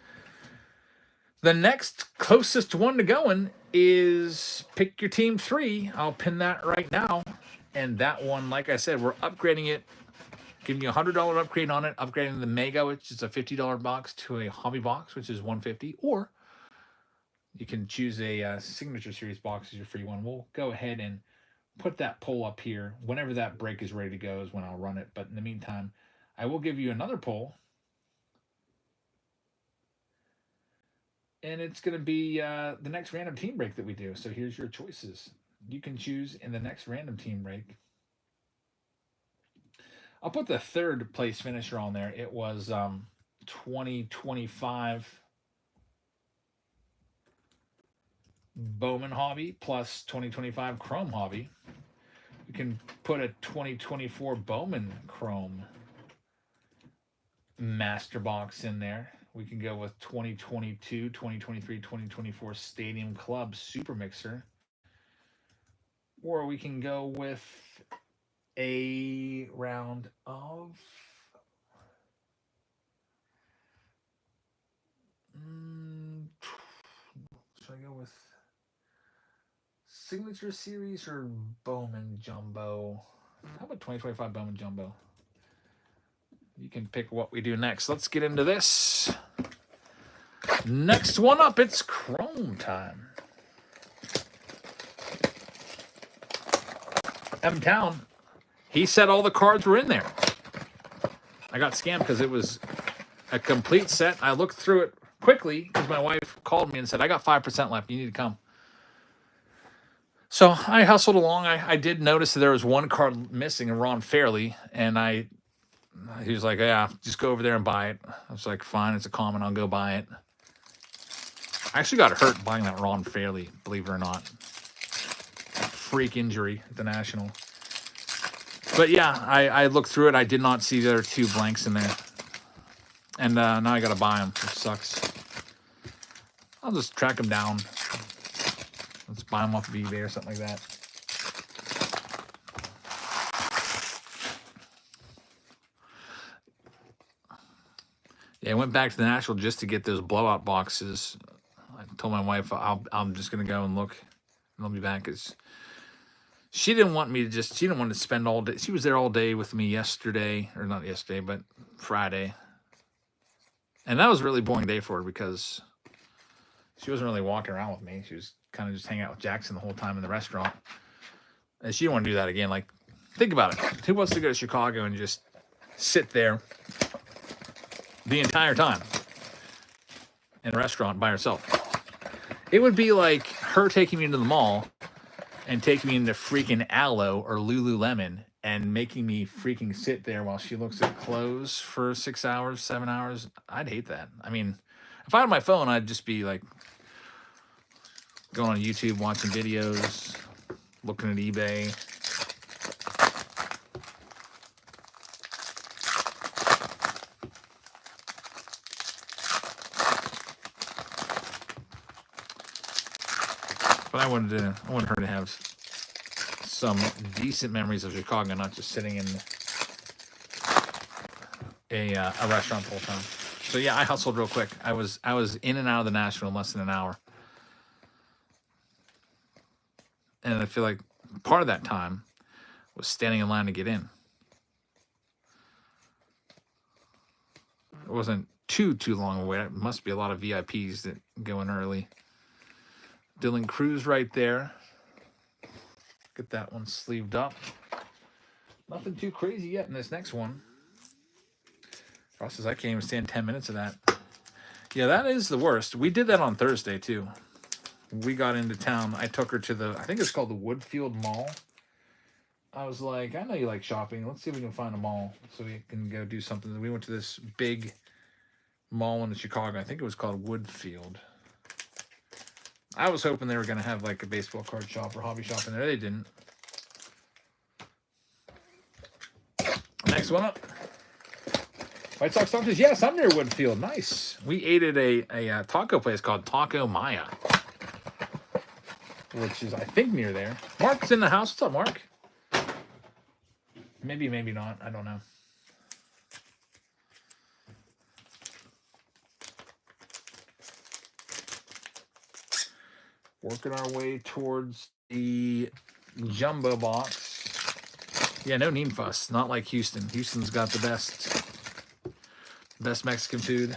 The next closest one to going is Pick Your Team 3. I'll pin that right now. And that one, like I said, we're upgrading it, giving you a $100 upgrade on it, upgrading the Mega, which is a $50 box, to a Hobby box, which is $150. Or you can choose a Signature Series box as your free one. We'll go ahead and put that poll up here. Whenever that break is ready to go is when I'll run it. But in the meantime, I will give you another poll. And it's going to be the next random team break that we do. So here's your choices. You can choose in the next random team break. I'll put the third place finisher on there. It was 2025 Bowman Hobby plus 2025 Chrome Hobby. We can put a 2024 Bowman Chrome Master Box in there. We can go with 2022, 2023, 2024 Stadium Club Super Mixer. Or we can go with a round of should I go with Signature Series or Bowman Jumbo? How about 2025 Bowman Jumbo? You can pick what we do next. Let's get into this. Next one up, it's Chrome time. M-Town, he said all the cards were in there. I got scammed because it was a complete set. I looked through it quickly because my wife called me and said, I got 5% left. You need to come. So I hustled along. I did notice that there was one card missing, and Ron Fairley, and he was like, yeah, just go over there and buy it. I was like, fine, it's a common, I'll go buy it. I actually got hurt buying that Ron Fairley, believe it or not. Freak injury at the National. But yeah, I looked through it. I did not see there are 2 blanks in there. And now I got to buy them, which sucks. I'll just track them down. Let's buy them off of eBay or something like that. Yeah, I went back to the National just to get those blowout boxes. I told my wife I'm just going to go and look, and I'll be back. She didn't want me to she didn't want to spend all day. She was there all day with me yesterday, or not yesterday, but Friday. And that was a really boring day for her because she wasn't really walking around with me. She was kind of just hanging out with Jackson the whole time in the restaurant. And she didn't want to do that again. Like, think about it. Who wants to go to Chicago and just sit there the entire time in a restaurant by herself? It would be like her taking me to the mall and taking me into freaking Aloe or Lululemon and making me freaking sit there while she looks at clothes for 6 hours, 7 hours. I'd hate that. I mean, if I had my phone, I'd just be like going on YouTube, watching videos, looking at eBay. I wanted her to have some decent memories of Chicago, not just sitting in a restaurant the whole time. So yeah, I hustled real quick. I was in and out of the Nashville in less than an hour, and I feel like part of that time was standing in line to get in. It wasn't too long a wait. It must be a lot of VIPs that go in early. Dylan Cruz right there. Get that one sleeved up. Nothing too crazy yet in this next one. Ross says I can't even stand 10 minutes of that. Yeah, that is the worst. We did that on Thursday too. We got into town. I took her to I think it's called the Woodfield Mall. I was like, I know you like shopping. Let's see if we can find a mall so we can go do something. We went to this big mall in Chicago. I think it was called Woodfield. I was hoping they were going to have like a baseball card shop or hobby shop in there. They didn't. Next one up. White Sox Doctors. Yes, I'm near Woodfield. Nice. We ate at a taco place called Taco Maya, which is, I think, near there. Mark's in the house. What's up, Mark? Maybe, maybe not. I don't know. Working our way towards the jumbo box. Yeah, no need fuss. Not like Houston. Houston's got the best Mexican food.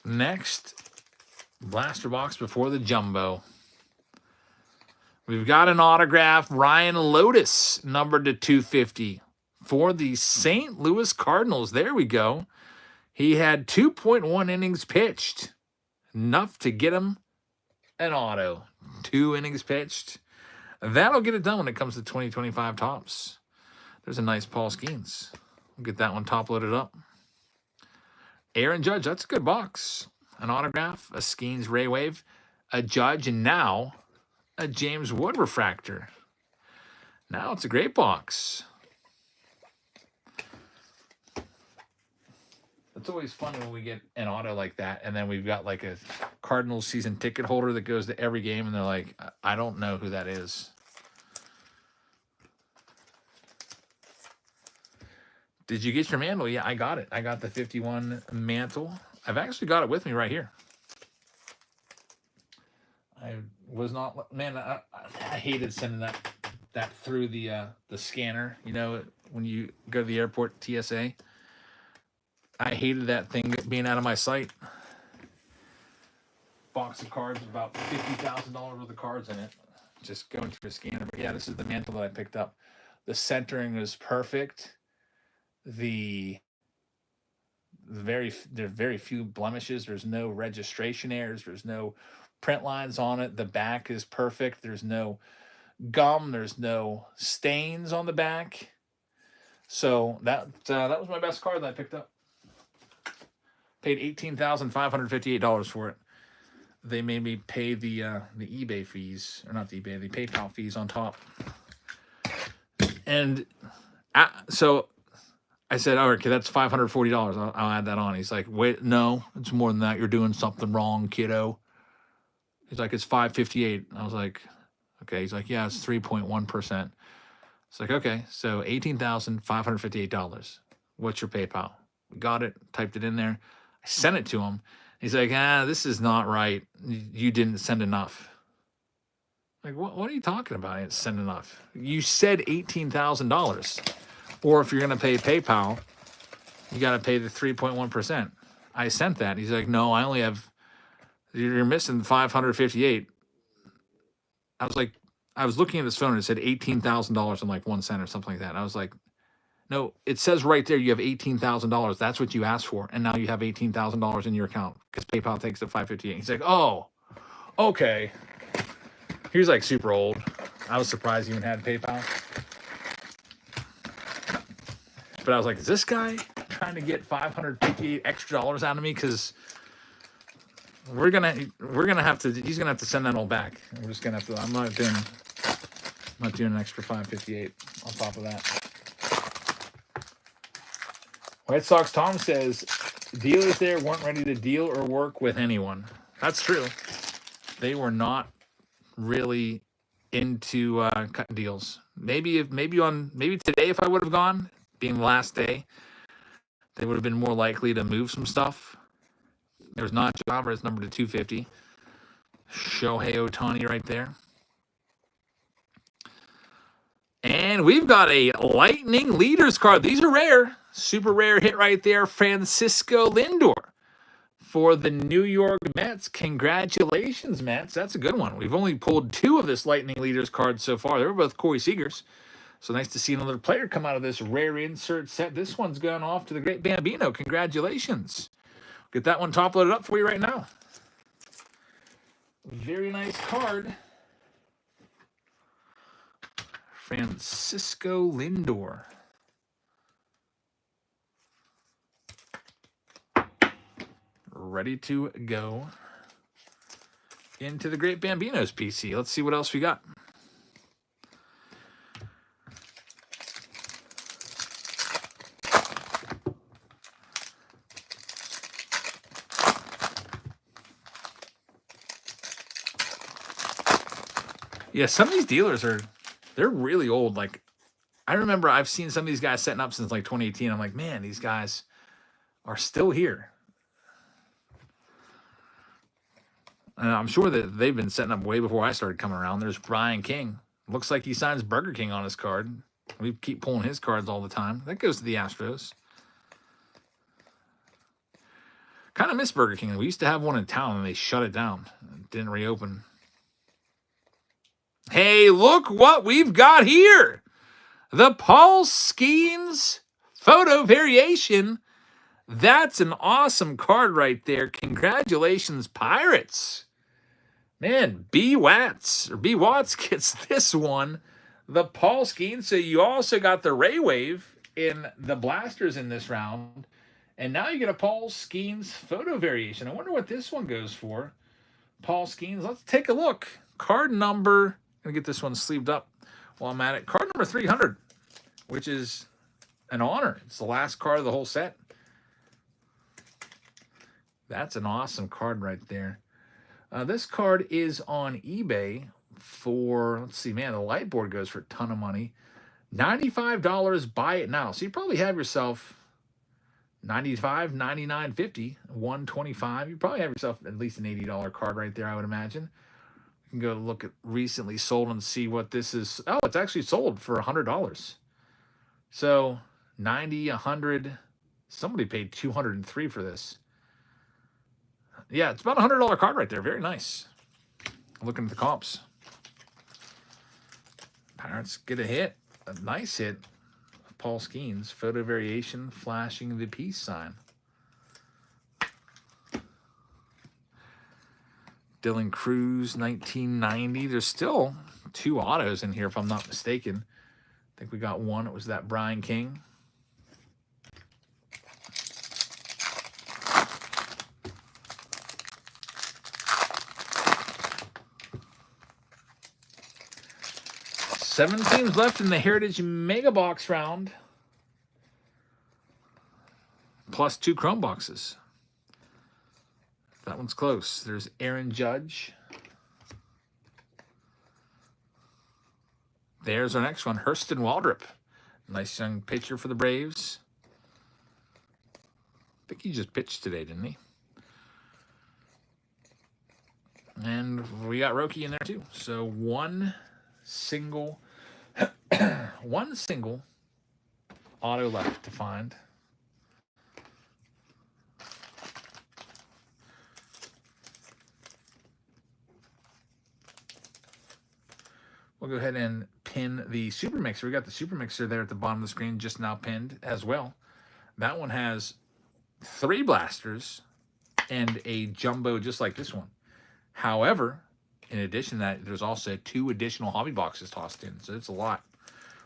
Next, blaster box before the jumbo. We've got an autograph, Ryan Lotus, numbered to 250 for the St. Louis Cardinals. There we go. He had 2.1 innings pitched, enough to get him an auto. 2 innings pitched. That'll get it done when it comes to 2025 tops. There's a nice Paul Skeens. We'll get that one top loaded up. Aaron Judge, that's a good box. An autograph, a Skeens Ray Wave, a Judge, and now a James Wood refractor. Now it's a great box. It's always fun when we get an auto like that, and then we've got like a Cardinals season ticket holder that goes to every game, and they're like, I don't know who that is. Did you get your mantle? Yeah, I got it. I got the 51 mantle. I've actually got it with me right here. I was not, man, I hated sending that through the scanner. You know, when you go to the airport, TSA. I hated that thing being out of my sight. Box of cards, about $50,000 worth of cards in it. Just going through a scanner. But yeah, this is the mantle that I picked up. The centering is perfect. There are very few blemishes. There's no registration errors. There's no print lines on it. The back is perfect. There's no gum. There's no stains on the back. So that was my best card that I picked up. Paid $18,558 for it. They made me pay the eBay fees, or not the eBay, the PayPal fees on top. And so I said, "Oh, okay, that's $540. I'll add that on." He's like, "Wait, no, it's more than that. You're doing something wrong, kiddo." He's like, "It's $558." I was like, "Okay." He's like, "Yeah, it's 3.1%." It's like, "Okay, so $18,558. What's your PayPal?" Got it, typed it in there. I sent it to him. He's like, "This is not right. You didn't send enough." Like, what are you talking about? I didn't send enough. You said $18,000. Or if you're going to pay PayPal, you got to pay the 3.1%. I sent that. He's like, "No, I only have, you're missing 558. I was like, I was looking at his phone and it said $18,000 and like 1 cent or something like that. And I was like, "No, it says right there you have $18,000. That's what you asked for. And now you have $18,000 in your account because PayPal takes the $558. He's like, "Oh, okay." He was like super old. I was surprised he even had PayPal. but I was like, is this guy trying to get $558 extra out of me? Because we're gonna have to. He's gonna have to send that all back. We're just gonna have to. I'm not doing an extra $558 on top of that. White Sox Tom says dealers there weren't ready to deal or work with anyone. That's true. They were not really into cutting deals. Maybe today, if I would have gone, being the last day, they would have been more likely to move some stuff. There's Nacho Alvarez number to 250. Shohei Ohtani right there. And we've got a Lightning Leaders card. These are rare. Super rare hit right there. Francisco Lindor for the New York Mets. Congratulations, Mets. That's a good one. We've only pulled 2 of this Lightning Leaders card so far. They were both Corey Seagers. So nice to see another player come out of this rare insert set. This one's gone off to the great Bambino. Congratulations. Get that one top loaded up for you right now. Very nice card. Francisco Lindor. Ready to go into the great Bambino's PC. Let's see what else we got. Yeah, some of these dealers they're really old. Like, I remember I've seen some of these guys setting up since like 2018. I'm like, man, these guys are still here. And I'm sure that they've been setting up way before I started coming around. There's Brian King. Looks like he signs Burger King on his card. We keep pulling his cards all the time. That goes to the Astros. Kind of miss Burger King. We used to have one in town, and they shut it down. It didn't reopen. Hey, look what we've got here. The Paul Skeens photo variation. That's an awesome card right there. Congratulations, Pirates. Man, B. Watts gets this one. The Paul Skeens. So you also got the Ray Wave in the blasters in this round. And now you get a Paul Skeens photo variation. I wonder what this one goes for. Paul Skeens. Let's take a look. Card number... I'm going to get this one sleeved up while I'm at it. Card number 300, which is an honor. It's the last card of the whole set. That's an awesome card right there. This card is on eBay for, let's see, man, the light board goes for a ton of money. $95, buy it now. So you probably have yourself $95, $99, $50, $125. You probably have yourself at least an $80 card right there, I would imagine. You can go look at recently sold and see what this is. Oh, it's actually sold for $100. So 90, 100. Somebody paid $203 for this. Yeah, it's about a $100 card right there. Very nice. Looking at the comps. Pirates get a hit. A nice hit. Paul Skeens. Photo variation flashing the peace sign. Dylan Cruz, 1990. There's still 2 autos in here, if I'm not mistaken. I think we got one. It was that Brian King. Seven teams left in the Heritage Mega Box round. Plus 2 Chrome boxes. That one's close. There's Aaron Judge. There's our next one, Hurston Waldrop. Nice young pitcher for the Braves. I think he just pitched today, didn't he? And we got Roki in there too. So one single auto left to find. We'll go ahead and pin the Super Mixer. We got the Super Mixer there at the bottom of the screen, just now pinned as well. That one has 3 blasters and a jumbo just like this one. However, in addition to that, there's also 2 additional hobby boxes tossed in. So it's a lot.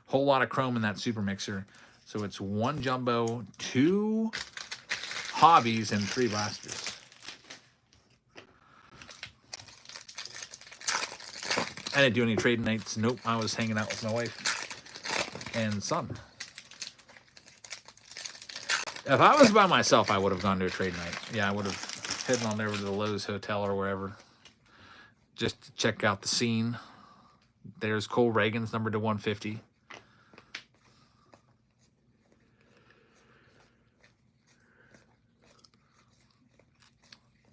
Whole lot of chrome in that Super Mixer. So it's 1 jumbo, 2 hobbies, and 3 blasters. I didn't do any trade nights. Nope, I was hanging out with my wife and son. If I was by myself, I would have gone to a trade night. Yeah, I would have headed on over to the Lowe's Hotel or wherever, just to check out the scene. There's Cole Reagan's numbered to 150.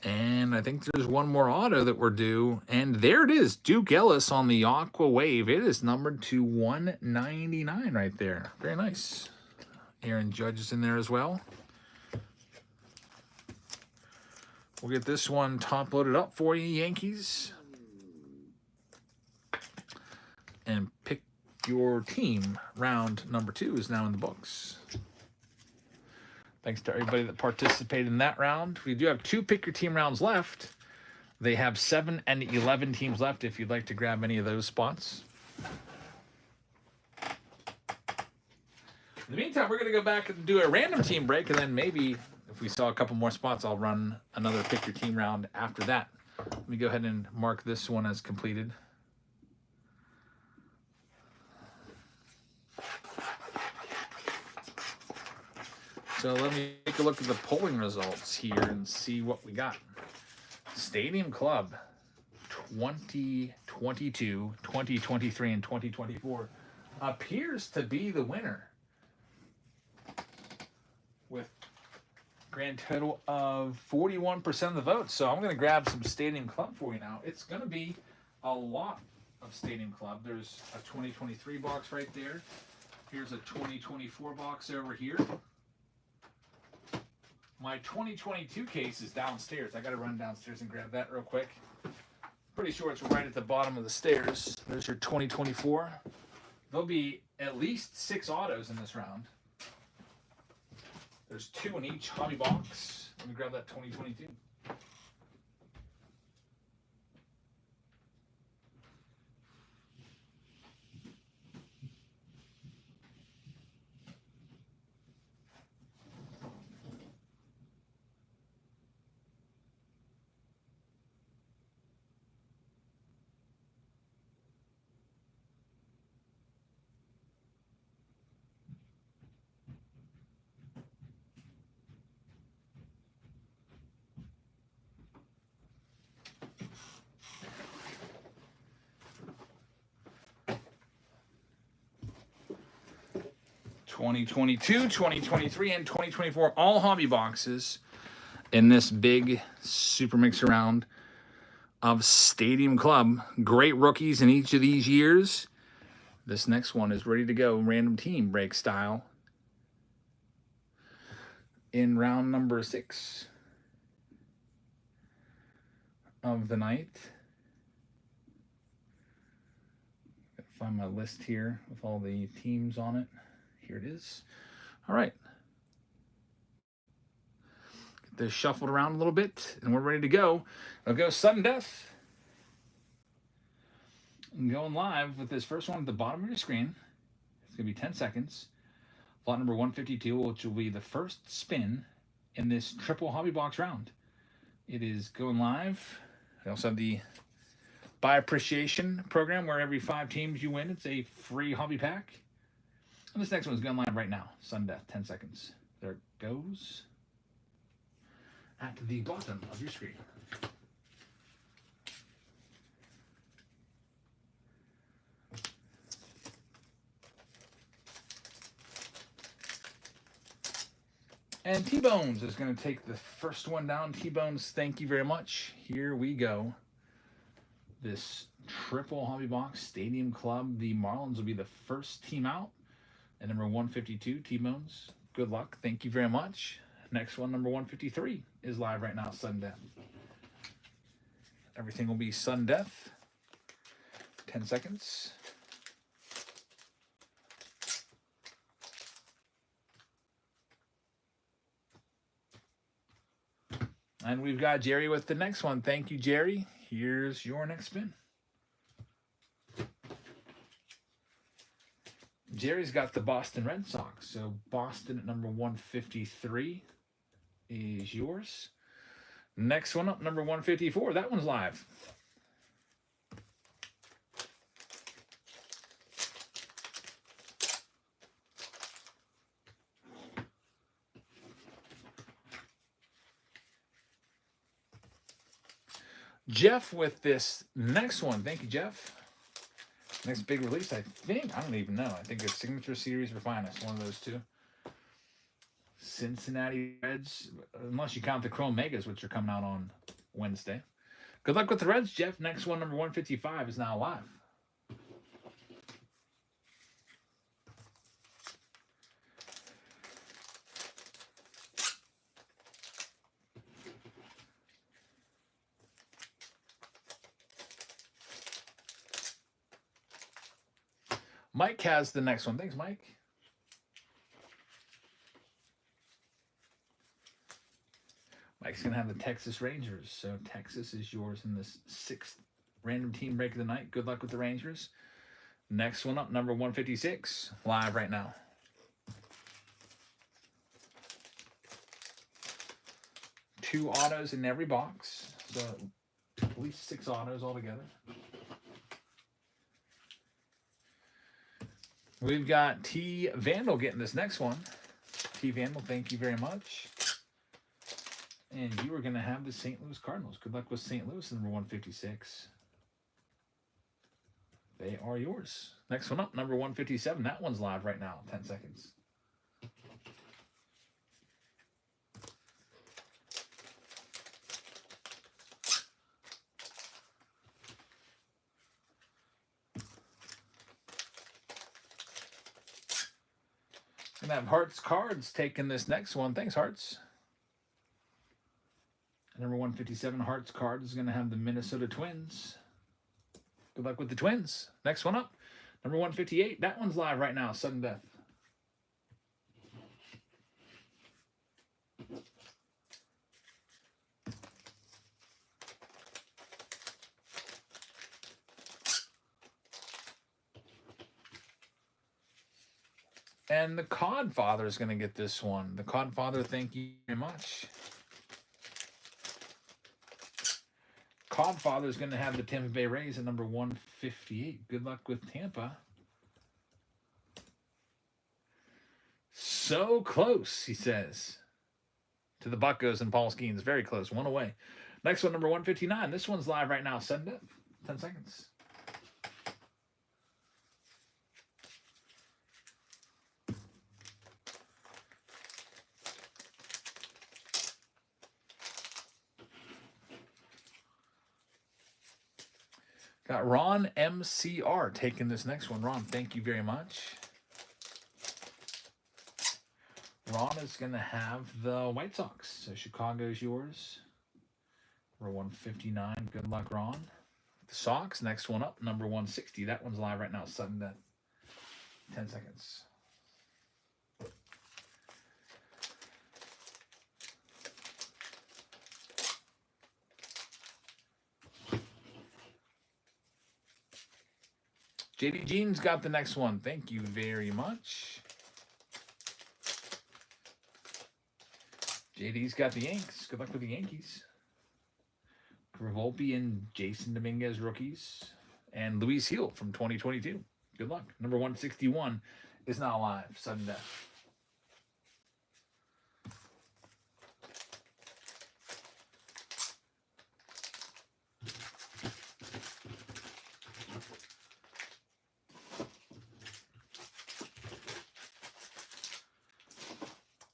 And I think there's one more auto that we're due. And there it is, Duke Ellis on the Aqua Wave. It is numbered to 199 right there. Very nice. Aaron Judge is in there as well. We'll get this one top loaded up for you, Yankees. And pick your team. Round number 2 is now in the books. Thanks to everybody that participated in that round. We do have 2 pick your team rounds left. They have 7 and 11 teams left if you'd like to grab any of those spots. In the meantime, we're going to go back and do a random team break, and then maybe if we saw a couple more spots, I'll run another pick your team round after that. Let me go ahead and mark this one as completed. So let me take a look at the polling results here and see what we got. Stadium Club 2022, 2023, and 2024 appears to be the winner with grand total of 41% of the votes. So I'm going to grab some Stadium Club for you now. It's going to be a lot of Stadium Club. There's a 2023 box right there. Here's a 2024 box over here. My 2022 case is downstairs. I got to run downstairs and grab that real quick. Pretty sure it's right at the bottom of the stairs. There's your 2024. There'll be at least 6 autos in this round. There's 2 in each hobby box. Let me grab that 2022. (2022, 2023, and 2024, all hobby boxes in this big super mix round of Stadium Club. Great rookies in each of these years. This next one is ready to go, random team break style, in round number 6 of the night. Find my list here with all the teams on it. Here it is. All right. Get this shuffled around a little bit, and we're ready to go. I'll go sudden death. I'm going live with this first one at the bottom of your screen. It's going to be 10 seconds. Lot number 152, which will be the first spin in this triple hobby box round. It is going live. I also have the Buy Appreciation program where every 5 teams you win, it's a free hobby pack. And this next one is going live right now. Sudden death, 10 seconds. There it goes. At the bottom of your screen. And T-Bones is going to take the first one down. T-Bones, thank you very much. Here we go. This triple hobby box Stadium Club. The Marlins will be the first team out. And number 152, T-Bones. Good luck. Thank you very much. Next one, number 153, is live right now, sudden death. Everything will be sudden death. 10 seconds. And we've got Jerry with the next one. Thank you, Jerry. Here's your next spin. Jerry's got the Boston Red Sox. So Boston at number 153 is yours. Next one up, number 154. That one's live. Jeff with this next one. Thank you, Jeff. Next big release, I think. I don't even know. I think it's Signature Series or Finest. One of those two. Cincinnati Reds, unless you count the Chrome Megas, which are coming out on Wednesday. Good luck with the Reds, Jeff. Next one, number 155, is now live. Mike has the next one. Thanks, Mike. Mike's going to have the Texas Rangers. So Texas is yours in this 6th random team break of the night. Good luck with the Rangers. Next one up, number 156, live right now. Two autos in every box. So at least 6 autos altogether. We've got T. Vandal getting this next one. T. Vandal, thank you very much. And you are going to have the St. Louis Cardinals. Good luck with St. Louis, number 156. They are yours. Next one up, number 157. That one's live right now, 10 seconds. And have Hearts Cards taking this next one. Thanks, Hearts. Number 157, Hearts Cards is going to have the Minnesota Twins. Good luck with the Twins. Next one up, number 158. That one's live right now, Sudden Death. And the Codfather is going to get this one. The Codfather, thank you very much. Codfather is going to have the Tampa Bay Rays at number 158. Good luck with Tampa. So close, he says, to the Buccos and Paul Skeens. Very close, one away. Next one, number 159. This one's live right now. Send it. 10 seconds. Got Ron MCR taking this next one. Ron, thank you very much. Ron is going to have the White Sox. So Chicago's yours. Number 159. Good luck, Ron. The Sox, next one up, number 160. That one's live right now. Sudden Death. 10 seconds. JD Jeans got the next one. Thank you very much. JD's got the Yanks. Good luck with the Yankees. Volpe and Jason Dominguez rookies. And Luis Heel from 2022. Good luck. Number 161 is now live. Sudden Death.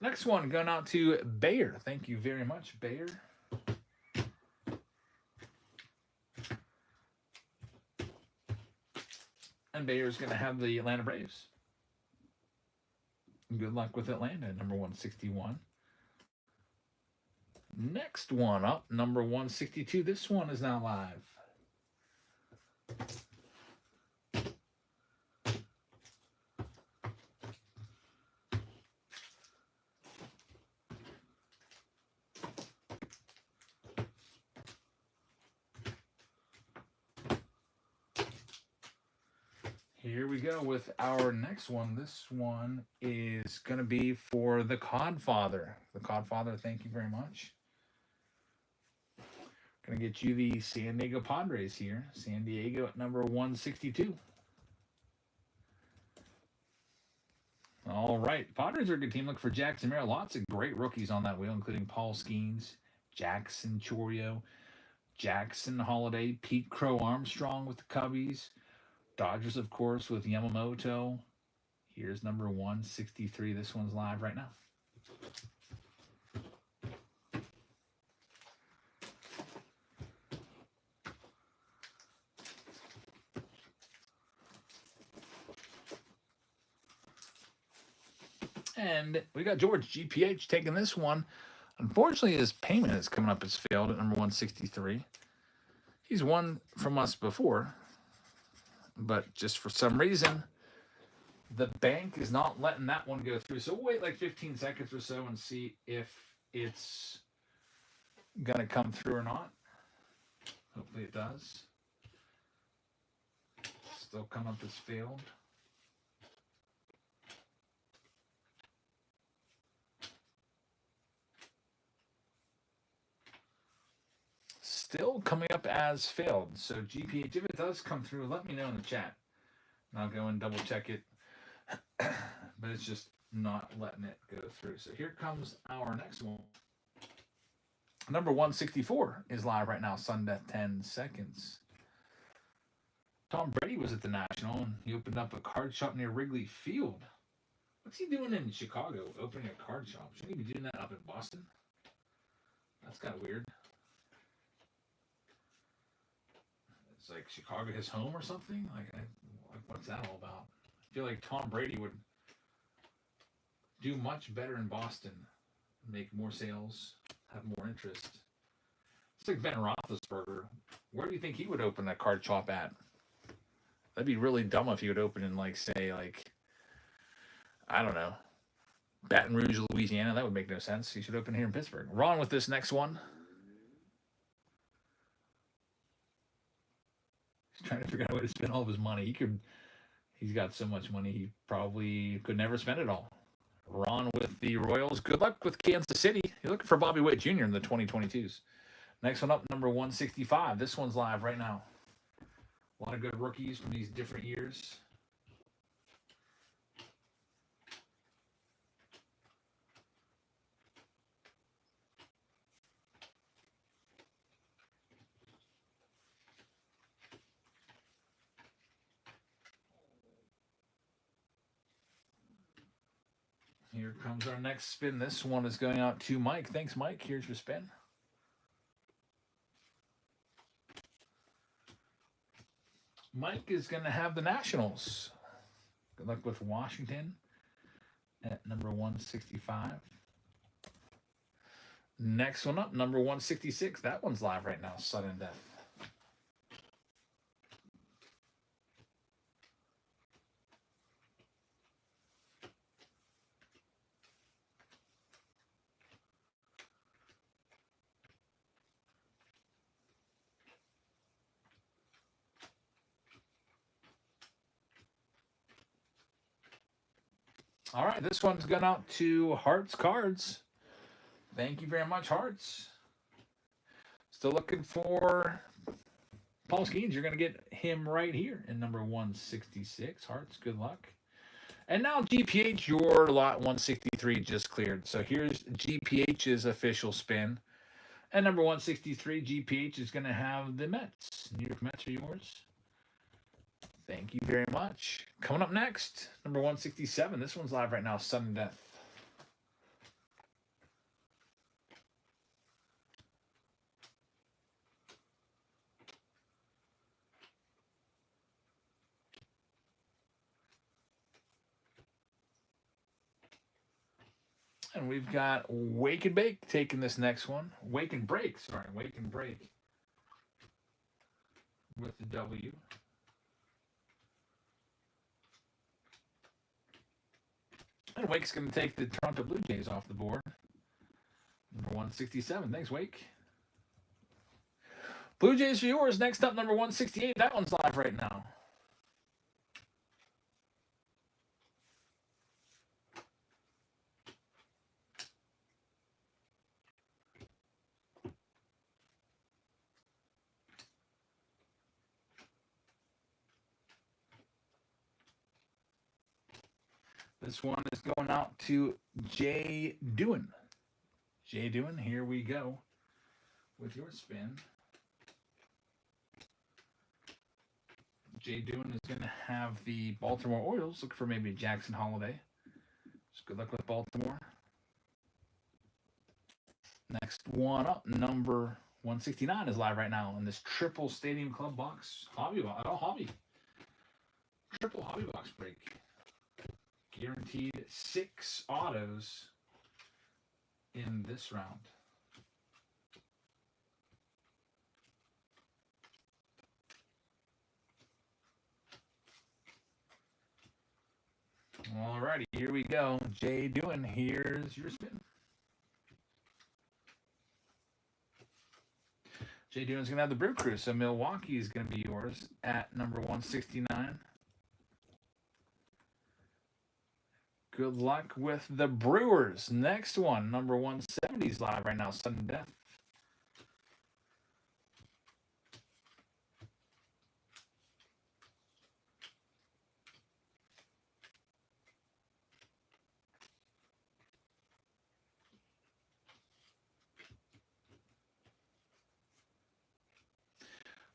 Next one going out to Bayer. Thank you very much, Bayer. And Bayer's going to have the Atlanta Braves. Good luck with Atlanta, number 161. Next one up, number 162. This one is now live. Here we go with our next one. This one is going to be for the Codfather. The Codfather, thank you very much. Going to get you the San Diego Padres here. San Diego at number 162. All right. Padres are a good team. Look for Jackson Merrill. Lots of great rookies on that wheel, including Paul Skeens, Jackson Chorio, Jackson Holiday, Pete Crow Armstrong with the Cubbies. Dodgers, of course, with Yamamoto. Here's number 163. This one's live right now. And we got George GPH taking this one. Unfortunately, his payment is coming up as failed at number 163. He's won from us before, but just for some reason, the bank is not letting that one go through. So we'll wait like 15 seconds or so and see if it's going to come through or not. Hopefully it does. Still come up as failed. Still coming up as failed. So GPH, if it does come through, let me know in the chat. And I'll go and double check it. But it's just not letting it go through. So here comes our next one. Number 164 is live right now. Sudden death, 10 seconds. Tom Brady was at the National, and he opened up a card shop near Wrigley Field. What's he doing in Chicago, opening a card shop? Shouldn't he be doing that up in Boston? That's kind of weird. It's like Chicago his home or something? Like what's that all about? I feel like Tom Brady would do much better in Boston, make more sales, have more interest. It's like Ben Roethlisberger. Where do you think he would open a card shop at? That'd be really dumb if he would open in, like, say, like, I don't know, Baton Rouge, Louisiana. That would make no sense. He should open here in Pittsburgh. Ron with this next one. He's trying to figure out a way to spend all of his money. He's got so much money, he probably could never spend it all. Ron with the Royals. Good luck with Kansas City. You're looking for Bobby Witt Jr. in the 2022s. Next one up, number 165. This one's live right now. A lot of good rookies from these different years. Here comes our next spin. This one is going out to Mike. Thanks, Mike. Here's your spin. Mike is going to have the Nationals. Good luck with Washington at number 165. Next one up, number 166. That one's live right now. Sudden death. All right, this one's gone out to Hearts Cards. Thank you very much, Hearts. Still looking for Paul Skeens. You're going to get him right here in number 166. Hearts, good luck. And now GPH, your lot 163 just cleared. So here's GPH's official spin. And number 163, GPH is going to have the Mets. New York Mets are yours. Thank you very much. Coming up next, number 167. This one's live right now, Sudden Death. And we've got Wake and Bake taking this next one. Wake and Break with the W. And Wake's going to take the Toronto Blue Jays off the board. Number 167. Thanks, Wake. Blue Jays are yours. Next up, number 168. That one's live right now. This one is going out to Jay Dewan. Jay Dewan, here we go with your spin. Jay Dewan is going to have the Baltimore Orioles. Look for maybe Jackson Holiday. Just good luck with Baltimore. Next one up, number 169 is live right now in this triple Stadium Club box hobby. Triple hobby box break. Guaranteed 6 autos in this round. Alrighty, here we go. Jay Dewan, here's your spin. Jay Dewan's going to have the Brew Crew, so Milwaukee is going to be yours at number 169. Good luck with the Brewers. Next one, number 170 is live right now, sudden death.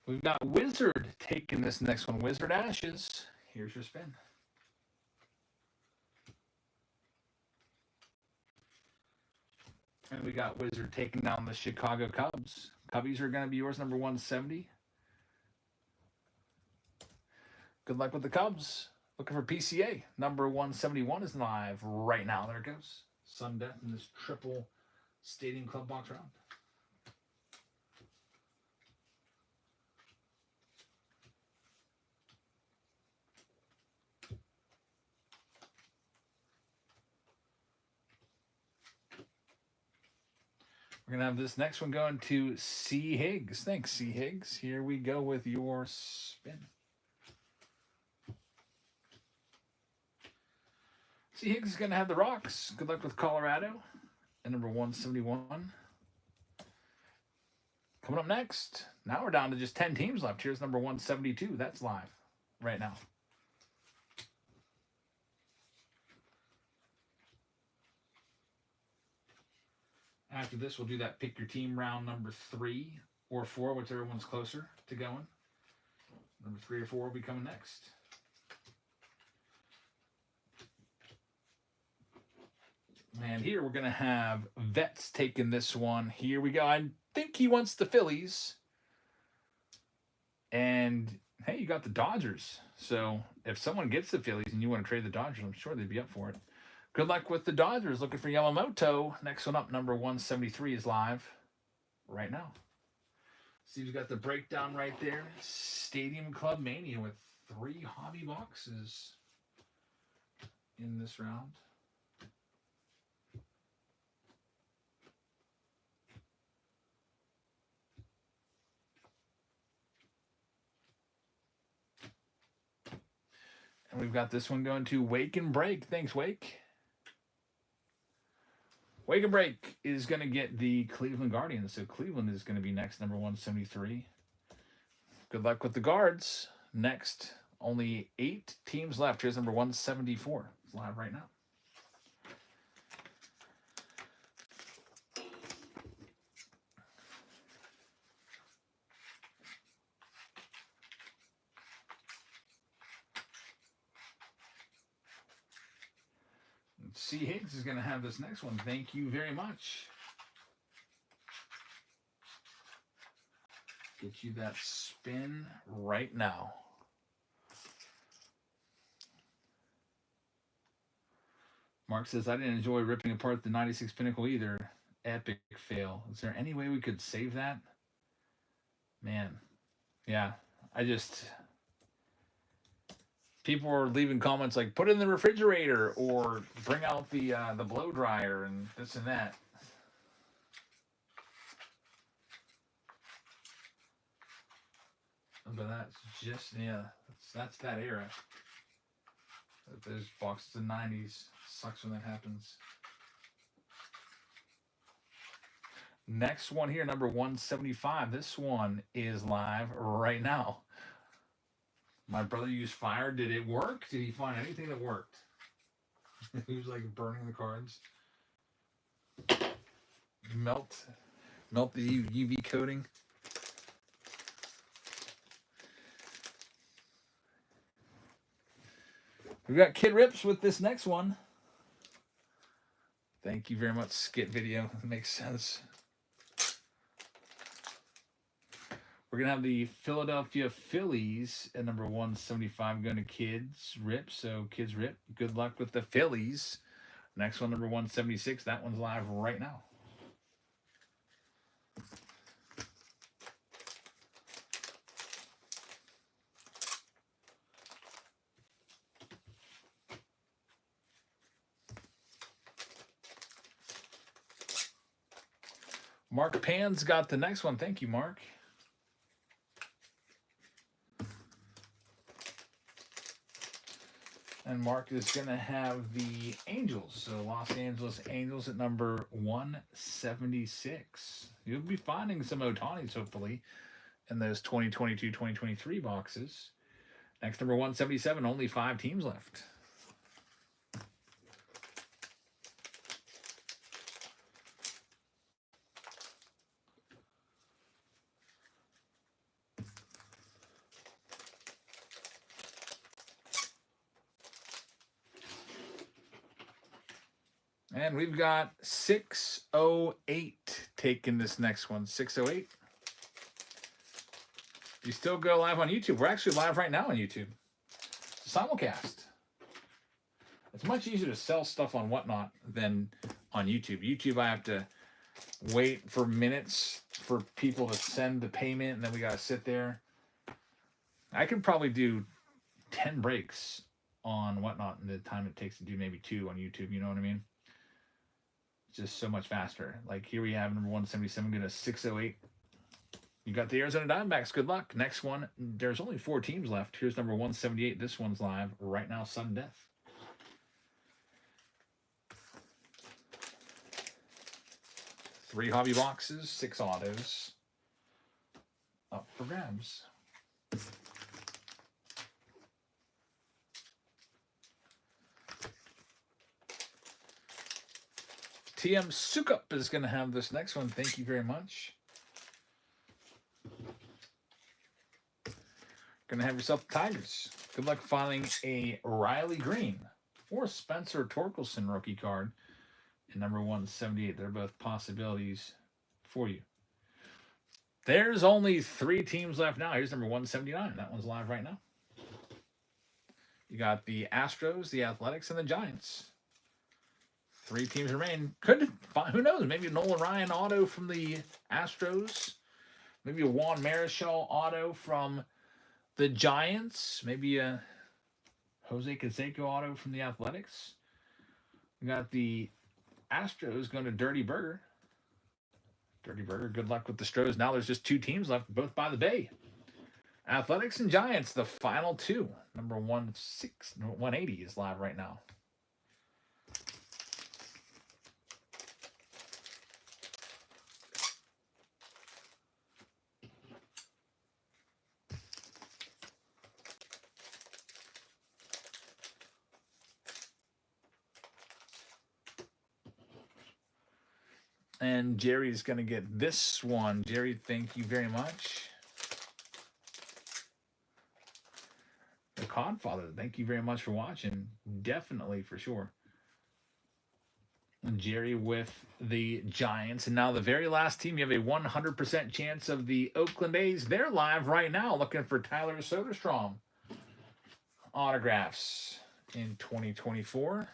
We've got Wizard taking this next one. Wizard Ashes. Here's your spin. And we got Wizard taking down the Chicago Cubs. Cubbies are going to be yours, number 170. Good luck with the Cubs. Looking for PCA. Number 171 is live right now. There it goes. Sudden death in this triple Stadium Club box round. We're going to have this next one going to C. Higgs. Thanks, C. Higgs. Here we go with your spin. C. Higgs is going to have the Rocks. Good luck with Colorado. And number 171. Coming up next, now we're down to just 10 teams left. Here's number 172. That's live right now. After this, we'll do that pick your team round number 3 or 4, whichever one's closer to going. Number 3 or 4 will be coming next. And here we're going to have Vets taking this one. Here we go. I think he wants the Phillies. And, hey, you got the Dodgers. So if someone gets the Phillies and you want to trade the Dodgers, I'm sure they'd be up for it. Good luck with the Dodgers. Looking for Yamamoto. Next one up, number 173 is live right now. Steve's got the breakdown right there. Stadium Club Mania with 3 hobby boxes in this round. And we've got this one going to Wake and Break. Thanks, Wake. Wake and Break is going to get the Cleveland Guardians. So Cleveland is going to be next, number 173. Good luck with the Guards. Next, only 8 teams left. Here's number 174. It's live right now. C. Higgs is going to have this next one. Thank you very much. Get you that spin right now. Mark says, I didn't enjoy ripping apart the 96 Pinnacle either. Epic fail. Is there any way we could save that? Man. Yeah. People were leaving comments like, put it in the refrigerator or bring out the blow dryer and this and that. But that's just, yeah, that's that era. Those boxes in the 90s. Sucks when that happens. Next one here, number 175. This one is live right now. My brother used fire. Did it work? Did he find anything that worked? Who's like burning the cards? Melt the UV coating. We've got Kid Rips with this next one. Thank you very much, Skit Video. Makes sense. We're going to have the Philadelphia Phillies at number 175 going to Kids Rip. So, Kids Rip, good luck with the Phillies. Next one, number 176. That one's live right now. Mark Pan's got the next one. Thank you, Mark. And Mark is going to have the Angels. So Los Angeles Angels at number 176. You'll be finding some Otanis, hopefully, in those 2022-2023 boxes. Next, number 177. Only 5 teams left. And we've got 608 taking this next one. 608. You still go live on YouTube. We're actually live right now on YouTube. It's a simulcast. It's much easier to sell stuff on Whatnot than on YouTube. YouTube, I have to wait for minutes for people to send the payment, and then we got to sit there. I could probably do 10 breaks on Whatnot in the time it takes to do maybe 2 on YouTube. You know what I mean? Just so much faster. Like here we have number 177 going to 608. You got the Arizona Diamondbacks. Good luck. Next one. There's only 4 teams left. Here's number 178. This one's live right now. Sudden death. Three hobby boxes. 6 autos. Up for grabs. TM Sukup is going to have this next one. Thank you very much. Going to have yourself Tigers. Good luck finding a Riley Green or Spencer Torkelson rookie card in number 178. They're both possibilities for you. There's only 3 teams left now. Here's number 179. That one's live right now. You got the Astros, the Athletics, and the Giants. 3 teams remain. Could find, who knows? Maybe a Nolan Ryan auto from the Astros. Maybe a Juan Marichal auto from the Giants. Maybe a Jose Canseco auto from the Athletics. We got the Astros going to Dirty Burger. Dirty Burger, good luck with the Stros. Now there's just 2 teams left, both by the Bay. Athletics and Giants, the final 2. Number 180 is live right now. And Jerry's going to get this one. Jerry, thank you very much. The Codfather, thank you very much for watching. Definitely, for sure. And Jerry with the Giants. And now the very last team, you have a 100% chance of the Oakland A's. They're live right now looking for Tyler Soderstrom autographs in 2024.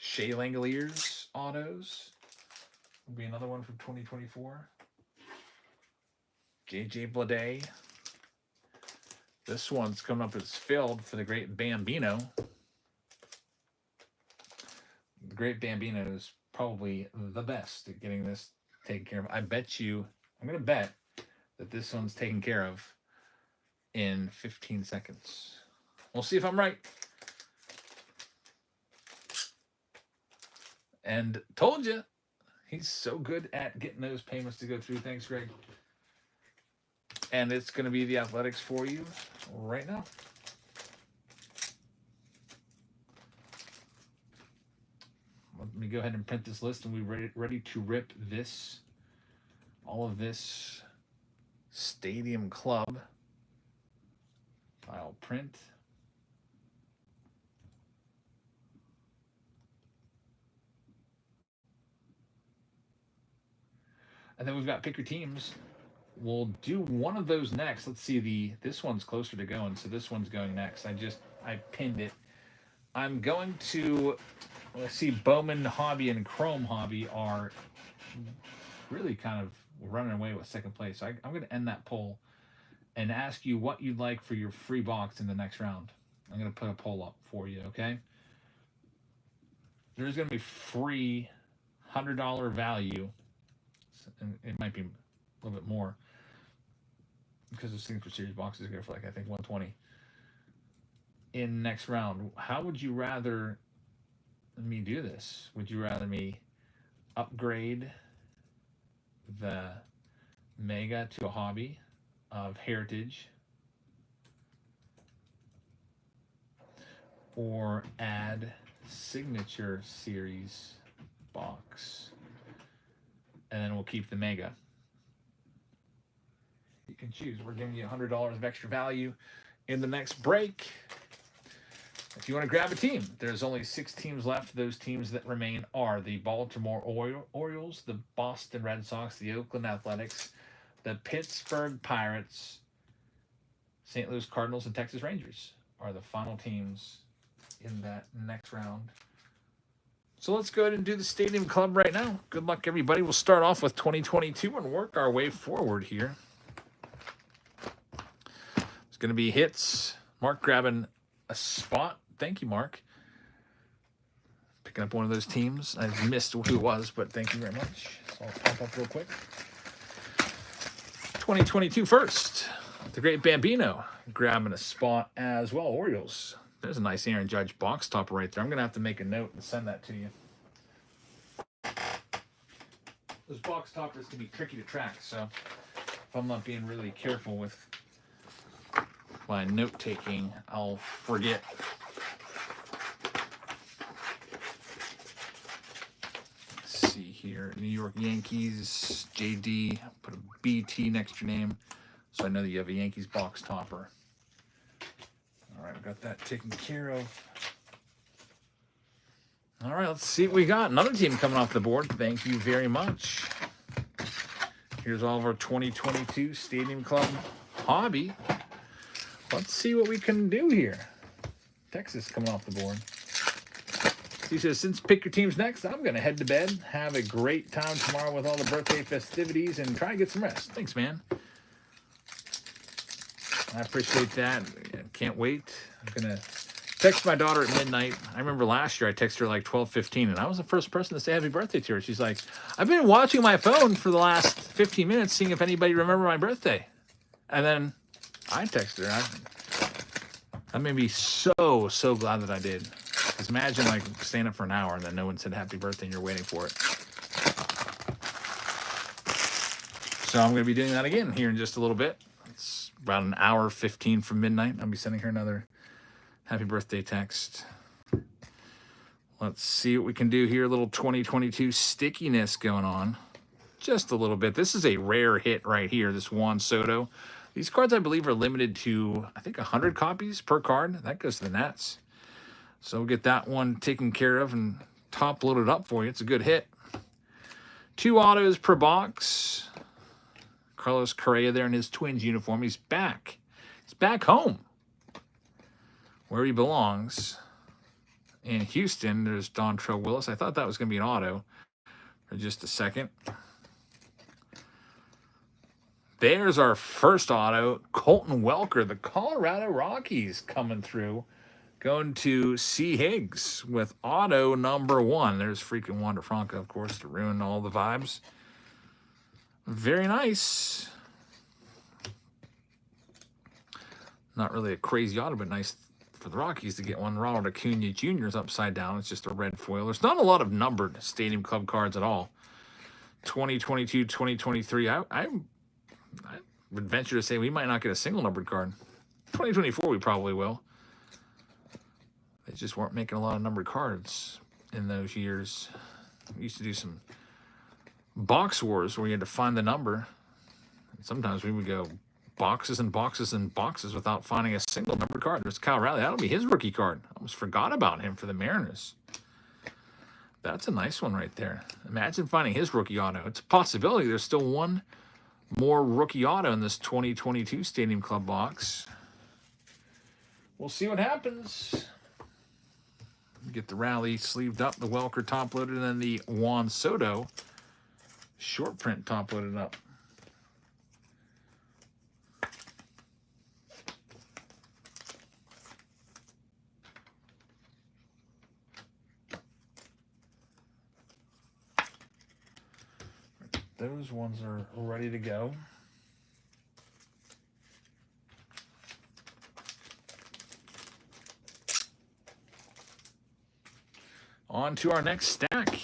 Shea Langoliers autos will be another one from 2024. JJ Bleday. This one's coming up as filled for the great Bambino. The great Bambino is probably the best at getting this taken care of. I bet you, I'm going to bet that this one's taken care of in 15 seconds. We'll see if I'm right. And told you, he's so good at getting those payments to go through. Thanks, Greg. And it's going to be the Athletics for you right now. Let me go ahead and print this list, and we're ready to rip this, all of this Stadium Club. File print. And then we've got pick your teams. We'll do one of those next. Let's see, this one's closer to going, so this one's going next. I pinned it. I'm going to, let's see, Bowman Hobby and Chrome Hobby are really kind of running away with second place. So I'm going to end that poll and ask you what you'd like for your free box in the next round. I'm going to put a poll up for you, okay? There's going to be free $100 value. It might be a little bit more because the Signature Series boxes go for like, I think, $120 in next round. How would you rather me do this? Would you rather me upgrade the Mega to a hobby of Heritage, or add Signature Series box, and then we'll keep the Mega? You can choose. We're giving you $100 of extra value in the next break. If you want to grab a team, there's only 6 teams left. Those teams that remain are the Baltimore Orioles, the Boston Red Sox, the Oakland Athletics, the Pittsburgh Pirates, St. Louis Cardinals, and Texas Rangers are the final teams in that next round. So let's go ahead and do the Stadium Club right now. Good luck, everybody. We'll start off with 2022 and work our way forward here. It's going to be hits. Mark grabbing a spot. Thank you, Mark. Picking up one of those teams. I missed who it was, but thank you very much. So I'll pop up real quick. 2022 first. The Great Bambino grabbing a spot as well. Orioles. There's a nice Aaron Judge box topper right there. I'm going to have to make a note and send that to you. Those box toppers can be tricky to track, so if I'm not being really careful with my note taking, I'll forget. Let's see here. New York Yankees, JD. Put a BT next to your name so I know that you have a Yankees box topper. All right, we got that taken care of. All right, let's see what we got. Another team coming off the board. Thank you very much. Here's all of our 2022 Stadium Club hobby. Let's see what we can do here. Texas coming off the board. He says, since pick your teams next, I'm going to head to bed. Have a great time tomorrow with all the birthday festivities and try to get some rest. Thanks, man. I appreciate that. Can't wait. I'm going to text my daughter at midnight. I remember last year I texted her like 12:15, and I was the first person to say happy birthday to her. She's like, I've been watching my phone for the last 15 minutes, seeing if anybody remembered my birthday. And then I texted her. I made me so glad that I did. Because imagine like staying up for an hour and then no one said happy birthday and you're waiting for it. So I'm going to be doing that again here in just a little bit. It's about an hour 15 from midnight. I'll be sending her another happy birthday text. Let's see what we can do here. A little 2022 stickiness going on. Just a little bit. This is a rare hit right here, this Juan Soto. These cards, I believe, are limited to, I think, 100 copies per card. That goes to the Nats. So we'll get that one taken care of and top loaded up for you. It's a good hit. 2 autos per box. Carlos Correa there in his Twins uniform. He's back. He's back home where he belongs. In Houston, there's Dontrell Willis. I thought that was going to be an auto for just a second. There's our first auto. Colton Welker, the Colorado Rockies coming through. Going to C. Higgs with auto number 1. There's freaking Wander Franco, of course, to ruin all the vibes. Very nice. Not really a crazy auto, but nice for the Rockies to get one. Ronald Acuna Jr. is upside down. It's just a red foil. There's not a lot of numbered Stadium Club cards at all. 2022, 2023. I would venture to say we might not get a single numbered card. 2024 we probably will. They just weren't making a lot of numbered cards. in those years. We used to do some box wars where you had to find the number. Sometimes we would go boxes and boxes and boxes without finding a single numbered card. There's Cal Raleigh. That'll be his rookie card. I almost forgot about him for the Mariners. That's a nice one right there. Imagine finding his rookie auto. It's a possibility. There's still one more rookie auto in this 2022 Stadium Club box. We'll see what happens. Get the Raleigh sleeved up, the Welker top loaded, and then the Juan Soto short print top loaded up. Those ones are ready to go. On to our next stack.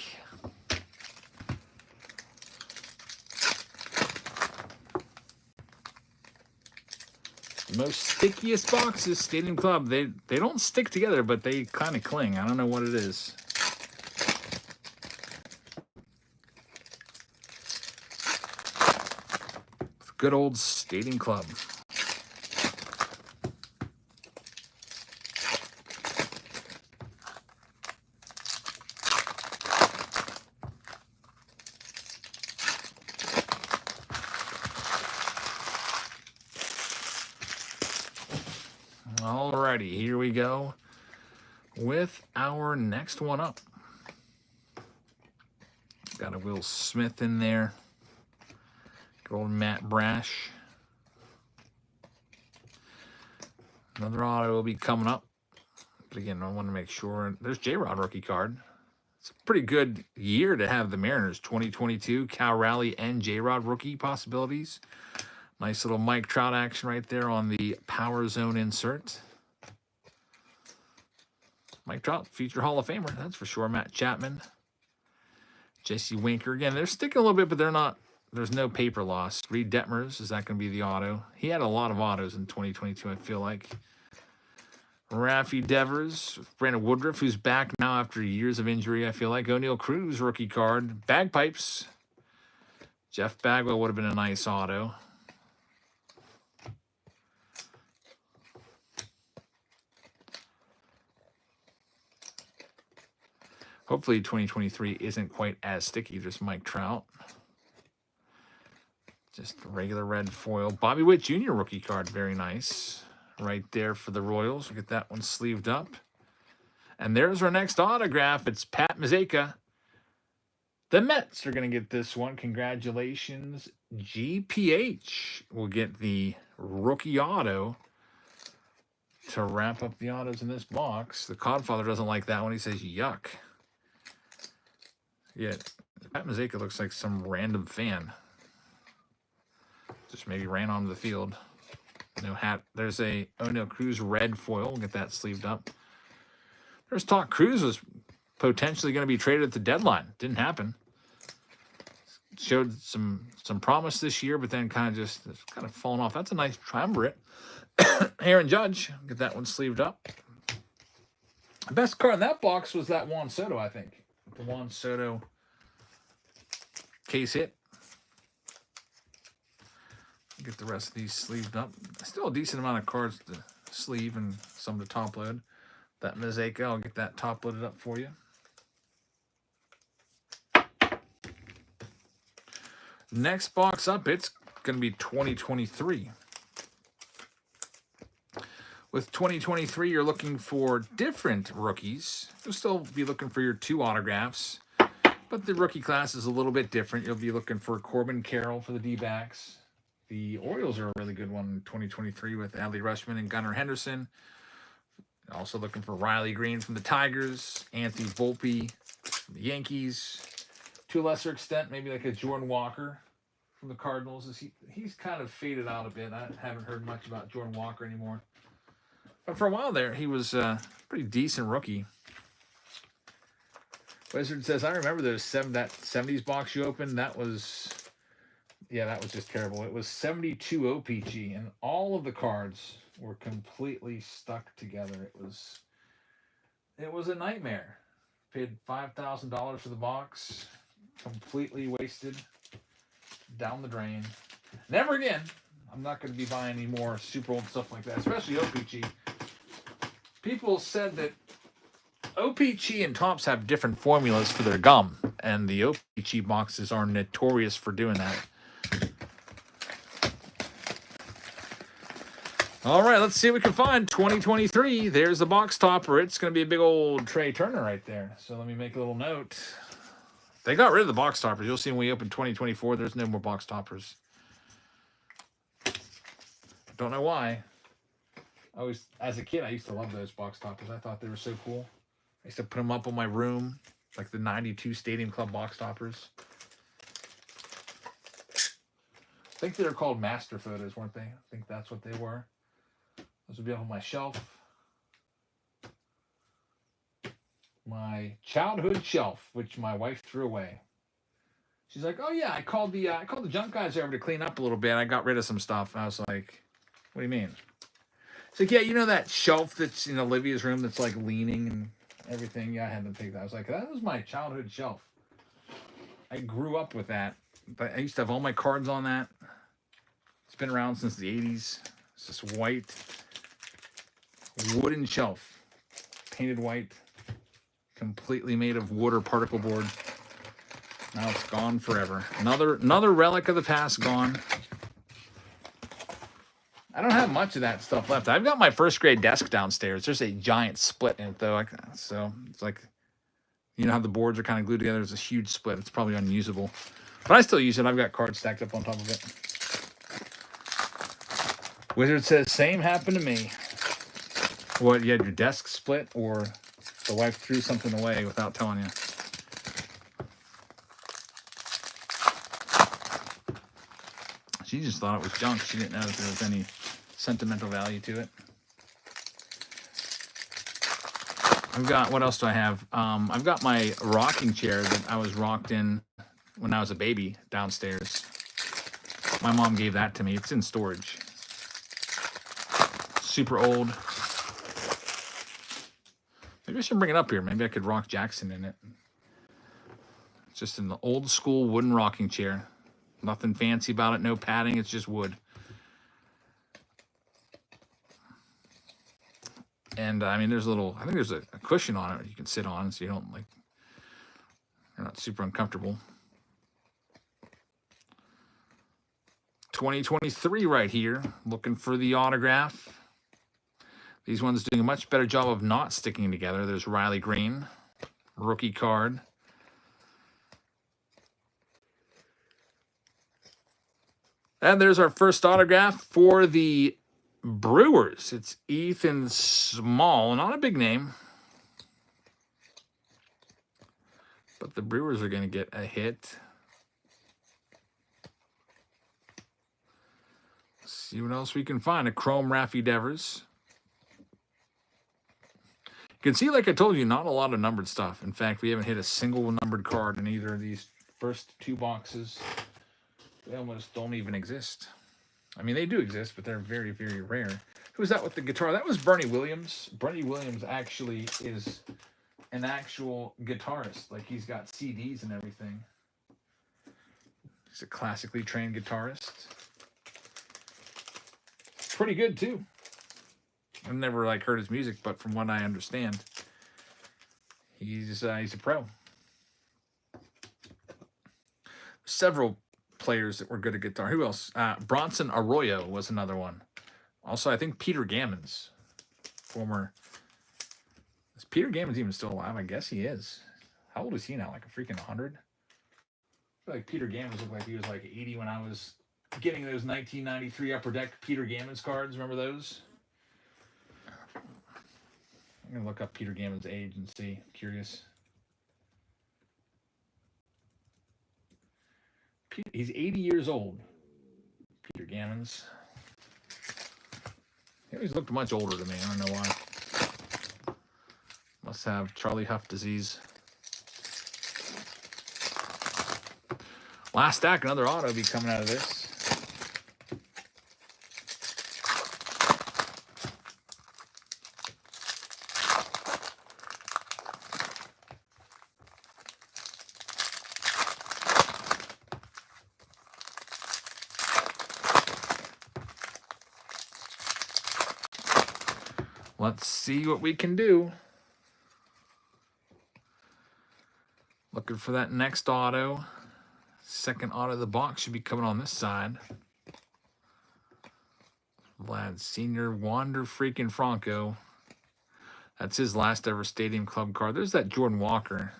The most stickiest boxes, Stadium Club. They don't stick together, but they kind of cling. I don't know what it is. Good old Stadium Club. Alrighty, here we go with our next one up. Got a Will Smith in there. Good old Matt Brash. Another auto will be coming up. But again, I want to make sure. There's J-Rod rookie card. It's a pretty good year to have the Mariners. 2022, Cal Raleigh and J-Rod rookie possibilities. Nice little Mike Trout action right there on the Power Zone insert. Mike Trout, future Hall of Famer, that's for sure. Matt Chapman. Jesse Winker. Again, they're sticking a little bit, but they're not. There's no paper loss. Reed Detmers, is that going to be the auto? He had a lot of autos in 2022, I feel like. Raffy Devers, Brandon Woodruff, who's back now after years of injury, I feel like. O'Neal Cruz, rookie card. Bagpipes. Jeff Bagwell would have been a nice auto. Hopefully 2023 isn't quite as sticky. Just Mike Trout. Just a regular red foil. Bobby Witt Jr. rookie card. Very nice. Right there for the Royals. We'll get that one sleeved up. And there's our next autograph. It's Pat Mazeka. The Mets are going to get this one. Congratulations, GPH. We'll get the rookie auto to wrap up the autos in this box. The Codfather doesn't like that one. He says, yuck. Yeah, Pat Mazeka looks like some random fan. Just maybe ran onto the field. No hat. There's a O'Neal Cruz red foil. We'll get that sleeved up. There's talk Cruz was potentially going to be traded at the deadline. Didn't happen. Showed some promise this year, but then kind of fallen off. That's a nice triumvirate. Aaron Judge. Get that one sleeved up. The best card in that box was that Juan Soto, I think. The Juan Soto case hit. Get the rest of these sleeved up. Still a decent amount of cards to sleeve and some to top load. That Mazeka, I'll get that top loaded up for you. Next box up, it's going to be 2023. With 2023, you're looking for different rookies. You'll still be looking for your 2 autographs, but the rookie class is a little bit different. You'll be looking for Corbin Carroll for the D-backs. The Orioles are a really good one in 2023 with Adley Rutschman and Gunnar Henderson. Also looking for Riley Green from the Tigers, Anthony Volpe from the Yankees. To a lesser extent, maybe like a Jordan Walker from the Cardinals. He's kind of faded out a bit. I haven't heard much about Jordan Walker anymore. But for a while there, he was a pretty decent rookie. Wizard says, I remember that 70s box you opened. That was just terrible. It was 72 OPG, and all of the cards were completely stuck together. It was a nightmare. Paid $5,000 for the box. Completely wasted. Down the drain. Never again. I'm not going to be buying any more super old stuff like that, especially OPG. People said that OPG and Tops have different formulas for their gum, and the OPG boxes are notorious for doing that. All right, let's see what we can find. 2023, there's the box topper. It's going to be a big old Trey Turner right there. So let me make a little note. They got rid of the box toppers. You'll see when we open 2024, there's no more box toppers. Don't know why. As a kid, I used to love those box toppers. I thought they were so cool. I used to put them up on my room, like the 92 Stadium Club box toppers. I think they were called master photos, weren't they? I think that's what they were. Those would be up on my shelf. My childhood shelf, which my wife threw away. She's like, "Oh yeah, I called the junk guys over to clean up a little bit. I got rid of some stuff." And I was like, "What do you mean?" She's like, "Yeah, you know that shelf that's in Olivia's room that's like leaning and everything? Yeah, I had to take that." I was like, "That was my childhood shelf. I grew up with that. But I used to have all my cards on that. It's been around since the 80s. It's this white wooden shelf, painted white, completely made of wood or particle board. Now it's gone forever. Another relic of the past gone. I don't have much of that stuff left. I've got my first grade desk downstairs. There's a giant split in it though. So it's like, you know how the boards are kind of glued together. There's a huge split. It's probably unusable, but I still use it. I've got cards stacked up on top of it. Wizard says, same happened to me. What, you had your desk split, or the wife threw something away without telling you? She just thought it was junk. She didn't know that there was any sentimental value to it. I've got, what else do I have? I've got my rocking chair that I was rocked in when I was a baby downstairs. My mom gave that to me. It's in storage. Super old. Maybe I should bring it up here. Maybe I could rock Jackson in it. It's just an old school wooden rocking chair. Nothing fancy about it. No padding. It's just wood. And I mean, there's a little, I think there's a cushion on it you can sit on so you don't like, you're not super uncomfortable. 2023 right here. Looking for the autograph. These ones doing a much better job of not sticking together. There's Riley Green, rookie card. And there's our first autograph for the Brewers. It's Ethan Small, not a big name. But the Brewers are going to get a hit. Let's see what else we can find. A chrome Raffy Devers. You can see, like I told you, not a lot of numbered stuff. In fact, we haven't hit a single numbered card in either of these first two boxes. They almost don't even exist. I mean, they do exist, but they're very, very rare. Who's that with the guitar? That was Bernie Williams. Bernie Williams actually is an actual guitarist. Like, he's got CDs and everything. He's a classically trained guitarist. Pretty good, too. I've never like heard his music, but from what I understand, he's a pro. Several players that were good at guitar. Who else? Bronson Arroyo was another one. Also, I think Peter Gammons, former. Is Peter Gammons even still alive? I guess he is. How old is he now? Like a freaking 100? I feel like Peter Gammons looked like he was like 80 when I was getting those 1993 Upper Deck Peter Gammons cards. Remember those? I'm going to look up Peter Gammons' age and see. I'm curious. He's 80 years old. Peter Gammons. He always looked much older to me. I don't know why. Must have Charlie Huff disease. Last stack, another auto be coming out of this. Let's see what we can do. Looking for that next auto. Second auto of the box should be coming on this side. Vlad Sr. Wander freaking Franco. That's his last ever Stadium Club card. There's that Jordan Walker.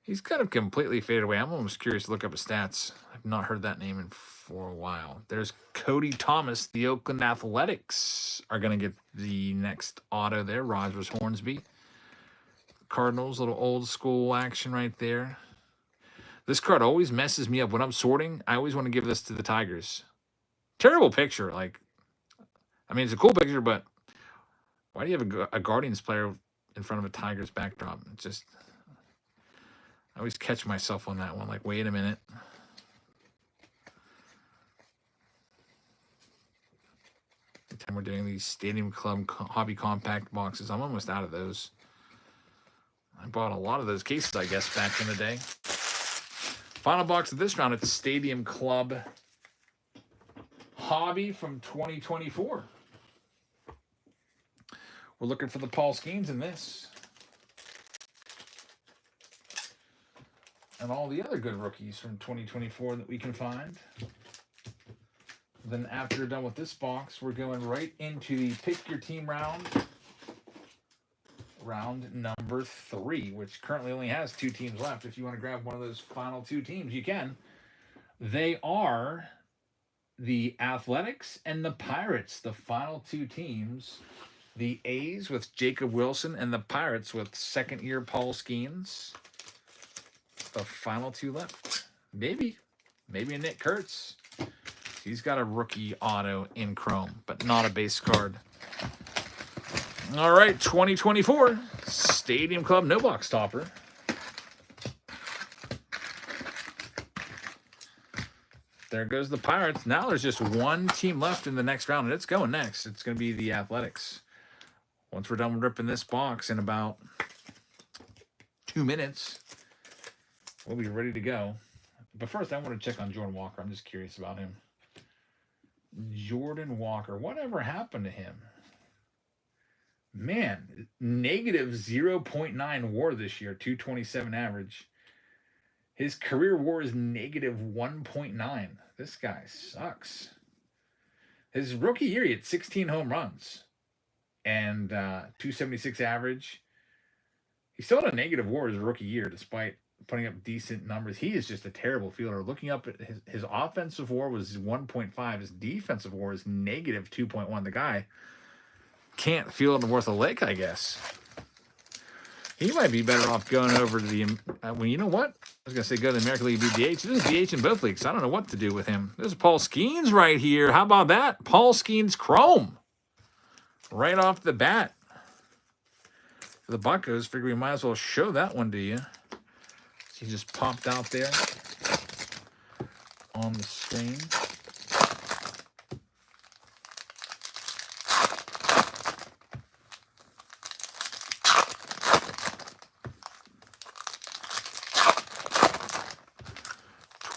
He's kind of completely faded away. I'm almost curious to look up his stats. I've not heard that name for a while. There's Cody Thomas. The Oakland Athletics are going to get the next auto there. Rogers Hornsby. Cardinals, little old school action right there. This card always messes me up when I'm sorting. I always want to give this to the Tigers. Terrible picture. Like, I mean, it's a cool picture, but why do you have a Guardians player in front of a Tigers backdrop? It's just, I always catch myself on that one. Like, wait a minute. Every time we're doing these Stadium Club Hobby Compact boxes, I'm almost out of those. I bought a lot of those cases, I guess, back in the day. Final box of this round, it's Stadium Club Hobby from 2024. We're looking for the Paul Skeens in this. And all the other good rookies from 2024 that we can find. Then after we're done with this box, we're going right into the Pick Your Team round. Round number 3, which currently only has 2 teams left. If you want to grab one of those final 2 teams, you can. They are the Athletics and the Pirates, the final 2 teams. The A's with Jacob Wilson and the Pirates with second-year Paul Skeens. The final 2 left. Maybe a Nick Kurtz. He's got a rookie auto in chrome, but not a base card. All right, 2024 Stadium Club no box topper. There goes the Pirates. Now there's just 1 team left in the next round, and it's going next. It's going to be the Athletics. Once we're done ripping this box in about 2 minutes, we'll be ready to go. But first, I want to check on Jordan Walker. I'm just curious about him. Jordan Walker. Whatever happened to him? Man, negative 0.9 WAR this year, 227 average. His career WAR is negative 1.9. This guy sucks. His rookie year, he had 16 home runs and 276 average. He still had a negative WAR his rookie year, despite putting up decent numbers. He is just a terrible fielder. Looking up at his offensive WAR was 1.5. His defensive WAR is negative 2.1. The guy can't field worth a lick, I guess. He might be better off going over to the, well, you know what? I was going to say go to the American League BDH. There's DH in both leagues. I don't know what to do with him. There's Paul Skeens right here. How about that? Paul Skeens Chrome. Right off the bat. For the Buccos, figure we might as well show that one to you. He just popped out there on the screen.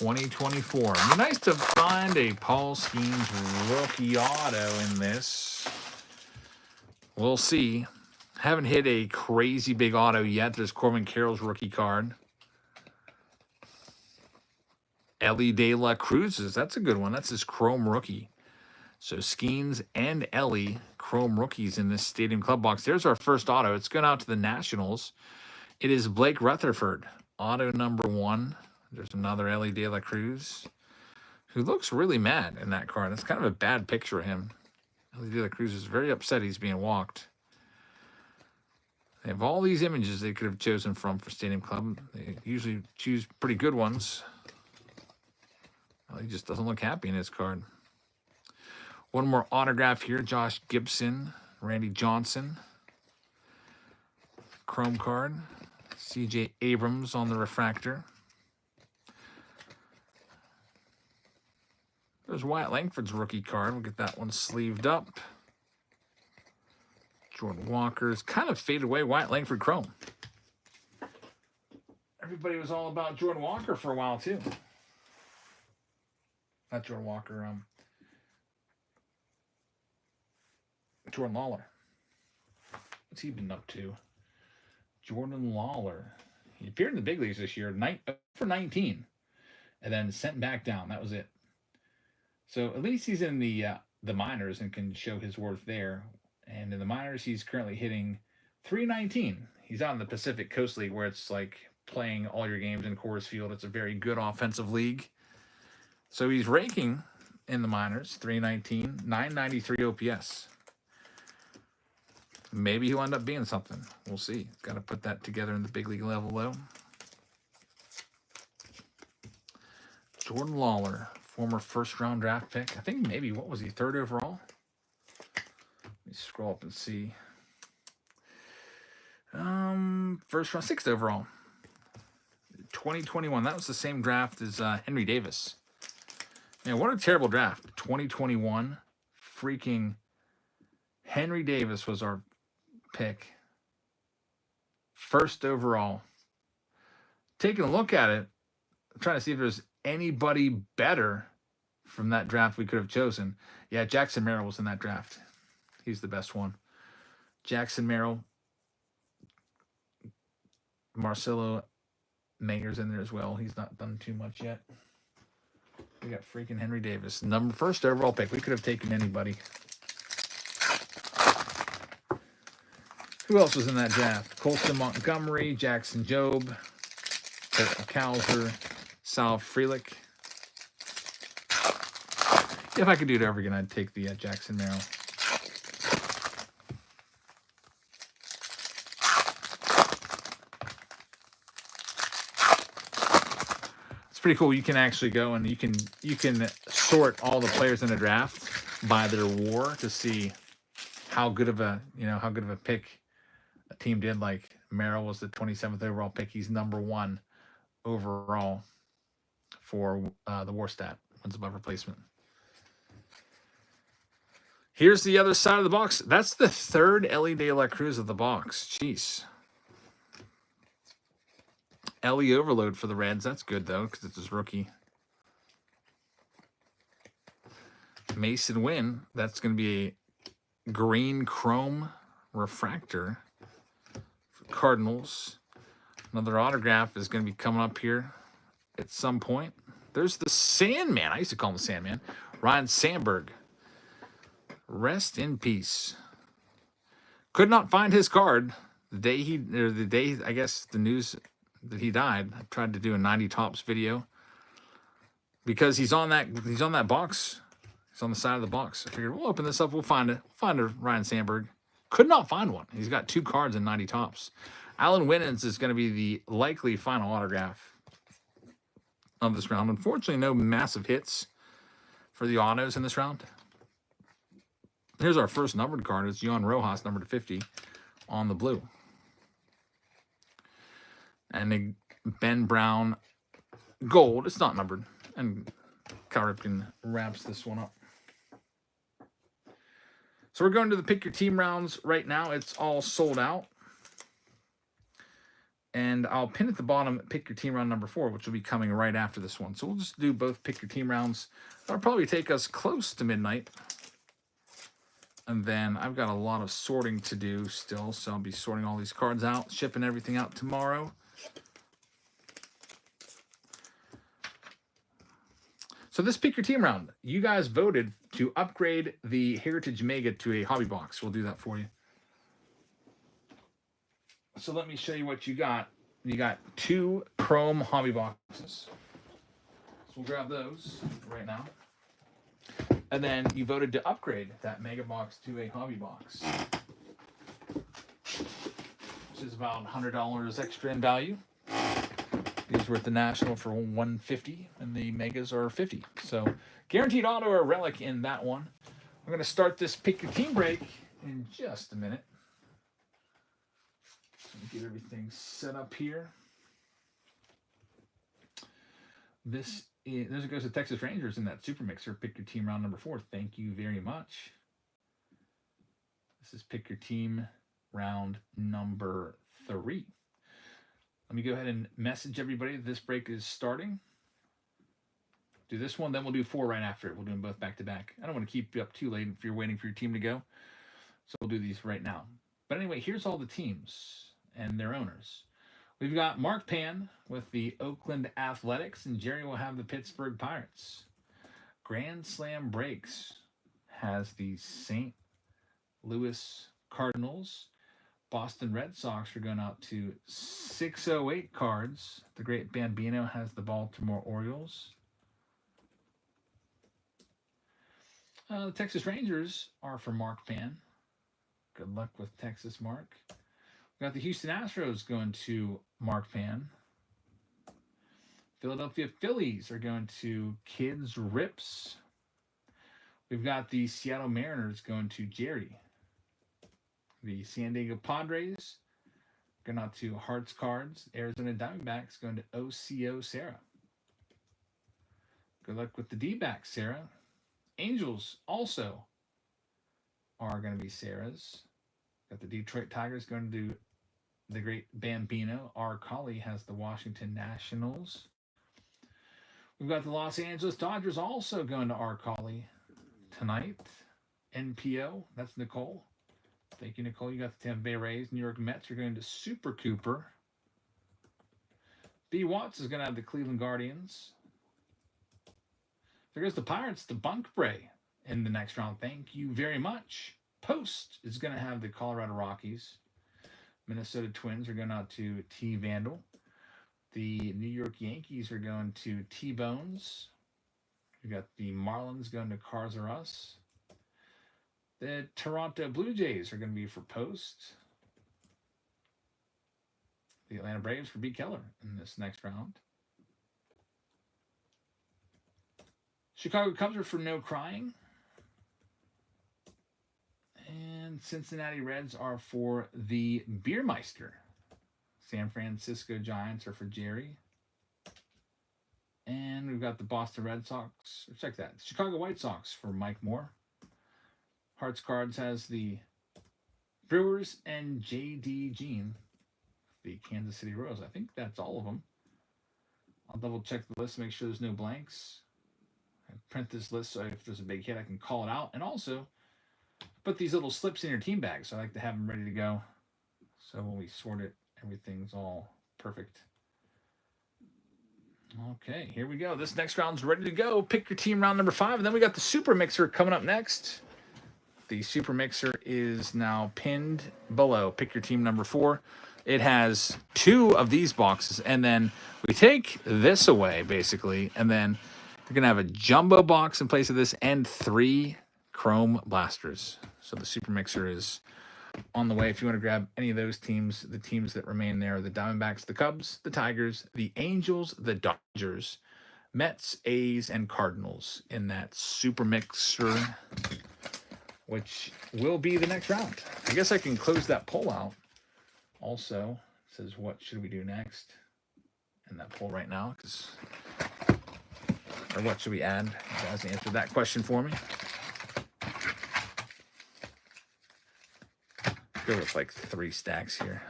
$20.24. It'd be nice to find a Paul Skeens rookie auto in this. We'll see. Haven't hit a crazy big auto yet. There's Corbin Carroll's rookie card. Ellie De La Cruz's. That's a good one. That's his chrome rookie. So Skeens and Ellie, chrome rookies in this Stadium Club box. There's our first auto. It's going out to the Nationals. It is Blake Rutherford. Auto number 1. There's another Ellie De La Cruz, who looks really mad in that card. It's kind of a bad picture of him. Ellie De La Cruz is very upset he's being walked. They have all these images they could have chosen from for Stadium Club. They usually choose pretty good ones. Well, he just doesn't look happy in his card. One more autograph here. Josh Gibson, Randy Johnson. Chrome card. C.J. Abrams on the refractor. There's Wyatt Langford's rookie card. We'll get that one sleeved up. Jordan Walker's kind of faded away. Wyatt Langford chrome. Everybody was all about Jordan Walker for a while, too. Not Jordan Walker. Jordan Lawler. What's he been up to? Jordan Lawler. He appeared in the big leagues this year, for 19, and then sent back down. That was it. So at least he's in the minors and can show his worth there. And in the minors, he's currently hitting 319. He's out in the Pacific Coast League where it's like playing all your games in Coors Field. It's a very good offensive league. So he's raking in the minors, 319, 993 OPS. Maybe he'll end up being something. We'll see. Got to put that together in the big league level, though. Jordan Lawler, former first-round draft pick. I think maybe, what was he, 3rd overall? Let me scroll up and see. First round, 6th overall. 2021. That was the same draft as Henry Davis. Man, what a terrible draft. 2021. Freaking Henry Davis was our pick. 1st overall. Taking a look at it, I'm trying to see if there's anybody better from that draft we could have chosen. Yeah, Jackson Merrill was in that draft. He's the best one. Jackson Merrill. Marcelo Mayer's in there as well. He's not done too much yet. We got freaking Henry Davis. 1st overall pick. We could have taken anybody. Who else was in that draft? Colston Montgomery, Jackson Jobe, Colton Cowser, Sal Frelick. If I could do it over again, I'd take the Jackson Merrill. It's pretty cool. You can actually go and you can sort all the players in the draft by their WAR to see how good of a pick a team did. Like Merrill was the 27th overall pick. He's number 1 overall for the WAR stat, wins above replacement. Here's the other side of the box. That's the 3rd Ellie De La Cruz of the box. Jeez. Ellie overload for the Reds. That's good, though, because it's his rookie. Mason Wynn. That's going to be a green chrome refractor for Cardinals. Another autograph is going to be coming up here at some point. There's the Sandman. I used to call him the Sandman. Ryan Sandberg. Rest in peace. Could not find his card the day I guess the news that he died. I tried to do a 90 Tops video because he's on that box. He's on the side of the box. I figured we'll open this up. We'll find it. We'll find a Ryan Sandberg. Could not find one. He's got 2 cards in 90 Tops. Alan Winans is going to be the likely final autograph of this round. Unfortunately, no massive hits for the autos in this round. Here's our first numbered card. It's Yohan Rojas, number 50, on the blue. And Ben Brown gold. It's not numbered. And Kyle Ripken wraps this one up. So we're going to the pick your team rounds right now. It's all sold out. And I'll pin at the bottom pick your team round number 4, which will be coming right after this one. So we'll just do both pick your team rounds. That'll probably take us close to midnight. And then I've got a lot of sorting to do still, so I'll be sorting all these cards out, shipping everything out tomorrow. So this pick your team round, you guys voted to upgrade the Heritage Mega to a hobby box. We'll do that for you. So let me show you what you got. You got 2 chrome hobby boxes. So we'll grab those right now. And then you voted to upgrade that Mega Box to a hobby box, which is about $100 extra in value. These were at the National for $150, and the Megas are $50. So guaranteed auto or relic in that one. I'm going to start this pick your team break in just a minute. Let me get everything set up here. There's it goes to Texas Rangers in that Super Mixer. Pick your team round number 4. Thank you very much. This is pick your team round number 3. Let me go ahead and message everybody that this break is starting. Do this one, then we'll do 4 right after it. We'll do them both back to back. I don't want to keep you up too late if you're waiting for your team to go. So we'll do these right now. But anyway, here's all the teams and their owners. We've got Mark Pan with the Oakland Athletics, and Jerry will have the Pittsburgh Pirates. Grand Slam Breaks has the St. Louis Cardinals. Boston Red Sox are going out to 608 cards. The Great Bambino has the Baltimore Orioles. The Texas Rangers are for Mark Pan. Good luck with Texas, Mark. We got the Houston Astros going to Mark Pan. Philadelphia Phillies are going to Kids Rips. We've got the Seattle Mariners going to Jerry. The San Diego Padres going out to Hearts Cards. Arizona Diamondbacks going to OCO Sarah. Good luck with the D-backs, Sarah. Angels also are going to be Sarah's. Got the Detroit Tigers going to do the Great Bambino. R. Colley has the Washington Nationals. We've got the Los Angeles Dodgers also going to R. Colley tonight. NPO, that's Nicole. Thank you, Nicole. You got the Tampa Bay Rays. New York Mets are going to Super Cooper. B. Watts is going to have the Cleveland Guardians. There goes the Pirates, the Bunk Bray in the next round. Thank you very much. Post is going to have the Colorado Rockies. Minnesota Twins are going out to T. Vandal. The New York Yankees are going to T-Bones. We got the Marlins going to Cars R Us. The Toronto Blue Jays are going to be for Post. The Atlanta Braves for B. Keller in this next round. Chicago Cubs are for No Crying. And Cincinnati Reds are for the Beermeister. San Francisco Giants are for Jerry. And we've got the Boston Red Sox. Check that. Chicago White Sox for Mike Moore. Hearts Cards has the Brewers and J.D. Jean, the Kansas City Royals. I think that's all of them. I'll double check the list to make sure there's no blanks. I print this list so if there's a big hit, I can call it out. And also, put these little slips in your team bag. So I like to have them ready to go. So when we sort it, everything's all perfect. Okay, here we go. This next round's ready to go. Pick your team round number 5. And then we got the Super Mixer coming up next. The Super Mixer is now pinned below. Pick your team number 4. It has 2 of these boxes. And then we take this away, basically. And then you're going to have a jumbo box in place of this and 3 chrome blasters. So the Super Mixer is on the way. If you want to grab any of those teams, the teams that remain there are the Diamondbacks, the Cubs, the Tigers, the Angels, the Dodgers, Mets, A's, and Cardinals in that Super Mixer, which will be the next round. I guess I can close that poll out. Also, it says, what should we do next? In that poll right now, or what should we add? You guys answered that question for me. Go with like 3 stacks here.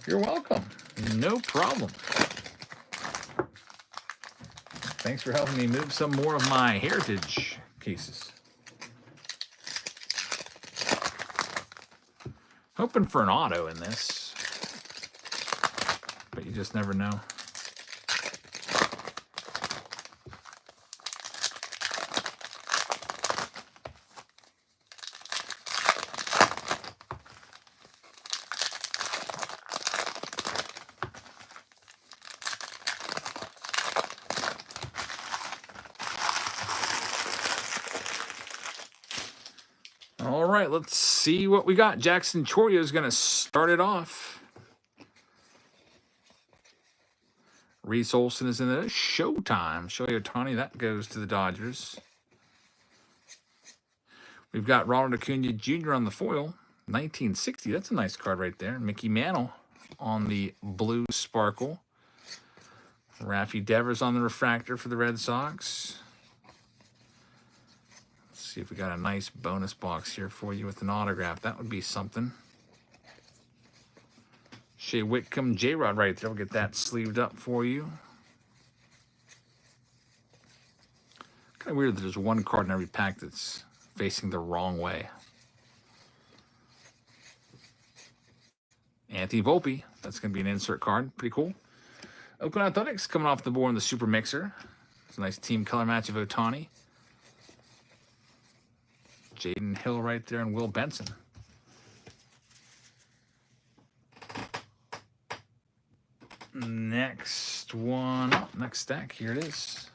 You're welcome. No problem. Thanks for helping me move some more of my heritage cases. Hoping for an auto in this, but you just never know. All right, let's see what we got. Jackson Chorio is going to start it off. Reese Olson is in the Showtime. Shohei Ohtani, that goes to the Dodgers. We've got Ronald Acuna Jr. on the foil. 1960, that's a nice card right there. Mickey Mantle on the blue sparkle. Raffy Devers on the refractor for the Red Sox. See if we got a nice bonus box here for you with an autograph. That would be something. Shea Whitcomb, J-Rod right there. We'll get that sleeved up for you. Kind of weird that there's one card in every pack that's facing the wrong way. Anthony Volpe. That's going to be an insert card. Pretty cool. Oakland Athletics coming off the board in the Super Mixer. It's a nice team color match of Ohtani. Jaden Hill right there and Will Benson. Next one, next stack. Here it is.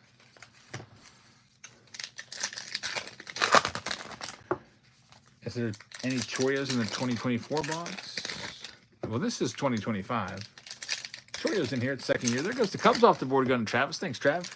Is there any Choyos in the 2024 box? Well, this is 2025. Choyos in here. It's second year. There goes the Cubs off the board. Going to Travis. Thanks, Trav.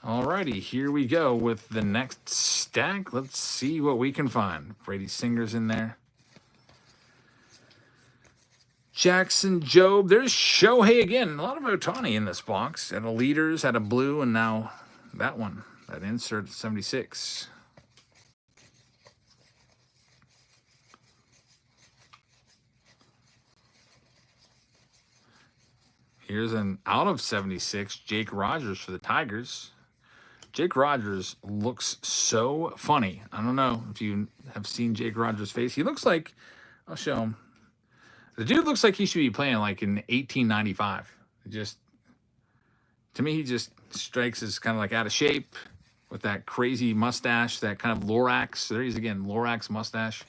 Alrighty, here we go with the next stack. Let's see what we can find. Brady Singer's in there. Jackson Jobe. There's Shohei again. A lot of Ohtani in this box. Had a leaders, had a blue, and now that one. That insert 76. Here's an out of 76, Jake Rogers for the Tigers. Jake Rogers looks so funny. I don't know if you have seen Jake Rogers' face. He looks like, I'll show him. The dude looks like he should be playing like in 1895. Just, to me, he just strikes as kind of like out of shape with that crazy mustache, that kind of Lorax. There he is again, Lorax mustache.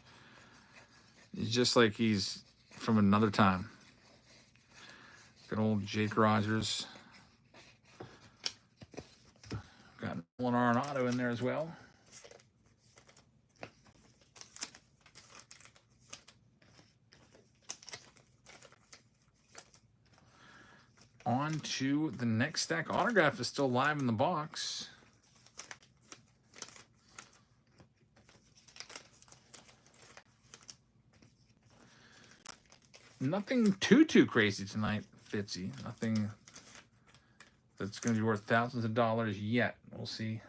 He's just like he's from another time. Good old Jake Rogers. Got Nolan Arenado in there as well. On to the next stack. Autograph is still live in the box. Nothing too crazy tonight, Fitzy. Nothing that's going to be worth thousands of dollars yet. We'll see.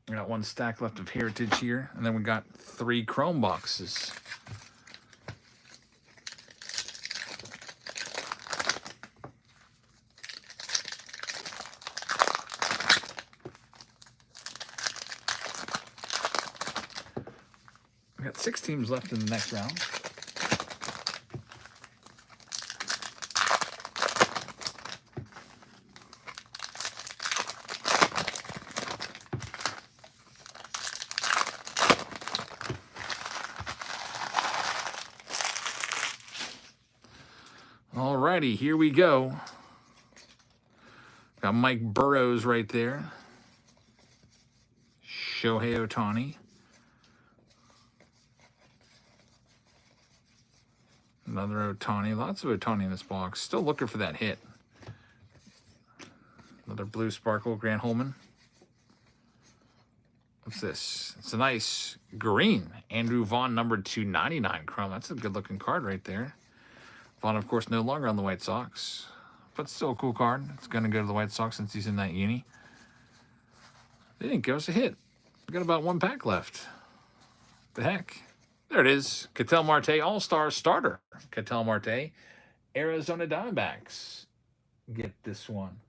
We got one stack left of Heritage here, and then we got 3 Chrome boxes. We got 6 teams left in the next round. Alrighty, here we go. Got Mike Burrows right there. Shohei Ohtani. Another Ohtani. Lots of Ohtani in this box. Still looking for that hit. Another blue sparkle, Grant Holman. What's this? It's a nice green. Andrew Vaughn, number 299 chrome. That's a good-looking card right there. Vaughn, of course, no longer on the White Sox. But still a cool card. It's going to go to the White Sox since he's in that uni. They didn't give us a hit. We got about 1 pack left. The heck? There it is. Ketel Marte, All-Star starter. Ketel Marte, Arizona Diamondbacks. Get this one.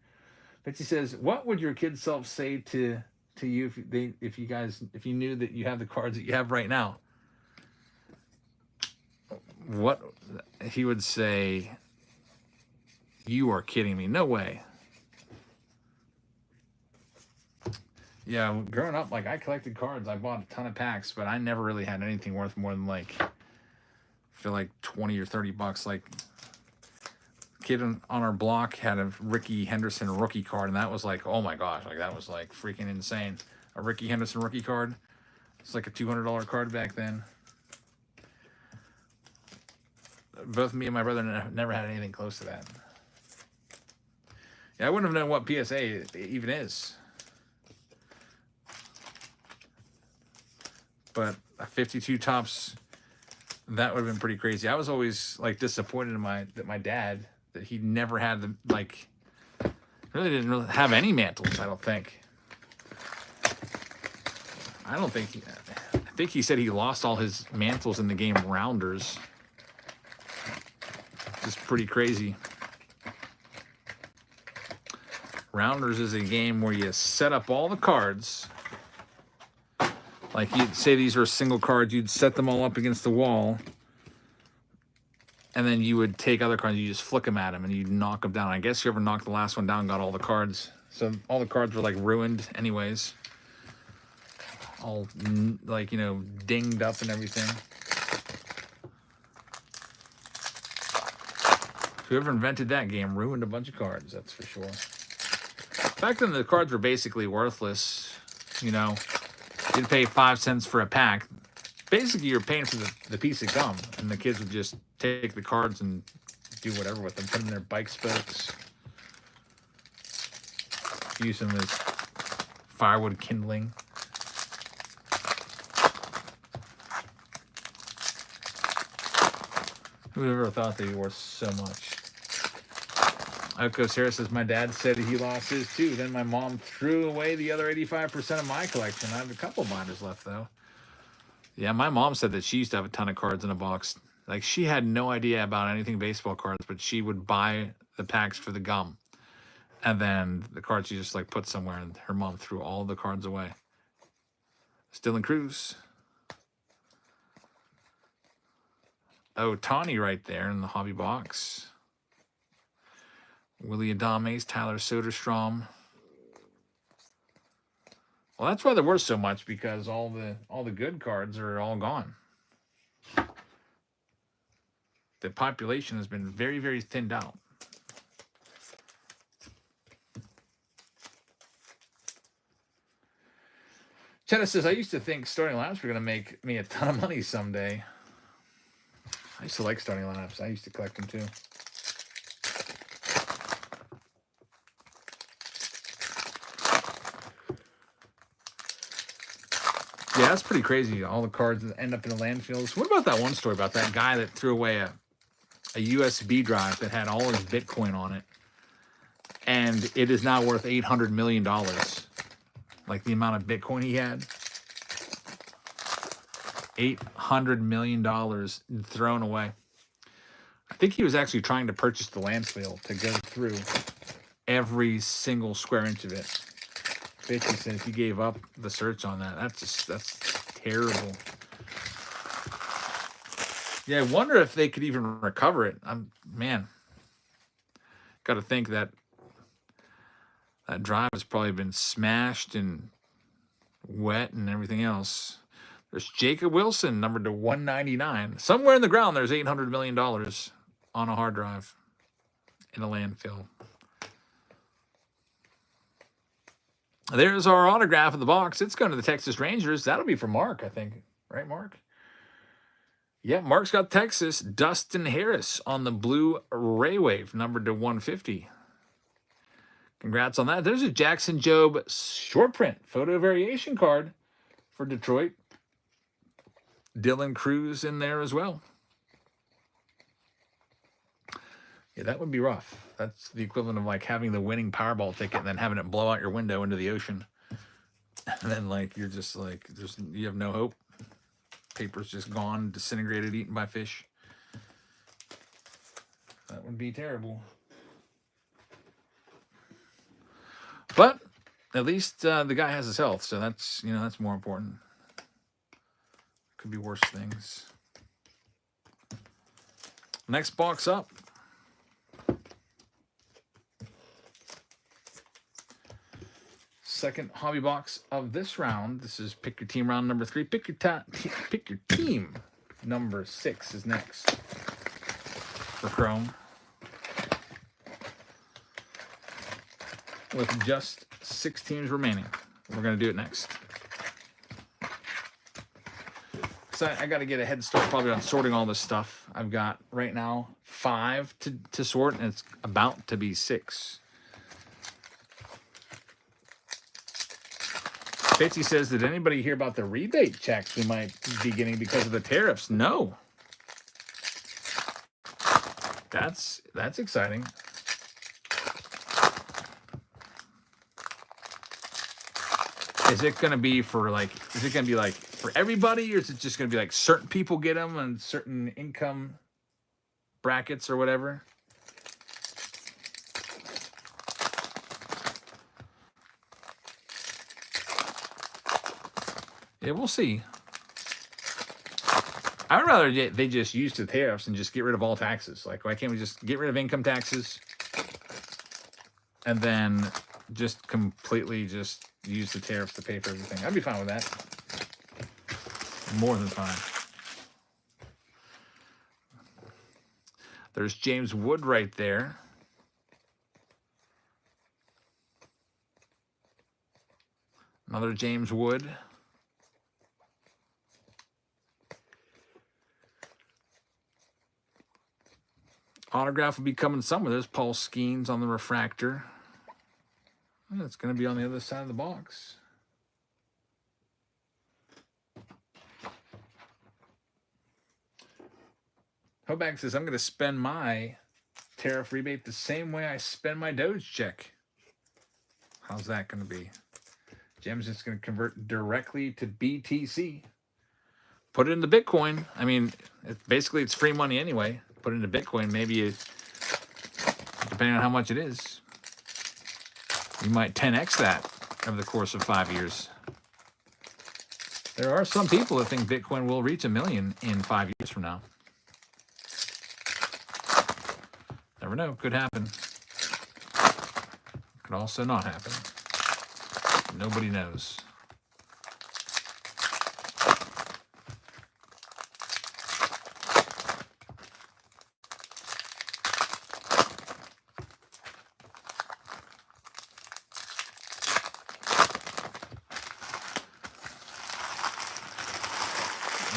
Betsy says, "What would your kid self say to you if you knew that you have the cards that you have right now?" What he would say, "You are kidding me. No way." Yeah, growing up, like, I collected cards. I bought a ton of packs, but I never really had anything worth more than, like, I feel like 20 or 30 bucks. Like, kid on our block had a Ricky Henderson rookie card, and that was like, oh my gosh, like, that was like freaking insane. A Ricky Henderson rookie card. It's like a $200 card back then. Both me and my brother never had anything close to that. Yeah, I wouldn't have known what PSA even is. but a 52 tops, that would have been pretty crazy. I was always like disappointed in my dad that he never had the really didn't really have any mantles. I don't think. I think he said he lost all his mantles in the game Rounders. Just pretty crazy. Rounders is a game where you set up all the cards. Like you'd say these were single cards, you'd set them all up against the wall. And then you would take other cards, you just flick them at them and you'd knock them down. I guess whoever knocked the last one down got all the cards. So all the cards were like ruined anyways. All like, you know, dinged up and everything. Whoever invented that game ruined a bunch of cards, that's for sure. Back then, the cards were basically worthless. You know, you'd pay 5 cents for a pack. Basically, you're paying for the piece of gum, and the kids would just take the cards and do whatever with them. Put them in their bike spokes. Use them as firewood kindling. Who would ever thought they were worth so much? Oko Sarah says, my dad said he lost his too. Then my mom threw away the other 85% of my collection. I have a couple binders left, though. Yeah, my mom said that she used to have a ton of cards in a box. Like, she had no idea about anything baseball cards, but she would buy the packs for the gum. And then the cards she just, like, put somewhere, and her mom threw all the cards away. Still in Cruz. Oh, Tawny right there in the hobby box. Willie Adames, Tyler Soderstrom. Well, that's why there were so much, because all the good cards are all gone. The population has been very, very thinned out. Cheddar says, I used to think starting lineups were going to make me a ton of money someday. I used to like starting lineups. I used to collect them too. Yeah, that's pretty crazy. All the cards that end up in the landfills. What about that one story about that guy that threw away a USB drive that had all his Bitcoin on it, and it is now worth $800 million? Like the amount of Bitcoin he had. $800 million thrown away. I think he was actually trying to purchase the landfill to go through every single square inch of it. Bitchy said if he gave up the search on that, that's terrible. Yeah, I wonder if they could even recover it. Man, got to think that drive has probably been smashed and wet and everything else. There's Jacob Wilson, numbered to 199. Somewhere in the ground, there's $800 million on a hard drive in a landfill. There's our autograph in the box. It's going to the Texas Rangers. That'll be for Mark, I think. Right, Mark? Yeah, Mark's got Texas. Dustin Harris on the blue Ray Wave, numbered to 150. Congrats on that. There's a Jackson Jobe short print photo variation card for Detroit. Dylan Cruz in there as well. Yeah, that would be rough. That's the equivalent of like having the winning Powerball ticket and then having it blow out your window into the ocean. And then like you're just like you have no hope. Paper's just gone, disintegrated, eaten by fish. That would be terrible. But at least the guy has his health, so that's that's more important. Could be worse things. Next box up. Second hobby box of this round. This is pick your team round number 3. Pick your team number 6 is next for Chrome. With just 6 teams remaining. We're going to do it next. So I got to get a head start probably on sorting all this stuff. I've got right now 5 to sort, and it's about to be 6. Fitzy says, did anybody hear about the rebate checks we might be getting because of the tariffs? No. That's exciting. Is it going to be for for everybody, or is it just going to be like certain people get them and certain income brackets or whatever? Yeah, we'll see. I would rather they just use the tariffs and just get rid of all taxes. Like, why can't we just get rid of income taxes and then just completely just use the tariffs to pay for everything? I'd be fine with that. More than fine. There's James Wood right there. Another James Wood. Autograph will be coming somewhere. There's Paul Skeens on the refractor. It's going to be on the other side of the box. Hoback says, I'm going to spend my tariff rebate the same way I spend my Doge check. How's that going to be? Jim's just going to convert directly to BTC. Put it into Bitcoin. I mean, basically it's free money anyway. Put it into Bitcoin. Maybe, depending on how much it is, you might 10x that over the course of 5 years. There are some people that think Bitcoin will reach $1 million in 5 years from now. Never know. Could happen. Could also not happen. Nobody knows.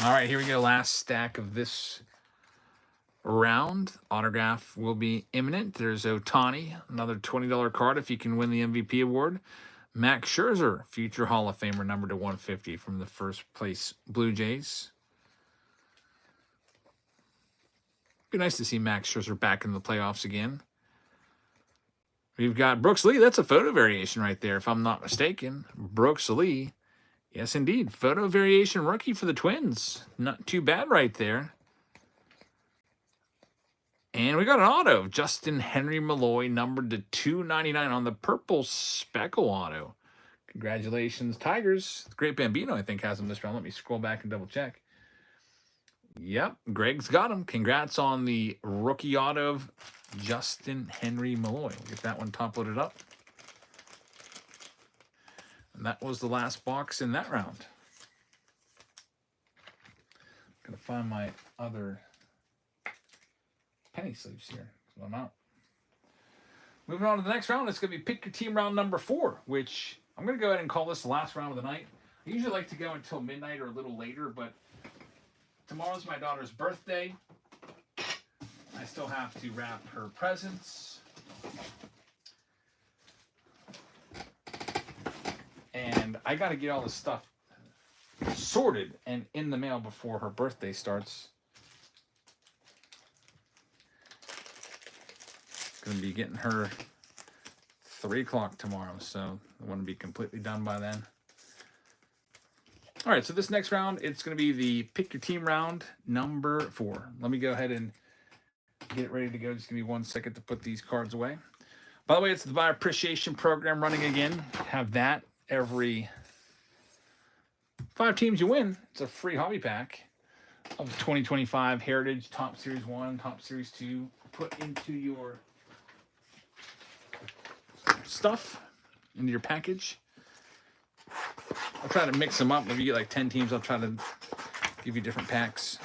All right, here we go. Last stack of this round. Autograph will be imminent. There's Ohtani, another $20 card if you can win the MVP award. Max Scherzer, future Hall of Famer, number to 150 from the first place Blue Jays. Be nice to see Max Scherzer back in the playoffs again. We've got Brooks Lee. That's a photo variation right there, if I'm not mistaken. Brooks Lee. Yes, indeed. Photo variation rookie for the Twins. Not too bad right there. And we got an auto. Justin Henry Malloy, numbered to 299 on the purple speckle auto. Congratulations, Tigers. Great Bambino, I think, has him this round. Let me scroll back and double check. Yep, Greg's got him. Congrats on the rookie auto of Justin Henry Malloy. We'll get that one top loaded up. And that was the last box in that round. Gonna find my other penny sleeves here. So I'm out. Moving on to the next round, it's going to be Pick Your Team round number 4, which I'm going to go ahead and call this the last round of the night. I usually like to go until midnight or a little later, but tomorrow's my daughter's birthday. I still have to wrap her presents. And I got to get all this stuff sorted and in the mail before her birthday starts. Going to be getting her 3 o'clock tomorrow, so I want to be completely done by then. All right, so this next round, it's going to be the Pick Your Team round number 4. Let me go ahead and get it ready to go. Just give me 1 second to put these cards away. By the way, it's the Buyer Appreciation Program running again. Have that every 5 teams you win. It's a free hobby pack of 2025 Heritage Top Series 1, Top Series 2. Put into your stuff, into your package. I'll try to mix them up. If you get like 10 teams, I'll try to give you different packs.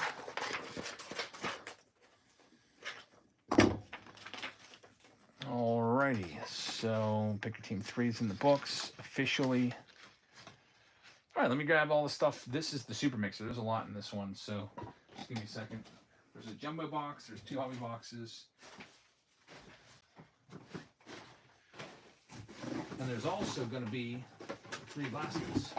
Alrighty, so Pick Your Team 3's in the books officially. All right, let me grab all the stuff. This is the Super Mixer. There's a lot in this one, so just give me a second. There's a jumbo box. There's 2 hobby boxes. And there's also going to be 3 blasters.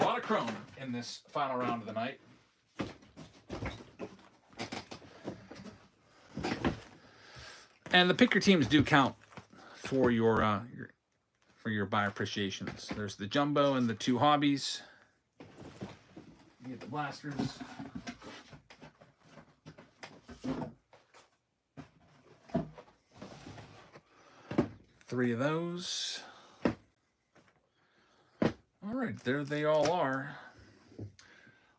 A lot of chrome in this final round of the night. And the picker teams do count for your buyer appreciations. There's the jumbo and the 2 hobbies. You get the blasters. Three of those. All right, there they all are.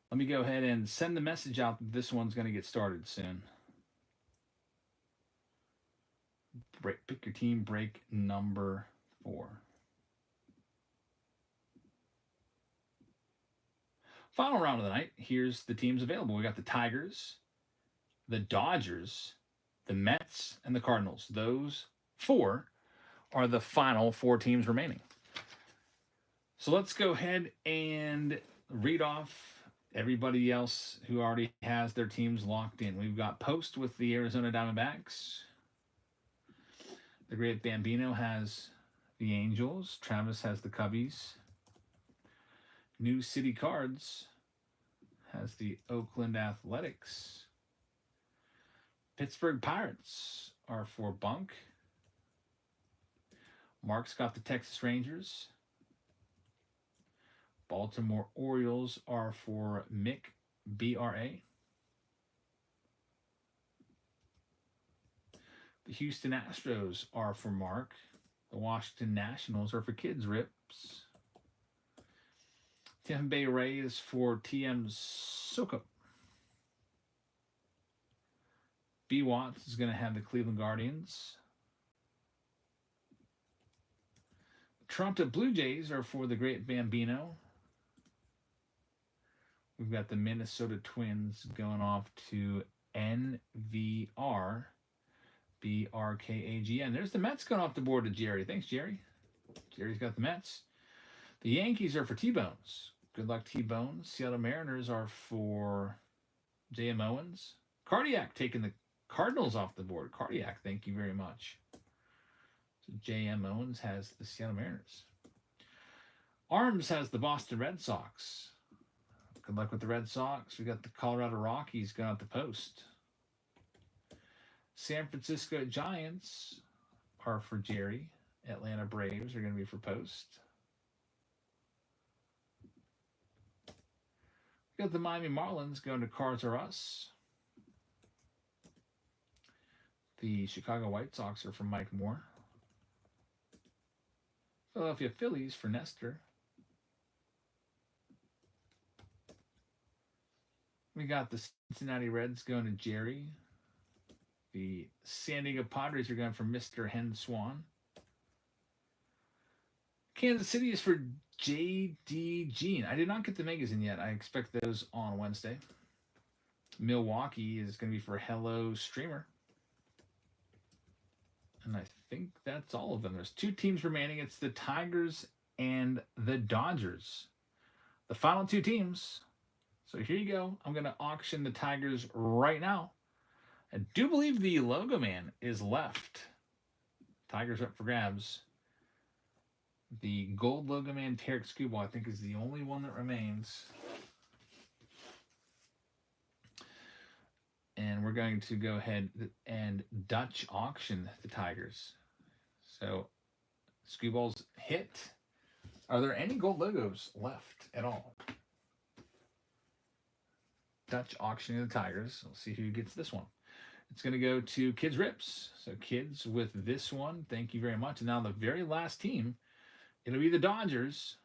Let me go ahead and send the message out that this one's going to get started soon. Pick your team, break number 4. Final round of the night. Here's the teams available. We got the Tigers, the Dodgers, the Mets, and the Cardinals. Those 4 are the final 4 teams remaining. So let's go ahead and read off everybody else who already has their teams locked in. We've got Post with the Arizona Diamondbacks. The Great Bambino has the Angels. Travis has the Cubbies. New City Cards has the Oakland Athletics. Pittsburgh Pirates are for Bunk. Mark's got the Texas Rangers. Baltimore Orioles are for Mick, B-R-A. The Houston Astros are for Mark. The Washington Nationals are for Kids Rips. Tampa Bay Rays for TM Soka. B. Watts is going to have the Cleveland Guardians. Toronto Blue Jays are for the Great Bambino. We've got the Minnesota Twins going off to NVR. BRKAGN. There's the Mets going off the board to Jerry. Thanks, Jerry. Jerry's got the Mets. The Yankees are for T-Bones. Good luck, T-Bones. Seattle Mariners are for J.M. Owens. Cardiac taking the Cardinals off the board. Cardiac, thank you very much. So J.M. Owens has the Seattle Mariners. Arms has the Boston Red Sox. Good luck with the Red Sox. We got the Colorado Rockies going out the Post. San Francisco Giants are for Jerry. Atlanta Braves are going to be for Post. We got the Miami Marlins going to Cards R Us. The Chicago White Sox are for Mike Moore. Philadelphia Phillies for Nestor. We got the Cincinnati Reds going to Jerry. The San Diego Padres are going for Mr. Hen Swan. Kansas City is for J.D. Jean. I did not get the magazine yet. I expect those on Wednesday. Milwaukee is going to be for Hello Streamer. And I think that's all of them. There's 2 teams remaining. It's the Tigers and the Dodgers. The final 2 teams. So here you go. I'm going to auction the Tigers right now. I do believe the Logo Man is left. Tigers up for grabs. The gold Logo Man Tarek Screwball, I think, is the only one that remains. And we're going to go ahead and Dutch auction the Tigers. So, Screwballs hit. Are there any gold logos left at all? Dutch auctioning the Tigers. We'll see who gets this one. It's going to go to Kids Rips. So Kids with this one. Thank you very much. And now the very last team, it'll be the Dodgers.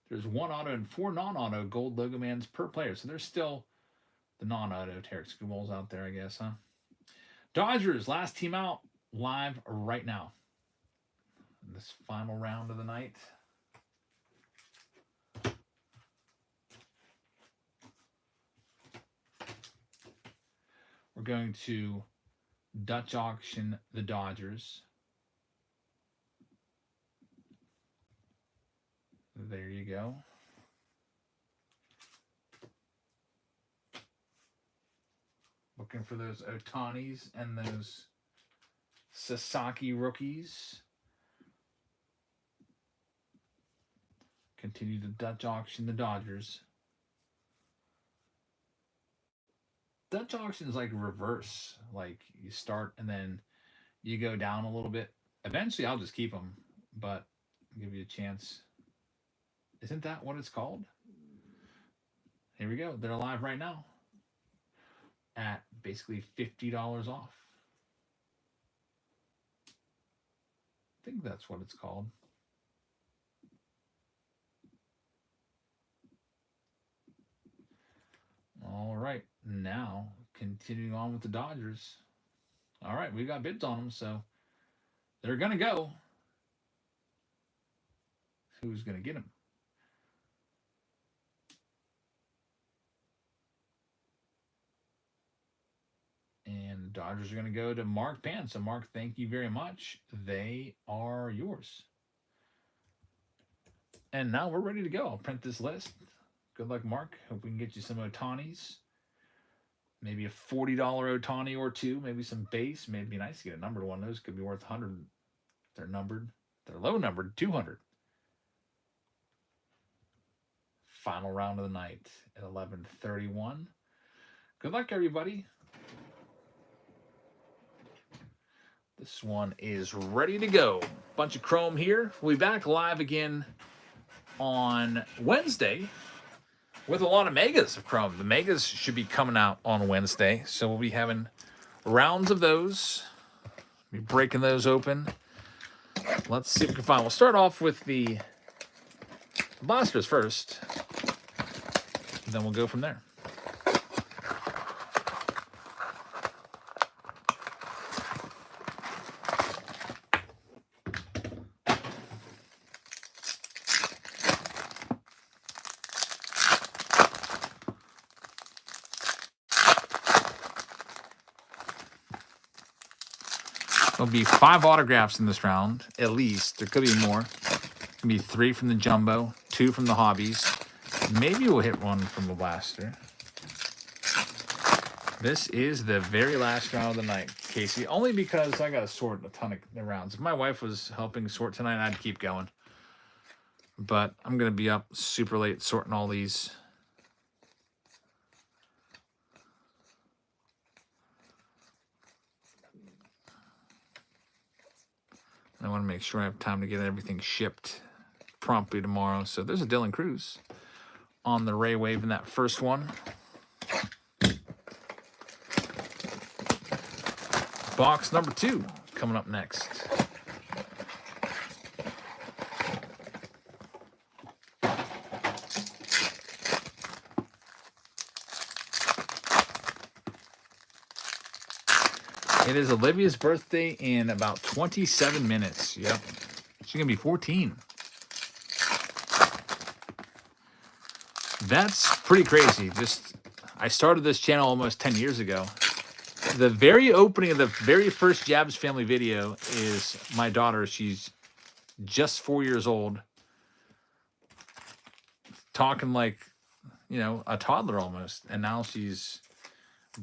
There's 1 auto and 4 non-auto gold Logo Mans per player. So there's still the non-auto Tarek Screwballs out there, I guess, huh? Dodgers, last team out, live right now. In this final round of the night. We're going to Dutch auction the Dodgers. There you go. Looking for those Otanis and those Sasaki rookies. continue to Dutch auction the Dodgers. Dutch auction is like reverse. Like you start and then you go down a little bit. Eventually, I'll just keep them, but I'll give you a chance. Isn't that what it's called? Here we go. They're live right now at basically $50 off. I think that's what it's called. All right. Now, continuing on with the Dodgers. All right. We got bids on them, so they're going to go. Who's going to get them? And the Dodgers are going to go to Mark Pan. So, Mark, thank you very much. They are yours. And now we're ready to go. I'll print this list. Good luck, Mark. Hope we can get you some Otanis. Maybe a $40 Otani or two. Maybe some base. Maybe be nice to get a numbered one. Those could be worth 100. They're numbered. They're low numbered. 200. Final round of the night at 11:31. Good luck, everybody. This one is ready to go. Bunch of chrome here. We'll be back live again on Wednesday with a lot of megas of chrome. The megas should be coming out on Wednesday, so we'll be having rounds of those. Be breaking those open. Let's see if we can find. We'll start off with the blasters first, and then we'll go from there. There'll be 5 autographs in this round, at least. There could be more. It could be 3 from the jumbo, 2 from the hobbies. Maybe we'll hit 1 from the blaster. This is the very last round of the night, Casey. Only because I got to sort a ton of the rounds. If my wife was helping sort tonight, I'd keep going. But I'm going to be up super late sorting all these. I want to make sure I have time to get everything shipped promptly tomorrow. So there's a Dylan Cruz on the Ray Wave in that first one. Box number 2 coming up next. It is Olivia's birthday in about 27 minutes. Yep. She's going to be 14. That's pretty crazy. I started this channel almost 10 years ago. The very opening of the very first Jabs family video is my daughter. She's just 4 years old. Talking like, a toddler almost. And now she's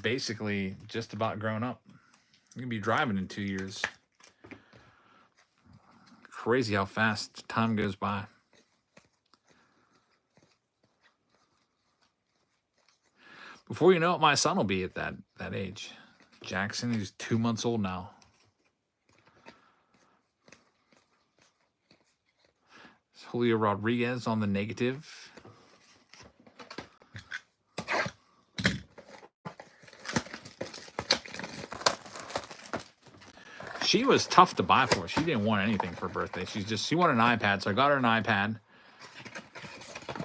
basically just about grown up. I'm going to be driving in 2 years. Crazy how fast time goes by. Before you know it, my son will be at that age. Jackson, he's 2 months old now. It's Julio Rodriguez on the negative. She was tough to buy for. She didn't want anything for her birthday. She wanted an iPad, so I got her an iPad.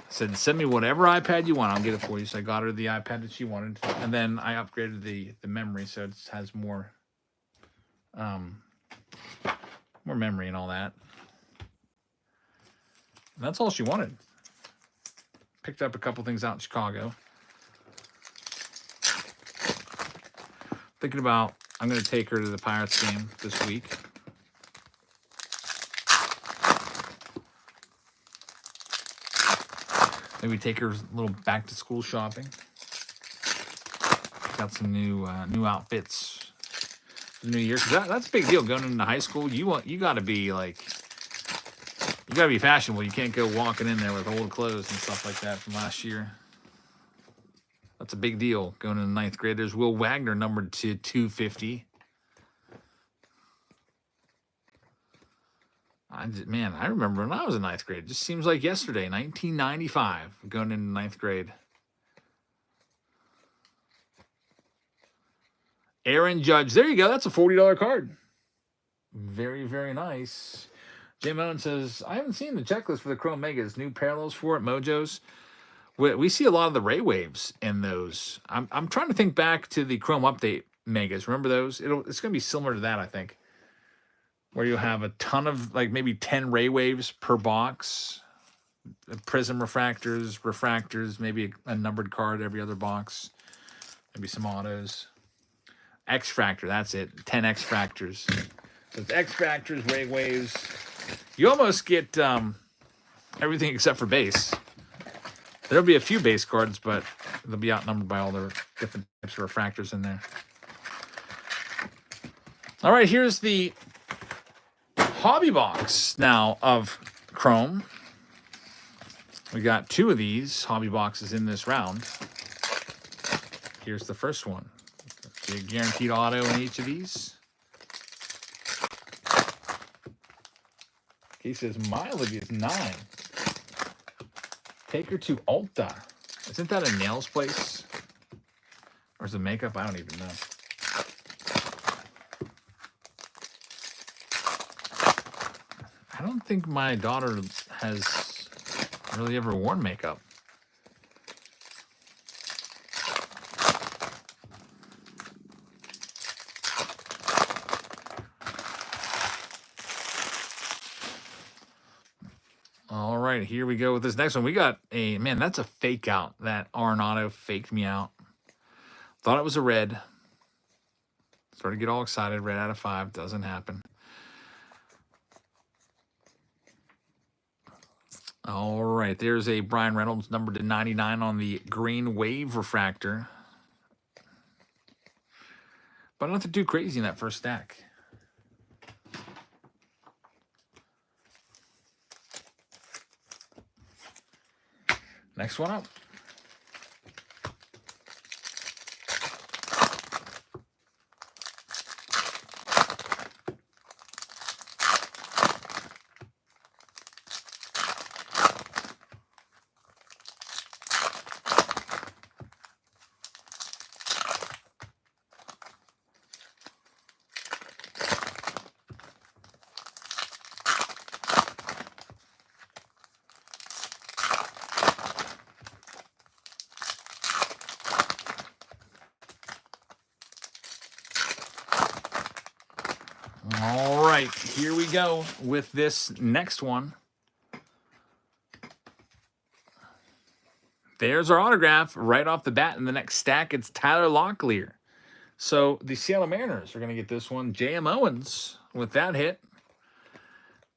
Said, send me whatever iPad you want. I'll get it for you. So I got her the iPad that she wanted. And then I upgraded the memory so it has more memory and all that. And that's all she wanted. Picked up a couple things out in Chicago. Thinking about, I'm going to take her to the Pirates game this week. Maybe take her a little back to school shopping. Got some new outfits for the new year. 'Cause that's a big deal going into high school. You got to be like, You got to be fashionable. You can't go walking in there with old clothes and stuff like that from last year. That's a big deal going into 9th grade. There's Will Wagner, numbered to 250. Man, I remember when I was in 9th grade. It just seems like yesterday, 1995, going into 9th grade. Aaron Judge. There you go. That's a $40 card. Very, very nice. Jim Owen says, I haven't seen the checklist for the Chrome Megas. New parallels for it, Mojos. We see a lot of the Ray Waves in those. I'm trying to think back to the Chrome Update Megas. Remember those? It's going to be similar to that, I think. Where you'll have a ton of, like, maybe 10 Ray Waves per box. Prism refractors, maybe a numbered card every other box. Maybe some autos. X-Fractor, that's it. 10 X-Fractors. So it's X-Fractors, Ray Waves. You almost get everything except for base. There'll be a few base cards, but they'll be outnumbered by all the different types of refractors in there. All right, here's the hobby box now of Chrome. We got 2 of these hobby boxes in this round. Here's the first one. The guaranteed auto in each of these. He says mileage is 9. Take her to Ulta. Isn't that a nails place? Or is it makeup? I don't even know. I don't think my daughter has really ever worn makeup. All right, here we go with this next one. We got a, man, that's a fake out. That Arenado faked me out. Thought it was a red. Started to get all excited. Red out of 5. Doesn't happen. All right, there's a Brian Reynolds, numbered to 99 on the green wave refractor. But nothing too crazy in that first stack. Next one up. All right, here we go with this next one. There's our autograph right off the bat in the next stack. It's Tyler Locklear. So the Seattle Mariners are going to get this one. J.M. Owens with that hit.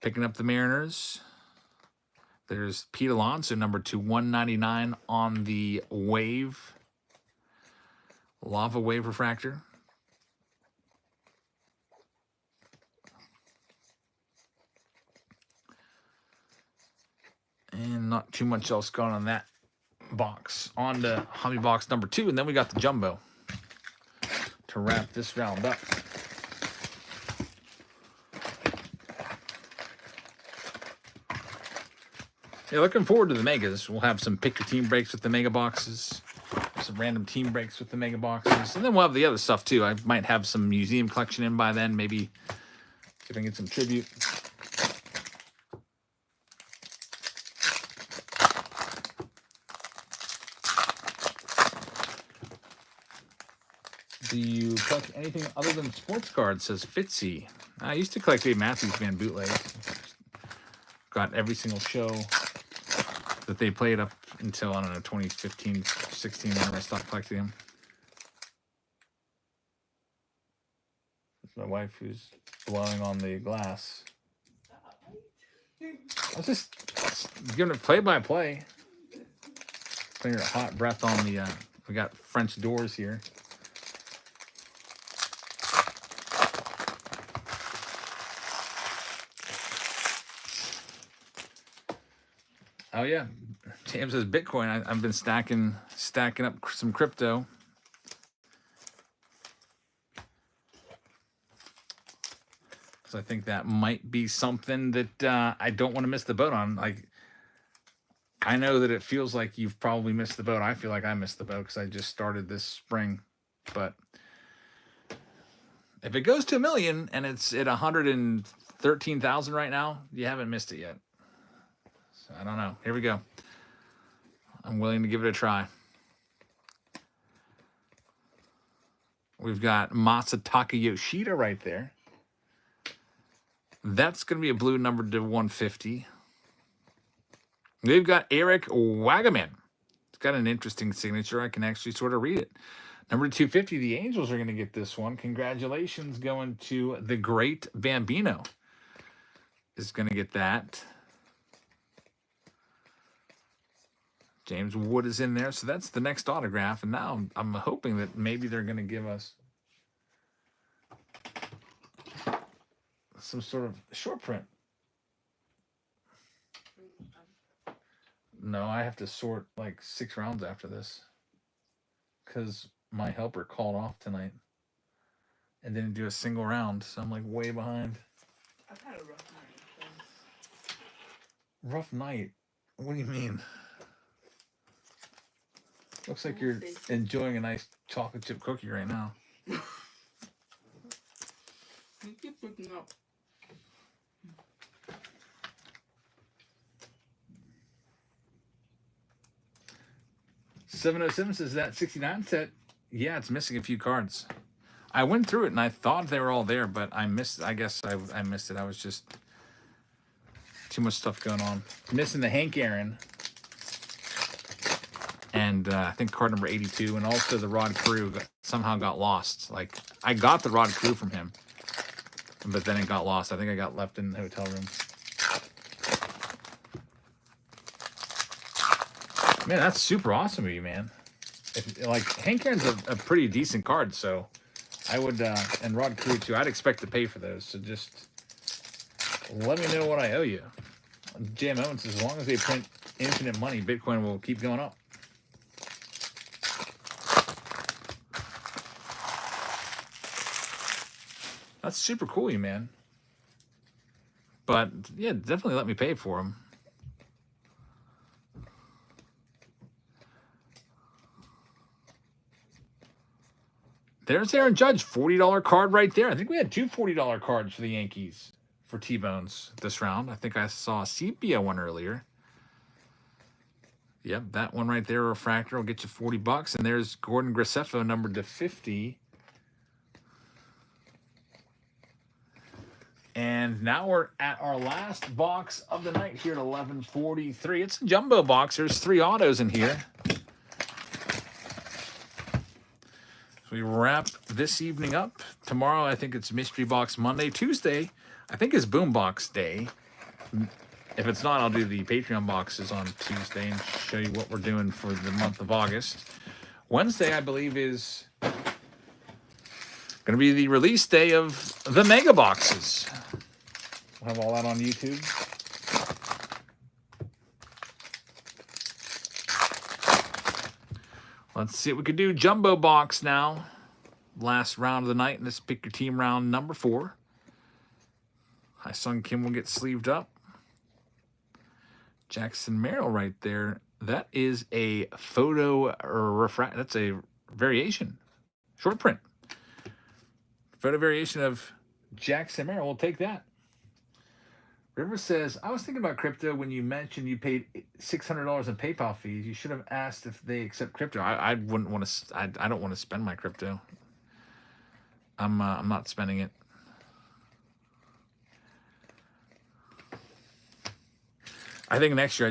Picking up the Mariners. There's Pete Alonso, number 199 on the wave. Lava wave refractor. And not too much else going on that box. On to hobby box number 2, and then we got the jumbo to wrap this round up. Yeah, looking forward to the megas. We'll have some pick your team breaks with the mega boxes, some random team breaks with the mega boxes, and then we'll have the other stuff too. I might have some museum collection in by then. Maybe see if I can get some tribute. Do you collect anything other than sports cards, says Fitzy. I used to collect Dave Matthews Band bootlegs. Got every single show that they played up until, I don't know, 2015, 16, whenever I stopped collecting them. That's my wife who's blowing on the glass. I was just giving it play-by-play. Putting her hot breath on the, we got French doors here. Oh yeah, James says Bitcoin. I've been stacking up some crypto. So I think that might be something that I don't want to miss the boat on. Like, I know that it feels like you've probably missed the boat. I feel like I missed the boat because I just started this spring. But if it goes to 1 million and it's at 113,000 right now, you haven't missed it yet. So I don't know. Here we go. I'm willing to give it a try. We've got Masataka Yoshida right there. That's going to be a blue number to 150. We've got Eric Wagaman. It's got an interesting signature. I can actually sort of read it. Number 250, the Angels are going to get this one. Congratulations going to the great Bambino. Is going to get that. James Wood is in there, so that's the next autograph. And now I'm hoping that maybe they're going to give us some sort of short print. No, I have to sort like 6 rounds after this because my helper called off tonight and didn't do a single round, so I'm like way behind. I've had a rough night. So. Rough night? What do you mean? Looks like you're enjoying a nice chocolate chip cookie right now. You keep looking up. 707 says that 69 set. Yeah, it's missing a few cards. I went through it and I thought they were all there, but I missed. I guess I missed it. I was just too much stuff going on. Missing the Hank Aaron. And I think card number 82, and also the Rod Carew somehow got lost. Like, I got the Rod Carew from him, but then it got lost. I think I got left in the hotel room. Man, that's super awesome of you, man. Like, Hank Aaron's a pretty decent card, so I would, and Rod Carew too, I'd expect to pay for those. So just let me know what I owe you. J.M. Owens says, as long as they print infinite money, Bitcoin will keep going up. That's super cool, you man. But yeah, definitely let me pay for them. There's Aaron Judge, $40 card right there. I think we had 2 $40 cards for the Yankees for T-Bones this round. I think I saw a sepia one earlier. Yep, that one right there, refractor, will get you $40. And there's Gordon Graceffo, numbered to 50. And now we're at our last box of the night here at 11:43. It's a jumbo box. There's 3 autos in here. So we wrap this evening up. Tomorrow, I think it's Mystery Box Monday. Tuesday, I think is Boom Box Day. If it's not, I'll do the Patreon boxes on Tuesday and show you what we're doing for the month of August. Wednesday, I believe, is going to be the release day of the Mega Boxes. We'll have all that on YouTube. Let's see what we could do. Jumbo box now. Last round of the night. And let's pick your team round number 4. Hi-Sung Kim will get sleeved up. Jackson Merrill right there. That is a photo refract. That's a variation. Short print. Photo variation of Jackson Merrill. We'll take that. River says, I was thinking about crypto when you mentioned you paid $600 in PayPal fees. You should have asked if they accept crypto. I wouldn't want to. I don't want to spend my crypto. I'm not spending it. I think next year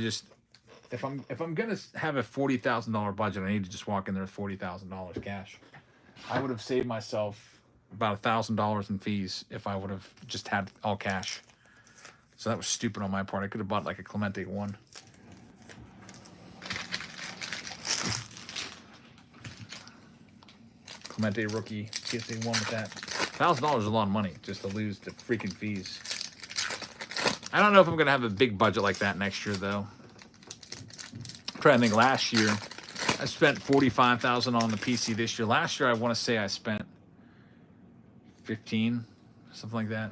if I'm gonna have a $40,000 budget, I need to just walk in there with $40,000 cash. I would have saved myself about $1,000 in fees if I would have just had all cash. So that was stupid on my part. I could have bought like a Clemente 1. Clemente rookie, PSA 1 with that. $1,000 is a lot of money just to lose the freaking fees. I don't know if I'm going to have a big budget like that next year, though. I think last year I spent $45,000 on the PC. This year, last year I want to say I spent 15, something like that.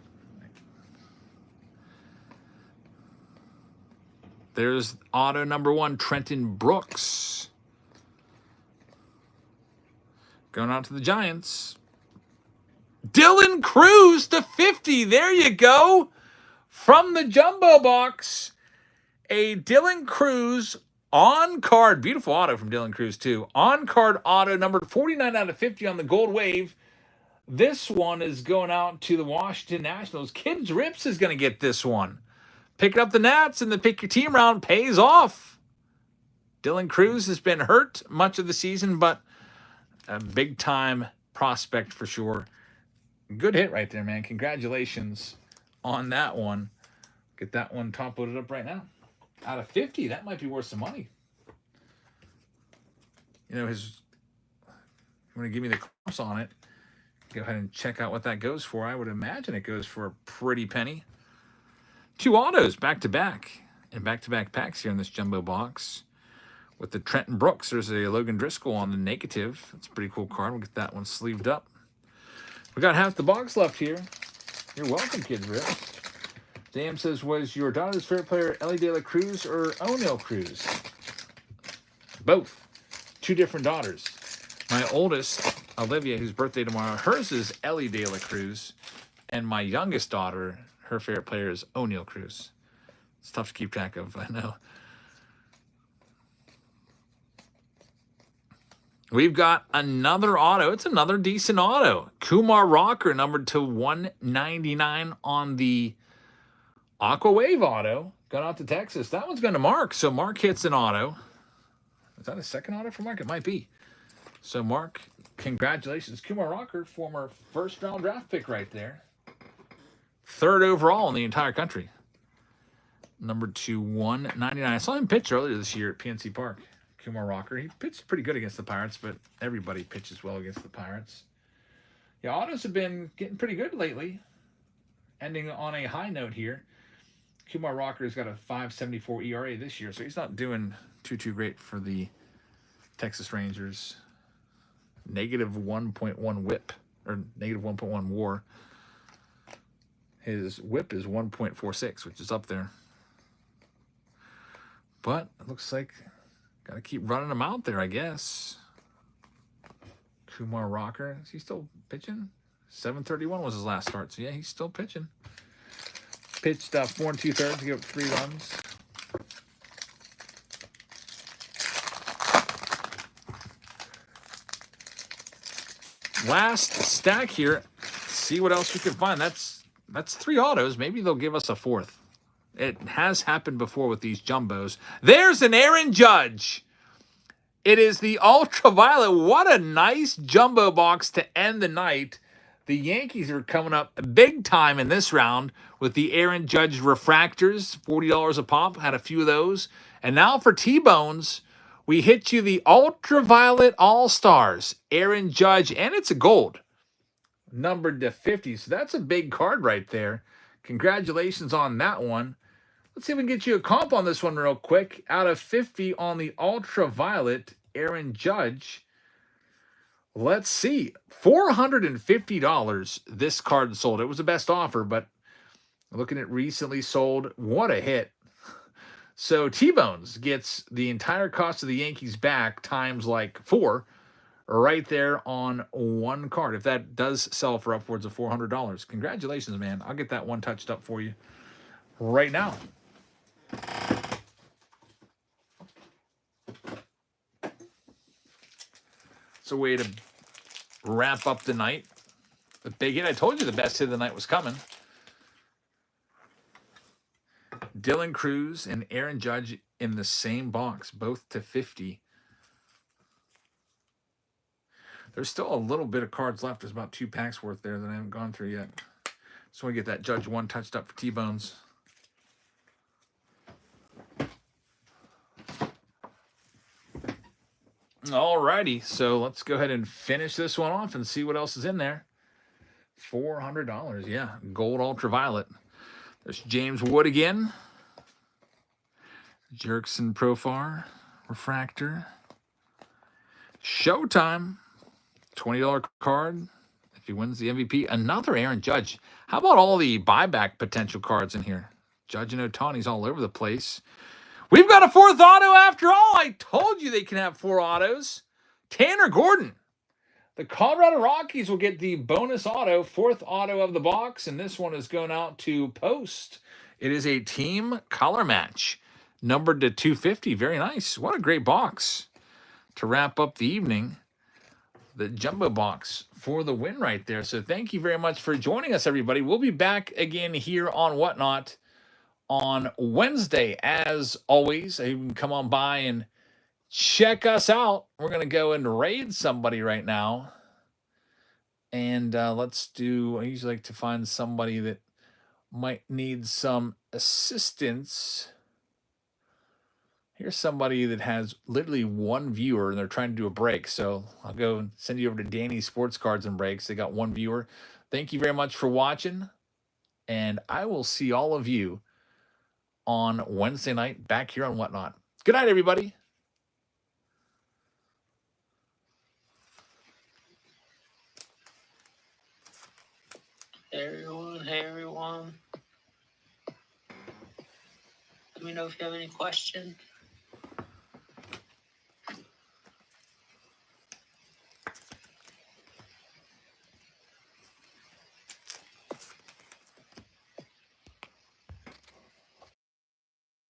There's auto number 1, Trenton Brooks. Going out to the Giants. Dylan Cruz to 50. There you go. From the jumbo box, a Dylan Cruz on-card. Beautiful auto from Dylan Cruz, too. On-card auto numbered 49 out of 50 on the Gold Wave. This one is going out to the Washington Nationals. Kids Rips is going to get this one. Picking up the Nats and the pick your team round pays off. Dylan Cruz has been hurt much of the season, but a big-time prospect for sure. Good hit right there, man. Congratulations on that one. Get that one top loaded up right now. Out of 50, that might be worth some money. You know, you want to give me the comps on it. Go ahead and check out what that goes for. I would imagine it goes for a pretty penny. 2 autos back-to-back and back-to-back packs here in this jumbo box. With the Trenton Brooks, there's a Logan Driscoll on the negative. That's a pretty cool card. We'll get that one sleeved up. We got half the box left here. You're welcome, Kid Rip. Sam says, was your daughter's favorite player Ellie De La Cruz or O'Neill Cruz? Both. 2 different daughters. My oldest, Olivia, whose birthday tomorrow, hers is Ellie De La Cruz. And my youngest daughter, her favorite player is O'Neill Cruz. It's tough to keep track of, I know. We've got another auto. It's another decent auto. Kumar Rocker, numbered to 199 on the Aqua Wave auto. Going out to Texas. That one's going to Mark. So Mark hits an auto. Is that a second auto for Mark? It might be. So Mark, congratulations. Kumar Rocker, former first-round draft pick right there. 3rd overall in the entire country. Numbered to 199. I saw him pitch earlier this year at PNC Park. Kumar Rocker. He pitched pretty good against the Pirates, but everybody pitches well against the Pirates. Yeah, autos have been getting pretty good lately. Ending on a high note here. Kumar Rocker's got a 5.74 ERA this year, so he's not doing too great for the Texas Rangers. Negative 1.1 whip, or negative 1.1 WAR. His whip is 1.46, which is up there. But it looks like got to keep running him out there, I guess. Kumar Rocker, is he still pitching? 7:31 was his last start, so yeah, he's still pitching. Pitched 4 2/3 to give up 3 runs. Last stack here. See what else we can find. That's 3 autos. Maybe they'll give us a 4th. It has happened before with these jumbos. There's an Aaron Judge. It is the Ultraviolet. What a nice jumbo box to end the night. The Yankees are coming up big time in this round with the Aaron Judge refractors, $40 a pop. Had a few of those. And now for T-Bones, we hit you the Ultraviolet All-Stars, Aaron Judge, and it's a gold, numbered to 50. So that's a big card right there. Congratulations on that one. Let's see if we can get you a comp on this one real quick. Out of 50 on the Ultraviolet, Aaron Judge. Let's see. $450 this card sold. It was the best offer, but looking at recently sold, what a hit. So T-Bones gets the entire cost of the Yankees back times like 4 right there on one card. If that does sell for upwards of $400. Congratulations, man. I'll get that one touched up for you right now. It's a way to wrap up the night. The big hit. I told you the best hit of the night was coming. Dylan Cruz and Aaron Judge in the same box, both to 50. There's still a little bit of cards left. There's about 2 packs worth there that I haven't gone through yet. Just want to get that Judge one touched up for T-Bones. Alrighty, so let's go ahead and finish this one off and see what else is in there. $400, yeah. Gold Ultraviolet. There's James Wood again. Jerkson Profar. refractor. Showtime. $20 card. If he wins the MVP, another Aaron Judge. How about all the buyback potential cards in here? Judge and Ohtani's all over the place. We've got a fourth auto after all. I told you they can have 4 autos. Tanner Gordon. The Colorado Rockies will get the bonus auto, 4th auto of the box, and this one is going out to Post. It is a team color match, numbered to 250. Very nice. What a great box to wrap up the evening. The jumbo box for the win right there. So thank you very much for joining us, everybody. We'll be back again here on Whatnot on Wednesday. As always, you can come on by and check us out. We're going to go and raid somebody right now. And let's do, I usually like to find somebody that might need some assistance. Here's somebody that has literally 1 viewer and they're trying to do a break. So I'll go and send you over to Danny's Sports Cards and Breaks. They got 1 viewer. Thank you very much for watching. And I will see all of you on Wednesday night back here on Whatnot. Good night, everybody. Hey everyone. Let me know if you have any questions.